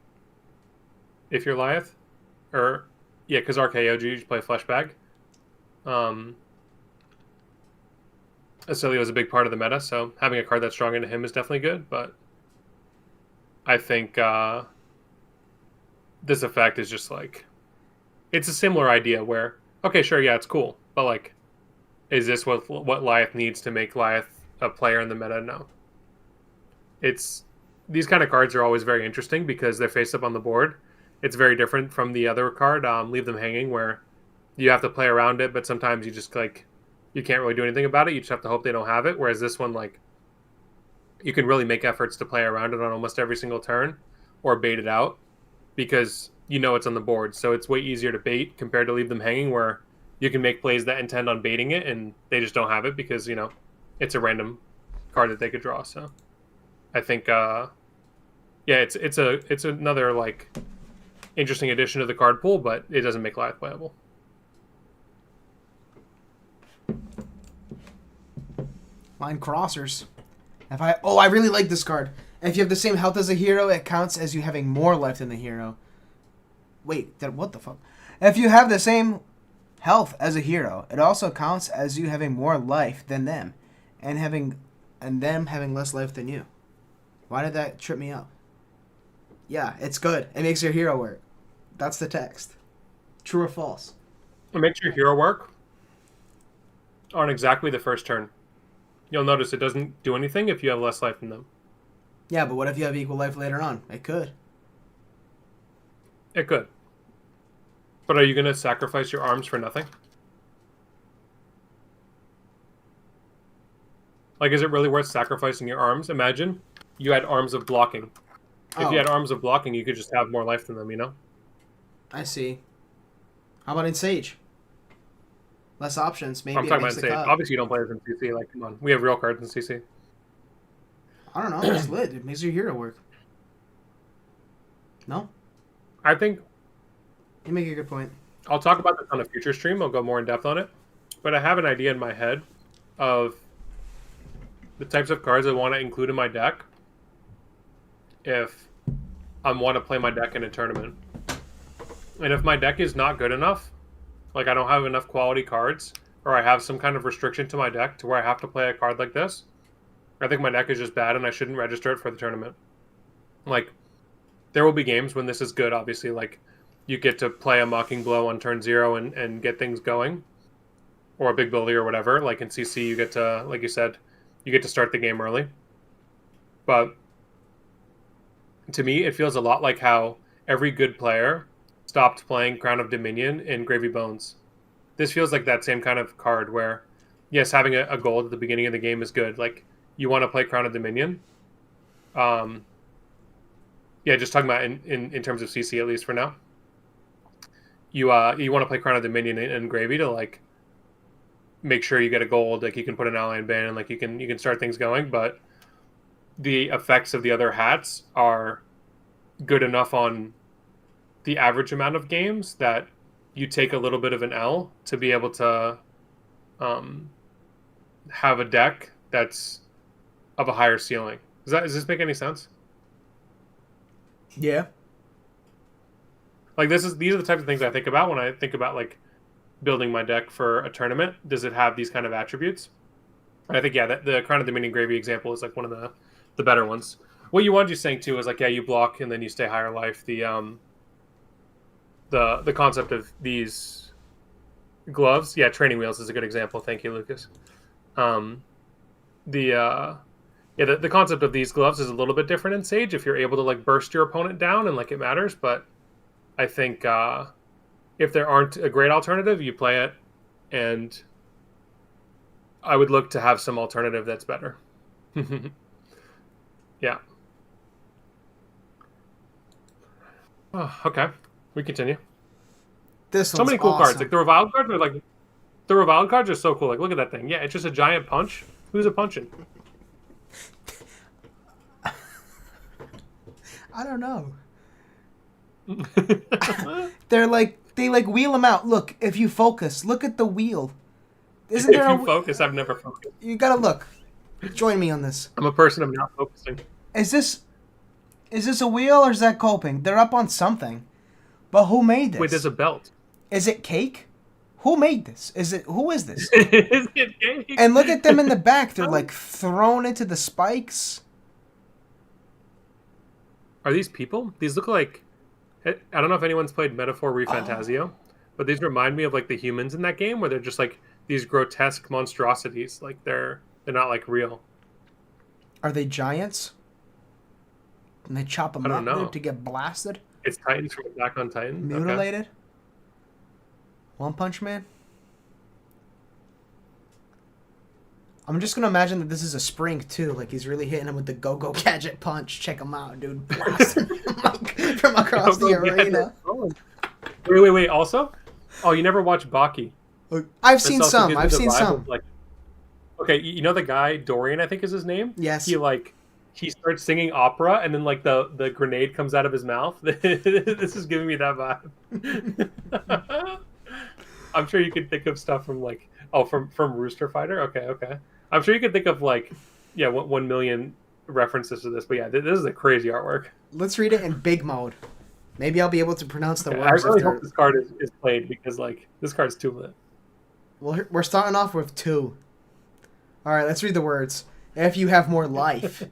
If you're Lyeth. Or, yeah, because RKO, you play Flesh Bag. Acilio is a big part of the meta, so having a card that's strong into him is definitely good, but I think this effect is just like, it's a similar idea where, okay, sure, yeah, it's cool, but like, is this what Lyeth needs to make Lyeth a player in the meta? No. it's these kind of cards are always very interesting because they're face up on the board. It's very different from the other card, Leave Them Hanging, where you have to play around it, but sometimes you just like you can't really do anything about it. You just have to hope they don't have it. Whereas this one, like, you can really make efforts to play around it on almost every single turn or bait it out because you know it's on the board. So it's way easier to bait compared to Leave Them Hanging, where you can make plays that intend on baiting it and they just don't have it because, you know, it's a random card that they could draw. So I think, yeah, it's another, like, interesting addition to the card pool, but it doesn't make Rathe playable. Line crossers. I really like this card. If you have the same health as a hero, it counts as you having more life than the hero. Wait, what the fuck? If you have the same health as a hero, it also counts as you having more life than them, and them having less life than you. Why did that trip me up? Yeah, it's good. It makes your hero work. That's the text. True or false? It makes your hero work on exactly the first turn. You'll notice it doesn't do anything if you have less life than them. Yeah, but what if you have equal life later on? It could. It could. But are you going to sacrifice your arms for nothing? Like, is it really worth sacrificing your arms? Imagine you had arms of blocking. If you had arms of blocking, you could just have more life than them, you know? I see. How about in Sage? Less options. Maybe I'm talking about Sage. Obviously, you don't play this in CC. Like, come on. We have real cards in CC. I don't know. It's lit. It makes your hero work. No? I think... You make a good point. I'll talk about this on a future stream. I'll go more in depth on it. But I have an idea in my head of the types of cards I want to include in my deck if I want to play my deck in a tournament. And if my deck is not good enough, like I don't have enough quality cards, or I have some kind of restriction to my deck to where I have to play a card like this, I think my deck is just bad and I shouldn't register it for the tournament. Like, there will be games when this is good, obviously. Like, you get to play a Mocking Blow on turn 0 and get things going. Or a Big Bully or whatever. Like in CC, you get to, like you said, you get to start the game early. But to me, it feels a lot like how every good player stopped playing Crown of Dominion in Gravy Bones. This feels like that same kind of card where, yes, having a gold at the beginning of the game is good. Like, you want to play Crown of Dominion. Yeah, just talking about in terms of CC, at least for now. You want to play Crown of Dominion in Gravy to, like, make sure you get a gold. Like, you can put an ally in ban and, like, you can start things going. But the effects of the other hats are good enough on the average amount of games that you take a little bit of an L to be able to have a deck that's of a higher ceiling. Does this make any sense? Yeah. Like, these are the types of things I think about when I think about, like, building my deck for a tournament. Does it have these kind of attributes? And I think, yeah, the Crown of Dominion Gravy example is, like, one of the better ones. What you wanted you saying too is, like, yeah, you block and then you stay higher life. The concept of these gloves, yeah, training wheels is a good example. Thank you, Lucas. The concept of these gloves is a little bit different in Sage. If you're able to, like, burst your opponent down and, like, it matters, but I think if there aren't a great alternative, you play it, and I would look to have some alternative that's better. Yeah. Oh, okay. We continue. So many cool cards. Like, the reviled cards are, like, the reviled cards are so cool. Like, look at that thing. Yeah, it's just a giant punch. Who's it punching? I don't know. They wheel them out. Look, if you focus, look at the wheel. If you focus, I've never focused. You gotta look. Join me on this. I'm a person of not focusing. Is this a wheel or is that coping? They're up on something. But who made this? Wait, there's a belt. Is it cake? Who made this? Who is this? Is it cake? And look at them in the back. They're, like, thrown into the spikes. Are these people? These look like... I don't know if anyone's played Metaphor ReFantazio, but these remind me of, like, the humans in that game, where they're just, like, these grotesque monstrosities. Like, they're not, like, real. Are they giants? and they chop them I up don't know. dude, to get blasted, It's Titans from Attack on Titan. Okay. mutilated. One Punch Man. I'm just gonna imagine that this is a spring too. Like he's really hitting him with the go-go gadget punch. Check him out, dude. Blasting him from across the arena. Wait. Also, oh, you never watched Baki? I've seen some. I've seen some. Like, okay, you know the guy Dorian, I think is his name. Yes. He starts singing opera, and then like the grenade comes out of his mouth. This is giving me that vibe. I'm sure you could think of stuff from like from Rooster Fighter. Okay. I'm sure you could think of like 1 million references to this, but yeah, this is a crazy artwork. Let's read it in big mode. Maybe I'll be able to pronounce the Okay, words. I really hope this card is played because like this card's too lit. Well, we're starting off with 2. All right, let's read the words. If you have more life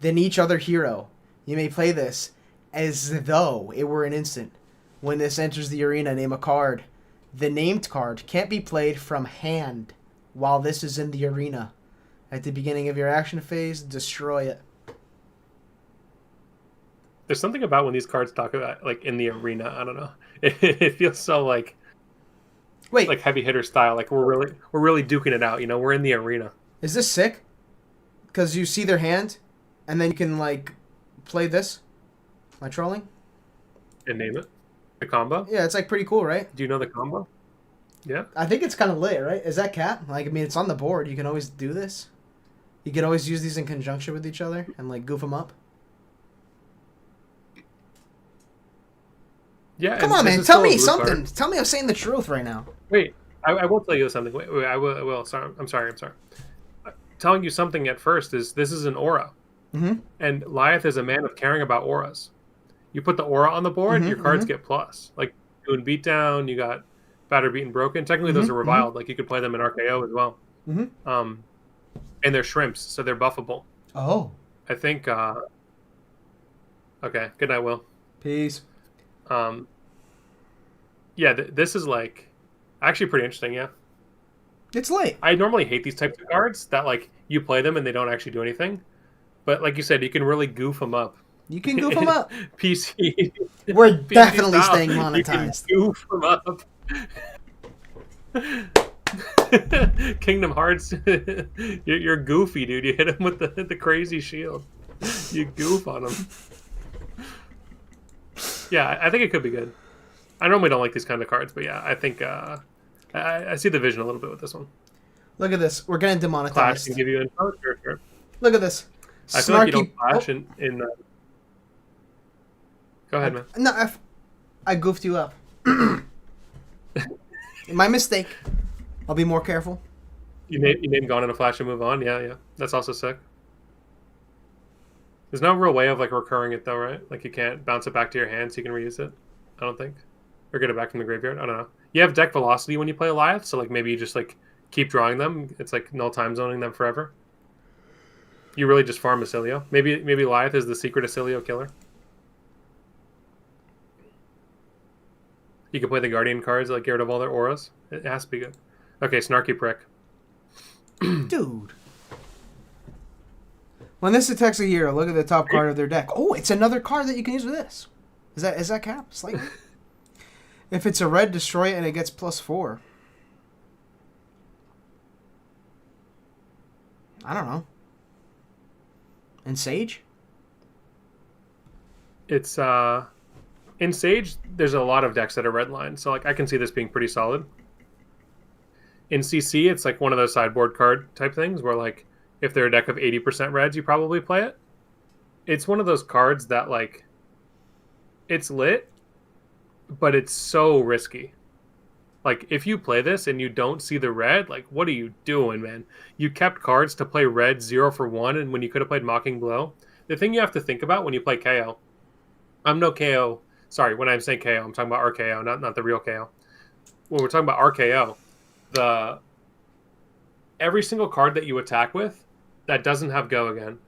than each other hero, you may play this as though it were an instant. When this enters the arena, name a card. The named card can't be played from hand while this is in the arena. At the beginning of your action phase, destroy it. There's something about when these cards talk about like in the arena. I don't know. It feels so like heavy hitter style. Like we're really duking it out. You know, we're in the arena. Is this sick? Because you see their hand, and then you can like play this. Am I trolling? And name it the combo. Yeah, it's like pretty cool, right? Do you know the combo? Yeah. I think it's kind of lit, right? Is that Cap? Like, I mean, it's on the board. You can always do this. You can always use these in conjunction with each other and like goof them up. Yeah. Come on, man. Tell me something. Card. Tell me I'm saying the truth right now. Wait, I will tell you something. Wait, I will. Sorry, I'm sorry. Telling you something at first is this is an aura. Mm-hmm. And Lyeth is a man of caring about auras. You put the aura on the board, your cards get plus. Like doing beatdown, you got battered, beaten, broken. Technically, those are reviled. Like you could play them in RKO as well. Mm-hmm. And they're shrimps, so they're buffable. Oh. I think. Okay. Good night, Will. Peace. Yeah, this is like actually pretty interesting. Yeah. It's late. I normally hate these types of cards that like you play them and they don't actually do anything. But like you said, you can really goof them up. You can goof them up. PC. We're PC definitely style. staying monetized. You can goof them up. Kingdom Hearts. You're goofy, dude. You hit him with the crazy shield. You goof on him. Yeah, I think it could be good. I normally don't like these kind of cards, but yeah, I think I see the vision a little bit with this one. Look at this. We're getting demonetized. Flash can give you info. Sure. Look at this. I feel like you don't flash in Go ahead, man. No, I goofed you up. My mistake. I'll be more careful. You name Gone in a Flash and move on. Yeah. That's also sick. There's no real way of like recurring it though, right? Like you can't bounce it back to your hand so you can reuse it. I don't think. Or get it back from the graveyard. I don't know. You have deck velocity when you play Lyeth, so like maybe you just like keep drawing them. It's like null time zoning them forever. You really just farm Acilio. Maybe Lyeth is the secret Acilio killer. You can play the Guardian cards, like get rid of all their auras. It has to be good. Okay, Snarky Prick. Dude. When this attacks a hero, look at the top card of their deck. Oh, it's another card that you can use with this. Is that Cap? Slightly. If it's a red, destroy it and it gets +4. I don't know. And Sage? It's in Sage, there's a lot of decks that are redlined, so like I can see this being pretty solid. In CC, it's like one of those sideboard card type things where like if they're a deck of 80% reds, you probably play it. It's one of those cards that like it's lit, but it's so risky. Like if you play this and you don't see the red, like what are you doing, man? You kept cards to play red 0 for 1, and when you could have played Mocking Blow. The thing you have to think about when you play KO, I'm no KO. Sorry, when I'm saying KO, I'm talking about RKO, not the real KO. When we're talking about RKO, every single card that you attack with that doesn't have Go again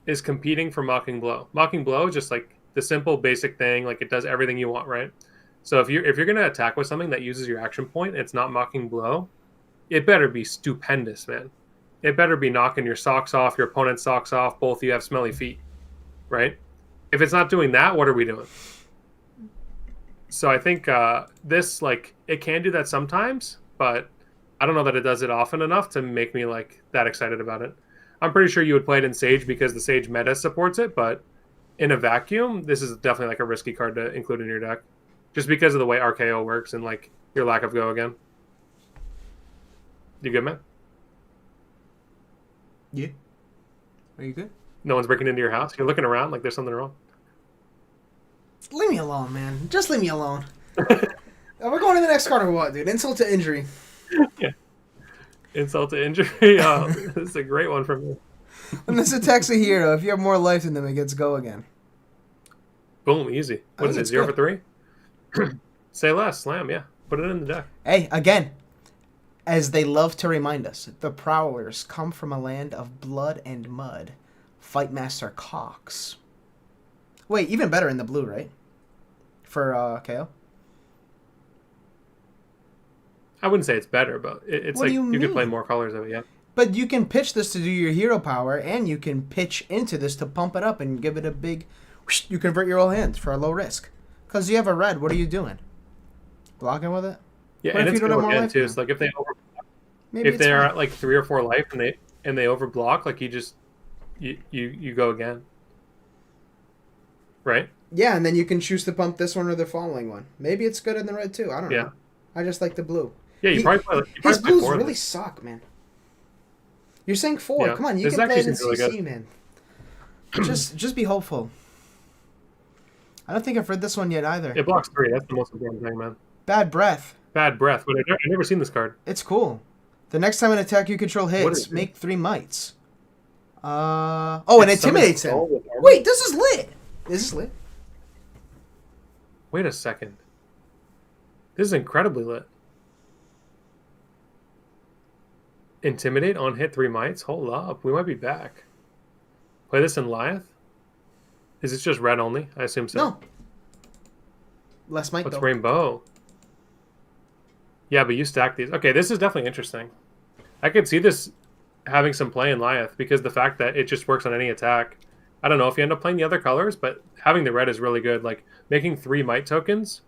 is competing for Mocking Blow. Mocking Blow is just like the simple basic thing, like it does everything you want, right? So if you're gonna attack with something that uses your action point, it's not Mocking Blow, it better be stupendous, man. It better be knocking your socks off, your opponent's socks off, both of you have smelly feet, right? If it's not doing that, what are we doing? So I think this, like, it can do that sometimes, but I don't know that it does it often enough to make me, like, that excited about it. I'm pretty sure you would play it in Sage because the Sage meta supports it, but in a vacuum, this is definitely, like, a risky card to include in your deck. Just because of the way RKO works and, like, your lack of go again. You good, man? Yeah. Are you good? No one's breaking into your house? You're looking around like there's something wrong? Leave me alone, man. Just leave me alone. We're going to the next card or what, dude? Insult to injury. Yeah. Insult to injury? Oh, this is a great one from you. When this attacks a hero, if you have more life than them, it gets go again. Boom, easy. What is it, 0 for 3? Say less, slam, yeah. Put it in the deck. Hey, again, as they love to remind us, the Prowlers come from a land of blood and mud. Fight Master Cox. Wait, even better in the blue, right? For KO? I wouldn't say it's better, but it's What like do you could play mean? more colors of it, yeah. But you can pitch this to do your hero power, and you can pitch into this to pump it up and give it a big... whoosh, you convert your whole hand for a low risk. Because you have a red, what are you doing? Blocking with it? Yeah, What and if it's you don't have go more again life too. now? It's like if they Maybe if it's they're fine. at like 3 or 4 life and they overblock, like you go again. Right? Yeah, and then you can choose to pump this one or the following one. Maybe it's good in the red too. I don't Yeah. know. I just like the blue. Yeah, you probably play His play blues 4 of really this. suck, man. You're saying 4. Yeah. Come on, you This can play it in actually seems really CC, good. man. just be hopeful. I don't think I've read this one yet either. It blocks 3. That's the most important thing, man. Bad Breath. Bad breath. But I've never seen this card. It's cool. The next time an attack you control What hits, is it? make 3 mites. And It intimidates summons him. all with armor. Wait, this is lit. Is this lit? Wait a second. This is incredibly lit. Intimidate on hit 3 mites? Hold up. We might be back. Play this in Lyeth? Is this just red only? I assume so. No. Less might What's though. rainbow? Yeah, but you stack these. Okay, this is definitely interesting. I could see this having some play in Lyeth because the fact that it just works on any attack. I don't know if you end up playing the other colors, but having the red is really good. Like, making 3 might tokens.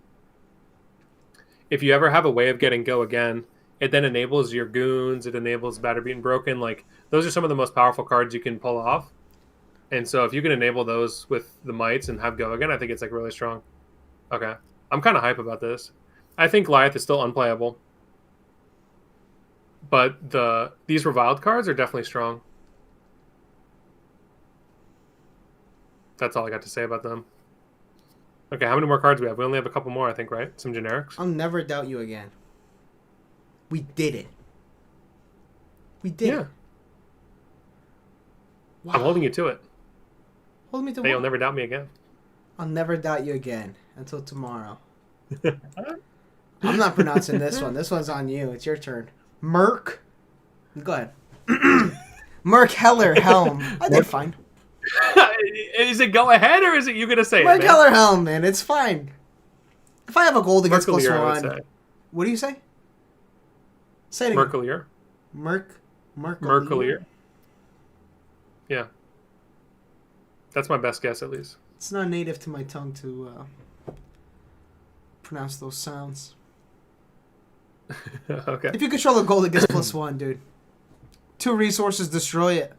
If you ever have a way of getting go again, it then enables your goons, it enables Batter Beaten Broken. Like, those are some of the most powerful cards you can pull off. And so if you can enable those with the mites and have go again, I think it's, like, really strong. Okay. I'm kind of hype about this. I think Lyeth is still unplayable. But these reviled cards are definitely strong. That's all I got to say about them. Okay, how many more cards do we have? We only have a couple more, I think, right? Some generics? I'll never doubt you again. We did it. We did Yeah. it. Wow. I'm holding you to it. Hold me to That you'll what? never doubt me again. I'll never doubt you again until tomorrow. I'm not pronouncing this one. This one's on you. It's your turn. Merc. Go ahead. Merc Heller Helm. I did fine. Is it go ahead or is it you going to say Merc it, man? Heller Helm, man. It's fine. If I have a gold against Mercolier, I +1. would say. What do you say? Say it again. Mercolier. Mercolier. Yeah. That's my best guess, at least. It's not native to my tongue to pronounce those sounds. Okay. If you control a gold, it gets +1, dude. 2 resources, destroy it.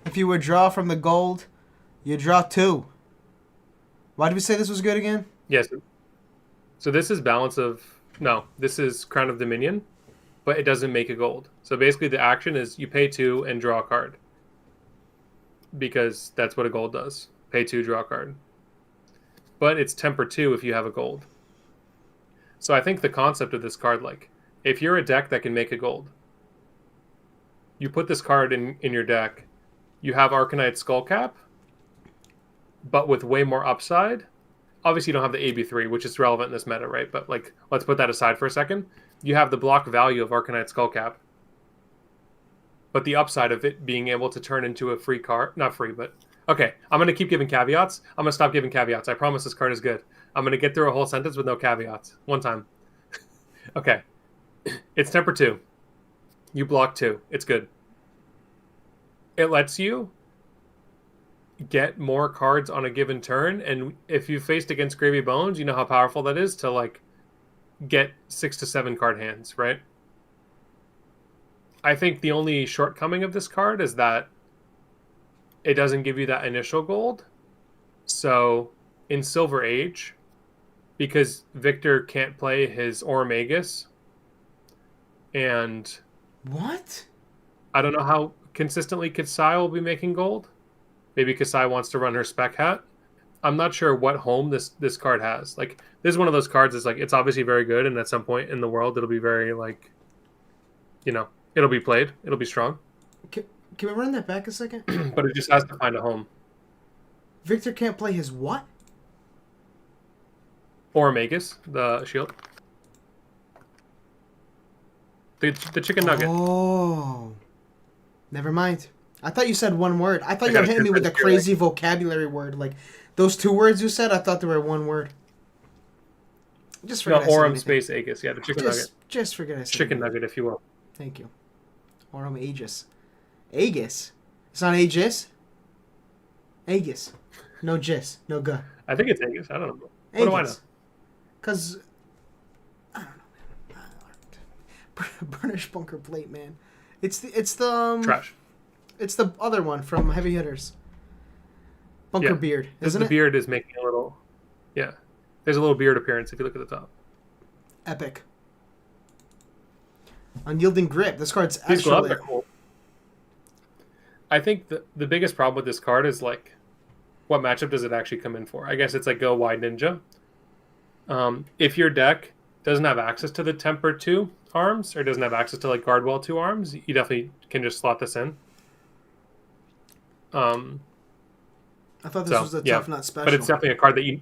If you withdraw from the gold, you draw 2. Why did we say this was good again? Yes. So this is Balance of... No, this is Crown of Dominion, but it doesn't make a gold. So basically the action is you pay 2 and draw a card. Because that's what a gold does. Pay 2, draw a card. But it's temper 2 if you have a gold. So I think the concept of this card, like, if you're a deck that can make a gold, you put this card in your deck, you have Arcanite Skull Cap, but with way more upside. Obviously, you don't have the AB3, which is relevant in this meta, right? But, like, let's put that aside for a second. You have the block value of Arcanite Skull Cap, but the upside of it being able to turn into a free card, not free, but okay, I'm going to keep giving caveats. I'm going to stop giving caveats. I promise this card is good. I'm going to get through a whole sentence with no caveats. One time. Okay. It's temper 2. You block 2. It's good. It lets you get more cards on a given turn, and if you faced against Gravy Bones, you know how powerful that is to like get 6 to 7 card hands, right? I think the only shortcoming of this card is that it doesn't give you that initial gold. So in Silver Age, because Victor can't play his Ormagus, and What? I don't know how consistently Kasai will be making gold. Maybe Kasai wants to run her spec hat. I'm not sure what home this card has. Like, this is one of those cards that's like, it's obviously very good, and at some point in the world, it'll be very, like, you know, it'll be played. It'll be strong. Can we run that back a second? But it just has to find a home. Victor can't play his what? Or Magus, the shield. The chicken nugget. Oh. Never mind. I thought you said one word. I thought you were gotta hitting me with a confess, you're crazy vocabulary word. Like, those 2 words you said, I thought they were one word. Just forget No, I said Aurum anything. space Aegis. Yeah, the chicken nugget. Just forget I said Chicken anything. nugget, if you will. Thank you. Aurum Aegis. Aegis? It's not Aegis? Aegis. No gis. No guh. I think it's Aegis. I don't know. What do I know? Because, I don't know, man. Burnish Bunker Plate, man. It's the Trash. It's the other one from Heavy Hitters. Bunker Yeah. Beard, Because isn't the it? beard is making a little... Yeah. There's a little beard appearance if you look at the top. Epic. Unyielding Grip. This card's These extra gloves lit. are cool. I think the biggest problem with this card is, like, what matchup does it actually come in for? I guess it's like go wide ninja. If your deck doesn't have access to the Temper 2 arms, or doesn't have access to, like, Guardwell 2 arms, you definitely can just slot this in. I thought this was a tough nut special. But it's definitely a card that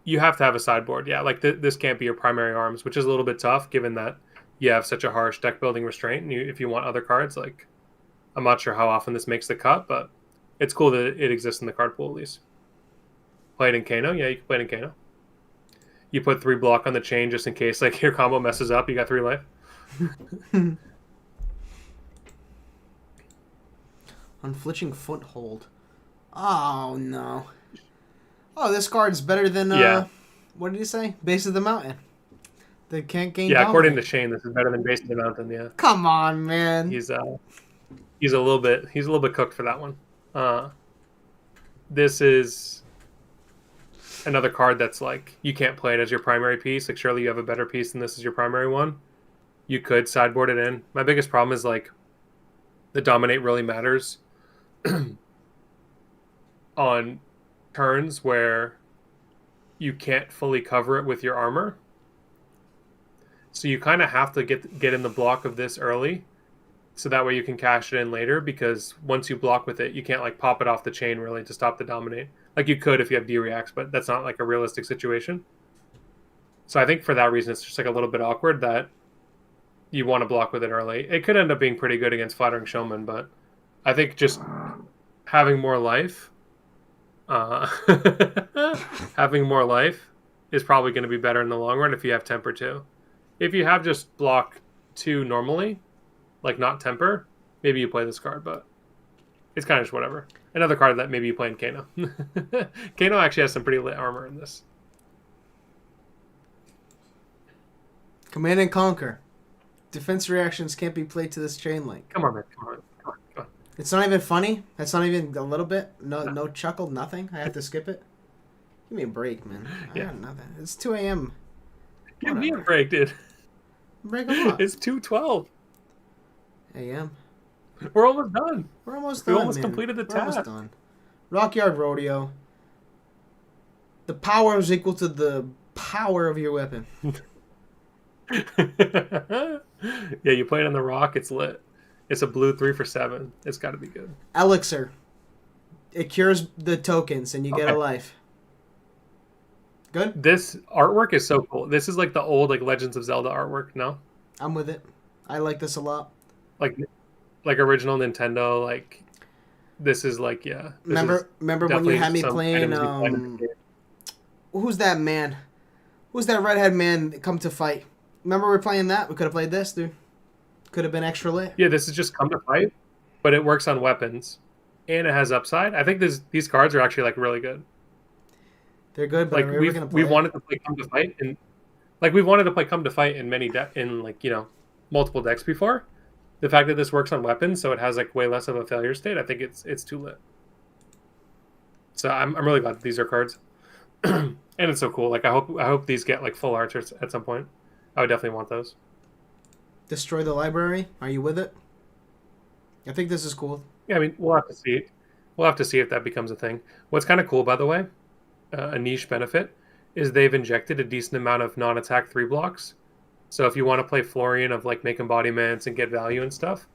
you have to have a sideboard. Yeah, like this can't be your primary arms, which is a little bit tough given that you have such a harsh deck building restraint. And if you want other cards, like, I'm not sure how often this makes the cut, but it's cool that it exists in the card pool at least. Play it in Kano? Yeah, you can play it in Kano. You put 3 block on the chain just in case like your combo messes up, you got 3 life. Unflinching Foothold. Oh, no. Oh, this card's better than, what did he say? Base of the Mountain. They can't gain According dominate. to Shane, this is better than Base of the Mountain, yeah. Come on, man. He's a little bit cooked for that one. This is another card that's like, you can't play it as your primary piece. Like, surely you have a better piece than this is your primary one. You could sideboard it in. My biggest problem is, like, the dominate really matters on turns where you can't fully cover it with your armor. So you kind of have to get in the block of this early, so that way you can cash it in later, because once you block with it, you can't, like, pop it off the chain really to stop the dominate. Like, you could if you have D-reacts, but that's not, like, a realistic situation. So I think for that reason, it's just, like, a little bit awkward that you want to block with it early. It could end up being pretty good against Flattering Showman, but I think just having more life having more life is probably going to be better in the long run if you have Temper 2. If you have just block 2 normally, like not Temper, maybe you play this card, but it's kind of just whatever. Another card that maybe you play in Kano. Kano actually has some pretty lit armor in this. Command and Conquer. Defense reactions can't be played to this chain link. Come on, man. Come on. It's not even funny. That's not even a little bit. No chuckle. Nothing. I have to skip it. Give me a break, man. I got nothing. It's 2 a.m. Give me a break, dude. Break a lot. It's 2:12. a.m. We're almost done. We're almost We done. almost man. completed the We're almost task. done. Rockyard Rodeo. The power is equal to the power of your weapon. Yeah, you play it on the rock, it's lit. It's a blue 3 for 7. It's got to be good. Elixir. It cures the tokens and you get a life. Good? This artwork is so cool. This is like the old like Legends of Zelda artwork, no? I'm with it. I like this a lot. Like original Nintendo, like this is like, yeah. Remember when you had me playing who's that man? Who's that redhead man that come to fight? Remember we were playing that? We could have played this, dude. Could have been extra lit. Yeah, this is just come to fight, but it works on weapons. and it has upside. I think these cards are actually like really good. They're good, but Like are we ever gonna play we've wanted to play Come to Fight, and like we've wanted to play Come to Fight in like multiple decks before. The fact that this works on weapons, so it has like way less of a failure state, I think it's too lit. So I'm really glad that these are cards, and it's so cool. Like I hope these get like full arts at some point. I would definitely want those. Destroy the library. Are you with it? I think this is cool. Yeah, I mean we'll have to see. We'll have to see if that becomes a thing. What's kind of cool, by the way, a niche benefit is they've injected a decent amount of non-attack 3 blocks. So if you want to play Florian of like make embodiments and get value and stuff,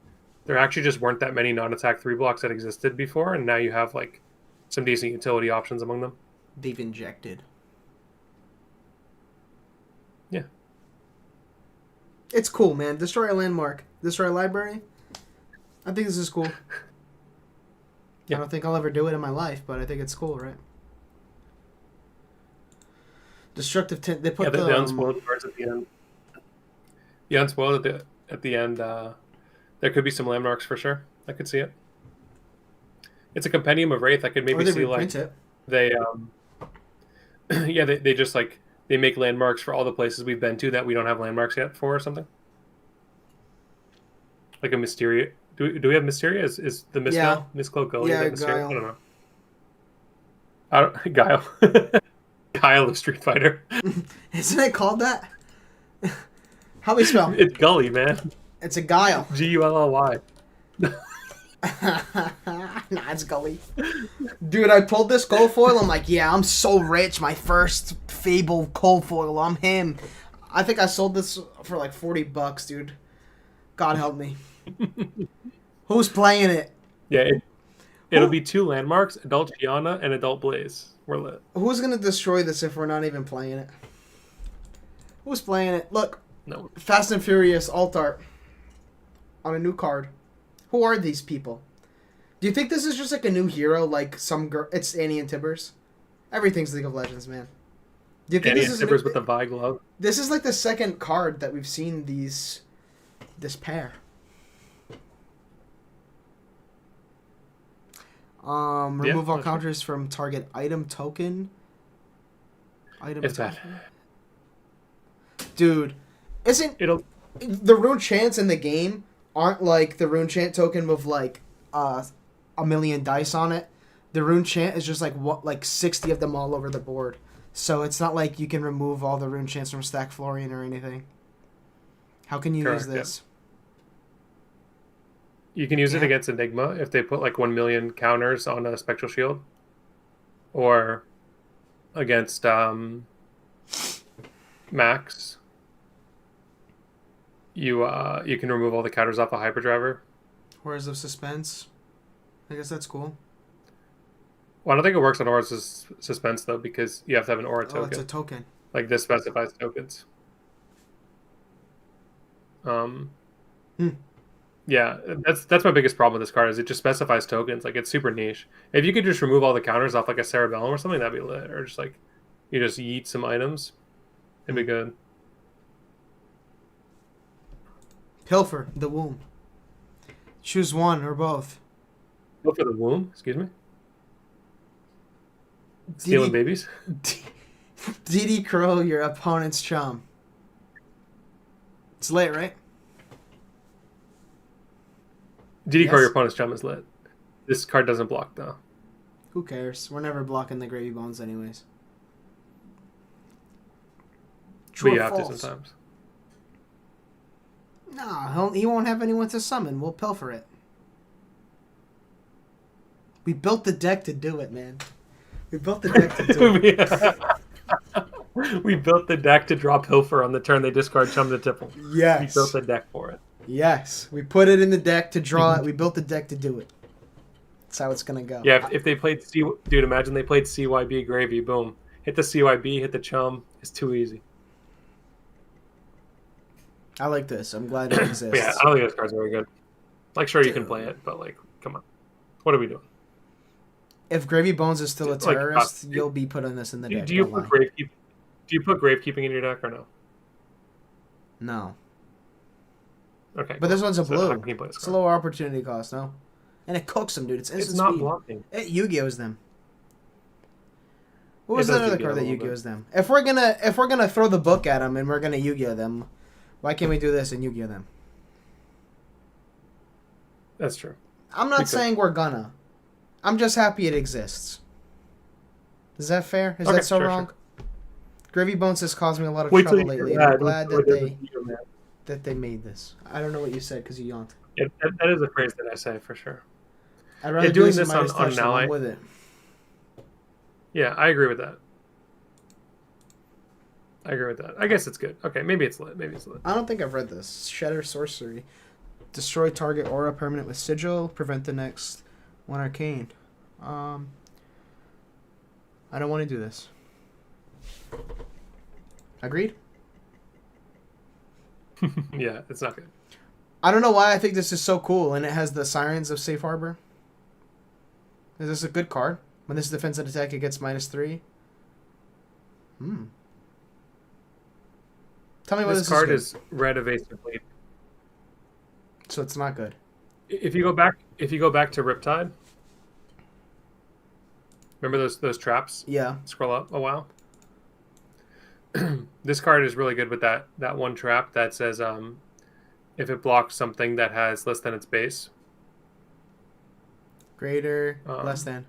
there actually just weren't that many non-attack 3 blocks that existed before, and now you have like some decent utility options among them. They've injected. Yeah. It's cool, man. Destroy a landmark. Destroy a library. I think this is cool. Yeah. I don't think I'll ever do it in my life, but I think it's cool, right? Destructive They put the unspoiled cards at the end. The unspoiled at the end. There could be some landmarks for sure. I could see it. It's a compendium of Rathe. I could maybe see like it. they they just like they make landmarks for all the places we've been to that we don't have landmarks yet for or something. Like a Mysteria. Do we have Mysteria? Is the Misclo going? Yeah, Mysteria? Guile. I don't know. Guile. Guile of Street Fighter. Isn't it called that? How we spell? It's Gully, man. It's a Guile. Gully. Nah, it's Gully. Dude, I pulled this gold foil. I'm like, yeah, I'm so rich. My first Fable gold foil. I'm him. I think I sold this for like $40, dude. God help me. Who's playing it? Yeah, it'll be 2 landmarks, Adult Gianna and Adult Blaze. We're lit. Who's gonna destroy this if we're not even playing it? Who's playing it? Look. No. Fast and Furious alt art on a new card. Who are these people? Do you think this is just like a new hero, like some girl? It's Annie and Tibbers. Everything's League of Legends, man. Do you think Annie and Tibbers with the Vi glove? This is like the second card that we've seen this pair. Remove all counters from target item token. It's bad. Dude, the rune chants in the game aren't like the rune chant token with like a million dice on it. The rune chant is just like 60 of them all over the board. So it's not like you can remove all the rune chants from Stack Florian or anything. How can you use this? Yeah. You can use it against Enigma if they put like 1 million counters on a Spectral Shield. Or against Max. You can remove all the counters off a Hyperdriver. Horrors of Suspense. I guess that's cool. Well, I don't think it works on Horrors of Suspense though, because you have to have an aura token. Oh, it's a token. Like this specifies tokens. Yeah, that's my biggest problem with this card is it just specifies tokens. Like it's super niche. If you could just remove all the counters off like a Cerebellum or something, that'd be lit. Or just like you just yeet some items, it'd be good. Pilfer the Womb. Choose one or both. Pilfer the Womb? Excuse me? Stealing babies? DD Crow your opponent's chum. It's lit, right? DD Crow your opponent's chum is lit. This card doesn't block though. Who cares? We're never blocking the Gravy Bones anyways. True but you have to sometimes. No, he won't have anyone to summon. We'll pilfer it. We built the deck to do it, man. We built the deck to do it. We built the deck to draw Pilfer on the turn they discard Chum to Tipple. Yes. We built the deck for it. Yes. We put it in the deck to draw it. We built the deck to do it. That's how it's going to go. Yeah, if they played dude, imagine they played CYB Gravy. Boom. Hit the CYB, hit the Chum. It's too easy. I like this. I'm glad it exists. Yeah, I don't think this card's very good. Like, sure, you can play it, but, like, come on. What are we doing? If Gravy Bones is still a terrorist, you'll be putting this in the deck. Do you put Gravekeeping in your deck or no? No. Okay. But this one's a blue. How can you play this it's a lower opportunity cost, no? And it cooks them, dude. It's instant It's not speed. blocking. It Yu-Gi-Oh's them. What It was does that other Yu-Gi-Oh card that a little Yu-Gi-Oh's them? If we're gonna throw the book at them and we're gonna Yu-Gi-Oh them, why can't we do this and Yu-Gi-Oh them? That's true. I'm not We could. saying we're gonna. I'm just happy it exists. Is that fair? Is Okay, that so sure, wrong? Gravy Bones has caused me a lot of Wait till trouble you lately. hear And I'm that. glad Wait that till you hear that. they made this. I don't know what you said because you yawned. Yeah, that is a phrase that I say for sure. I'd rather do doing this, this in Midas on Touch than Ally- I'm with it. Yeah, I agree with that. I guess it's good. Okay, maybe it's lit. I don't think I've read this. Shatter Sorcery. Destroy target aura permanent with sigil. Prevent the next one arcane. I don't want to do this. Agreed? Yeah, it's not good. I don't know why I think this is so cool and it has the Sirens of Safe Harbor. Is this a good card? When this is defensive attack, it gets -3. Tell me why This this card is is red evasively. good. So it's not good. If you go back to Riptide, remember those traps? Yeah. Scroll up a while. This card is really good with that one trap that says if it blocks something that has less than its base. Greater, less than.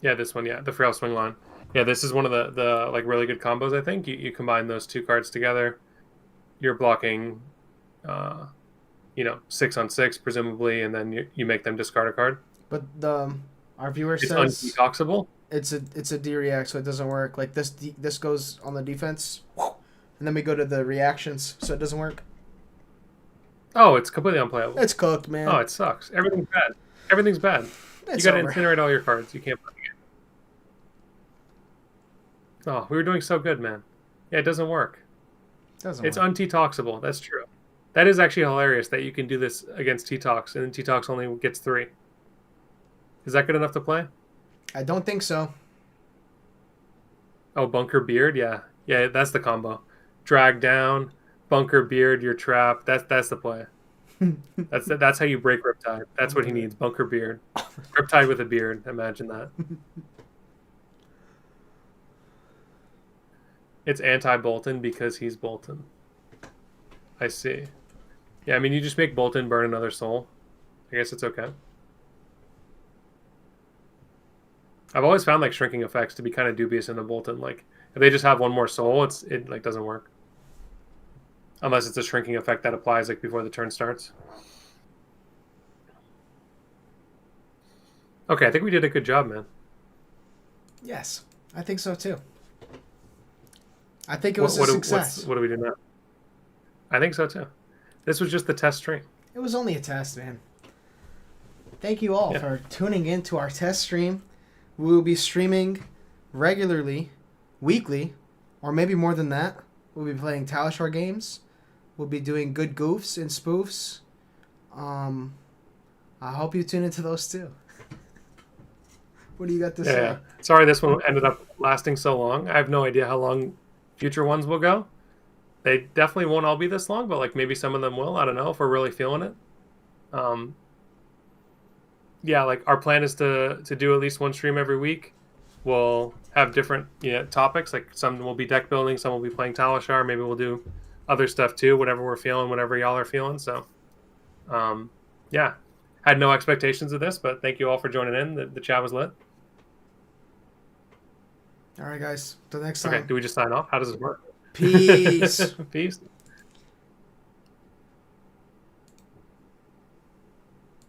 Yeah, this one, yeah, the Frail Swing Line. Yeah, this is one of the like really good combos. I think you combine those two cards together, you're blocking, 6 on 6 presumably, and then you make them discard a card. But our viewer It's says undetoxable. it's a D react, so it doesn't work. Like this goes on the defense, and then we go to the reactions, so it doesn't work. Oh, it's completely unplayable. It's cooked, man. Oh, it sucks. Everything's bad. Everything's bad. It's You got to over. incinerate all your cards. You can't play the game. Oh, we were doing so good, man. Yeah, it doesn't work. Doesn't It's work. undetoxable. That's true. That is actually hilarious that you can do this against T-Tox, and then T-Tox only gets 3. Is that good enough to play? I don't think so. Oh, Bunker Beard? Yeah. Yeah, that's the combo. Drag down, Bunker Beard, you're trapped. That's the play. That's how you break Riptide. That's what he needs, Bunker Beard. Riptide with a beard. Imagine that. It's anti-Bolton because he's Bolton. I see. Yeah, I mean, you just make Bolton burn another soul. I guess it's okay. I've always found like shrinking effects to be kind of dubious in a Bolton. Like if they just have one more soul, it like doesn't work. Unless it's a shrinking effect that applies like before the turn starts. Okay, I think we did a good job, man. Yes, I think so too. I think it was a success. What do we do now? I think so too. This was just the test stream. It was only a test, man. Thank you all for tuning in to our test stream. We will be streaming regularly, weekly, or maybe more than that. We'll be playing Talishar games. We'll be doing good goofs and spoofs. I hope you tune into those too. What do you got to say? Yeah. Sorry this one ended up lasting so long. I have no idea how long future ones will go. They definitely won't all be this long, but like maybe some of them will. I don't know if we're really feeling it. Yeah, like our plan is to do at least one stream every week. We'll have different topics. Like some will be deck building, some will be playing Talishar. Maybe we'll do other stuff too, whatever we're feeling, whatever y'all are feeling. So, yeah, had no expectations of this, but thank you all for joining in. The chat was lit. All right, guys. Till next time. Okay, do we just sign off? How does this work? Peace. Peace.